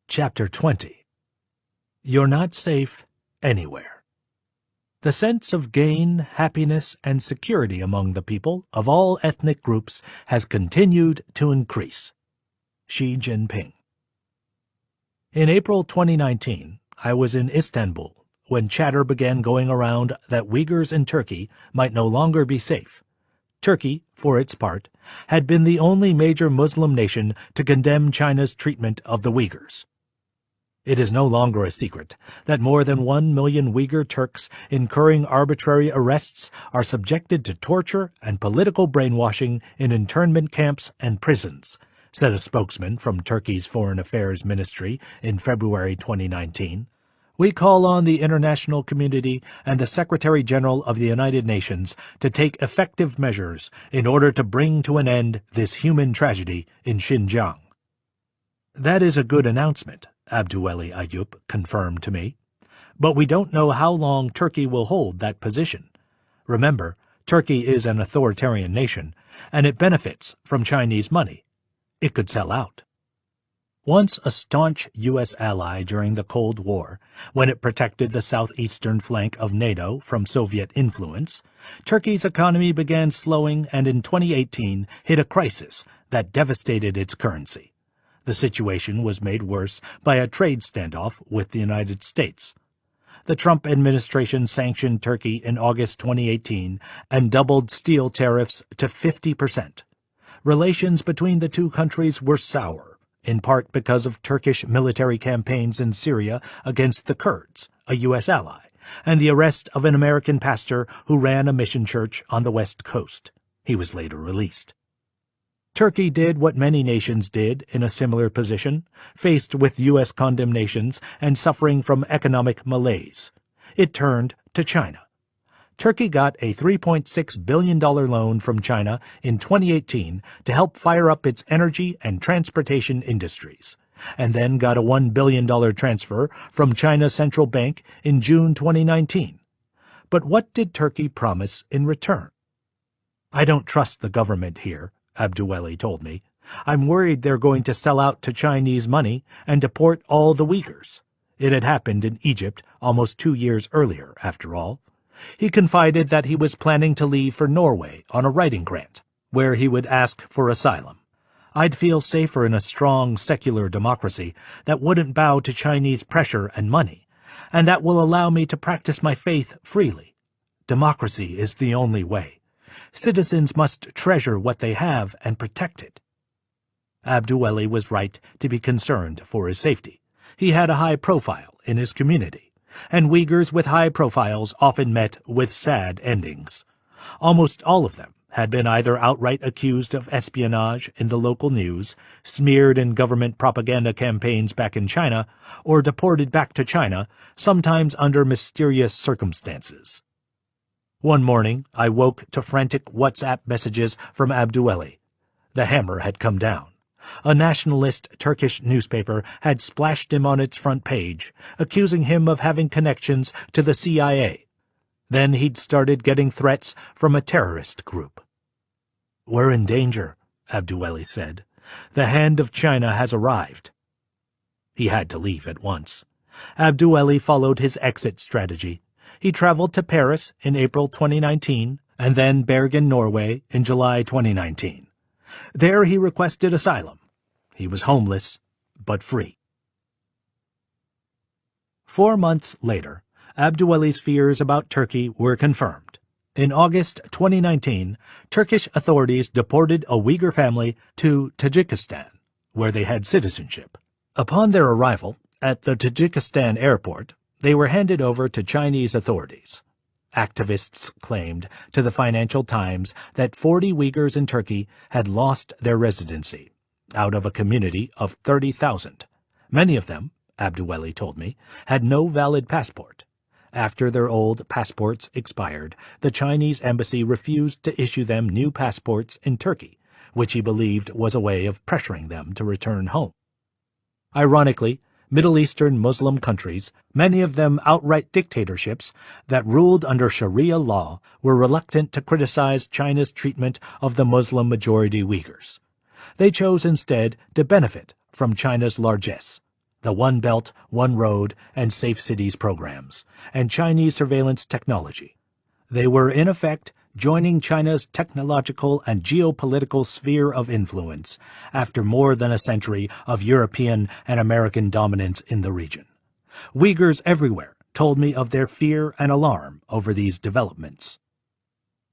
Chapter 20. You're not safe anywhere. The sense of gain, happiness, and security among the people of all ethnic groups has continued to increase. Xi Jinping. In April 2019, I was in Istanbul when chatter began going around that Uyghurs in Turkey might no longer be safe. Turkey, for its part, had been the only major Muslim nation to condemn China's treatment of the Uyghurs. It is no longer a secret that more than 1 million Uyghur Turks incurring arbitrary arrests are subjected to torture and political brainwashing in internment camps and prisons, said a spokesman from Turkey's Foreign Affairs Ministry in February 2019. We call on the international community and the Secretary-General of the United Nations to take effective measures in order to bring to an end this human tragedy in Xinjiang. That is a good announcement, Abduweli Ayyub confirmed to me. But we don't know how long Turkey will hold that position. Remember, Turkey is an authoritarian nation, and it benefits from Chinese money. It could sell out. Once a staunch U.S. ally during the Cold War, when it protected the southeastern flank of NATO from Soviet influence, Turkey's economy began slowing and in 2018 hit a crisis that devastated its currency. The situation was made worse by a trade standoff with the United States. The Trump administration sanctioned Turkey in August 2018 and doubled steel tariffs to 50%. Relations between the two countries were sour, in part because of Turkish military campaigns in Syria against the Kurds, a U.S. ally, and the arrest of an American pastor who ran a mission church on the West Coast. He was later released. Turkey did what many nations did in a similar position, faced with U.S. condemnations and suffering from economic malaise. It turned to China. Turkey got a $3.6 billion loan from China in 2018 to help fire up its energy and transportation industries, and then got a $1 billion transfer from China's central bank in June 2019. But what did Turkey promise in return? "I don't trust the government here," Abduweli told me. "I'm worried they're going to sell out to Chinese money and deport all the Uyghurs." It had happened in Egypt almost 2 years earlier, after all. He confided that he was planning to leave for Norway on a writing grant, where he would ask for asylum. "I'd feel safer in a strong, secular democracy that wouldn't bow to Chinese pressure and money, and that will allow me to practice my faith freely. Democracy is the only way. Citizens must treasure what they have and protect it." Abduweli was right to be concerned for his safety. He had a high profile in his community, and Uyghurs with high profiles often met with sad endings. Almost all of them had been either outright accused of espionage in the local news, smeared in government propaganda campaigns back in China, or deported back to China, sometimes under mysterious circumstances. One morning, I woke to frantic WhatsApp messages from Abduweli. The hammer had come down. A nationalist Turkish newspaper had splashed him on its front page, accusing him of having connections to the CIA. Then he'd started getting threats from a terrorist group. "We're in danger," Abduweli said. "The hand of China has arrived." He had to leave at once. Abduweli followed his exit strategy. He traveled to Paris in April 2019, and then Bergen, Norway in July 2019. There he requested asylum. He was homeless, but free. 4 months later, Abduweli's fears about Turkey were confirmed. In August 2019, Turkish authorities deported a Uyghur family to Tajikistan, where they had citizenship. Upon their arrival at the Tajikistan airport, they were handed over to Chinese authorities. Activists claimed to the Financial Times that 40 Uyghurs in Turkey had lost their residency, out of a community of 30,000. Many of them, Abduweli told me, had no valid passport. After their old passports expired, the Chinese embassy refused to issue them new passports in Turkey, which he believed was a way of pressuring them to return home. Ironically, Middle Eastern Muslim countries, many of them outright dictatorships that ruled under Sharia law, were reluctant to criticize China's treatment of the Muslim-majority Uyghurs. They chose instead to benefit from China's largesse, the One Belt, One Road, and Safe Cities programs, and Chinese surveillance technology. They were, in effect, joining China's technological and geopolitical sphere of influence after more than a century of European and American dominance in the region. Uyghurs everywhere told me of their fear and alarm over these developments.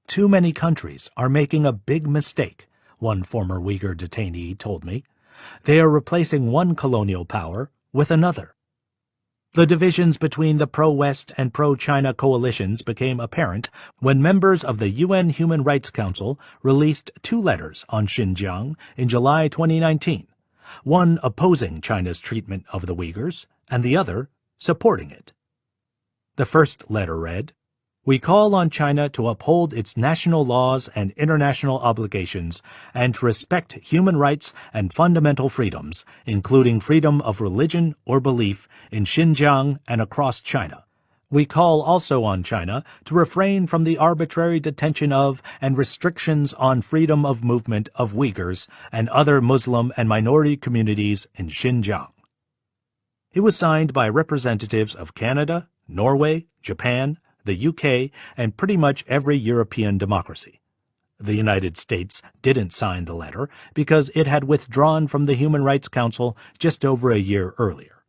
"Too many countries are making a big mistake," one former Uyghur detainee told me. "They are replacing one colonial power with another." The divisions between the pro-West and pro-China coalitions became apparent when members of the UN Human Rights Council released 2 letters on Xinjiang in July 2019, one opposing China's treatment of the Uyghurs and the other supporting it. The first letter read, "We call on China to uphold its national laws and international obligations and to respect human rights and fundamental freedoms, including freedom of religion or belief in Xinjiang and across China. We call also on China to refrain from the arbitrary detention of and restrictions on freedom of movement of Uyghurs and other Muslim and minority communities in Xinjiang." It was signed by representatives of Canada, Norway, Japan, the UK, and pretty much every European democracy. The United States didn't sign the letter because it had withdrawn from the Human Rights Council just over a year earlier.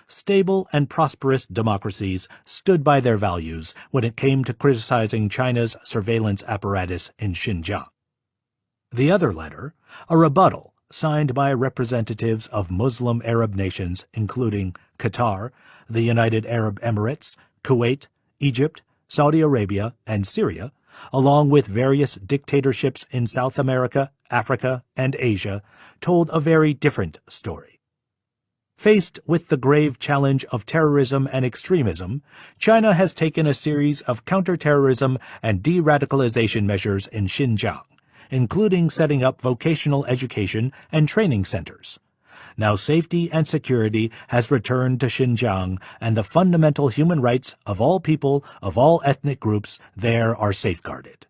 Stable and prosperous democracies stood by their values when it came to criticizing China's surveillance apparatus in Xinjiang. The other letter, a rebuttal signed by representatives of Muslim Arab nations including Qatar, the United Arab Emirates, Kuwait, Egypt, Saudi Arabia, and Syria, along with various dictatorships in South America, Africa, and Asia, told a very different story. Faced with the grave challenge of terrorism and extremism, China has taken a series of counterterrorism and de-radicalization measures in Xinjiang, including setting up vocational education and training centers. Now safety and security has returned to Xinjiang, and the fundamental human rights of all people of all ethnic groups there are safeguarded.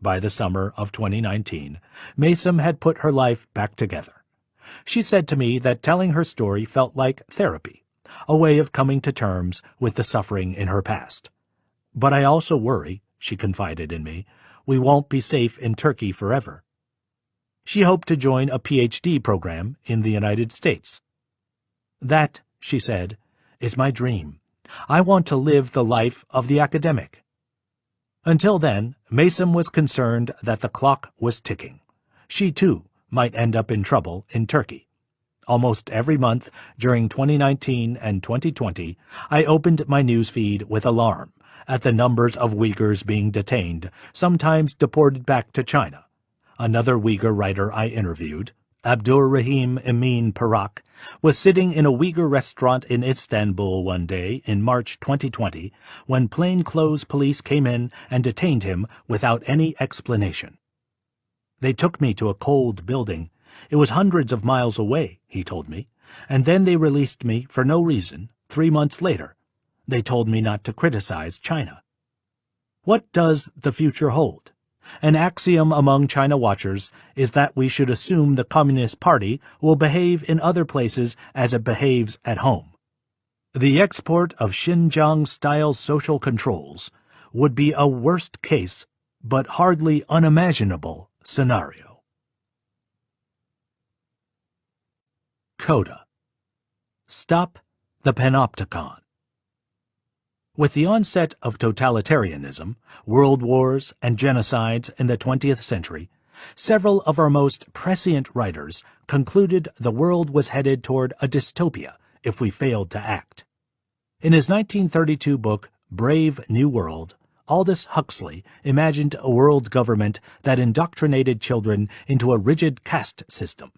By the summer of 2019, Maysom had put her life back together. She said to me that telling her story felt like therapy, a way of coming to terms with the suffering in her past. But I also worry, she confided in me, we won't be safe in Turkey forever. She hoped to join a PhD program in the United States. That, she said, is my dream. I want to live the life of the academic. Until then, Maysom was concerned that the clock was ticking. She, too, might end up in trouble in Turkey. Almost every month during 2019 and 2020, I opened my newsfeed with alarm at the numbers of Uyghurs being detained, sometimes deported back to China. Another Uyghur writer I interviewed, Abdurrahim Emin Parak, was sitting in a Uyghur restaurant in Istanbul one day in March 2020 when plainclothes police came in and detained him without any explanation. They took me to a cold building. It was hundreds of miles away, he told me, and then they released me for no reason 3 months later. They told me not to criticize China. What does the future hold? An axiom among China watchers is that we should assume the Communist Party will behave in other places as it behaves at home. The export of Xinjiang-style social controls would be a worst-case, but hardly unimaginable, scenario. Coda. Stop the Panopticon. With the onset of totalitarianism, world wars, and genocides in the 20th century, several of our most prescient writers concluded the world was headed toward a dystopia if we failed to act. In his 1932 book, Brave New World, Aldous Huxley imagined a world government that indoctrinated children into a rigid caste system,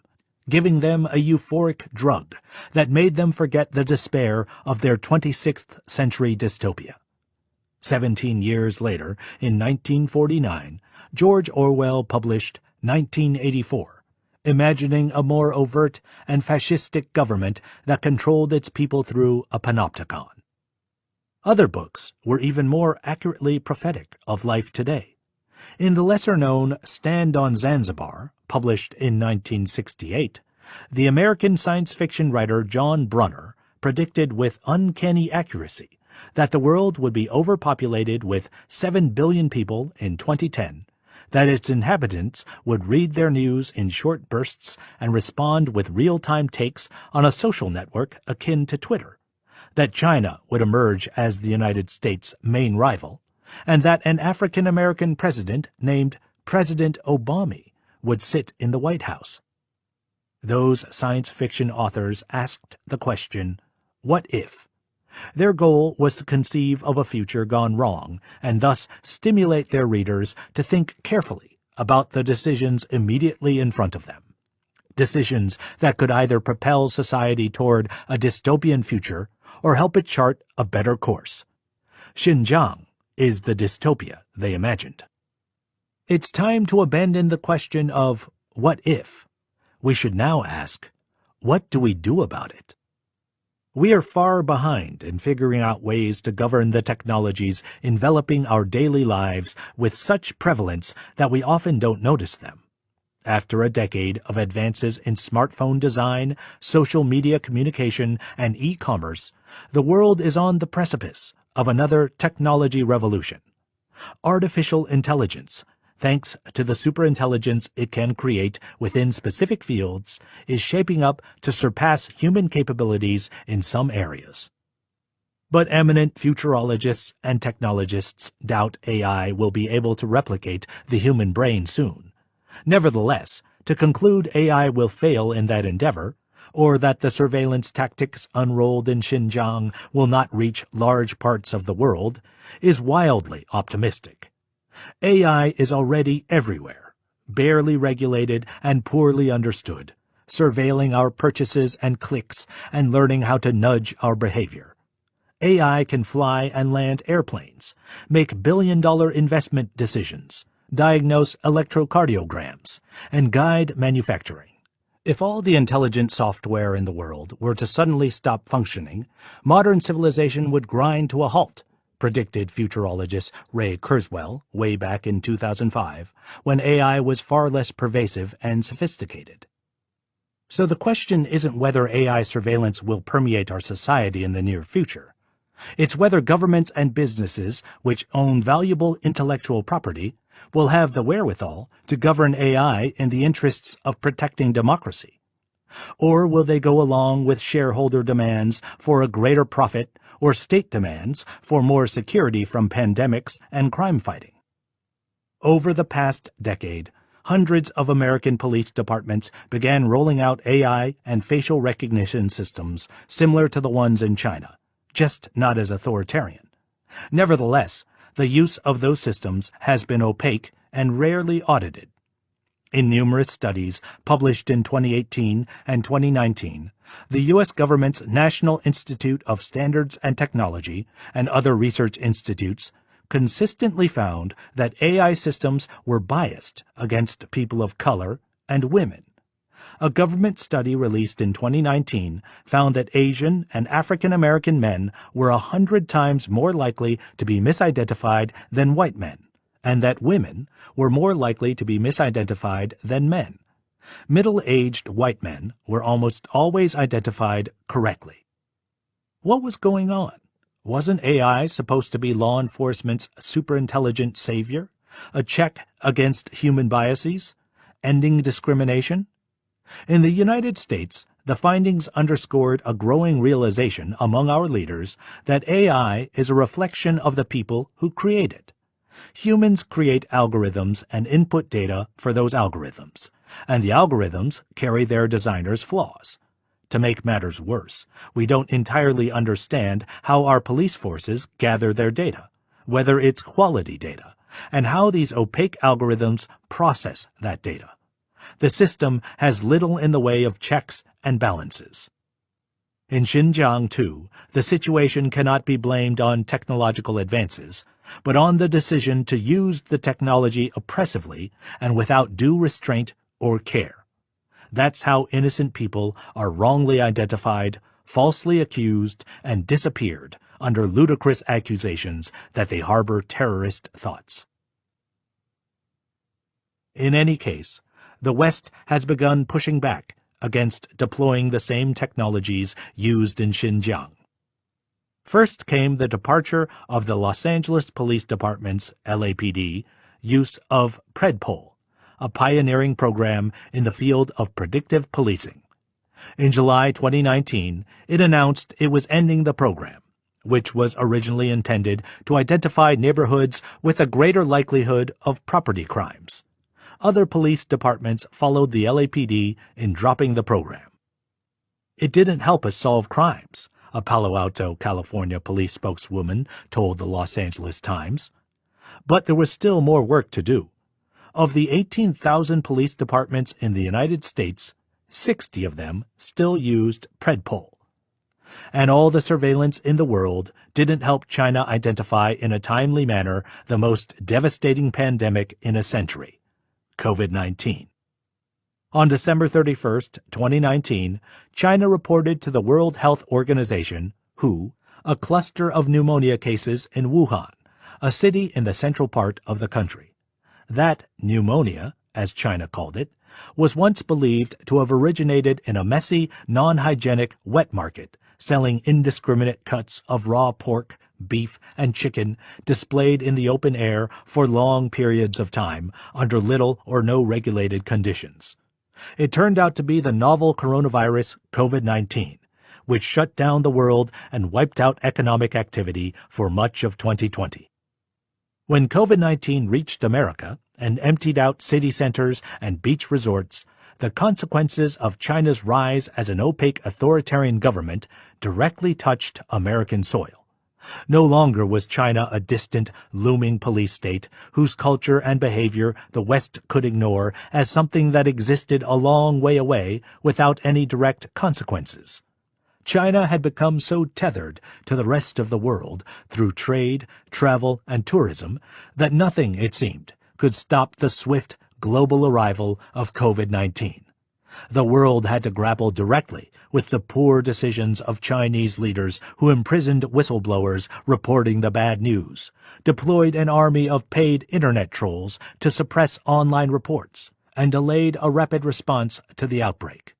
giving them a euphoric drug that made them forget the despair of their 26th century dystopia. 17 years later, in 1949, George Orwell published 1984, imagining a more overt and fascistic government that controlled its people through a panopticon. Other books were even more accurately prophetic of life today. In the lesser-known Stand on Zanzibar, published in 1968, the American science fiction writer John Brunner predicted with uncanny accuracy that the world would be overpopulated with 7 billion people in 2010, that its inhabitants would read their news in short bursts and respond with real-time takes on a social network akin to Twitter, that China would emerge as the United States' main rival, and that an African-American president named President Obama would sit in the White House. Those science fiction authors asked the question, what if? Their goal was to conceive of a future gone wrong and thus stimulate their readers to think carefully about the decisions immediately in front of them. Decisions that could either propel society toward a dystopian future or help it chart a better course. Xinjiang is the dystopia they imagined. It's time to abandon the question of what if. We should now ask, what do we do about it? We are far behind in figuring out ways to govern the technologies enveloping our daily lives with such prevalence that we often don't notice them. After a decade of advances in smartphone design, social media communication, and e-commerce, the world is on the precipice of another technology revolution. Artificial intelligence, thanks to the superintelligence it can create within specific fields, is shaping up to surpass human capabilities in some areas. But eminent futurologists and technologists doubt AI will be able to replicate the human brain soon. Nevertheless, to conclude AI will fail in that endeavor, or that the surveillance tactics unrolled in Xinjiang will not reach large parts of the world, is wildly optimistic. AI is already everywhere, barely regulated and poorly understood, surveilling our purchases and clicks and learning how to nudge our behavior. AI can fly and land airplanes, make billion-dollar investment decisions, diagnose electrocardiograms, and guide manufacturing. If all the intelligent software in the world were to suddenly stop functioning, modern civilization would grind to a halt, predicted futurologist Ray Kurzweil way back in 2005, when AI was far less pervasive and sophisticated. So the question isn't whether AI surveillance will permeate our society in the near future. It's whether governments and businesses, which own valuable intellectual property, will have the wherewithal to govern AI in the interests of protecting democracy. Or will they go along with shareholder demands for a greater profit or state demands for more security from pandemics and crime fighting? Over the past decade, hundreds of American police departments began rolling out AI and facial recognition systems similar to the ones in China, just not as authoritarian. Nevertheless, the use of those systems has been opaque and rarely audited. In numerous studies published in 2018 and 2019, the U.S. government's National Institute of Standards and Technology and other research institutes consistently found that AI systems were biased against people of color and women. A government study released in 2019 found that Asian and African American men were 100 times more likely to be misidentified than white men, and that women were more likely to be misidentified than men. Middle-aged white men were almost always identified correctly. What was going on? Wasn't AI supposed to be law enforcement's superintelligent savior, a check against human biases, ending discrimination? In the United States, the findings underscored a growing realization among our leaders that AI is a reflection of the people who create it. Humans create algorithms and input data for those algorithms, and the algorithms carry their designers' flaws. To make matters worse, we don't entirely understand how our police forces gather their data, whether it's quality data, and how these opaque algorithms process that data. The system has little in the way of checks and balances. In Xinjiang, too, the situation cannot be blamed on technological advances, but on the decision to use the technology oppressively and without due restraint or care. That's how innocent people are wrongly identified, falsely accused, and disappeared under ludicrous accusations that they harbor terrorist thoughts. In any case, the West has begun pushing back against deploying the same technologies used in Xinjiang. First came the departure of the Los Angeles Police Department's LAPD use of Predpol, a pioneering program in the field of predictive policing. In July 2019, it announced it was ending the program, which was originally intended to identify neighborhoods with a greater likelihood of property crimes. Other police departments followed the LAPD in dropping the program. It didn't help us solve crimes, a Palo Alto, California police spokeswoman told the Los Angeles Times. But there was still more work to do. Of the 18,000 police departments in the United States, 60 of them still used Predpol. And all the surveillance in the world didn't help China identify in a timely manner the most devastating pandemic in a century, COVID-19. On December 31, 2019, China reported to the World Health Organization, WHO, a cluster of pneumonia cases in Wuhan, a city in the central part of the country. That pneumonia, as China called it, was once believed to have originated in a messy, non-hygienic wet market selling indiscriminate cuts of raw pork, beef, and chicken displayed in the open air for long periods of time under little or no regulated conditions. It turned out to be the novel coronavirus COVID-19, which shut down the world and wiped out economic activity for much of 2020. When COVID-19 reached America and emptied out city centers and beach resorts, the consequences of China's rise as an opaque authoritarian government directly touched American soil. No longer was China a distant, looming police state whose culture and behavior the West could ignore as something that existed a long way away without any direct consequences. China had become so tethered to the rest of the world through trade, travel, and tourism that nothing, it seemed, could stop the swift global arrival of COVID-19. The world had to grapple directly with the poor decisions of Chinese leaders who imprisoned whistleblowers reporting the bad news, deployed an army of paid internet trolls to suppress online reports, and delayed a rapid response to the outbreak.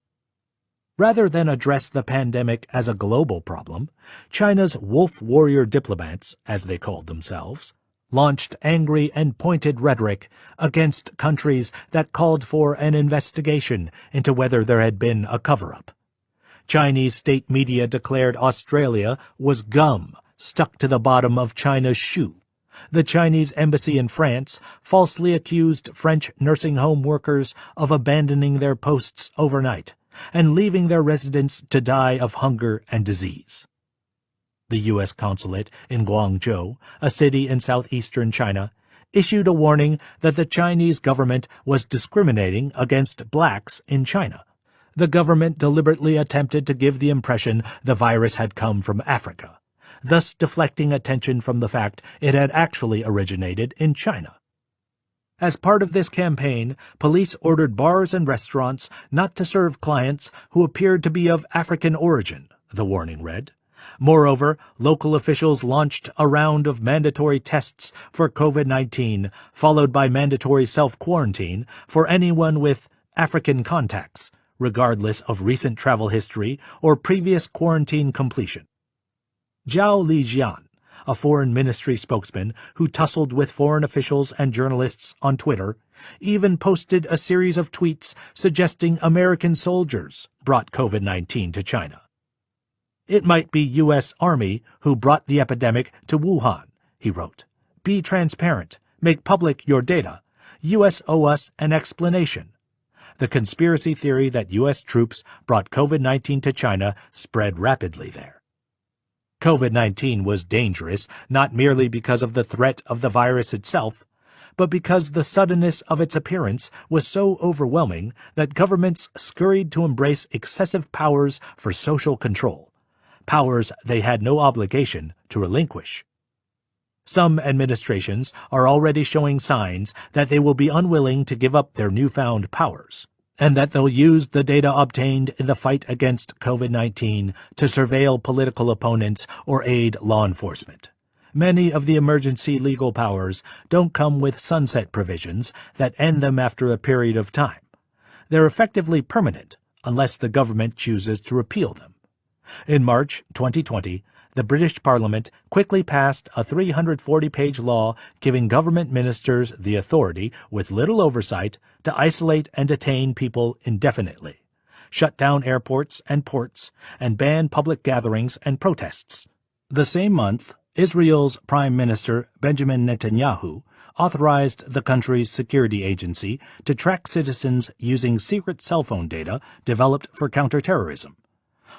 Rather than address the pandemic as a global problem, China's wolf warrior diplomats, as they called themselves, launched angry and pointed rhetoric against countries that called for an investigation into whether there had been a cover-up. Chinese state media declared Australia was gum stuck to the bottom of China's shoe. The Chinese embassy in France falsely accused French nursing home workers of abandoning their posts overnight and leaving their residents to die of hunger and disease. The U.S. consulate in Guangzhou, a city in southeastern China, issued a warning that the Chinese government was discriminating against blacks in China. The government deliberately attempted to give the impression the virus had come from Africa, thus deflecting attention from the fact it had actually originated in China. As part of this campaign, police ordered bars and restaurants not to serve clients who appeared to be of African origin, the warning read. Moreover, local officials launched a round of mandatory tests for COVID-19, followed by mandatory self-quarantine for anyone with African contacts, regardless of recent travel history or previous quarantine completion. Zhao Lijian, a foreign ministry spokesman who tussled with foreign officials and journalists on Twitter, even posted a series of tweets suggesting American soldiers brought COVID-19 to China. It might be U.S. Army who brought the epidemic to Wuhan, he wrote. Be transparent. Make public your data. U.S. owe us an explanation. The conspiracy theory that U.S. troops brought COVID-19 to China spread rapidly there. COVID-19 was dangerous not merely because of the threat of the virus itself, but because the suddenness of its appearance was so overwhelming that governments scurried to embrace excessive powers for social control. Powers they had no obligation to relinquish. Some administrations are already showing signs that they will be unwilling to give up their newfound powers, and that they'll use the data obtained in the fight against COVID-19 to surveil political opponents or aid law enforcement. Many of the emergency legal powers don't come with sunset provisions that end them after a period of time. They're effectively permanent unless the government chooses to repeal them. In March 2020, the British Parliament quickly passed a 340-page law giving government ministers the authority, with little oversight, to isolate and detain people indefinitely, shut down airports and ports, and ban public gatherings and protests. The same month, Israel's Prime Minister Benjamin Netanyahu authorized the country's security agency to track citizens using secret cell phone data developed for counterterrorism.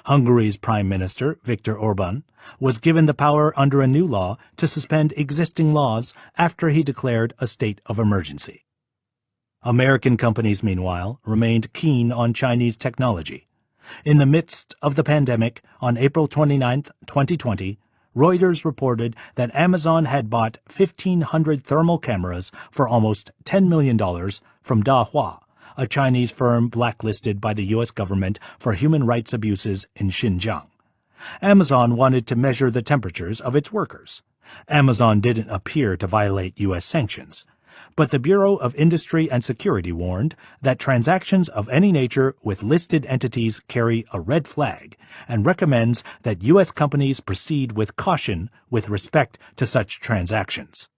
Hungary's Prime Minister, Viktor Orban, was given the power under a new law to suspend existing laws after he declared a state of emergency. American companies, meanwhile, remained keen on Chinese technology. In the midst of the pandemic, on April 29, 2020, Reuters reported that Amazon had bought 1,500 thermal cameras for almost $10 million from Dahua, a Chinese firm blacklisted by the U.S. government for human rights abuses in Xinjiang. Amazon wanted to measure the temperatures of its workers. Amazon didn't appear to violate U.S. sanctions, but the Bureau of Industry and Security warned that transactions of any nature with listed entities carry a red flag and recommends that U.S. companies proceed with caution with respect to such transactions.